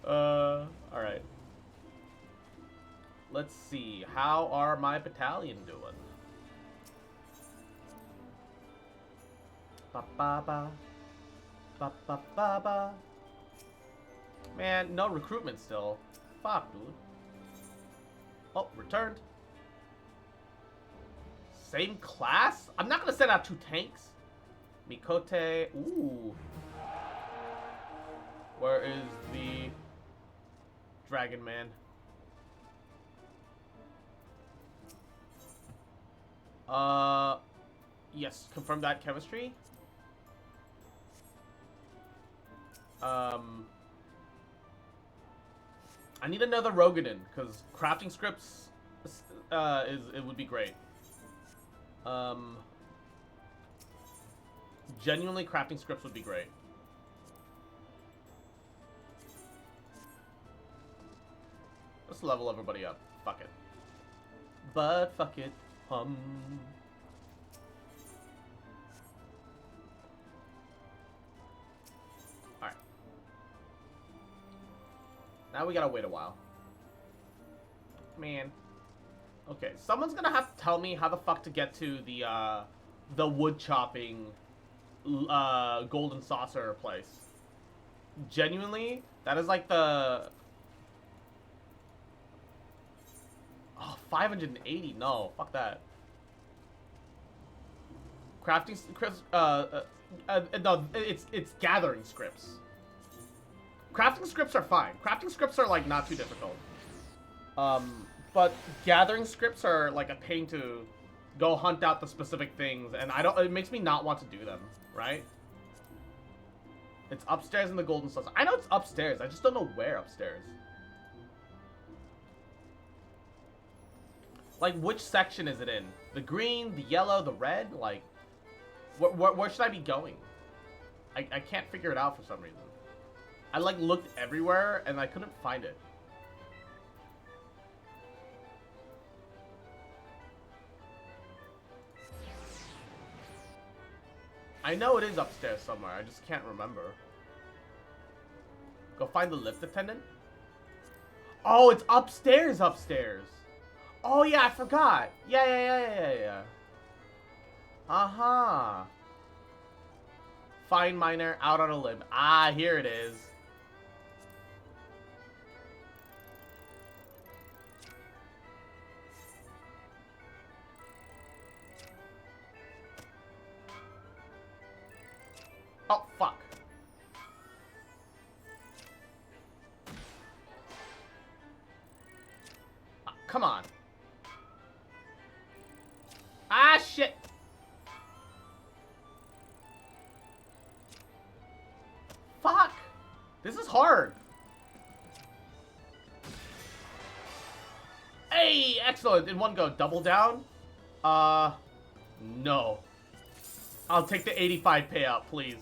Speaker 1: Alright. Let's see. How are my battalion doing? Ba-ba-ba. Ba-ba-ba-ba. Man, no recruitment still. Fuck, dude. Oh, returned. Same class? I'm not gonna send out 2 tanks. Mikote. Ooh. Where is the Dragon Man? Yes, confirm that chemistry. I need another Roganin, because crafting scripts it would be great. Genuinely, crafting scripts would be great. Let's level everybody up. Fuck it. But fuck it. Alright. Now we gotta wait a while. Man. Okay, someone's gonna have to tell me how the fuck to get to the wood chopping golden saucer place. Genuinely, that is like the... Oh, 580. No, fuck that. Crafting scripts. No, it's gathering scripts. Crafting scripts are fine. Crafting scripts are like not too difficult. But gathering scripts are like a pain to go hunt out the specific things, and it makes me not want to do them, right? It's upstairs in the golden saucer. I know it's upstairs. I just don't know where upstairs. Like, which section is it in? The green, the yellow, the red? Like, where should I be going? I can't figure it out for some reason. I, like, looked everywhere, and I couldn't find it. I know it is upstairs somewhere. I just can't remember. Go find the lift attendant? Oh, it's upstairs. Oh, yeah, I forgot. Yeah. Uh-huh. Find miner out on a limb. Ah, here it is. Oh, fuck. Come on. Ah, shit. Fuck. This is hard. Hey, excellent. In one go. Double down? No. I'll take the 85 payout, please.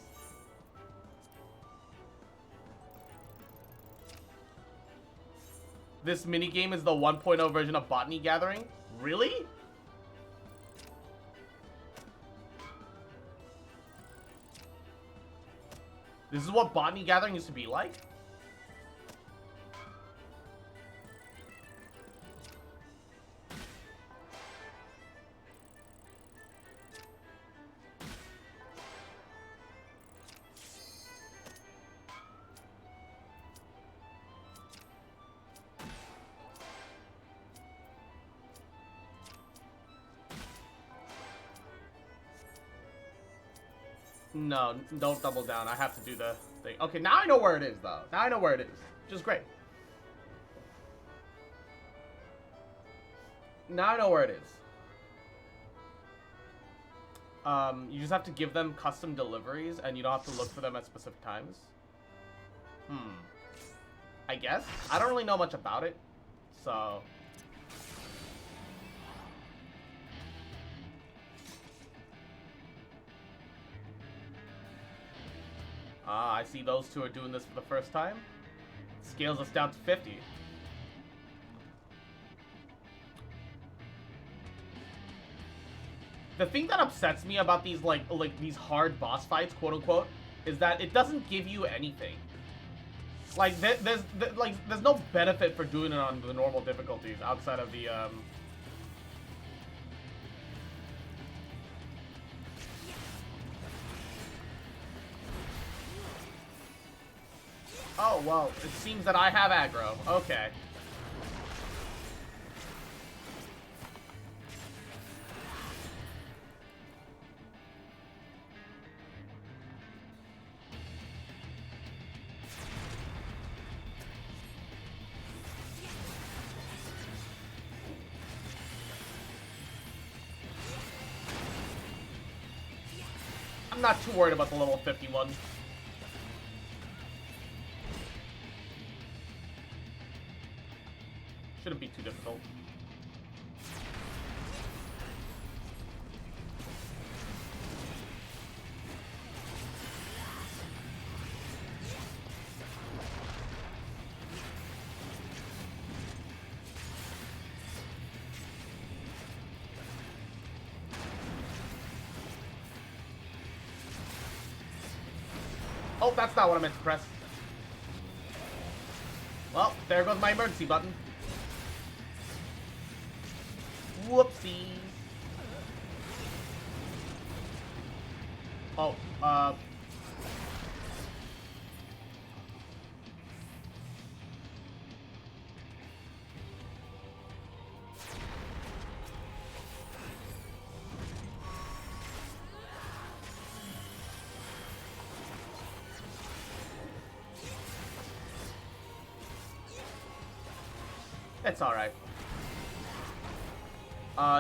Speaker 1: This minigame is the 1.0 version of Botany Gathering? Really? This is what Botany Gathering used to be like? No, don't double down. I have to do the thing. Okay, now I know where it is, though. Now I know where it is. Which is great. Now I know where it is. You just have to give them custom deliveries, and you don't have to look for them at specific times. I guess. I don't really know much about it, so... Ah, I see those two are doing this for the first time. Scales us down to 50. The thing that upsets me about these like these hard boss fights, quote unquote, is that it doesn't give you anything. Like there's no benefit for doing it on the normal difficulties outside of the Oh, well, it seems that I have aggro. Okay. I'm not too worried about the level 51. Shouldn't be too difficult. Oh, that's not what I meant to press. Well, there goes my emergency button. Whoopsie. Oh, it's alright.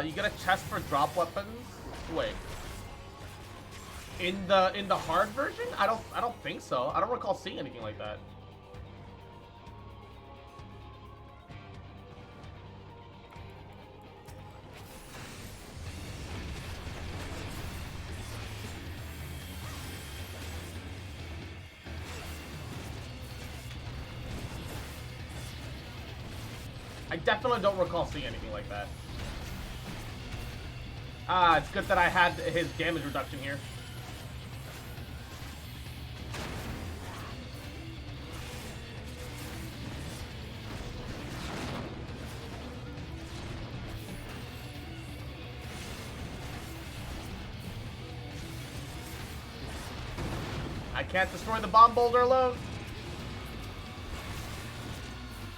Speaker 1: You get a chest for drop weapons? Wait. In the hard version? I don't think so. I don't recall seeing anything like that. I definitely don't recall seeing anything like that. Ah, it's good that I had his damage reduction here. I can't destroy the bomb boulder alone.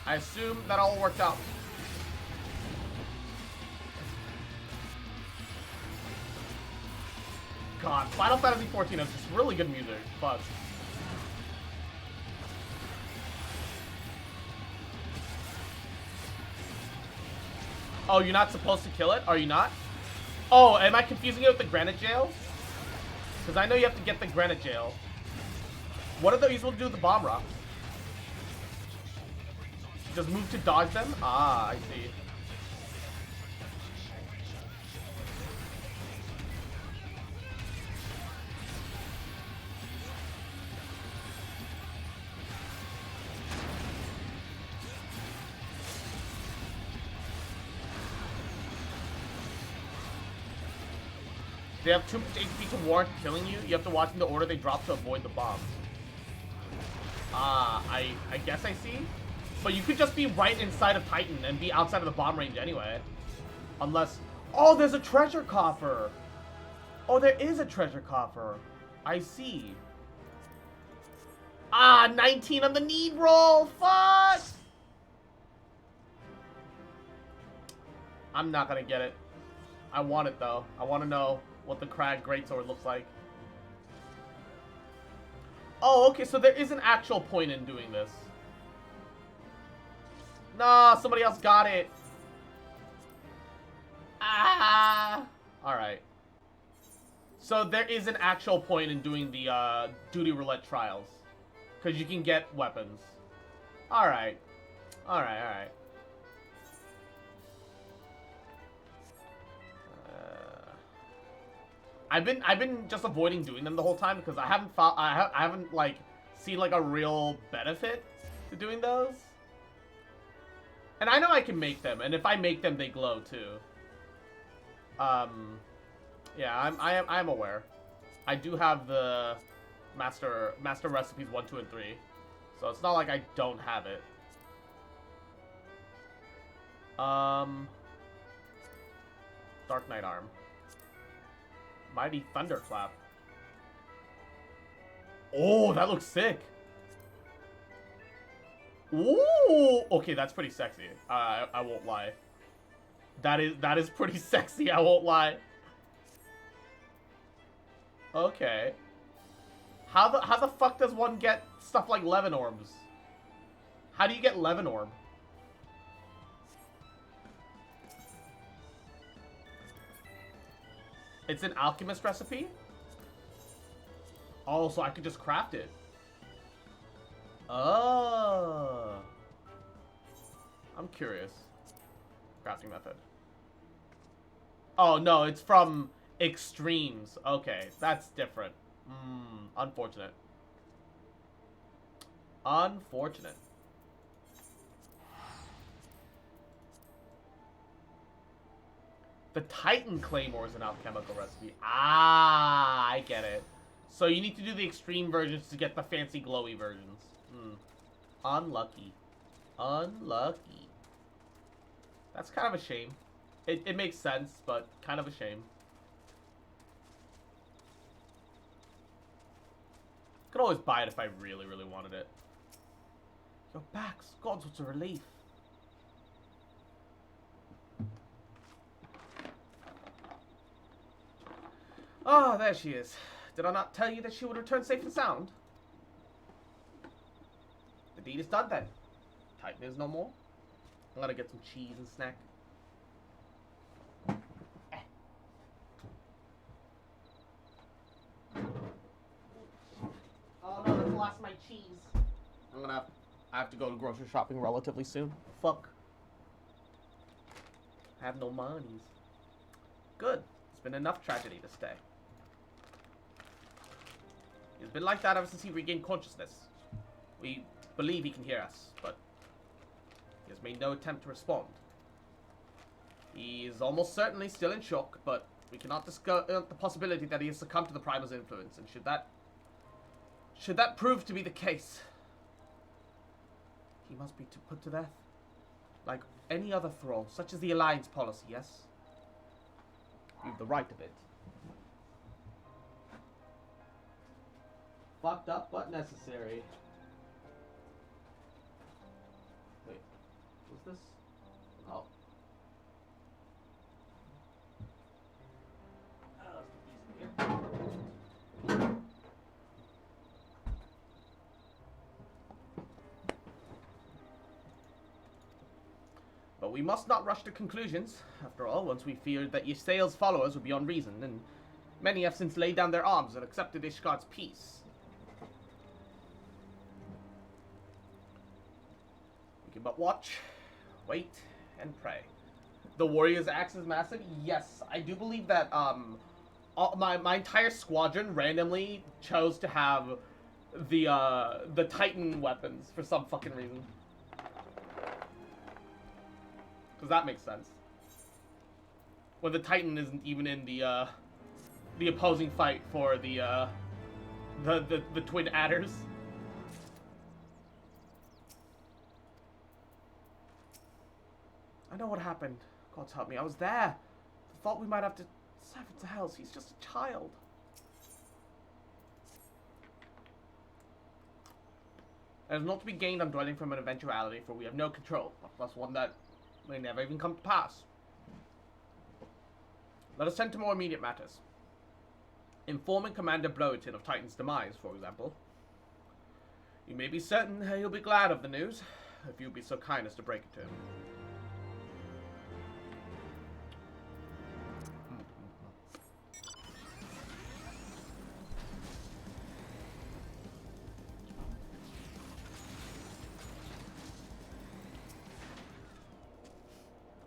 Speaker 1: I assume that all worked out. God, Final Fantasy XIV has just really good music, but... Oh, you're not supposed to kill it? Are you not? Oh, am I confusing it with the granite jail? Because I know you have to get the granite jail. What are you supposed to do with the bomb rocks? Just move to dodge them? Ah, I see. They have too much HP to warrant killing you. You have to watch in the order they drop to avoid the bombs. Ah, I guess I see. But you could just be right inside of Titan and be outside of the bomb range anyway. Unless... Oh, there's a treasure coffer! Oh, there is a treasure coffer. I see. Ah, 19 on the need roll! Fuck! I'm not gonna get it. I want it, though. I want to know what the Crag Greatsword looks like. Oh, okay, so there is an actual point in doing this. No, somebody else got it. Ah! Alright. So there is an actual point in doing the Duty Roulette trials. Because you can get weapons. Alright. Alright, alright. I've been just avoiding doing them the whole time because I haven't like seen like a real benefit to doing those. And I know I can make them, and if I make them, they glow too. Yeah, I'm aware. I do have the master recipes 1, 2, and 3, so it's not like I don't have it. Dark Knight Arm. Mighty Thunderclap. Oh, that looks sick. Ooh, okay, that's pretty sexy. I won't lie. That is pretty sexy. I won't lie. Okay. How the fuck does one get stuff like Levin Orbs? How do you get Levin Orb? It's an alchemist recipe? Oh, so I could just craft it. Oh. I'm curious. Crafting method. Oh, no, it's from Extremes. Okay, that's different. Unfortunate. Unfortunate. The Titan Claymore is an alchemical recipe. Ah, I get it. So you need to do the extreme versions to get the fancy glowy versions. Unlucky. Unlucky. That's kind of a shame. It makes sense, but kind of a shame. Could always buy it if I really, really wanted it. Your backs. God, what's a relief. Oh, there she is. Did I not tell you that she would return safe and sound? The deed is done then. Titan is no more. I'm gonna get some cheese and snack. Oh no, that's the last of my cheese. I have to go to grocery shopping relatively soon. Fuck. I have no monies. Good. It's been enough tragedy to stay. He's been like that ever since he regained consciousness. We believe he can hear us, but he has made no attempt to respond. He is almost certainly still in shock, but we cannot discount the possibility that he has succumbed to the Primal's influence, and should that prove to be the case, he must be put to death. Like any other thrall, such as the Alliance policy, yes? You have the right of it. Fucked up, but necessary. Wait, what's this? Oh. But we must not rush to conclusions. After all, once we feared that Ysael's followers would be unreasoned, and many have since laid down their arms and accepted Ishgard's peace. We can but watch, wait, and pray. The Warrior's Axe is massive? Yes, I do believe that, my entire squadron randomly chose to have the Titan weapons for some fucking reason. Because that makes sense. When the Titan isn't even in the opposing fight for the twin adders. I know what happened. God help me, I was there. I thought we might have to sever to Hells. He's just a child. There's not to be gained on dwelling from an eventuality, for we have no control, much less one that may never even come to pass. Let us tend to more immediate matters. Informing Commander Bloatin of Titan's demise, for example. You may be certain he'll be glad of the news, if you'd be so kind as to break it to him.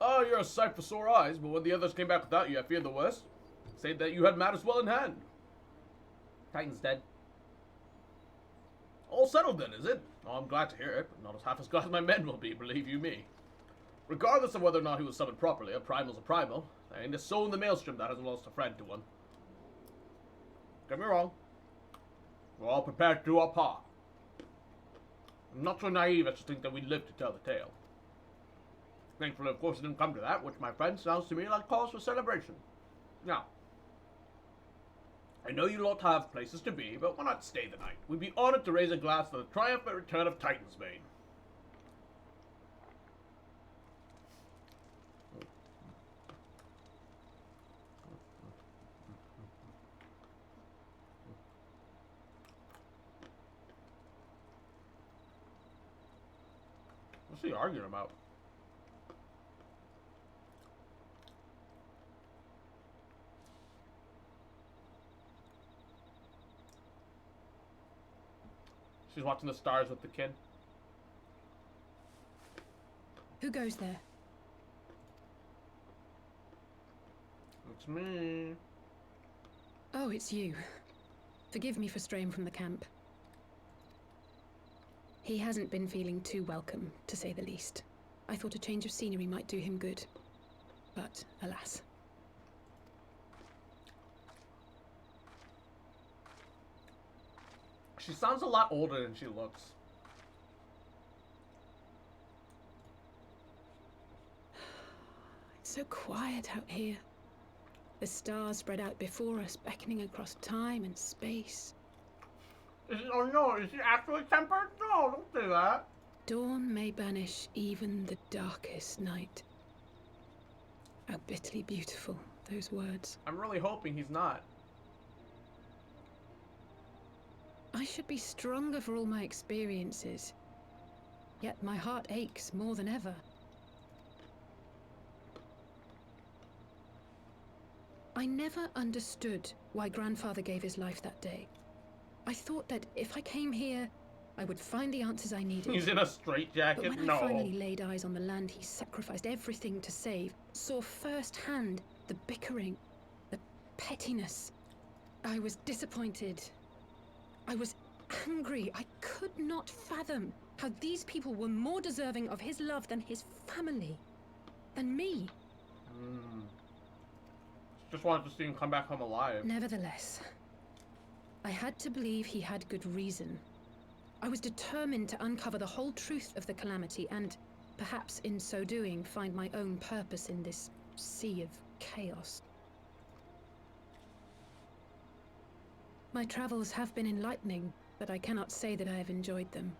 Speaker 1: Oh, you're a sight for sore eyes, but when the others came back without you, I feared the worst. Said that you had matters well in hand. Titan's dead. All settled then, is it? Oh, I'm glad to hear it, but not as half as glad as my men will be, believe you me. Regardless of whether or not he was summoned properly, a primal's a primal. There ain't a soul in the maelstrom that hasn't lost a friend to one. Get me wrong. We're all prepared to do our part. I'm not so naive as to think that we'd live to tell the tale. Thankfully, of course, it didn't come to that, which, my friend, sounds to me like cause for celebration. Now, I know you lot have places to be, but why not stay the night? We'd be honored to raise a glass to the triumphant return of Titan's Bane. What's he arguing about? She's watching the stars with the kid.
Speaker 12: Who goes there?
Speaker 1: It's me.
Speaker 12: Oh, it's you. Forgive me for straying from the camp. He hasn't been feeling too welcome, to say the least. I thought a change of scenery might do him good. But, alas.
Speaker 1: She sounds a lot older than she looks.
Speaker 12: It's so quiet out here. The stars spread out before us, beckoning across time and space.
Speaker 1: Oh no, is she actually tempered? No, don't do that.
Speaker 12: Dawn may banish even the darkest night. How bitterly beautiful, those words.
Speaker 1: I'm really hoping he's not.
Speaker 12: I should be stronger for all my experiences. Yet my heart aches more than ever. I never understood why Grandfather gave his life that day. I thought that if I came here, I would find the answers I needed.
Speaker 1: He's in a straitjacket?
Speaker 12: But when
Speaker 1: No.
Speaker 12: I finally laid eyes on the land he sacrificed everything to save, saw firsthand the bickering, the pettiness, I was disappointed. I was angry. I could not fathom how these people were more deserving of his love than his family, than me.
Speaker 1: Just wanted to see him come back home alive.
Speaker 12: Nevertheless, I had to believe he had good reason. I was determined to uncover the whole truth of the calamity and, perhaps in so doing, find my own purpose in this sea of chaos. My travels have been enlightening, but I cannot say that I have enjoyed them.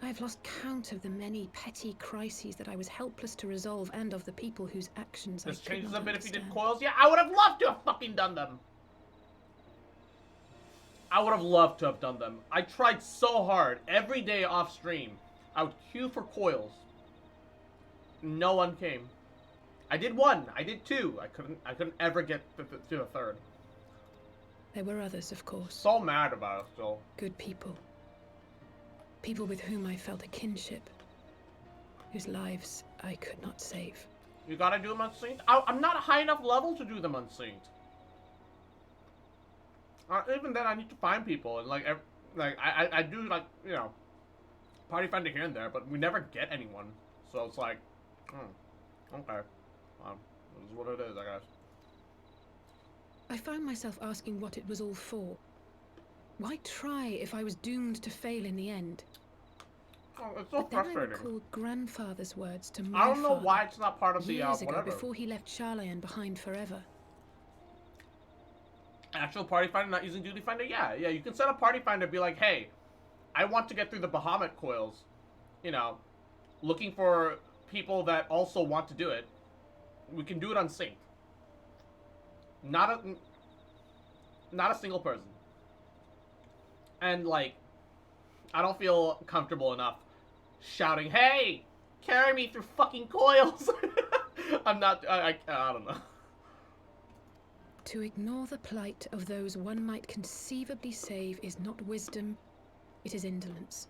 Speaker 12: I have lost count of the many petty crises that I was helpless to resolve and of the people whose actions I
Speaker 1: This
Speaker 12: could
Speaker 1: changes
Speaker 12: not
Speaker 1: a bit if you did
Speaker 12: understand.
Speaker 1: coils. Yeah, I would have loved to have fucking done them. I would have loved to have done them. I tried so hard every day off stream. I would queue for coils. No one came. I did one. I did two. I couldn't ever get to a third.
Speaker 12: There were others, of course.
Speaker 1: So mad about it still.
Speaker 12: Good people. People with whom I felt a kinship, whose lives I could not save.
Speaker 1: You gotta do them unsynced? I'm not high enough level to do them unsynced. Even then, I need to find people, and I do, like, you know, party finder here and there, but we never get anyone. So it's like, okay, this is what it is, I guess.
Speaker 12: I found myself asking what it was all for. Why try if I was doomed to fail in the end?
Speaker 1: Oh, it's so
Speaker 12: But then I
Speaker 1: frustrating.
Speaker 12: recalled Grandfather's words to my
Speaker 1: I don't know
Speaker 12: father
Speaker 1: why it's not part of the
Speaker 12: years ago,
Speaker 1: whatever.
Speaker 12: before he left Charlayan behind forever.
Speaker 1: Actual party finder, not using duty finder? Yeah, you can set a party finder, be like, hey, I want to get through the Bahamut coils. You know, looking for people that also want to do it. We can do it unsynced. Not a single person. And, like, I don't feel comfortable enough shouting, hey, carry me through fucking coils. I'm not, I don't know.
Speaker 12: To ignore the plight of those one might conceivably save is not wisdom, it is indolence.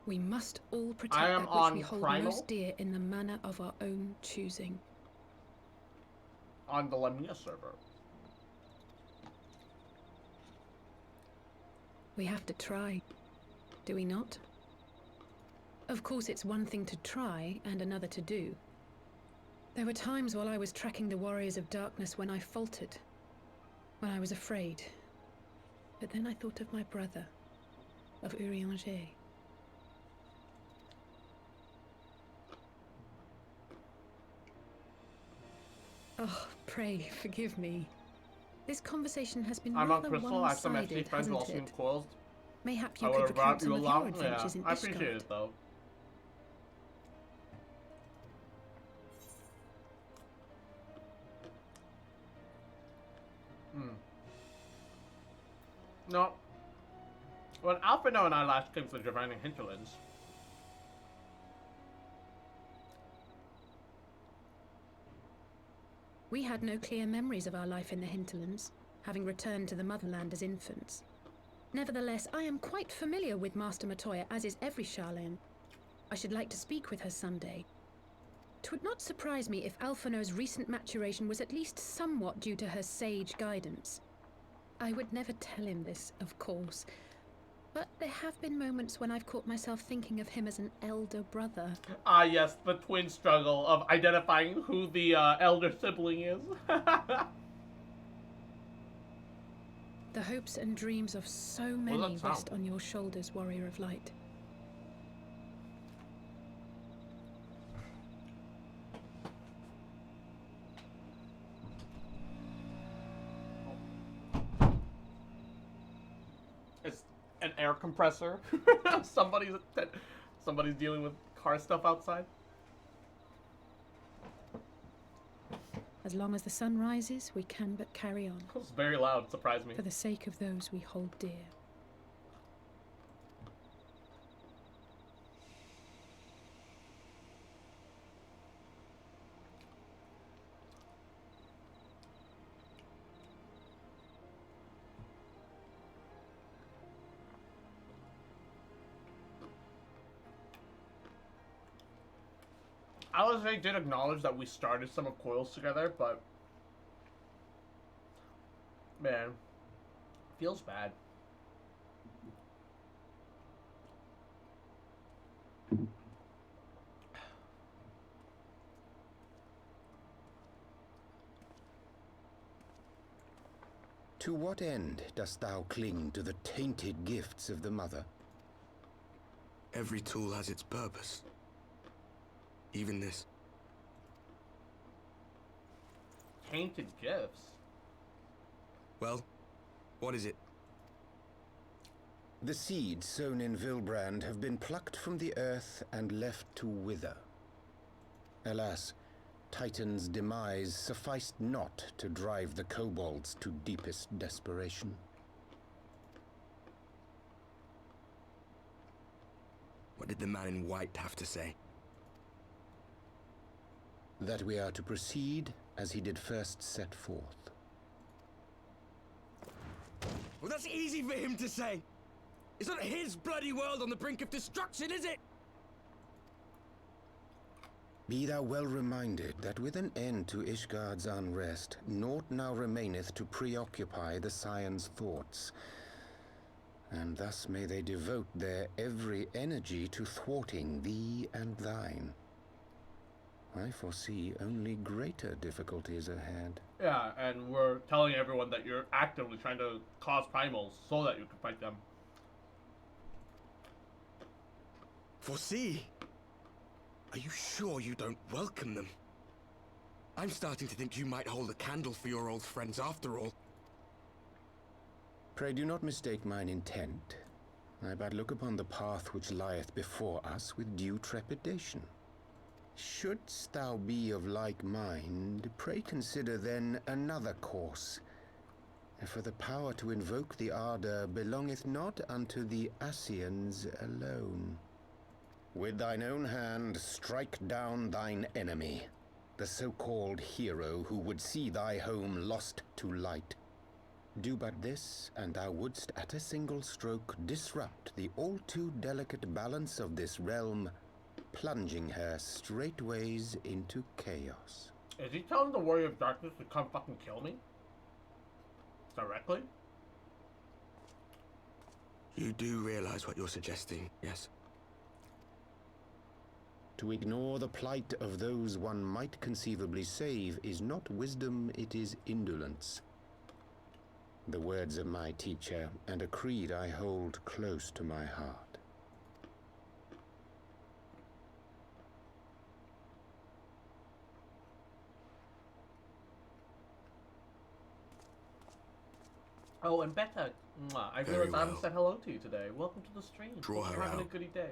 Speaker 12: We must all protect
Speaker 1: I am
Speaker 12: that which
Speaker 1: on
Speaker 12: we hold
Speaker 1: Primal.
Speaker 12: most dear in the manner of our own choosing.
Speaker 1: On the Lamia server.
Speaker 12: We have to try, do we not? Of course, it's one thing to try and another to do. There were times while I was tracking the warriors of darkness when I faltered, when I was afraid. But then I thought of my brother, of Urianger. Oh, pray forgive me. This conversation has been
Speaker 1: I'm on
Speaker 12: rather
Speaker 1: Crystal. I have some
Speaker 12: one-sided,
Speaker 1: FT friends who
Speaker 12: hasn't
Speaker 1: also
Speaker 12: it?
Speaker 1: need coils.
Speaker 12: Mayhap
Speaker 1: I
Speaker 12: you
Speaker 1: would
Speaker 12: could
Speaker 1: have
Speaker 12: recount
Speaker 1: brought
Speaker 12: some
Speaker 1: you
Speaker 12: of your
Speaker 1: along.
Speaker 12: adventures
Speaker 1: Yeah,
Speaker 12: in
Speaker 1: I appreciate
Speaker 12: Ishgard.
Speaker 1: it though. No. When Alphino and I last came to the Divining Hinterlands,
Speaker 12: We had no clear memories of our life in the hinterlands, having returned to the motherland as infants. Nevertheless, I am quite familiar with Master Matoya, as is every Charlayan. I should like to speak with her someday. 'Twould not surprise me if Alphino's recent maturation was at least somewhat due to her sage guidance. I would never tell him this, of course, but there have been moments when I've caught myself thinking of him as an elder brother.
Speaker 1: ah yes, the twin struggle of identifying who the elder sibling is.
Speaker 12: The hopes and dreams of so many rest on your shoulders, warrior of light.
Speaker 1: It's an air compressor. somebody's dealing with car stuff outside.
Speaker 12: As long as the sun rises, we can but carry on.
Speaker 1: It's very loud, surprised me.
Speaker 12: For the sake of those we hold dear.
Speaker 1: Alizé did acknowledge that we started some of Coils together, but man, feels bad.
Speaker 4: To what end dost thou cling to the tainted gifts of the Mother?
Speaker 3: Every tool has its purpose. Even this.
Speaker 1: Tainted gifts?
Speaker 3: Well, what is it?
Speaker 4: The seeds sown in Vilbrand have been plucked from the earth and left to wither. Alas, Titan's demise sufficed not to drive the kobolds to deepest desperation.
Speaker 3: What did the man in white have to say?
Speaker 4: That we are to proceed as he did first set forth.
Speaker 3: Well, that's easy for him to say. It's not his bloody world on the brink of destruction, is it?
Speaker 4: Be thou well reminded that with an end to Ishgard's unrest, naught now remaineth to preoccupy the Scion's thoughts. And thus may they devote their every energy to thwarting thee and thine. I foresee only greater difficulties ahead.
Speaker 1: Yeah, and we're telling everyone that you're actively trying to cause primals so that you can fight them.
Speaker 3: Foresee? Are you sure you don't welcome them? I'm starting to think you might hold a candle for your old friends after all.
Speaker 4: Pray do not mistake mine intent. I but look upon the path which lieth before us with due trepidation. Shouldst thou be of like mind, pray consider then another course. For the power to invoke the ardor belongeth not unto the Ascians alone. With thine own hand strike down thine enemy, the so-called hero who would see thy home lost to light. Do but this, and thou wouldst at a single stroke disrupt the all-too delicate balance of this realm, plunging her straightways into chaos.
Speaker 1: Is he telling the Warrior of Darkness to come fucking kill me? Directly?
Speaker 3: You do realize what you're suggesting, yes?
Speaker 4: To ignore the plight of those one might conceivably save is not wisdom, it is indolence. The words of my teacher, and a creed I hold close to my heart.
Speaker 1: Oh, and Beta, I realized I haven't said hello to you today. Welcome to the stream.
Speaker 3: Draw
Speaker 1: Hope
Speaker 3: her
Speaker 1: you're having
Speaker 3: out.
Speaker 1: a goody day.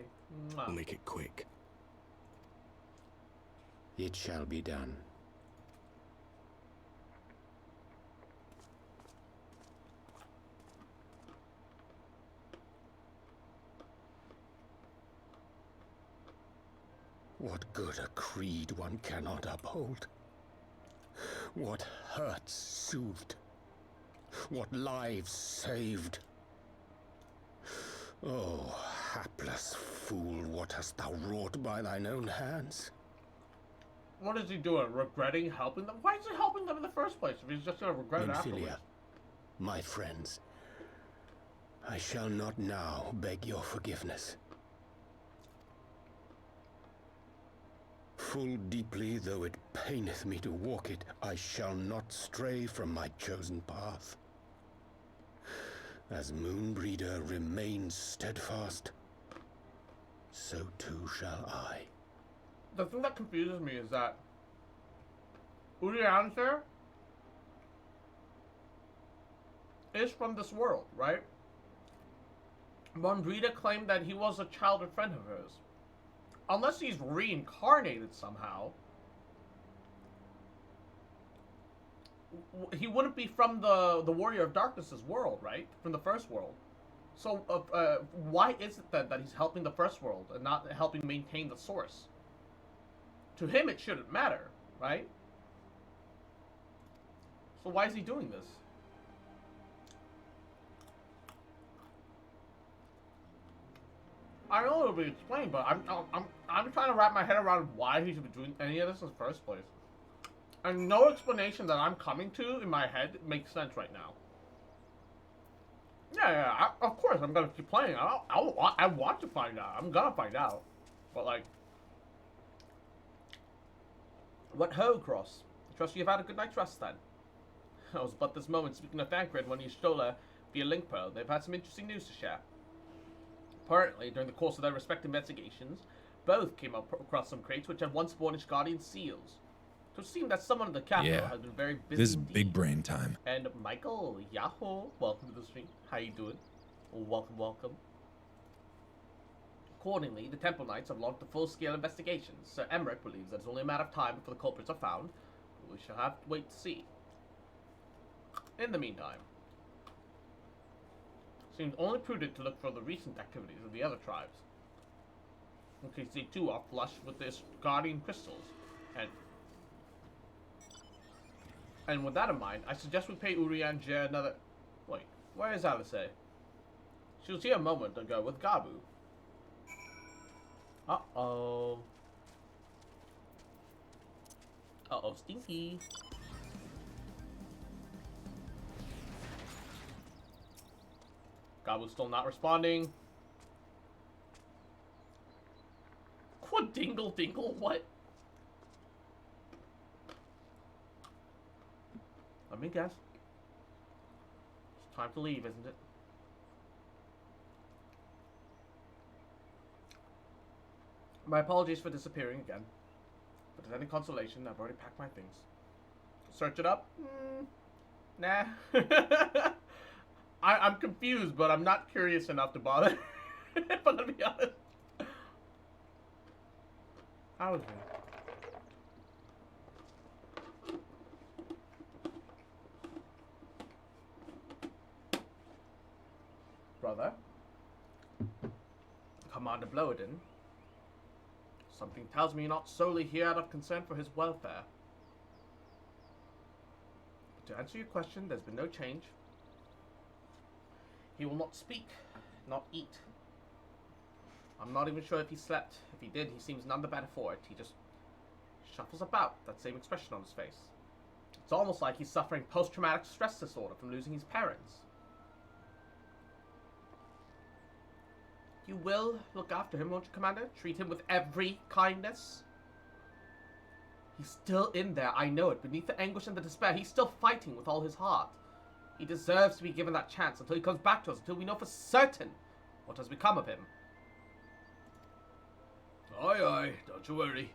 Speaker 3: We'll make it quick.
Speaker 4: It shall be done. What good a creed one cannot uphold? What hurts soothed? What lives saved? Oh, hapless fool, what hast thou wrought by thine own hands?
Speaker 1: What is he doing? Regretting helping them? Why is he helping them in the first place if he's just gonna regret it afterwards?
Speaker 4: Nymphilia, my friends, I shall not now beg your forgiveness. Full deeply though it paineth me to walk it, I shall not stray from my chosen path.
Speaker 18: As Moonbreeder remains steadfast, so too shall I.
Speaker 1: The thing that confuses me is that Urianger is from this world, right? Moonbreeder claimed that he was a childhood friend of hers. Unless he's reincarnated somehow, he wouldn't be from the Warrior of Darkness's world, right? From the first world. So, why is it then that he's helping the first world and not helping maintain the source? To him, it shouldn't matter, right? So why is he doing this? I know it'll be explained, but I'm trying to wrap my head around why he should be doing any of this in the first place. And no explanation that I'm coming to in my head makes sense right now. Yeah, of course I'm gonna keep playing. I want to find out. I'm gonna find out. But like, what ho, Cross? I trust you've had a good night's rest then. I was but this moment speaking to Thancred when he stole her via link pearl. They've had some interesting news to share. Apparently, during the course of their respective investigations, both came across some crates which had once borne Guardian seals. So it seemed that someone in the capital has been very busy.
Speaker 19: This is big brain time.
Speaker 1: And Michael, Yahoo, welcome to the stream. How you doing? Welcome, welcome. Accordingly, the Temple Knights have launched a full-scale investigation. Sir Emmerich believes that it's only a matter of time before the culprits are found. We shall have to wait to see. In the meantime, it seems only prudent to look for the recent activities of the other tribes, in case they too are flush with their guardian crystals. And with that in mind, I suggest we pay Urianger another... Wait, where is Alice? She was here a moment ago with Gabu. Uh-oh. Uh-oh, Stinky. Gabu's still not responding. What dingle dingle? What? Let me guess. It's time to leave, isn't it? My apologies for disappearing again. But as any consolation, I've already packed my things. Search it up? Nah. I'm confused, but I'm not curious enough to bother. If I'm gonna be honest. How is it? Brother? Commander Bloedin? Something tells me you're not solely here out of concern for his welfare. But to answer your question, there's been no change. He will not speak, not eat. I'm not even sure if he slept. If he did, he seems none the better for it. He just shuffles about, that same expression on his face. It's almost like he's suffering post-traumatic stress disorder from losing his parents. You will look after him, won't you, Commander? Treat him with every kindness? He's still in there, I know it. Beneath the anguish and the despair, he's still fighting with all his heart. He deserves to be given that chance until he comes back to us, until we know for certain what has become of him. Aye, aye, don't you worry.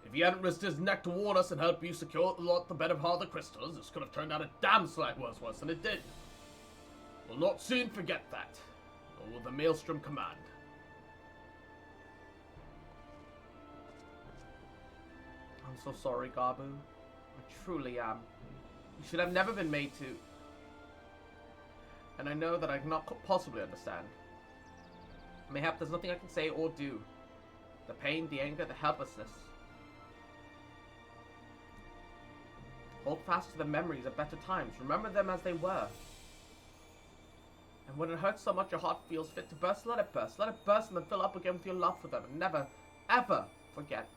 Speaker 1: If he hadn't risked his neck to warn us and help you secure the better part of the crystals, this could have turned out a damn sight worse than it did. We'll not soon forget that, nor will the Maelstrom Command. I'm so sorry, Gabu. I truly am. You should have never been made to... And I know that I cannot possibly understand. Mayhap there's nothing I can say or do. The pain, the anger, the helplessness. Hold fast to the memories of better times. Remember them as they were. And when it hurts so much your heart feels fit to burst, let it burst. Let it burst and then fill up again with your love for them. And never, ever forget.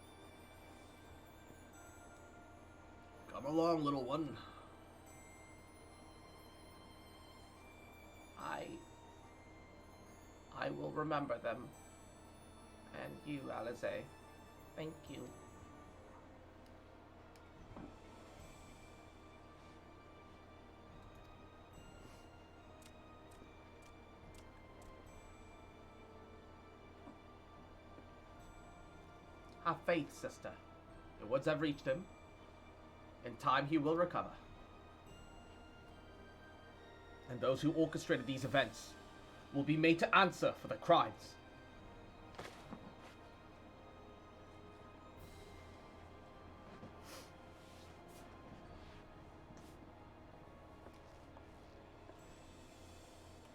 Speaker 1: Come along, little one. I will remember them. And you, Alize. Thank you. Have faith, sister. Your words have reached him. In time, he will recover. And those who orchestrated these events will be made to answer for their crimes.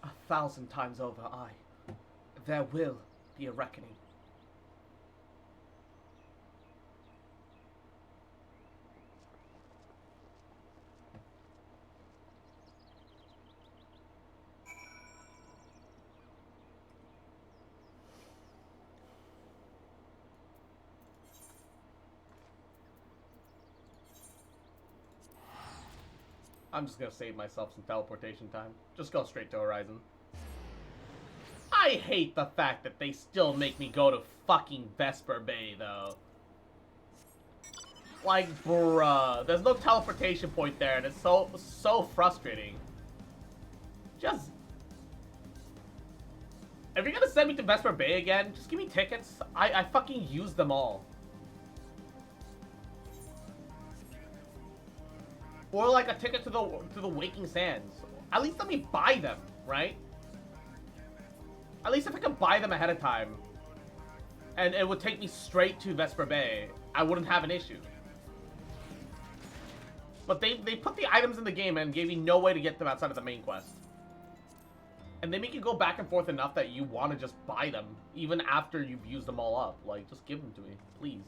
Speaker 1: A 1,000 times over, there will be a reckoning. I'm just gonna save myself some teleportation time. Just go straight to Horizon. I hate the fact that they still make me go to fucking Vesper Bay, though. Like, bruh, there's no teleportation point there, and it's so frustrating. Just... If you're gonna send me to Vesper Bay again, just give me tickets. I fucking use them all. Or like a ticket to the Waking Sands. At least let me buy them, right? At least if I could buy them ahead of time, and it would take me straight to Vesper Bay, I wouldn't have an issue. But they put the items in the game and gave you no way to get them outside of the main quest. And they make you go back and forth enough that you want to just buy them, even after you've used them all up. Like, just give them to me, please.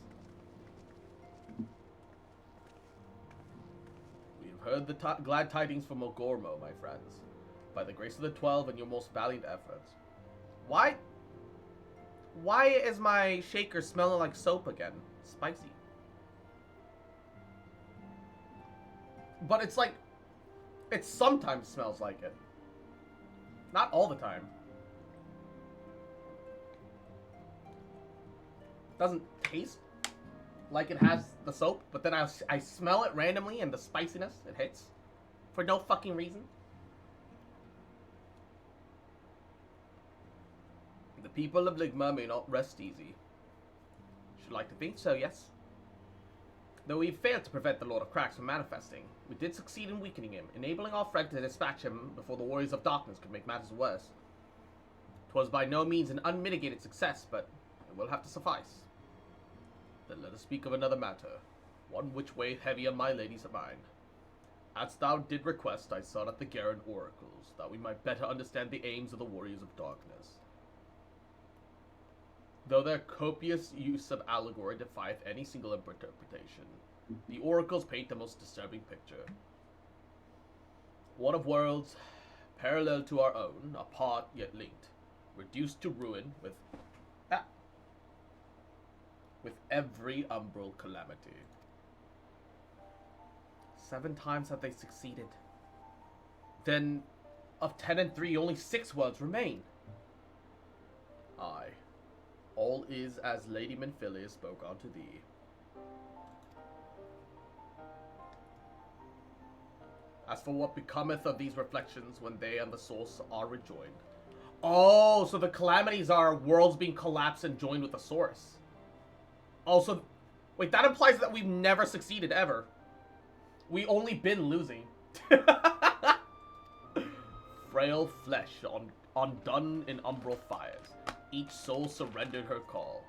Speaker 1: Heard the glad tidings from Ogormo, my friends, by the grace of the 12 and your most valiant efforts. Why is my shaker smelling like soap again? Spicy. But it's like, it sometimes smells like it. Not all the time. Doesn't taste like it has the soap, but then I smell it randomly and the spiciness, it hits. For no fucking reason. The people of Ligma may not rest easy. Should like to think so, yes. Though we failed to prevent the Lord of Cracks from manifesting, we did succeed in weakening him, enabling our friend to dispatch him before the Warriors of Darkness could make matters worse. 'Twas by no means an unmitigated success, but it will have to suffice. Then let us speak of another matter, one which weighed heavy on my lady's mind. As thou did request, I sought at the Garen oracles, that we might better understand the aims of the Warriors of Darkness. Though their copious use of allegory defieth any single interpretation, the oracles paint the most disturbing picture. One of worlds, parallel to our own, apart yet linked, reduced to ruin with every umbral calamity. 7 times have they succeeded. Then, of 10 and 3, only 6 worlds remain. Aye, all is as Lady Menphilia spoke unto thee. As for what becometh of these reflections when they and the source are rejoined. Oh, so the calamities are worlds being collapsed and joined with the source. Also, wait, that implies that we've never succeeded ever. We only been losing. Frail flesh undone in umbral fires. Each soul surrendered her call,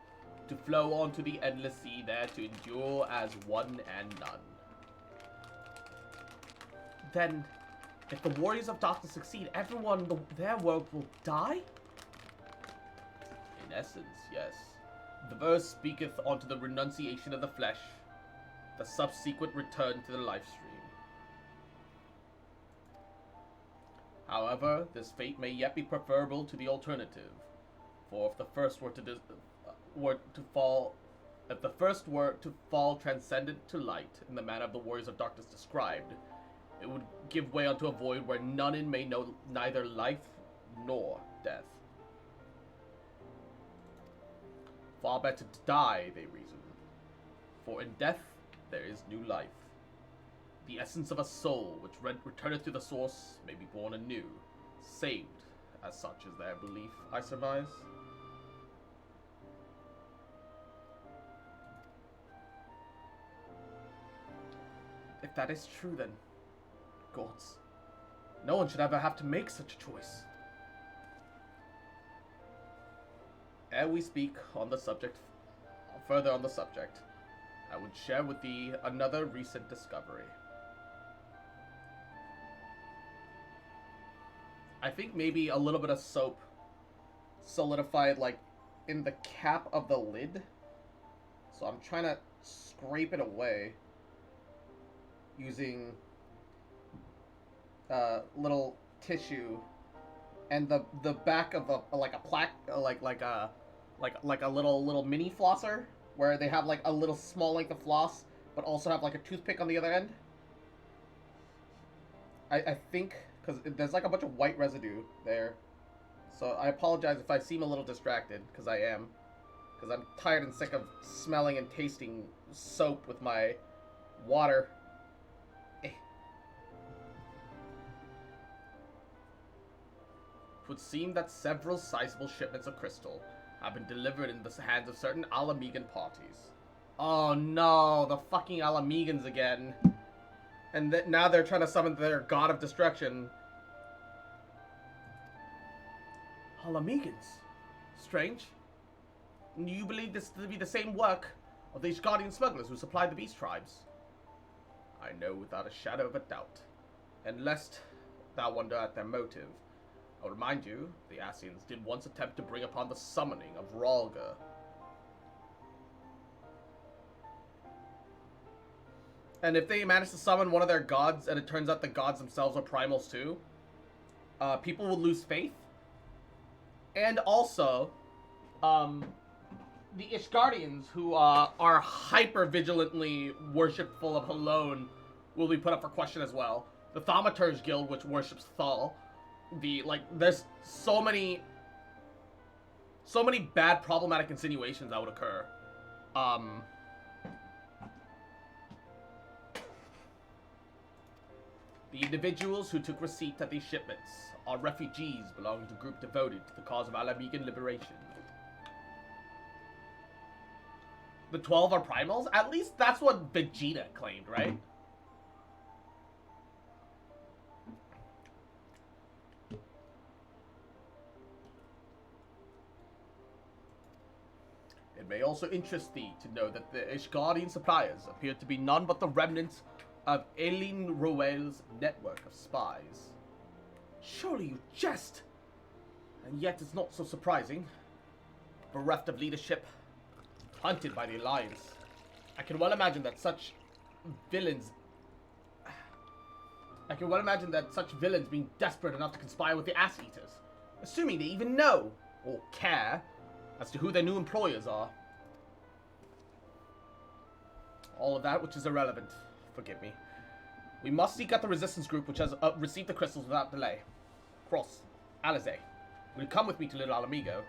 Speaker 1: to flow onto the endless sea there to endure as one and none. Then, if the Warriors of Darkness succeed, everyone in their world will die? In essence, yes. The verse speaketh onto the renunciation of the flesh, the subsequent return to the life stream. However, this fate may yet be preferable to the alternative, for if the first were to fall transcendent to light in the manner of the Warriors of Darkness described, it would give way unto a void where none may know neither life nor death. Far better to die, they reason, for in death there is new life. The essence of a soul which returneth to the source may be born anew, saved, as such is their belief, I surmise.
Speaker 13: If that is true, then, gods, no one should ever have to make such a choice. Ere we speak on the subject, further on the subject, I would share with thee another recent discovery. I think maybe a little bit of soap solidified, like, in the cap of the lid. So I'm trying to scrape it away using little tissue and the back of a like a plaque, like a little mini flosser where they have like a little small length of floss but also have like a toothpick on the other end. I think because there's like a bunch of white residue there, so I apologize if I seem a little distracted, because I am, because I'm tired and sick of smelling and tasting soap with my water. It would seem that several sizable shipments of crystal have been delivered in the hands of certain Alamegan parties. Oh no, the fucking Alamegans again. And now they're trying to summon their god of destruction. Alamegans? Strange. Do you believe this to be the same work of these Guardian smugglers who supplied the beast tribes? I know without a shadow of a doubt. And lest thou wonder at their motive, I'll remind you, the Ascians did once attempt to bring upon the summoning of Rhalga. And if they manage to summon one of their gods, and it turns out the gods themselves are primals too, people will lose faith. And also, the Ishgardians, who are hyper-vigilantly worshipful of Halone, will be put up for question as well. The Thaumaturge Guild, which worships Thal. There's so many bad, problematic insinuations that would occur. The individuals who took receipt of these shipments are refugees belonging to a group devoted to the cause of Alamegan liberation. The 12 are primals? At least that's what Vegeta claimed, right? It may also interest thee to know that the Ishgardian suppliers appear to be none but the remnants of Eileen Roel's network of spies. Surely you jest! And yet it's not so surprising. Bereft of leadership, hunted by the Alliance, I can well imagine that such villains being desperate enough to conspire with the Ass Eaters, assuming they even know, or care, as to who their new employers are. All of that which is irrelevant. Forgive me. We must seek out the resistance group which has received the crystals without delay. Cross, Alizé, will you come with me to Little Alamigo?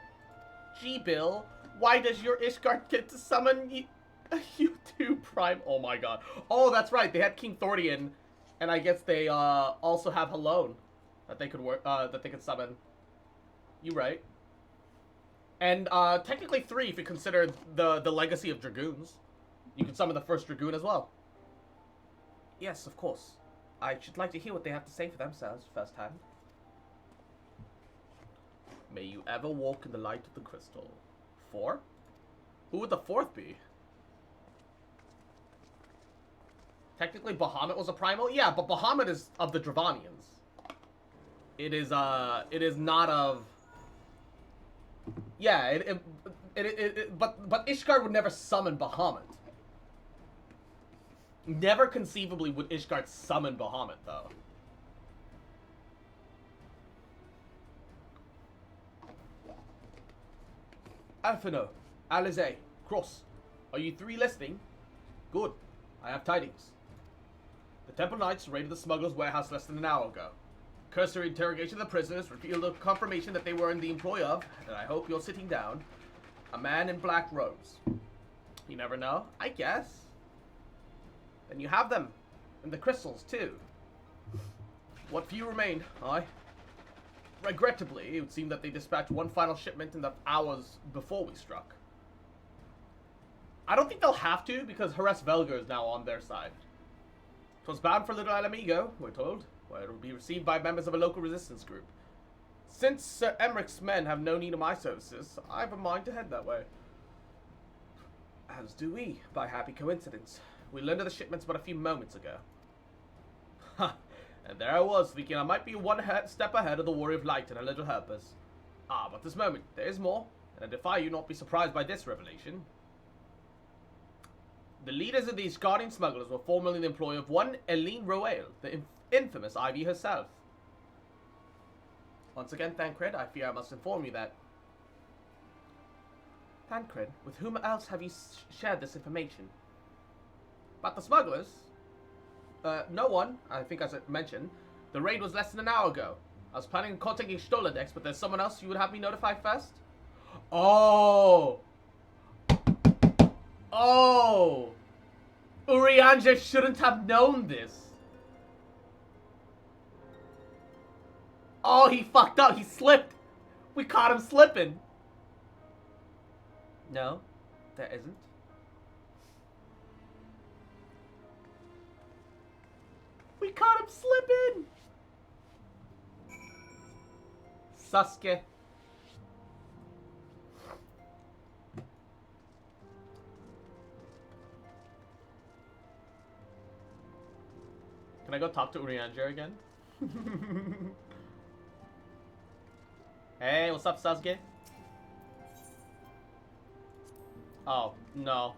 Speaker 13: Gee, Bill, why does your Ishgard get to summon you two prime? Oh my god. Oh, that's right. They had King Thordian, and I guess they also have Halone that they could summon. You right. And technically 3 if you consider the legacy of Dragoons. You can summon the first Dragoon as well. Yes, of course. I should like to hear what they have to say for themselves firsthand. May you ever walk in the light of the crystal. 4? Who would the 4th be? Technically, Bahamut was a primal? Yeah, but Bahamut is of the Dravanians. It is not of... Yeah, but Ishgard would never summon Bahamut. Never conceivably would Ishgard summon Bahamut, though. Alphino, Alizé, Cross, are you 3 listening? Good. I have tidings. The Temple Knights raided the smugglers' warehouse less than an hour ago. Cursory interrogation of the prisoners revealed a confirmation that they were in the employ of, and I hope you're sitting down, a man in black robes. You never know, I guess. Then you have them, and the crystals, too. What few remained, aye. Regrettably, it would seem that they dispatched one final shipment in the hours before we struck. I don't think they'll have to, because Harass Velger is now on their side.
Speaker 1: 'Twas bound for Little Alamigo, we're told, where it will be received by members of a local resistance group. Since Sir Emmerich's men have no need of my services, I have a mind to head that way. As do we, by happy coincidence. We learned of the shipments but a few moments ago. Ha! And there I was, thinking I might be one step ahead of the Warrior of Light and her little helpers. Ah, but this moment, there is more, and I defy you not be surprised by this revelation. The leaders of these guardian smugglers were formerly the employ of one Eileen Royale, the infamous Ivy herself. Once again, Thancred, I fear I must inform you that... Thancred, with whom else have you shared this information? About the smugglers? No one, I think as I mentioned. The raid was less than an hour ago. I was planning on contacting Stoladex, but there's someone else you would have me notify first? Oh! Oh! Urianger shouldn't have known this. Oh, he fucked up. He slipped. We caught him slipping. No, there isn't. We caught him slipping. Succ. Can I go talk to Urianger again? Hey, what's up, Succ? Oh, no.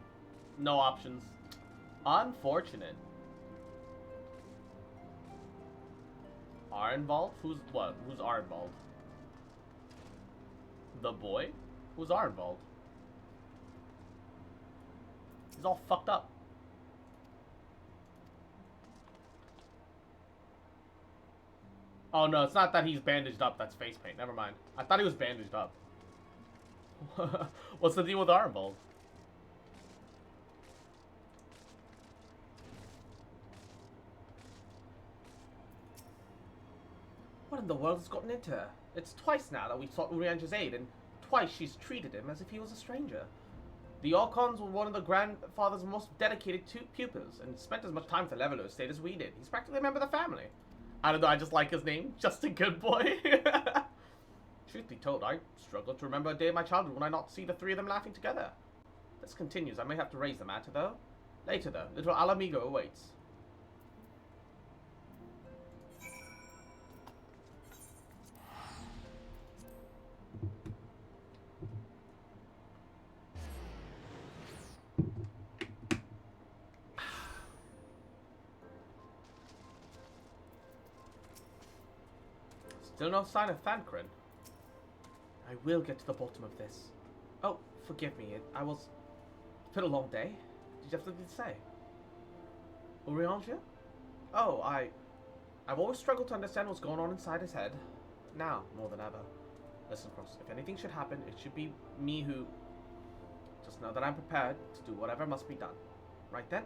Speaker 1: No options. Unfortunate. Arnvald? Who's what? Who's Arnvald? The boy? Who's Arnvald? He's all fucked up. Oh no, it's not that he's bandaged up, that's face paint. Never mind. I thought he was bandaged up. What's the deal with Arnvald? What in the world has gotten into her? It's twice now that we sought Urianger's aid, and twice she's treated him as if he was a stranger. The Orcons were one of the grandfather's most dedicated pupils, and spent as much time with the Leveler estate as we did. He's practically a member of the family. I don't know, I just like his name. Just a good boy. Truth be told, I struggle to remember a day of my childhood when I not see the three of them laughing together. This continues. I may have to raise the matter, though. Later, though. Little Alamigo awaits. Still no sign of Thancred. I will get to the bottom of this. Oh, forgive me. It's been a long day. Did you have something to say? Urianger? Oh, I've always struggled to understand what's going on inside his head. Now, more than ever. Listen, Cross, if anything should happen, it should be me who... Just know that I'm prepared to do whatever must be done. Right then?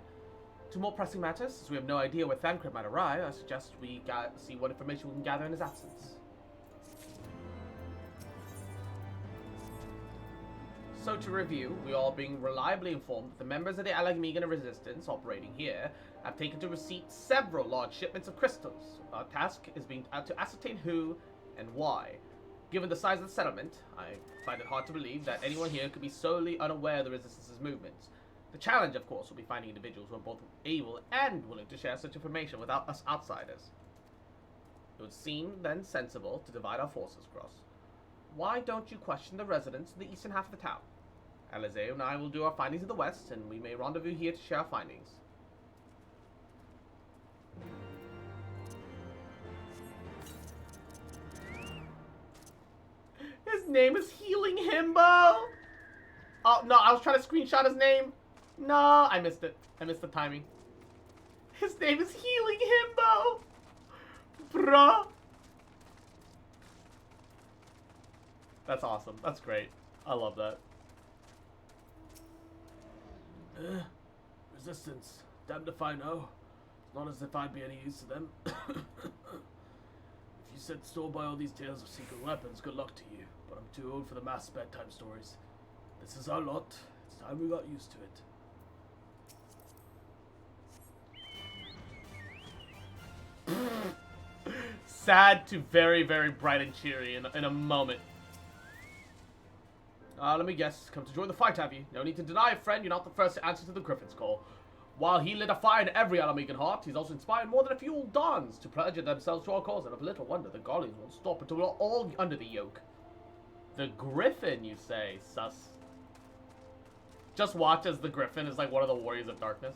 Speaker 1: To more pressing matters, since we have no idea where Thancred might arrive, I suggest we see what information we can gather in his absence. So to review, we are being reliably informed that the members of the Alamigan Resistance operating here have taken to receipt several large shipments of crystals. Our task is to ascertain who and why. Given the size of the settlement, I find it hard to believe that anyone here could be solely unaware of the Resistance's movements. The challenge, of course, will be finding individuals who are both able and willing to share such information without us outsiders. It would seem, then, sensible to divide our forces, Cross. Why don't you question the residents in the eastern half of the town? Alizeo and I will do our findings in the west, and we may rendezvous here to share our findings. His name is Healing Himbo! Oh, no, I was trying to screenshot his name. No, I missed it. I missed the timing. His name is Healing Himbo! Bruh! That's awesome. That's great. I love that. Resistance. Damned if I know. It's not as if I'd be any use to them. If you set store by all these tales of secret weapons, good luck to you. But I'm too old for the mass bedtime stories. This is our lot. It's time we got used to it. sad to very, very bright and cheery in a moment. Let me guess. Come to join the fight, have you? No need to deny, friend. You're not the first to answer to the Griffin's call. While he lit a fire in every Alamegan heart, he's also inspired more than a few old dons to pledge themselves to our cause, and of little wonder the Guardians won't stop until we're all under the yoke. The Griffin, you say? Sus. Just watch as the Griffin is like one of the warriors of darkness.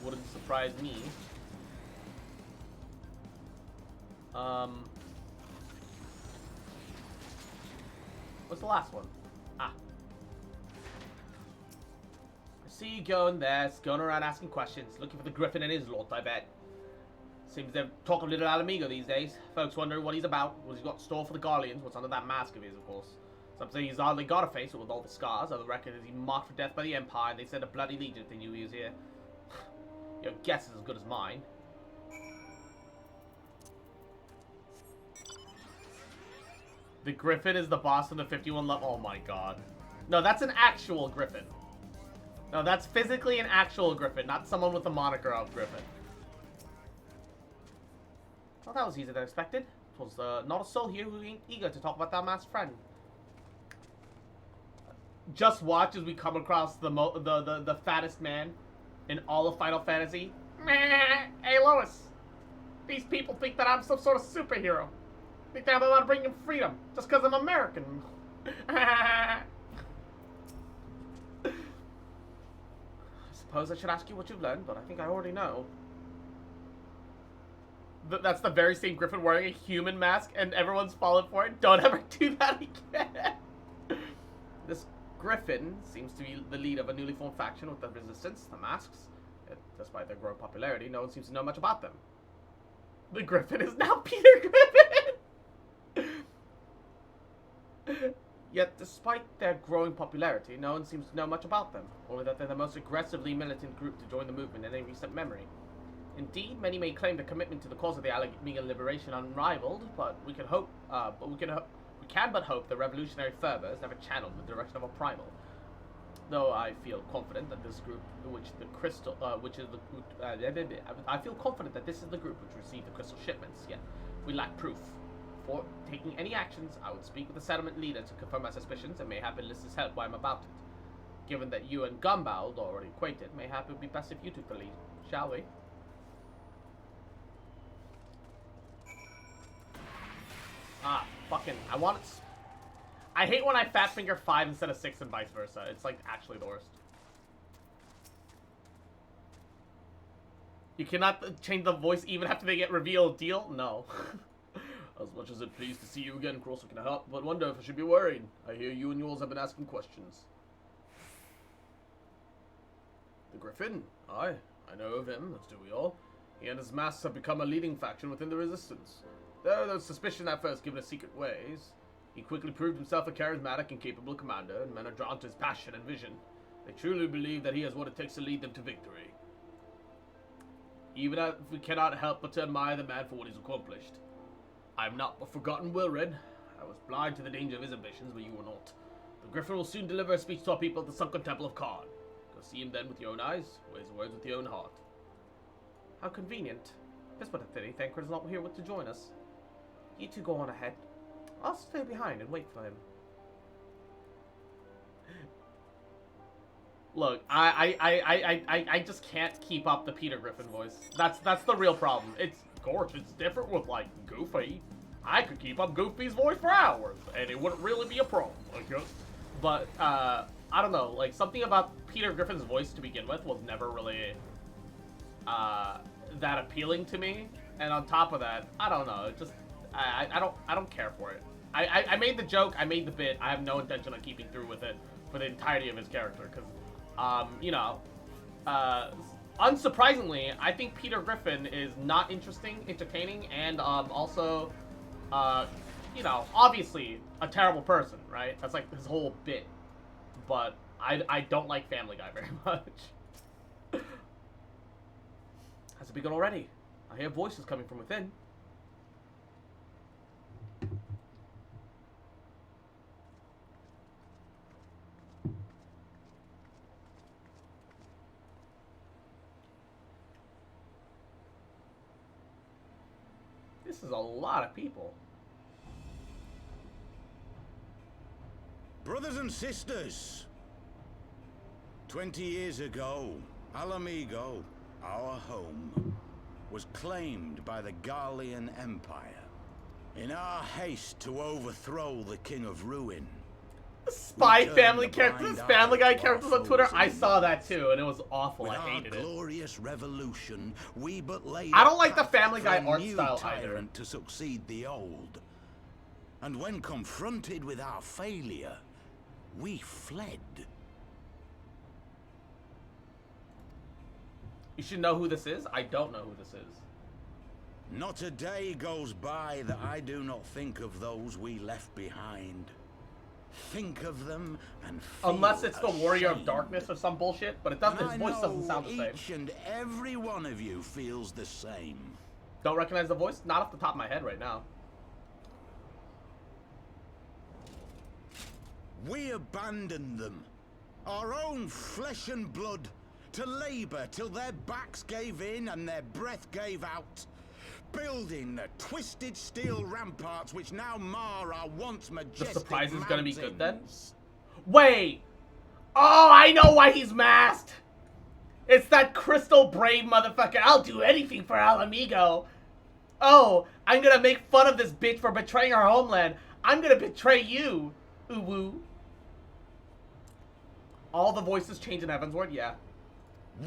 Speaker 1: Wouldn't surprise me. What's the last one? I see you going there, going around asking questions, looking for the Griffin and his lot, I bet. Seems they're talking a little Alamigo these days. Folks wondering what he's about, what he's got in store for the Guardians, what's under that mask of his, of course. Some say he's hardly got a face with all the scars. Other reckon is he marked for death by the Empire, and they said a bloody legion if they knew he was here. Your guess is as good as mine. The Griffin is the boss of the 51 level. Oh my god. No, that's an actual Griffin. No, that's physically an actual Griffin, not someone with the moniker of Griffin. Well, that was easier than expected. Was not a soul here who ain't eager to talk about that masked friend. Just watch as we come across the fattest man in all of Final Fantasy. Meh. Hey, Lois. These people think that I'm some sort of superhero. Think that I'm about to bring them freedom just because I'm American. I suppose I should ask you what you've learned, but I think I already know. That's the very same Griffin wearing a human mask, and everyone's fallen for it. Don't ever do that again. This Griffin seems to be the lead of a newly formed faction with the Resistance, the Masks. Yet, despite their growing popularity, no one seems to know much about them. The Griffin is now Peter Griffin! Yet, despite their growing popularity, no one seems to know much about them, only that they're the most aggressively militant group to join the movement in any recent memory. Indeed, many may claim the commitment to the cause of the Alamegan liberation unrivaled, but we can hope, we can but hope the revolutionary fervor is never channeled in the direction of a primal. Though I feel confident that this group, I feel confident that this is the group which received the crystal shipments. Yet we lack proof. Before taking any actions, I would speak with the settlement leader to confirm my suspicions, and mayhap enlist his help while I'm about it. Given that you and Gumbald are already acquainted, mayhap it would be best if you took the lead. Shall we? Ah, fucking, I hate when I fat finger 5 instead of 6 and vice versa. It's like actually the worst. You cannot change the voice even after they get revealed. Deal? No. As much as it pleased to see you again, Crosser can help, but wonder if I should be worried. I hear you and yours have been asking questions. The Griffin? Aye, I know of him, as do we all. He and his masks have become a leading faction within the Resistance. Though there was suspicion at first given his secret ways, he quickly proved himself a charismatic and capable commander, and men are drawn to his passion and vision. They truly believe that he has what it takes to lead them to victory. Even if we cannot help but to admire the man for what he's accomplished. I am not a forgotten Wilred. I was blind to the danger of his ambitions, but you were not. The Griffin will soon deliver a speech to our people at the sunken temple of Khan. Go see him then with your own eyes, weigh his words with your own heart. How convenient. Just but a pity Thancred's not here to join us. You two go on ahead. I'll stay behind and wait for him. Look, I just can't keep up the Peter Griffin voice. That's the real problem. It's gorgeous. It's different with like Goofy. I could keep up Goofy's voice for hours, and it wouldn't really be a problem, I guess. But I don't know. Like something about Peter Griffin's voice to begin with was never really that appealing to me. And on top of that, I don't know. It just I don't care for it. I made the joke. I made the bit. I have no intention of keeping through with it for the entirety of his character because. You know, unsurprisingly, I think Peter Griffin is not interesting, entertaining, and also, you know, obviously a terrible person, right? That's like his whole bit. But I don't like Family Guy very much. Has it begun already? I hear voices coming from within. This is a lot of people.
Speaker 19: Brothers and sisters, 20 years ago, Alamigo, our home, was claimed by the Garlean Empire. In our haste to overthrow the King of Ruin,
Speaker 1: Spy family characters, Family Guy characters on Twitter. I saw that too, and it was awful. I hated it.
Speaker 19: Glorious revolution, we but laid
Speaker 1: I don't like the Family Guy
Speaker 19: for a
Speaker 1: art
Speaker 19: new
Speaker 1: style
Speaker 19: tyrant
Speaker 1: either.
Speaker 19: to succeed the old. And when confronted with our failure, we fled.
Speaker 1: You should know who this is. I don't know who this is.
Speaker 19: Not a day goes by that I do not think of those we left behind. Think of them and feel
Speaker 1: Unless it's the Warrior of
Speaker 19: ashamed.
Speaker 1: Darkness or some bullshit, but it doesn't. His voice doesn't sound the same.
Speaker 19: Each and every one of you feels the same.
Speaker 1: Don't recognize the voice? Not off the top of my head right now.
Speaker 19: We abandoned them, our own flesh and blood, to labor till their backs gave in and their breath gave out. Building the twisted steel ramparts which now mar our once majestic
Speaker 1: The surprise is gonna be good then?
Speaker 19: mountains.
Speaker 1: Wait! Oh, I know why he's masked! It's that crystal brave motherfucker. I'll do anything for Alamigo. Oh, I'm gonna make fun of this bitch for betraying our homeland. I'm gonna betray you, Uwu. All the voices change in Heavensward? Yeah.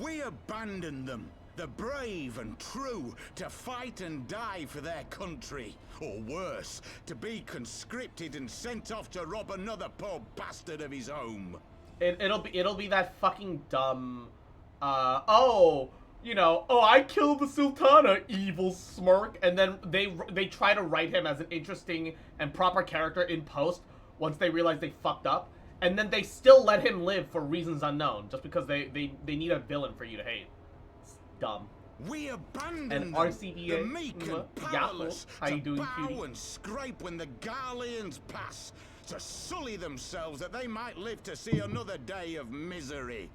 Speaker 19: We abandoned them, the brave and true, to fight and die for their country. Or worse, to be conscripted and sent off to rob another poor bastard of his home.
Speaker 1: It'll be that fucking dumb, oh, you know, oh, I killed the Sultana, evil smirk, and then they try to write him as an interesting and proper character in post once they realize they fucked up, and then they still let him live for reasons unknown, just because they need a villain for you to hate. It's dumb.
Speaker 19: We abandoned
Speaker 1: And
Speaker 19: them,
Speaker 1: RCBA,
Speaker 19: the meek and powerless,
Speaker 1: how you
Speaker 19: to
Speaker 1: doing,
Speaker 19: bow
Speaker 1: cutie?
Speaker 19: and scrape when the Garleans pass, to sully themselves that they might live to see another day of misery.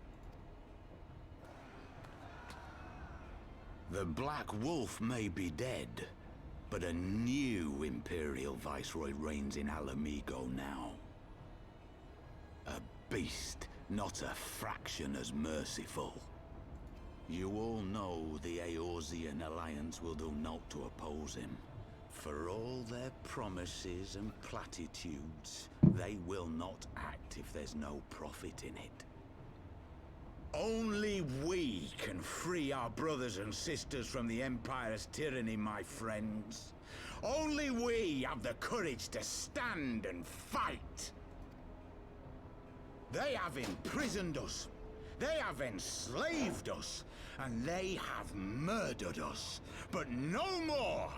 Speaker 19: The Black Wolf may be dead, but a new Imperial Viceroy reigns in Alamigo now. A beast, not a fraction as merciful. You all know the Eorzean Alliance will do naught to oppose him. For all their promises and platitudes, they will not act if there's no profit in it. Only we can free our brothers and sisters from the Empire's tyranny, my friends. Only we have the courage to stand and fight. They have imprisoned us. They have enslaved us. And they have murdered us. But no more!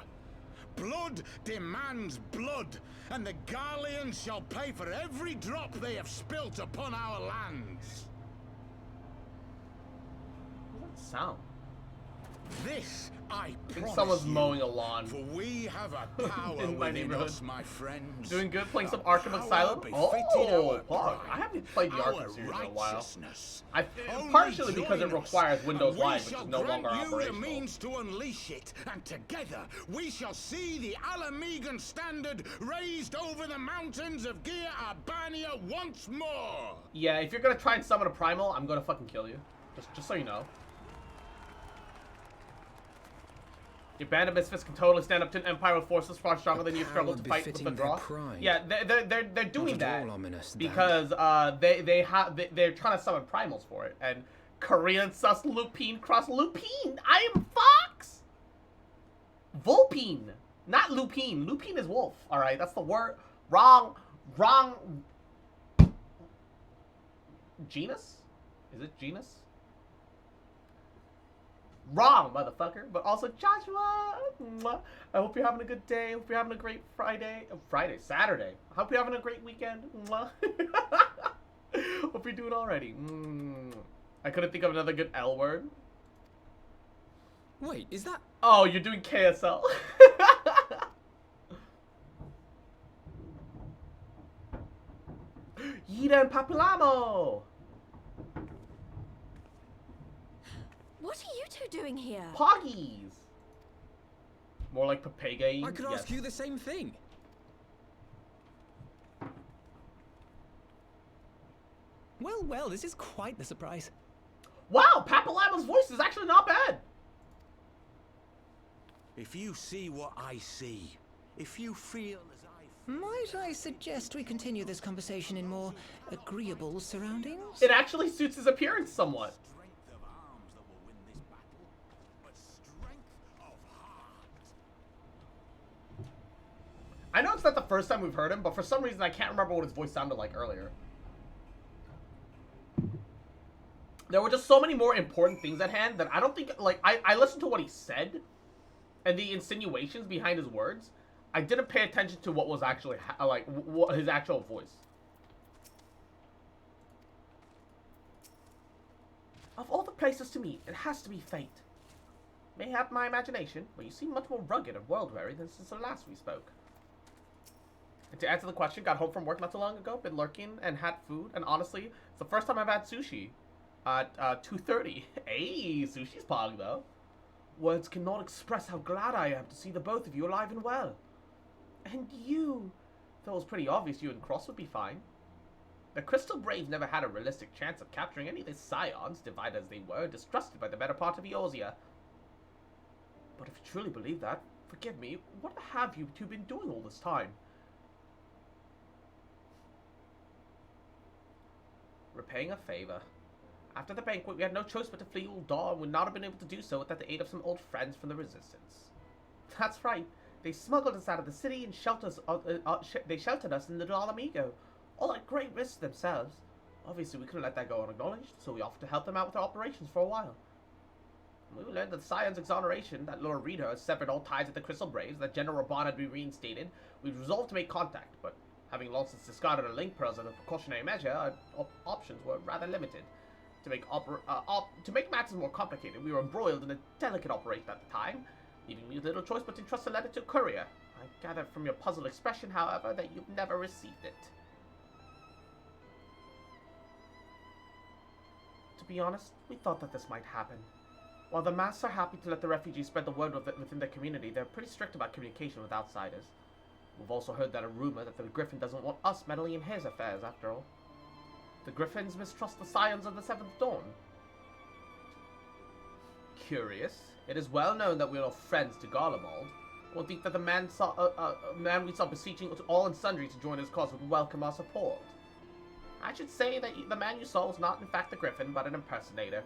Speaker 19: Blood demands blood, and the Garleans shall pay for every drop they have spilt upon our lands.
Speaker 1: What does that sound?
Speaker 19: This I
Speaker 1: think
Speaker 19: promise
Speaker 1: someone's
Speaker 19: you,
Speaker 1: mowing a lawn.
Speaker 19: For we have a power
Speaker 1: In my
Speaker 19: within
Speaker 1: neighborhood.
Speaker 19: us, my friends.
Speaker 1: Doing good, playing some
Speaker 19: A
Speaker 1: Arkham
Speaker 19: power
Speaker 1: Asylum.
Speaker 19: befitting
Speaker 1: Oh,
Speaker 19: our
Speaker 1: fuck.
Speaker 19: pride,
Speaker 1: I haven't played the
Speaker 19: our
Speaker 1: Arkham series in a while.
Speaker 19: righteousness.
Speaker 1: Partially
Speaker 19: Only
Speaker 1: because it
Speaker 19: join us,
Speaker 1: requires Windows
Speaker 19: and we
Speaker 1: Live, which
Speaker 19: shall
Speaker 1: is no longer
Speaker 19: grant you the
Speaker 1: operational.
Speaker 19: means to unleash it, and together we shall see the Alamigan standard raised over the mountains of Gia Arbania once more.
Speaker 1: Yeah, if you're gonna try and summon a primal, I'm gonna fucking kill you. Just so you know. Your band of misfits can totally stand up to an empire with forces far stronger than you struggle to fight with the
Speaker 2: befitting
Speaker 1: draw.
Speaker 2: their pride.
Speaker 1: Yeah, they're doing
Speaker 2: Not at
Speaker 1: that
Speaker 2: all ominous,
Speaker 1: because they're trying to summon primals for it. And Korean sus Lupine cross Lupine. I am Fox. Vulpine, not Lupine. Lupine is wolf. All right, that's the word. Wrong. Genus? Is it genus? Wrong, motherfucker. But also, Joshua, mwah. I hope you're having a good day. I hope you're having a great Saturday. I hope you're having a great weekend. Mwah. Hope you're doing alrighty. I couldn't think of another good L word.
Speaker 2: Wait, is that...
Speaker 1: Oh, you're doing KSL. Yida and Papilamo.
Speaker 20: What are you two doing here?
Speaker 1: Poggies. More like Papega.
Speaker 2: I could ask you the same thing.
Speaker 20: Well, well, this is quite the surprise.
Speaker 1: Wow, Papalama's voice is actually not bad.
Speaker 19: If you see what I see, if you feel as I feel...
Speaker 20: Might I suggest we continue this conversation in more agreeable surroundings?
Speaker 1: It actually suits his appearance somewhat. I know it's not the first time we've heard him, but for some reason I can't remember what his voice sounded like earlier. There were just so many more important things at hand that I don't think, like, I listened to what he said and the insinuations behind his words. I didn't pay attention to what was actually, like, what his actual voice. Of all the places to meet, it has to be fate. Mayhap my imagination, but you seem much more rugged and world-weary than since the last we spoke. And to answer the question, got home from work not too long ago, been lurking and had food, and honestly, it's the first time I've had sushi. At 2:30. Hey, sushi's pog though. Words cannot express how glad I am to see the both of you alive and well. And you. Though it was pretty obvious you and Cross would be fine. The Crystal Braves never had a realistic chance of capturing any of the scions, divided as they were, distrusted by the better part of Eorzea. But if you truly believe that, forgive me, what have you two been doing all this time? Repaying a favor. After the banquet, we had no choice but to flee Ul'dah and would not have been able to do so without the aid of some old friends from the Resistance. That's right. They smuggled us out of the city and they sheltered us in Little Alamigo, all at great risk themselves. Obviously, we couldn't let that go unacknowledged, so we offered to help them out with their operations for a while. When we learned that the Scion's exoneration, that Lord Rita has severed all ties with the Crystal Braves, that General Raban had been reinstated, we resolved to make contact, but having long since discarded our link pearls as a precautionary measure, our options were rather limited. To make matters more complicated, we were embroiled in a delicate operation at the time, leaving me with little choice but to entrust a letter to a courier. I gather from your puzzled expression, however, that you've never received it. To be honest, we thought that this might happen. While the masks are happy to let the refugees spread the word within their community, they're pretty strict about communication with outsiders. We've also heard that a rumor that the Griffin doesn't want us meddling in his affairs, after all. The Griffins mistrust the Scions of the Seventh Dawn. Curious. It is well known that we are friends to Garlemald. One think that the man we saw beseeching all and sundry to join his cause would welcome our support. I should say that the man you saw was not in fact the Griffin, but an impersonator.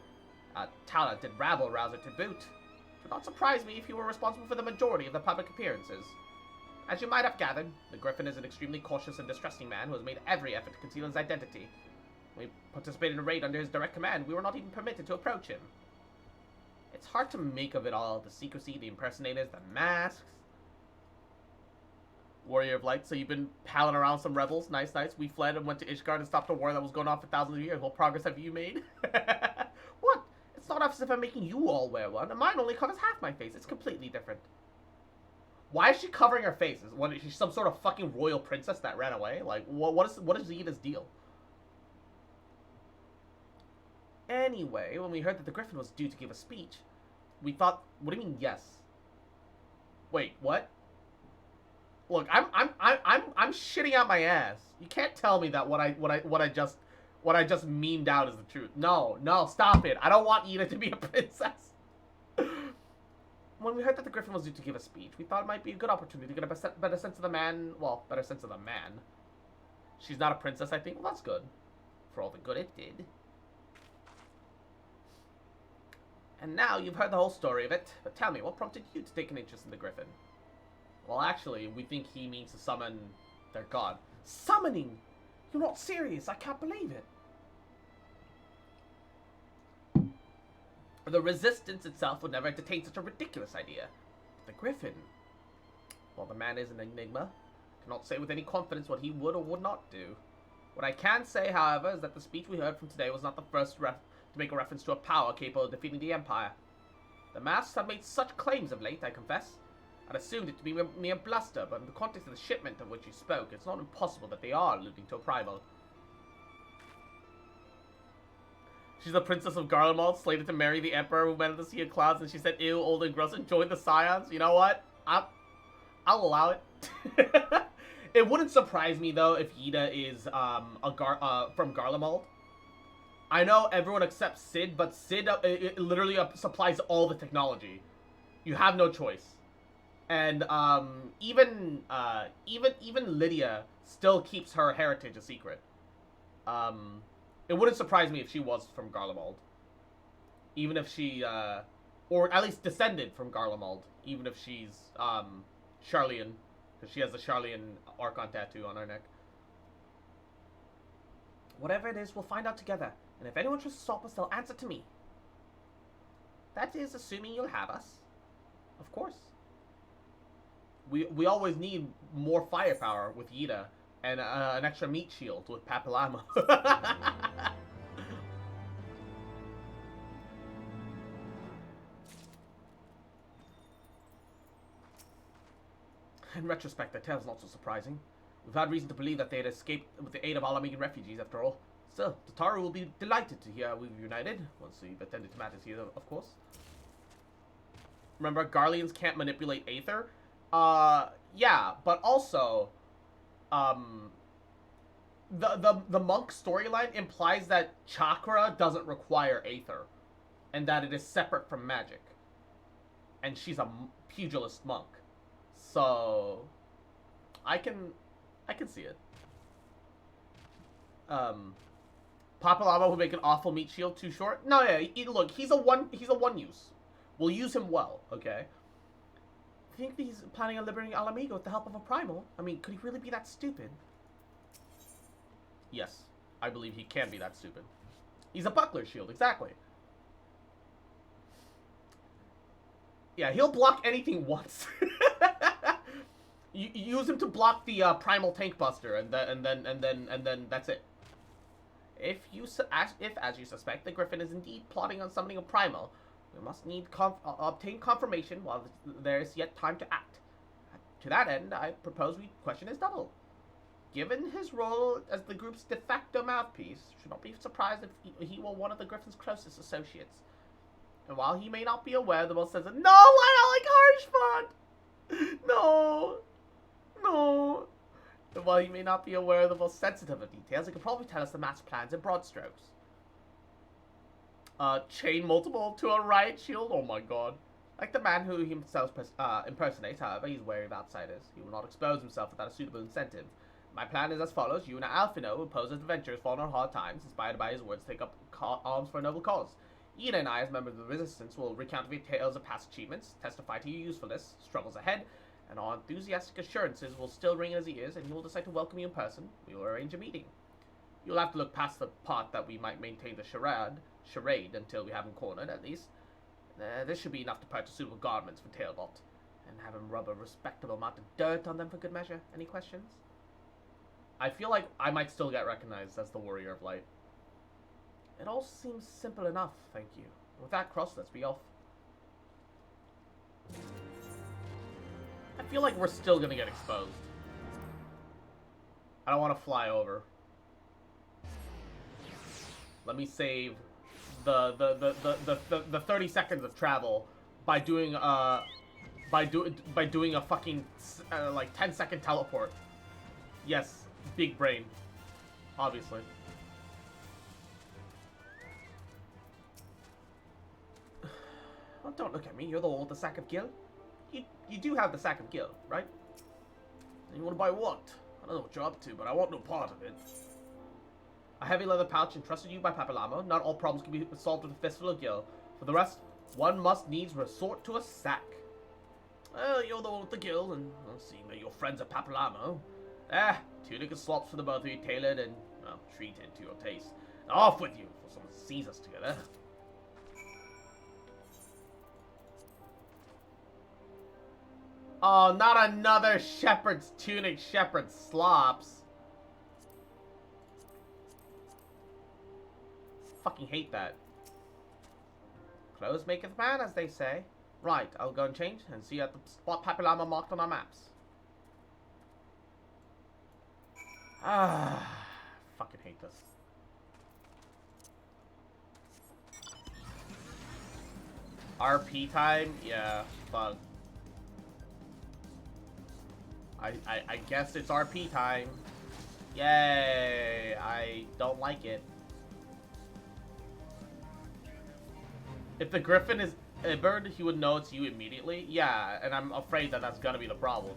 Speaker 1: A talented rabble-rouser to boot. It would not surprise me if he were responsible for the majority of the public appearances. As you might have gathered, the Griffin is an extremely cautious and distrusting man who has made every effort to conceal his identity. When we participated in a raid under his direct command, we were not even permitted to approach him. It's hard to make of it all, the secrecy, the impersonators, the masks. Warrior of Light, so you've been palling around some rebels. Nice, nice. We fled and went to Ishgard and stopped a war that was going on for thousands of years. What progress have you made? What? It's not as if I'm making you all wear one, and mine only covers half my face. It's completely different. Why is she covering her face? Is she some sort of fucking royal princess that ran away? Like, what is Zena's deal? Anyway, when we heard that the Griffin was due to give a speech, we thought, what do you mean, yes? Wait, what? Look, I'm shitting out my ass. You can't tell me that what I just memed out is the truth. No, stop it. I don't want Ida to be a princess. When we heard that the Griffin was due to give a speech, we thought it might be a good opportunity to get a better sense of the man. Well, better sense of the man. She's not a princess, I think. Well, that's good. For all the good it did. And now you've heard the whole story of it, but tell me, what prompted you to take an interest in the Griffin? Well, actually, we think he means to summon their god. Summoning? You're not serious, I can't believe it. The Resistance itself would never entertain such a ridiculous idea. But the Griffin, well, the man is an enigma. Cannot say with any confidence what he would or would not do. What I can say, however, is that the speech we heard from today was not the first to make a reference to a power capable of defeating the Empire. The masks have made such claims of late, I confess. I'd assumed it to be mere bluster, but in the context of the shipment of which you spoke, it's not impossible that they are alluding to a rival. She's the princess of Garlemald, slated to marry the Emperor who went to the Sea of Clouds, and she said, ew, old and gross, and joined the Scions. You know what? I'll allow it. It wouldn't surprise me though if Yida is from Garlemald. I know everyone accepts Cid, but Cid it literally supplies all the technology. You have no choice. And even Lydia still keeps her heritage a secret. It wouldn't surprise me if she was from Garlemald. Even if she or at least descended from Garlemald, even if she's Charlian, because she has a Charlian Archon tattoo on her neck. Whatever it is, we'll find out together. And if anyone tries to stop us, they'll answer to me. That is assuming you'll have us. Of course. We always need more firepower with Yida and an extra meat shield with Papillama. In retrospect, the tale's not so surprising. We've had reason to believe that they had escaped with the aid of Alamegan refugees, after all. Still, Tataru will be delighted to hear we've united, once we've attended to matters here, of course. Remember, Garleans can't manipulate Aether? Yeah, but also, the monk storyline implies that chakra doesn't require Aether, and that it is separate from magic. And she's a pugilist monk. So, I can see it. Papillama will make an awful meat shield too short. No, yeah, look, he's a one use. We'll use him well, okay? I think he's planning on liberating Alamigo with the help of a primal. I mean, could he really be that stupid? Yes, I believe he can be that stupid. He's a buckler shield, exactly. Yeah, he'll block anything once. You use him to block the primal tank buster, and then that's it. If as you suspect, the Griffin is indeed plotting on summoning a primal, we must obtain confirmation while there is yet time to act. To that end, I propose we question his double. Given his role as the group's de facto mouthpiece, should not be surprised if he were one of the Griffin's closest associates. And while he may not be aware, the most says, "No, I like Harshfont! No! No!" And while he may not be aware of the most sensitive of details, he could probably tell us the master plans in broad strokes. Chain multiple to a riot shield? Oh my god. Like the man who himself impersonates, however, he's wary of outsiders. He will not expose himself without a suitable incentive. My plan is as follows. You and Alphino, who pose as adventurers fallen on hard times, inspired by his words, take up arms for a noble cause. Ida and I, as members of the Resistance, will recount your tales of past achievements, testify to your usefulness, struggles ahead, and our enthusiastic assurances will still ring in his ears, and he will decide to welcome you in person. We will arrange a meeting. You'll have to look past the part that we might maintain the charade until we have him cornered, at least. This should be enough to purchase suitable garments for Tailbot, and have him rub a respectable amount of dirt on them for good measure. Any questions? I feel like I might still get recognized as the Warrior of Light. It all seems simple enough, thank you. With that crossed, let's be off. I feel like we're still gonna get exposed. I don't want to fly over. Let me save the 30 seconds of travel by doing a fucking like 10-second teleport. Yes, big brain, obviously. Oh, don't look at me. You're the one with the sack of gil. You do have the sack of gil, right? And you want to buy what? I don't know what you're up to, but I want no part of it. A heavy leather pouch entrusted you by Papillamo. Not all problems can be solved with a fistful of gil. For the rest, one must needs resort to a sack. Well, you're the one with the gil, and seeing that your friends are Papillamo. Tunic and slops for the both of you, tailored and, well, treated to your taste. Now off with you, before someone sees us together. Oh, not another shepherd's tunic, shepherd's slops. Fucking hate that. Clothes maketh man, as they say. Right, I'll go and change and see you at the spot Papillama marked on our maps. Fucking hate this. RP time? Yeah, fuck. I guess it's RP time. Yay! I don't like it. If the Griffin is Iberd, he would know it's you immediately. Yeah, and I'm afraid that that's gonna be the problem.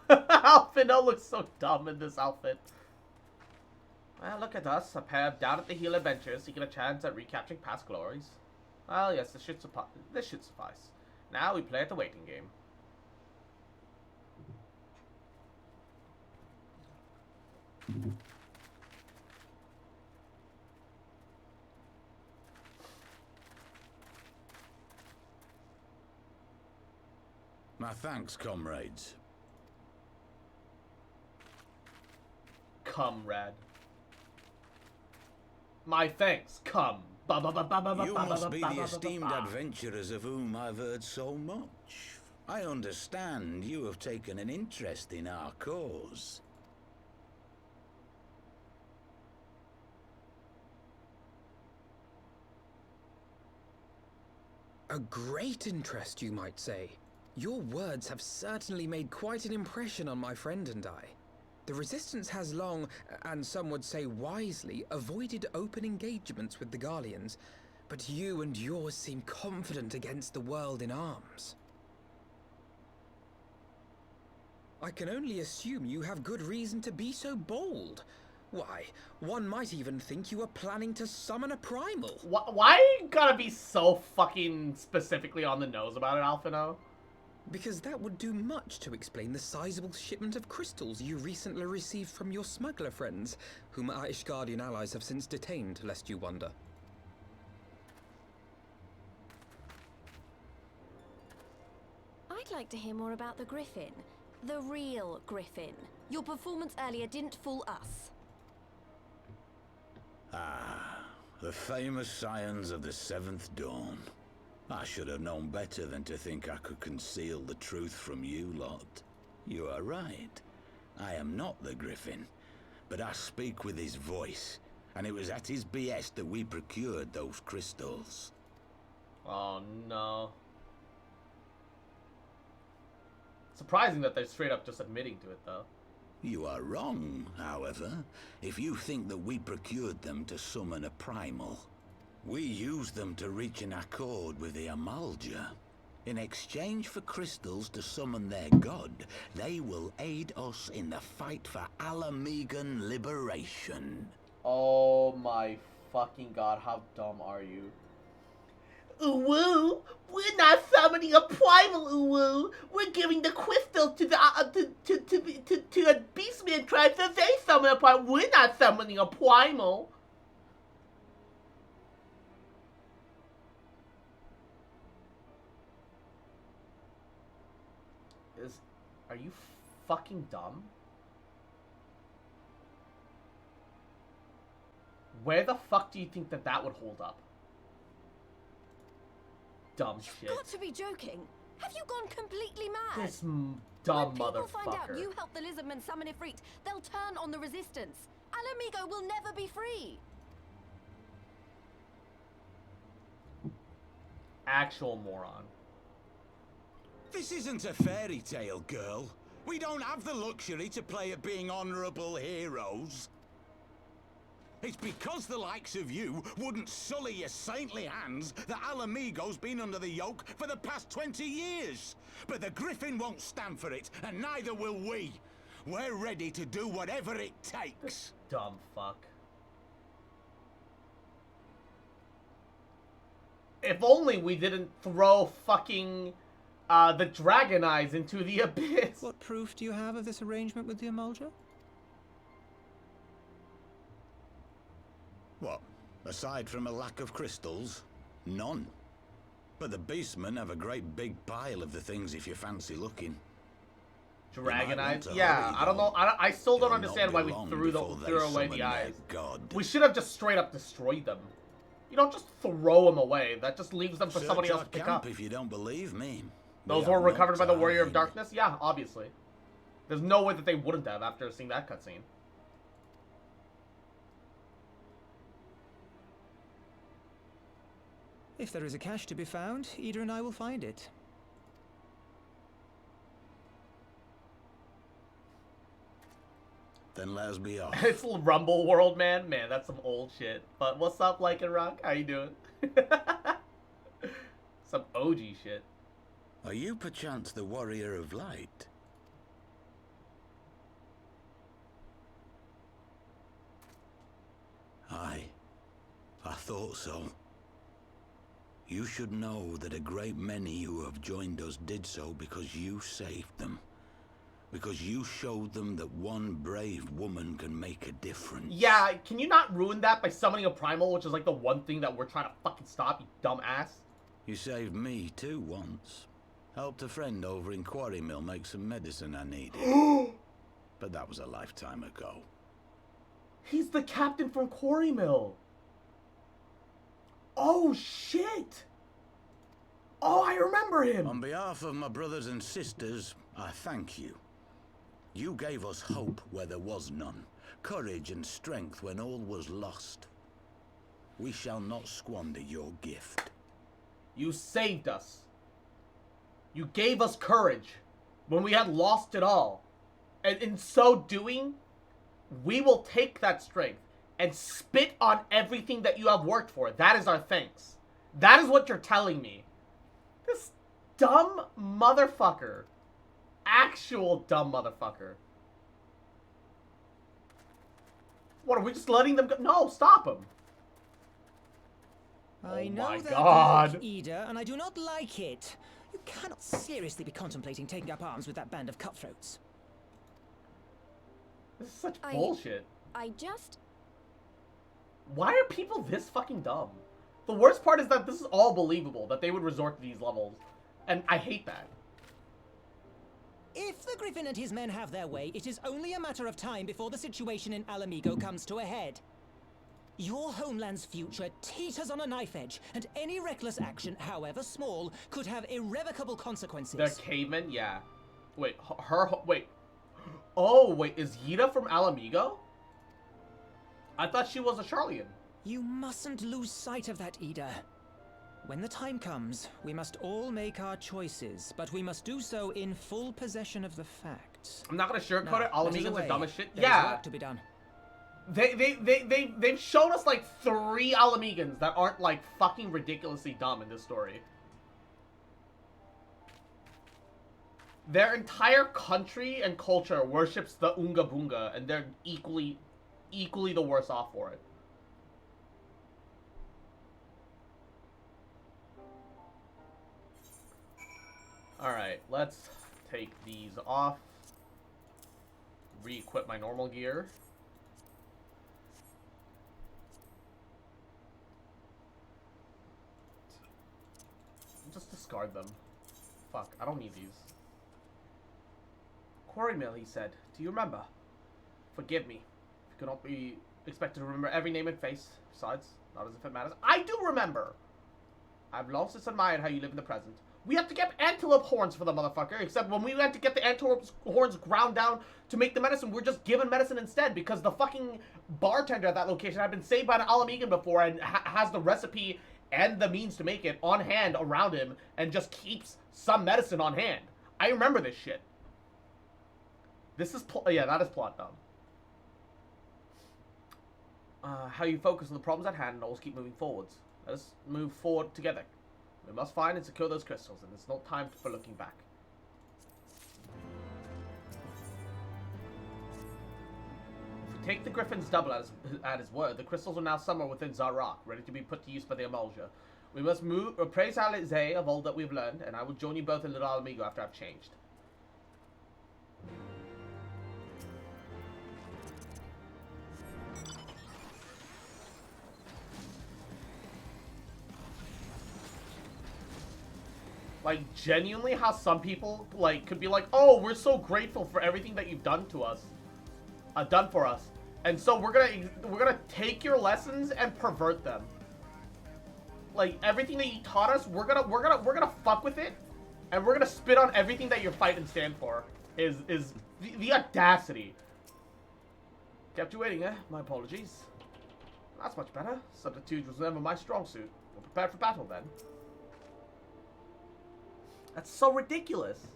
Speaker 1: Alphino looks so dumb in this outfit. Well, look at us, a pair of down-at-the-heel adventurers seeking a chance at recapturing past glories. Well, yes, this should suffice. Now we play at the waiting game.
Speaker 19: My thanks, comrades.
Speaker 1: Comrade. My thanks, come.
Speaker 19: You must be the esteemed adventurers of whom I've heard so much. I understand you have taken an interest in our cause.
Speaker 2: A great interest, you might say. Your words have certainly made quite an impression on my friend and I. The Resistance has long, and some would say wisely, avoided open engagements with the Garleans, but you and yours seem confident against the world in arms. I can only assume you have good reason to be so bold. Why, one might even think you are planning to summon a primal.
Speaker 1: Why you gotta be so fucking specifically on the nose about it, Alphino?
Speaker 2: Because that would do much to explain the sizable shipment of crystals you recently received from your smuggler friends, whom our Ishgardian allies have since detained, lest you wonder.
Speaker 21: I'd like to hear more about the Griffin. The real Griffin. Your performance earlier didn't fool us.
Speaker 19: Ah, the famous scions of the Seventh Dawn. I should have known better than to think I could conceal the truth from you lot. You are right. I am not the Griffin, but I speak with his voice, and it was at his behest that we procured those crystals.
Speaker 1: Oh no. Surprising that they're straight up just admitting to it, though.
Speaker 19: You are wrong, however, if you think that we procured them to summon a primal. We used them to reach an accord with the Amalja. In exchange for crystals to summon their god, they will aid us in the fight for Alamegan liberation.
Speaker 1: Oh my fucking god, how dumb are you? Uwu, we're not summoning a primal, Uwu. We're giving the crystal to the to a beastman tribe so they summon a primal. We're not summoning a primal. Are you fucking dumb? Where the fuck do you think that would hold up? Dumb shit.
Speaker 21: You've got to be joking. Have you gone completely mad?
Speaker 1: This dumb
Speaker 21: when people find out
Speaker 1: motherfucker.
Speaker 21: you helped the Lizardmen summon Ifrit, they'll turn on the Resistance. Alamigo will never be free.
Speaker 1: Actual moron.
Speaker 19: This isn't a fairy tale, girl. We don't have the luxury to play at being honorable heroes. It's because the likes of you wouldn't sully your saintly hands that Alamigo's been under the yoke for the past 20 years. But the Griffin won't stand for it, and neither will we. We're ready to do whatever it takes.
Speaker 1: Dumb fuck. If only we didn't throw fucking the dragon eyes into the abyss.
Speaker 11: What proof do you have of this arrangement with the Amalja?
Speaker 19: What? Aside from a lack of crystals? None. But the beastmen have a great big pile of the things if you fancy looking.
Speaker 1: Dragon eyes? Yeah, I don't know. I still don't understand why we threw away the eyes. We should have just straight up destroyed them. You don't just throw them away. That just leaves them for somebody else to pick up.
Speaker 19: If you don't believe me.
Speaker 1: Those were recovered by the Warrior of Darkness? Yeah, obviously. There's no way that they wouldn't have after seeing that cutscene.
Speaker 5: If there is a cache to be found, Ida and I will find it.
Speaker 19: Then let us be off.
Speaker 1: It's Rumble World, man. Man, that's some old shit. But what's up, Like and Rock? How you doing? Some OG shit.
Speaker 19: Are you perchance the Warrior of Light? Aye, I thought so. You should know that a great many who have joined us did so because you saved them. Because you showed them that one brave woman can make a difference.
Speaker 1: Yeah, can you not ruin that by summoning a primal, which is like the one thing that we're trying to fucking stop, you dumb ass?
Speaker 19: You saved me too once. Helped a friend over in Quarry Mill make some medicine I needed. But that was a lifetime ago.
Speaker 1: He's the captain from Quarry Mill. Oh, shit. Oh, I remember him.
Speaker 19: On behalf of my brothers and sisters, I thank you. You gave us hope where there was none, courage and strength when all was lost. We shall not squander your gift.
Speaker 1: You saved us. You gave us courage when we had lost it all. And in so doing, we will take that strength and spit on everything that you have worked for. That is our thanks. That is what you're telling me. This dumb motherfucker. Actual dumb motherfucker. What, are we just letting them go? No, stop him.
Speaker 5: I know
Speaker 1: my
Speaker 5: that
Speaker 1: God.
Speaker 5: look, Ida, and I do not like it. You cannot seriously be contemplating taking up arms with that band of cutthroats.
Speaker 1: This is such bullshit.
Speaker 21: I just...
Speaker 1: Why are people this fucking dumb? The worst part is that this is all believable, that they would resort to these levels. And I hate that.
Speaker 5: If the Griffin and his men have their way, it is only a matter of time before the situation in Alamigo comes to a head. Your homeland's future teeters on a knife edge, and any reckless action, however small, could have irrevocable consequences.
Speaker 1: They're cavemen? Yeah. Wait, wait. Oh, wait, is Yida from Alamigo? I thought she was a Charlian.
Speaker 5: You mustn't lose sight of that, Ida. When the time comes, we must all make our choices, but we must do so in full possession of the facts.
Speaker 1: I'm not gonna sugarcoat it. Alamigans are dumb as shit.
Speaker 5: There's
Speaker 1: Yeah.
Speaker 5: work to be done.
Speaker 1: They've shown us like 3 Alamigans that aren't like fucking ridiculously dumb in this story. Their entire country and culture worships the Unga Bunga, and they're equally the worse off for it. Alright, let's take these off. Re-equip my normal gear. Just discard them. Fuck, I don't need these. Quarry Mill, he said. Do you remember? Forgive me. You cannot be expected to remember every name and face. Besides, not as if it matters. I do remember! I've long since admired how you live in the present. We have to get antelope horns for the motherfucker, except when we had to get the antelope horns ground down to make the medicine, we're just given medicine instead, because the fucking bartender at that location had been saved by an Alamigan before and has the recipe and the means to make it on hand around him and just keeps some medicine on hand. I remember this shit. This is, yeah, that is plot dumb. How you focus on the problems at hand and always keep moving forwards. Let us move forward together. We must find and secure those crystals, and it's no time for looking back. If we take the Griffin's double at his word, the crystals are now somewhere within Zarok, ready to be put to use by the Emulsia. We must praise Alizé of all that we've learned, and I will join you both in Little Alamigo after I've changed. Like, genuinely how some people, like, could be like, oh, we're so grateful for everything that you've done to us. Done for us. And so we're gonna take your lessons and pervert them. Like, everything that you taught us, we're gonna fuck with it. And we're gonna spit on everything that you fight and stand for. Is the audacity. Kept you waiting, eh? My apologies. That's much better. Subterfuge was never my strong suit. We'll prepared for battle then. That's so ridiculous.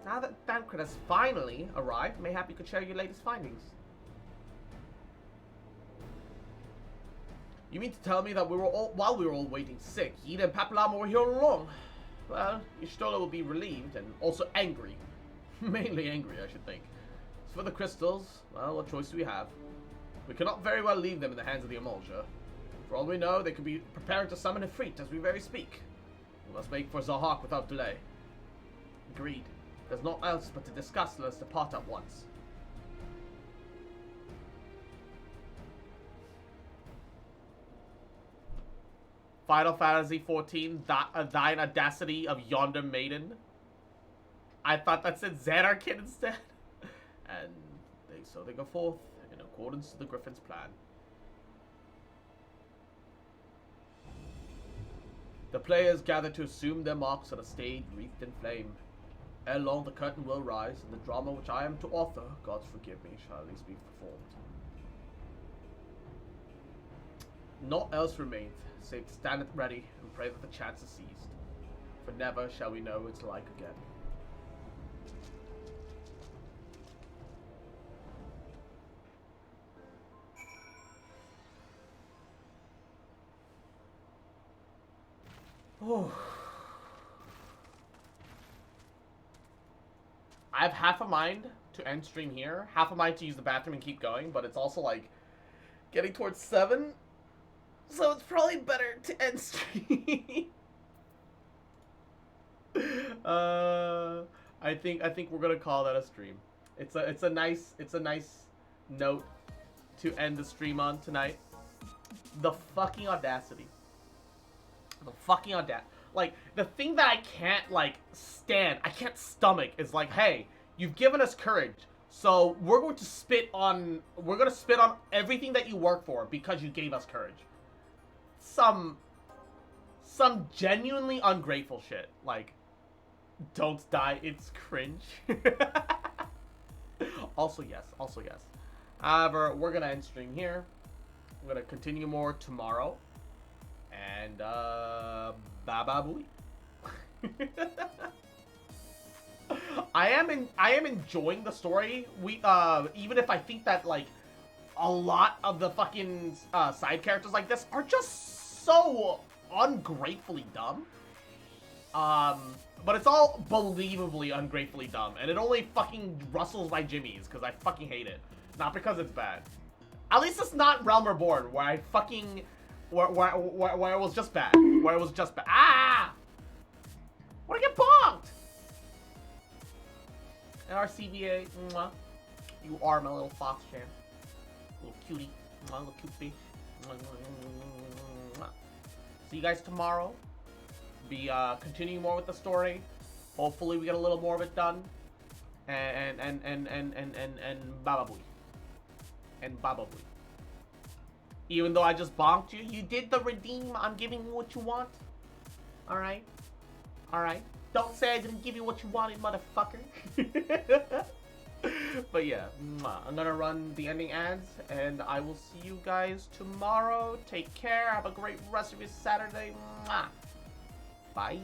Speaker 1: Now that Thancred has finally arrived, mayhap you could share your latest findings. You mean to tell me that while we were all waiting sick, Yida and Papillama were here all along? Well, Y'shtola will be relieved and also angry. Mainly angry, I should think. As for the crystals, well, what choice do we have? We cannot very well leave them in the hands of the Emulger. For all we know, they could be preparing to summon Ifrit as we very speak. We must make for Zahak without delay. Agreed. There's naught else but to discuss, let us depart at once. Final Fantasy XIV, thine audacity of yonder maiden. I thought that said Xanarkid instead. And so they go forth in accordance to the Griffin's plan. The players gather to assume their marks on a stage wreathed in flame. Ere long the curtain will rise, and the drama which I am to author, God's forgive me, shall at least be performed. Naught else remaineth, save to stand at ready and pray that the chance is seized. For never shall we know its like again. Oh. I have half a mind to end stream here, half a mind to use the bathroom and keep going, but it's also like getting towards 7, so it's probably better to end stream. I think we're gonna call that a stream. It's a nice note to end the stream on tonight. The fucking audacity. The fucking audacity. Like, the thing that I can't, like, stand, I can't stomach is like, hey, you've given us courage, so we're gonna spit on everything that you work for because you gave us courage. Some genuinely ungrateful shit. Like, don't die, it's cringe. Also yes. However, we're gonna end stream here. I'm gonna continue more tomorrow. And, baba booey. I am enjoying the story. Even if I think that, like, a lot of the fucking, side characters like this are just so ungratefully dumb. But it's all believably ungratefully dumb. And it only fucking rustles my jimmies, because I fucking hate it. Not because it's bad. At least it's not Realm Reborn, where I fucking... Where it was just bad. Where it was just bad. Ah! Wanna get bonked! And our CVA, mwah. You are my little fox champ. Little cutie. Mwah, little cute fish. Mwah. See you guys tomorrow. Be continuing more with the story. Hopefully we get a little more of it done. And Baba Booey. And Baba Booey. Even though I just bonked you, you did the redeem. I'm giving you what you want. Alright? Alright? Don't say I didn't give you what you wanted, motherfucker. But yeah, I'm gonna run the ending ads, and I will see you guys tomorrow. Take care. Have a great rest of your Saturday. Bye.